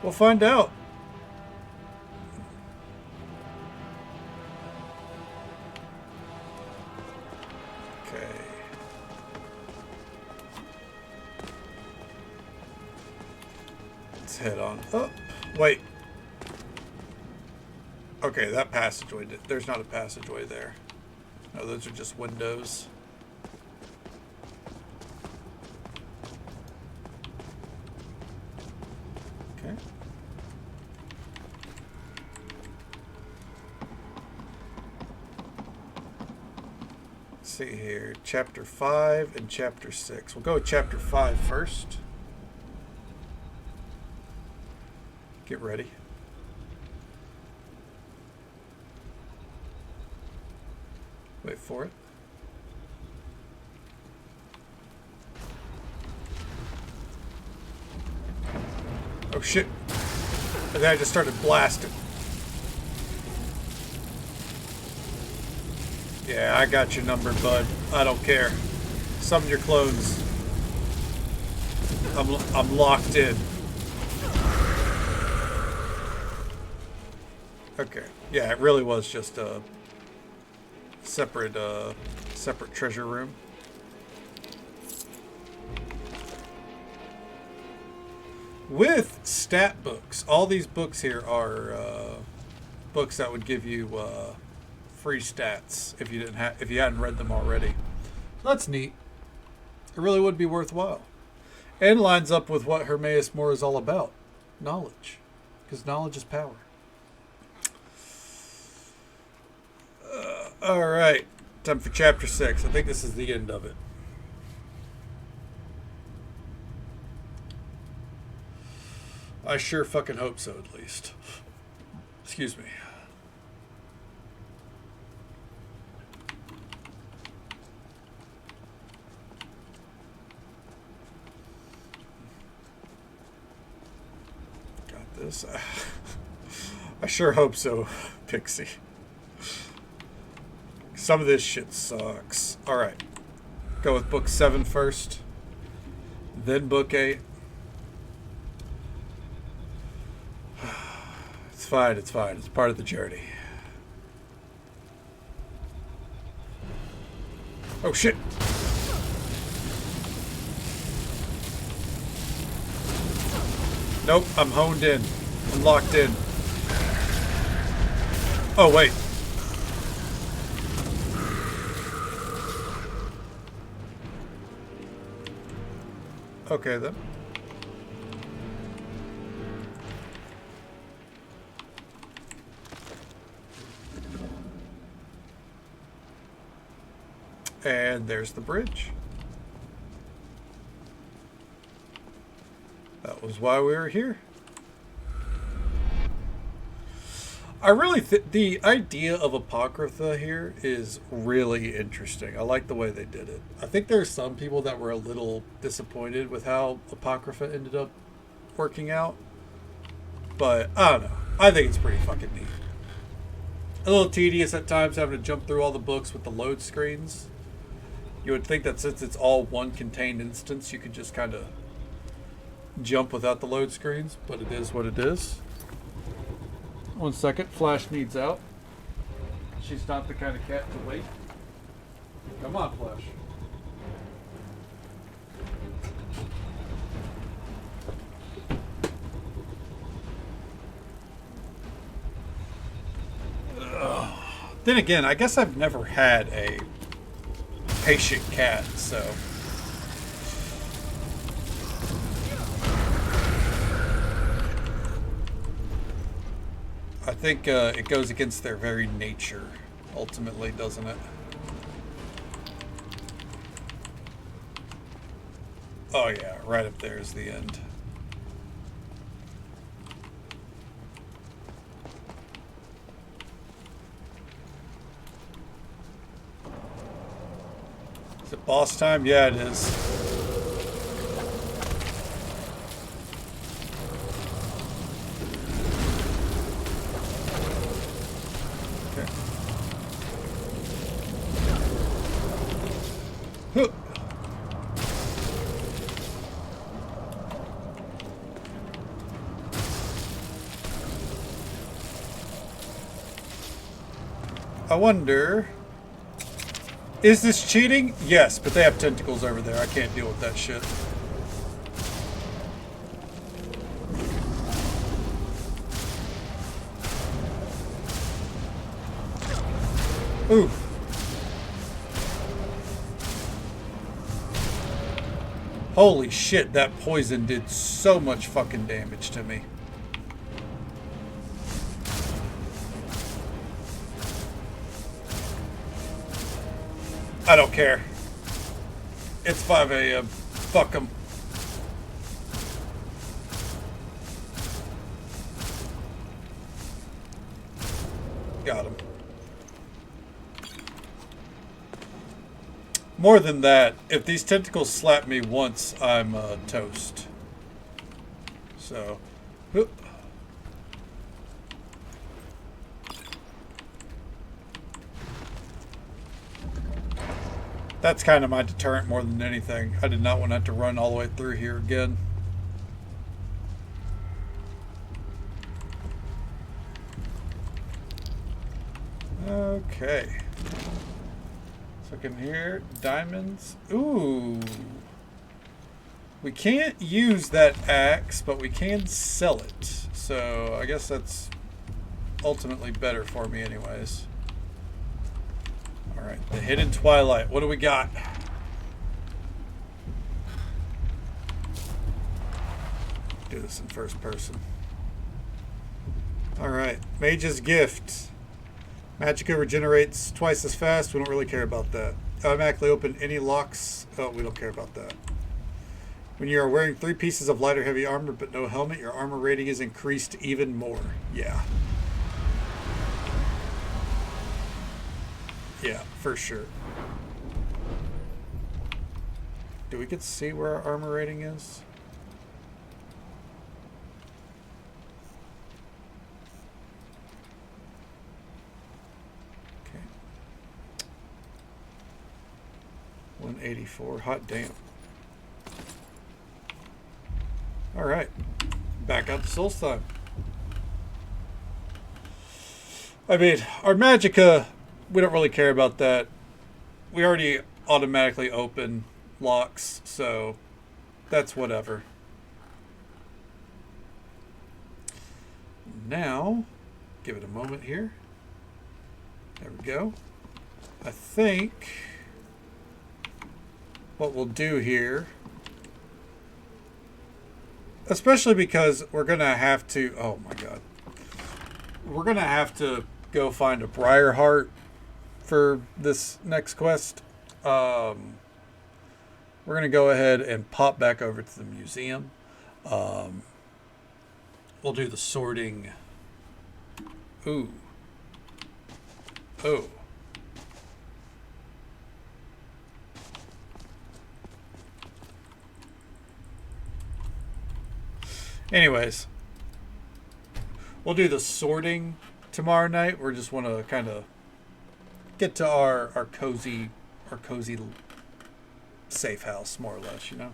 We'll find out. Okay. Let's head on up. Wait. Okay, that passageway, there's not a passageway there. No, those are just windows. Okay. Let's see here. Chapter 5 and Chapter 6. We'll go with Chapter 5 first. Get ready. Wait for it. Oh shit. And then I just started blasting. Yeah, I got your number, bud. I don't care. Summon your clones. I'm locked in. Okay. Yeah, it really was just a separate treasure room. With stat books. All these books here are books that would give you free stats if you hadn't read them already. That's neat. It really would be worthwhile. And lines up with what Hermaeus Mora is all about. Knowledge. Because knowledge is power. Alright, time for Chapter 6. I think this is the end of it. I sure fucking hope so, at least. Excuse me. Got this. I sure hope so, Pixie. Some of this shit sucks. Alright. Go with book 7 first. Then book 8. It's fine, it's fine. It's part of the journey. Oh shit! Nope, I'm honed in. I'm locked in. Oh wait. Okay then. And there's the bridge. That was why we were here. I really think the idea of Apocrypha here is really interesting. I like the way they did it. I think there are some people that were a little disappointed with how Apocrypha ended up working out. But, I don't know. I think it's pretty fucking neat. a little tedious at times having to jump through all the books with the load screens. You would think that since it's all one contained instance, you could just kind of jump without the load screens, but it is what it is. 1 second, Flash needs out. She's not the kind of cat to wait. Come on, Flash. Then again, I guess I've never had a patient cat, so. I think it goes against their very nature, ultimately, doesn't it? Oh yeah, right up there is the end. Is it boss time? Yeah, it is. Okay. Huh. I wonder... Is this cheating? Yes, but they have tentacles over there. I can't deal with that shit. Ooh. Holy shit, that poison did so much fucking damage to me. I don't care. It's 5 a.m. Fuck them. Got him. More than that, if these tentacles slap me once, I'm toast. So, whoop. That's kind of my deterrent more than anything. I did not want to have to run all the way through here again. Okay. So I can hear diamonds. Ooh. We can't use that axe, but we can sell it. So I guess that's ultimately better for me anyways. Alright, the Hidden Twilight. What do we got? Do this in first person. Alright, Mage's Gift. Magicka regenerates twice as fast. We don't really care about that. Automatically open any locks. Oh, we don't care about that. When you are wearing 3 pieces of light or heavy armor but no helmet, your armor rating is increased even more. Yeah. Yeah, for sure. Do we get to see where our armor rating is? Okay. 184. Hot damn. Alright. Back out to Solstheim. I mean, our Magicka, we don't really care about that. We already automatically open locks, so that's whatever. Now, give it a moment here. There we go. I think what we'll do here, especially because we're going to have to, oh my god, we're going to have to go find a Briarheart for this next quest. We're going to go ahead and pop back over to the museum. We'll do the sorting. Ooh. Oh. Anyways, we'll do the sorting tomorrow night. We just want to kind of get to our cozy safe house, more or less, you know.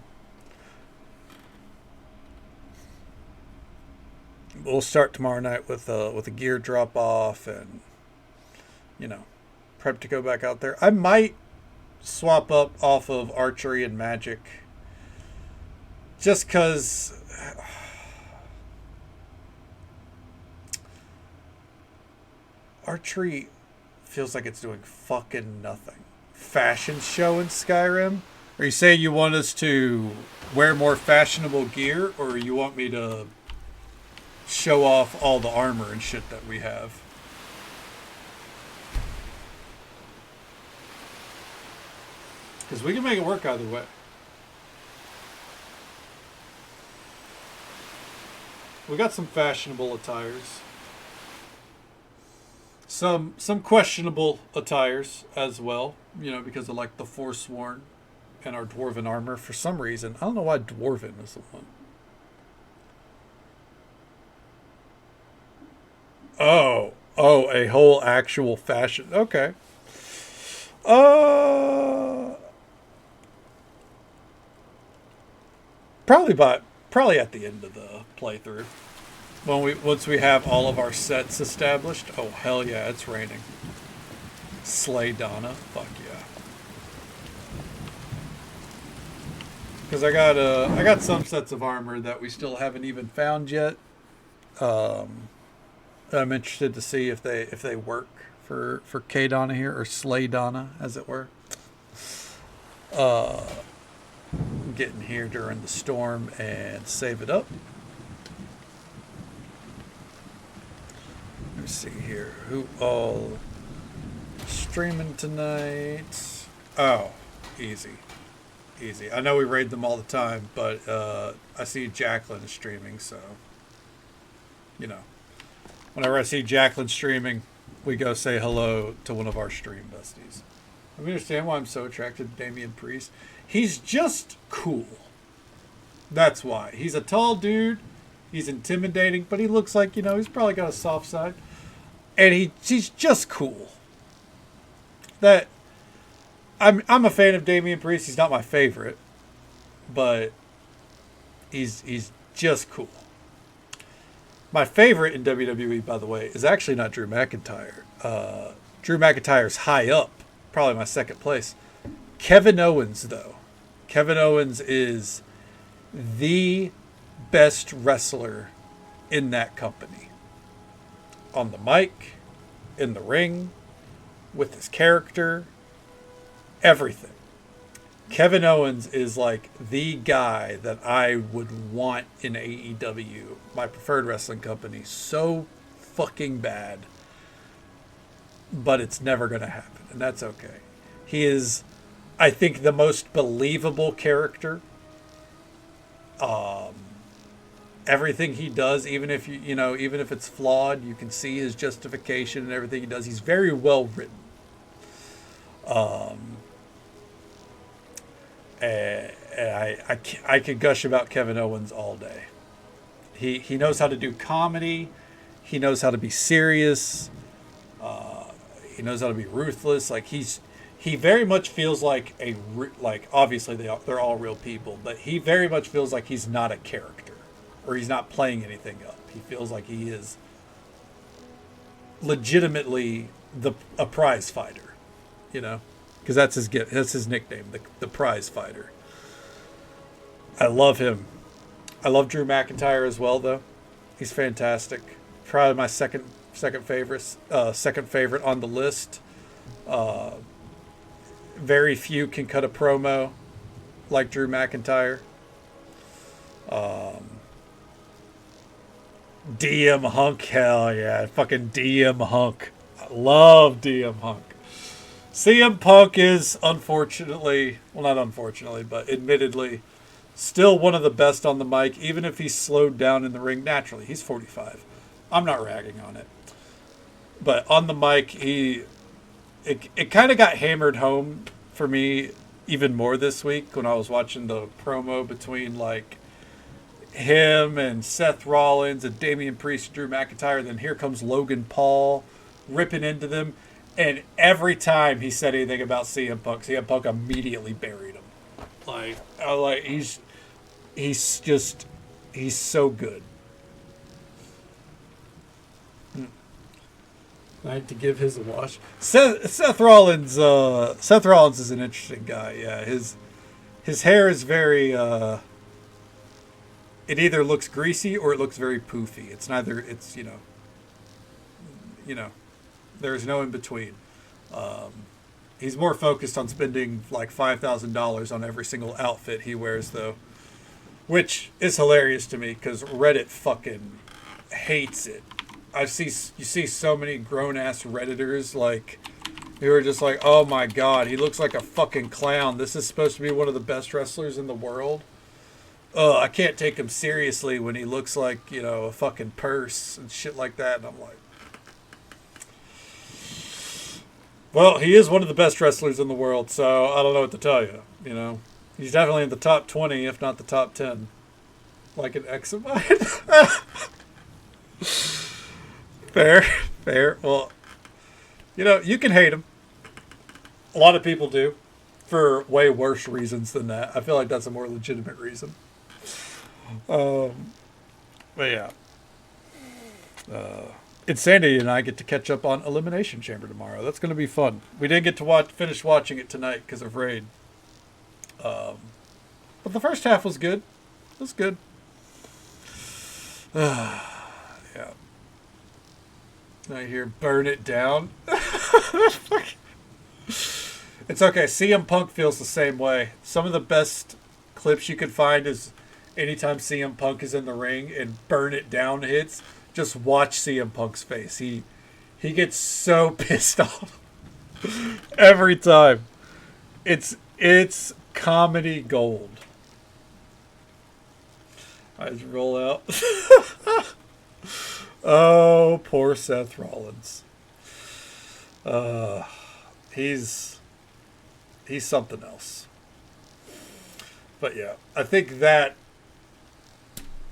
We'll start tomorrow night with a gear drop off and, you know, prep to go back out there. I might swap up off of archery and magic just because archery feels like it's doing fucking nothing. Fashion show in Skyrim? Are you saying you want us to wear more fashionable gear, or you want me to show off all the armor and shit that we have? Because we can make it work either way. We got some fashionable attires. Some questionable attires as well, you know, because of like the Forsworn and our Dwarven armor for some reason. I don't know why Dwarven is the one. Oh, a whole actual fashion. Okay. Probably at the end of the playthrough. Once we have all of our sets established. Oh hell yeah, it's raining. Slay Donna, fuck yeah. Because I got some sets of armor that we still haven't even found yet. I'm interested to see if they work for K Donna here, or Slay Donna as it were. Getting here during the storm and save it up. Let's see here. Who all streaming tonight? Oh, easy. I know we raid them all the time, but I see Jacqueline is streaming, so you know. Whenever I see Jacqueline streaming, we go say hello to one of our stream besties. I understand why I'm so attracted to Damian Priest. He's just cool. That's why. He's a tall dude. He's intimidating, but he looks like, you know, he's probably got a soft side. And he's just cool. That I'm a fan of Damian Priest. He's not my favorite, but he's just cool. My favorite in WWE, by the way, is actually not Drew McIntyre. Drew McIntyre's high up, probably my second place. Kevin Owens, though. Kevin Owens is the best wrestler in that company. On the mic, in the ring, with his character, everything. Kevin Owens is like the guy that I would want in AEW, my preferred wrestling company, so fucking bad. But it's never going to happen, and that's okay. He is, I think, the most believable character. Everything he does, even if even if it's flawed, you can see his justification and everything he does. He's very well written. And I could gush about Kevin Owens all day. He knows how to do comedy. He knows how to be serious. He knows how to be ruthless. Like he very much feels like obviously they're all real people, but he very much feels like he's not a character, or he's not playing anything up. He feels like he is legitimately a prize fighter, you know, because that's his nickname, the prize fighter. I love him. I love Drew McIntyre as well, though. He's fantastic. Probably my second favorite on the list. Very few can cut a promo like Drew McIntyre. DM Hunk, hell yeah. Fucking DM Hunk. I love DM Hunk. CM Punk is unfortunately, well, not unfortunately, but admittedly, still one of the best on the mic, even if he's slowed down in the ring naturally. He's 45. I'm not ragging on it. But on the mic, it kind of got hammered home for me even more this week when I was watching the promo between, like, him and Seth Rollins and Damian Priest, Drew McIntyre, and then here comes Logan Paul ripping into them. And every time he said anything about CM Punk immediately buried him. He's so good. I had to give his a wash. Seth Rollins is an interesting guy. Yeah, his hair is very. It either looks greasy or it looks very poofy. It's neither. It's there's no in between. He's more focused on spending like $5,000 on every single outfit he wears, though, which is hilarious to me because Reddit fucking hates it. You see so many grown ass Redditors like who are just like, oh my god, he looks like a fucking clown. This is supposed to be one of the best wrestlers in the world. I can't take him seriously when he looks like, a fucking purse and shit like that. And I'm like, well, he is one of the best wrestlers in the world, so I don't know what to tell you. He's definitely in the top 20, if not the top 10. Like an exabyte. Fair. Well, you can hate him. A lot of people do, for way worse reasons than that. I feel like that's a more legitimate reason. But yeah. Insanity and I get to catch up on Elimination Chamber tomorrow. That's going to be fun. We didn't get to finish watching it tonight because of Raid. But the first half was good. It was good. Yeah. I hear burn it down. It's okay. CM Punk feels the same way. Some of the best clips you can find is anytime CM Punk is in the ring and burn it down hits, just watch CM Punk's face. He gets so pissed off every time. It's comedy gold. Eyes roll out. Oh, poor Seth Rollins. He's something else. But yeah, I think that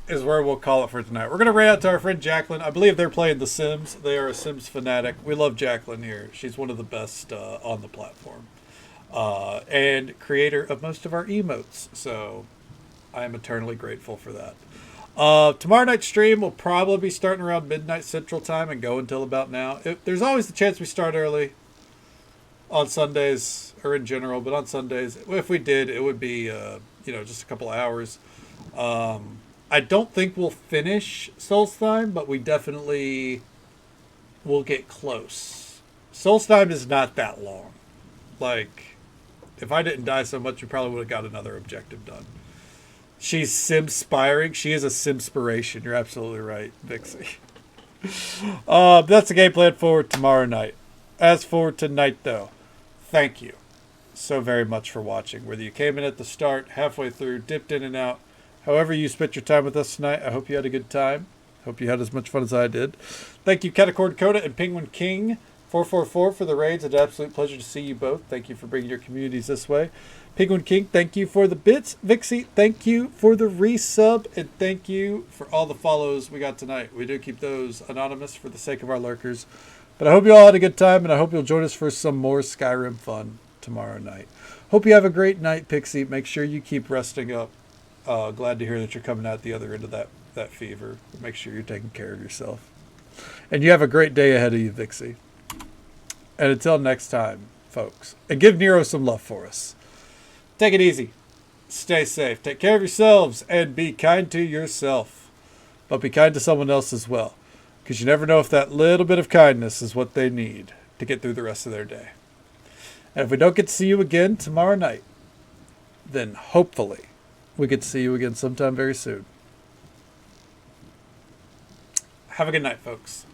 is where we'll call it for tonight. We're going to run out to our friend Jacqueline. I believe they're playing The Sims. They are a Sims fanatic. We love Jacqueline here. She's one of the best on the platform. And creator of most of our emotes. So I am eternally grateful for that. Tomorrow night's stream will probably be starting around midnight Central Time and go until about now. There's always the chance we start early on Sundays or in general, but on Sundays, if we did, it would be, just a couple hours. I don't think we'll finish Solstheim, but we definitely will get close. Solstheim is not that long. Like, if I didn't die so much, we probably would have got another objective done. She's Simspiring. She is a Simspiration. You're absolutely right, Vixie. That's the game plan for tomorrow night. As for tonight, though, thank you so very much for watching. Whether you came in at the start, halfway through, dipped in and out, however you spent your time with us tonight, I hope you had a good time. Hope you had as much fun as I did. Thank you, Catacord Coda and Penguin King 444 for the raids. It's an absolute pleasure to see you both. Thank you for bringing your communities this way. Penguin King, thank you for the bits. Vixie, thank you for the resub. And thank you for all the follows we got tonight. We do keep those anonymous for the sake of our lurkers. But I hope you all had a good time, and I hope you'll join us for some more Skyrim fun tomorrow night. Hope you have a great night, Pixie. Make sure you keep resting up. Glad to hear that you're coming out the other end of that fever. Make sure you're taking care of yourself. And you have a great day ahead of you, Vixie. And until next time, folks. And give Nero some love for us. Take it easy. Stay safe. Take care of yourselves and be kind to yourself. But be kind to someone else as well. Because you never know if that little bit of kindness is what they need to get through the rest of their day. And if we don't get to see you again tomorrow night, then hopefully we get to see you again sometime very soon. Have a good night, folks.